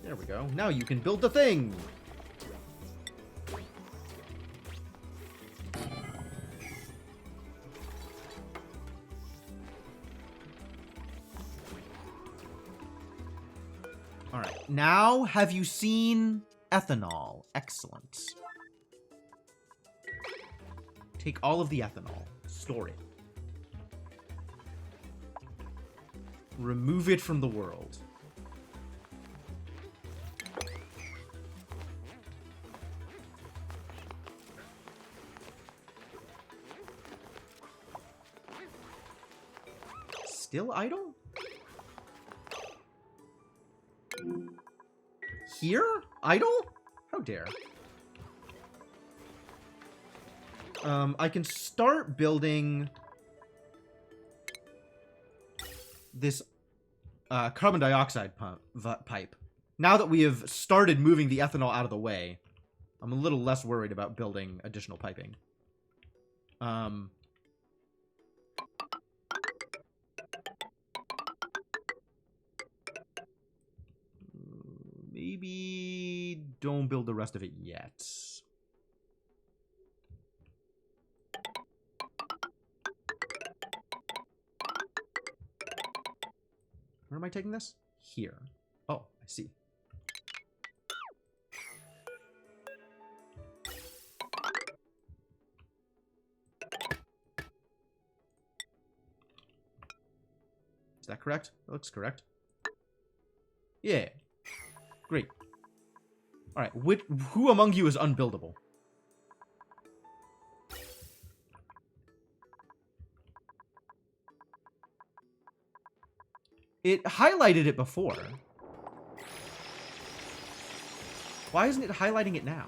There we go. Now you can build the thing! Alright, now have you seen ethanol? Excellent. Take all of the ethanol. Store it. Remove it from the world. Still idle? Here? Idle? How dare. I can start building this carbon dioxide pipe. Now that we have started moving the ethanol out of the way, I'm a little less worried about building additional piping. Maybe don't build the rest of it yet. am I taking this? Here. Oh, I see. Is that correct? That looks correct. Yeah. Great. Alright, who among you is unbuildable? It highlighted it before. Why isn't it highlighting it now?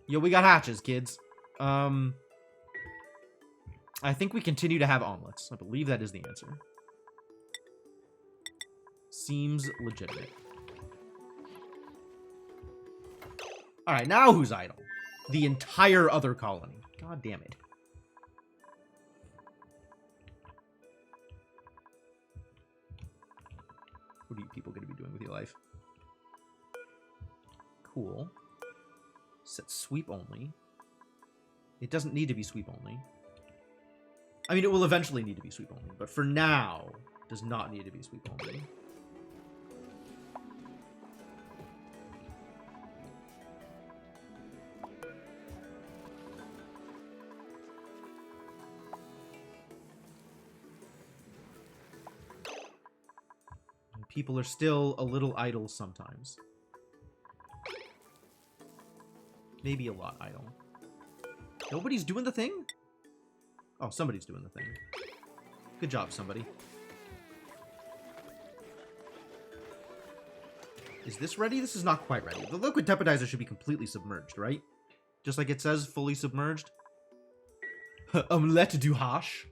Yo, we got hatches, kids. I think we continue to have omelets. I believe that is the answer. Seems legitimate. Alright, now who's idle? The entire other colony. God damn it. What are you people going to be doing with your life? Cool. Set sweep only. It doesn't need to be sweep only. I mean, it will eventually need to be sweep only, but for now, does not need to be sweep only. People are still a little idle sometimes. Maybe a lot idle. Nobody's doing the thing? Oh, somebody's doing the thing. Good job, somebody. Is this ready? This is not quite ready. The liquid teppidizer should be completely submerged, right? Just like it says, fully submerged. Omelette du hache.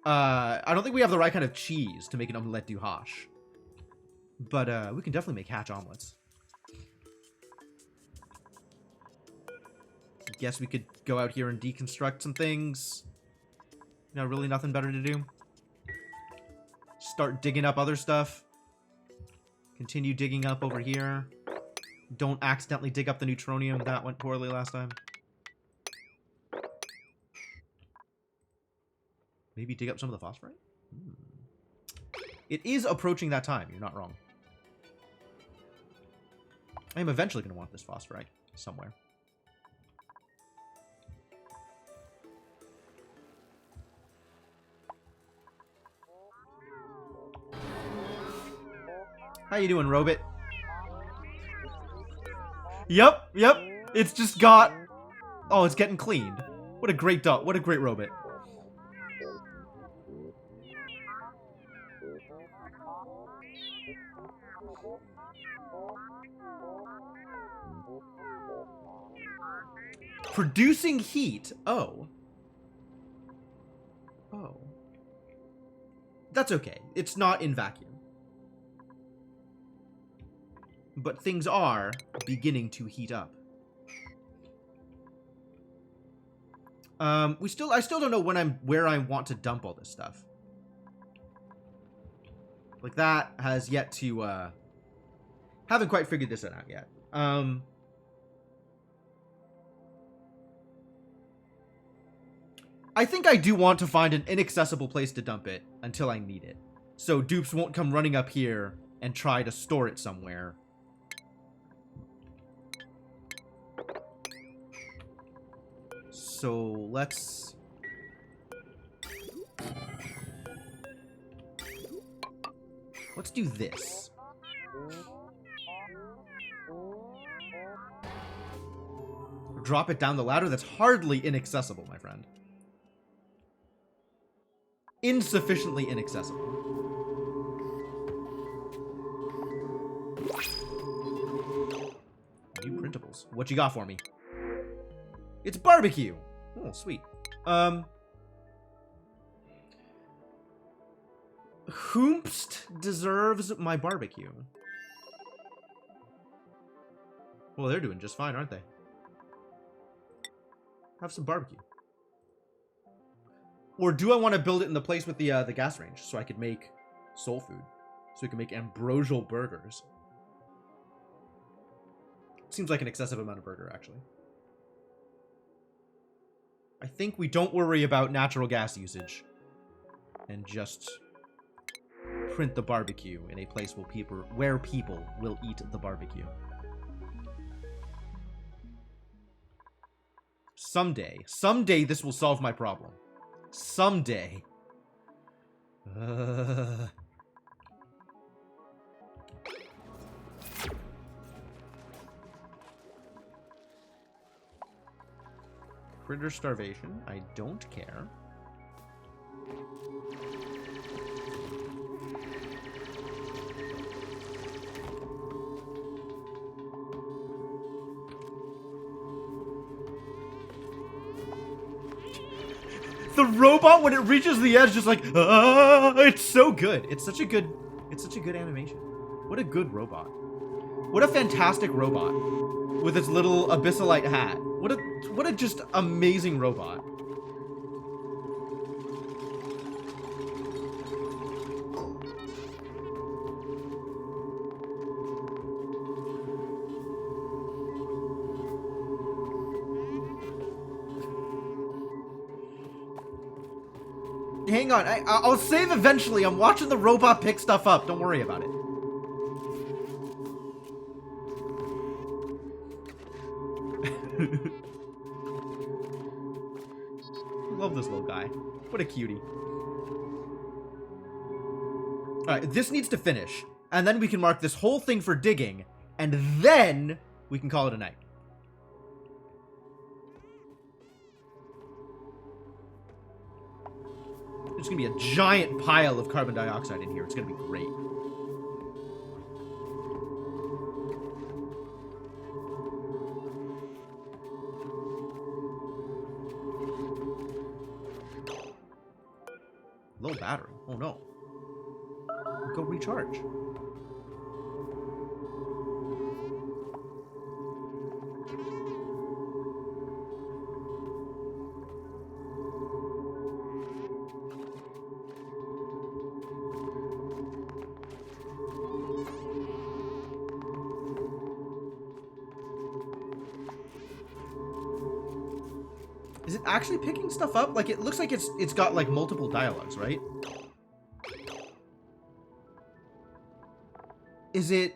I don't think we have the right kind of cheese to make an omelette du hache. But we can definitely make hatch omelets. Guess we could go out here and deconstruct some things. You know, really nothing better to do. Start digging up other stuff. Continue digging up over here. Don't accidentally dig up the neutronium. That went poorly last time. Maybe dig up some of the phosphorite? It is approaching that time. You're not wrong. I am eventually going to want this phosphorite somewhere. How you doing, Robit? Yep. It's just got... Oh, it's getting cleaned. What a great dog. What a great Robit. Producing heat. Oh. Oh. That's okay. It's not in vacuum. But things are beginning to heat up. I still don't know where I want to dump all this stuff. Like, that has yet to, haven't quite figured this out yet. I think I do want to find an inaccessible place to dump it until I need it. So dupes won't come running up here and try to store it somewhere. So let's... Let's do this. Drop it down the ladder? That's hardly inaccessible, my friend. Insufficiently inaccessible. New printables. What you got for me? It's barbecue! Oh, sweet. Whomst deserves my barbecue? Well, they're doing just fine, aren't they? Have some barbecue. Or do I want to build it in the place with the gas range so I could make soul food? So we can make ambrosial burgers. Seems like an excessive amount of burger, actually. I think we don't worry about natural gas usage and just print the barbecue in a place where people will eat the barbecue. Someday this will solve my problem. Someday. Critter starvation. I don't care. The robot, when it reaches the edge, just like, it's so good. It's such a good animation. What a good robot. What a fantastic robot with its little abyssalite hat. What a just amazing robot. Hang on, I'll save eventually. I'm watching the robot pick stuff up. Don't worry about it. Love this little guy. What a cutie. Alright, this needs to finish. And then we can mark this whole thing for digging. And then we can call it a night. There's gonna be a giant pile of carbon dioxide in here. It's gonna be great. Low battery. Oh no. Go recharge. Is it actually picking stuff up? Like, it looks like it's got, like, multiple dialogues, right? Is it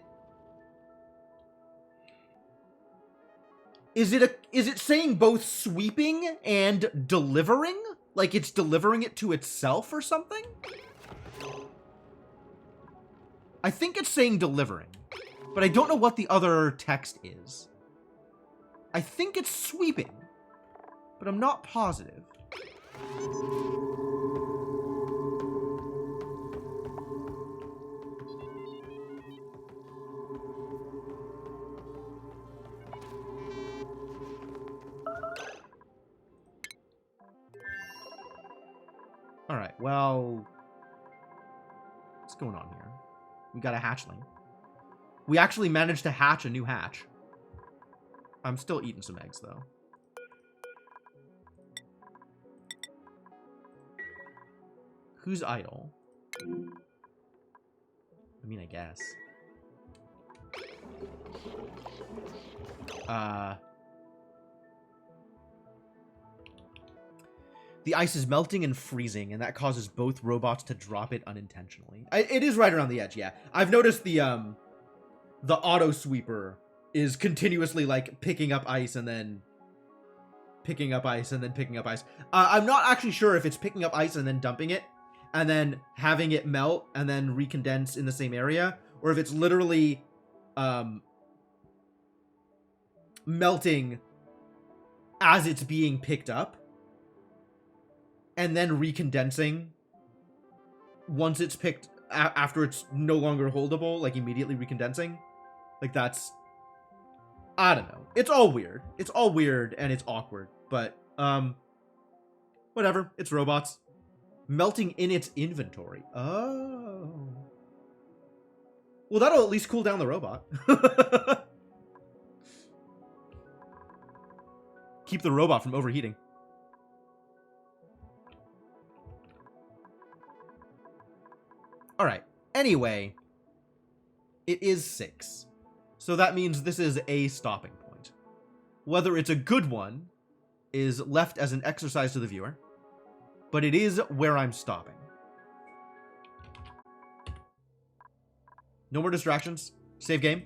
saying both sweeping and delivering? Like, it's delivering it to itself or something? I think it's saying delivering, but I don't know what the other text is. I think it's sweeping, but I'm not positive. Alright, well, what's going on here? We got a hatchling. We actually managed to hatch a new hatch. I'm still eating some eggs, though. Who's idle? I mean, I guess. The ice is melting and freezing, and that causes both robots to drop it unintentionally. It is right around the edge, yeah. I've noticed the auto sweeper is continuously, like, picking up ice and then picking up ice and then picking up ice. I'm not actually sure if it's picking up ice and then dumping it and then having it melt and then recondense in the same area, or if it's literally melting as it's being picked up and then recondensing once it's picked after it's no longer holdable, like immediately recondensing. Like, that's, I don't know. It's all weird. It's all weird and it's awkward, but whatever. It's robots. Melting in its inventory. Oh. Well, that'll at least cool down the robot. Keep the robot from overheating. Alright. Anyway, it is 6. So that means this is a stopping point. Whether it's a good one is left as an exercise to the viewer, but it is where I'm stopping. No more distractions. Save game.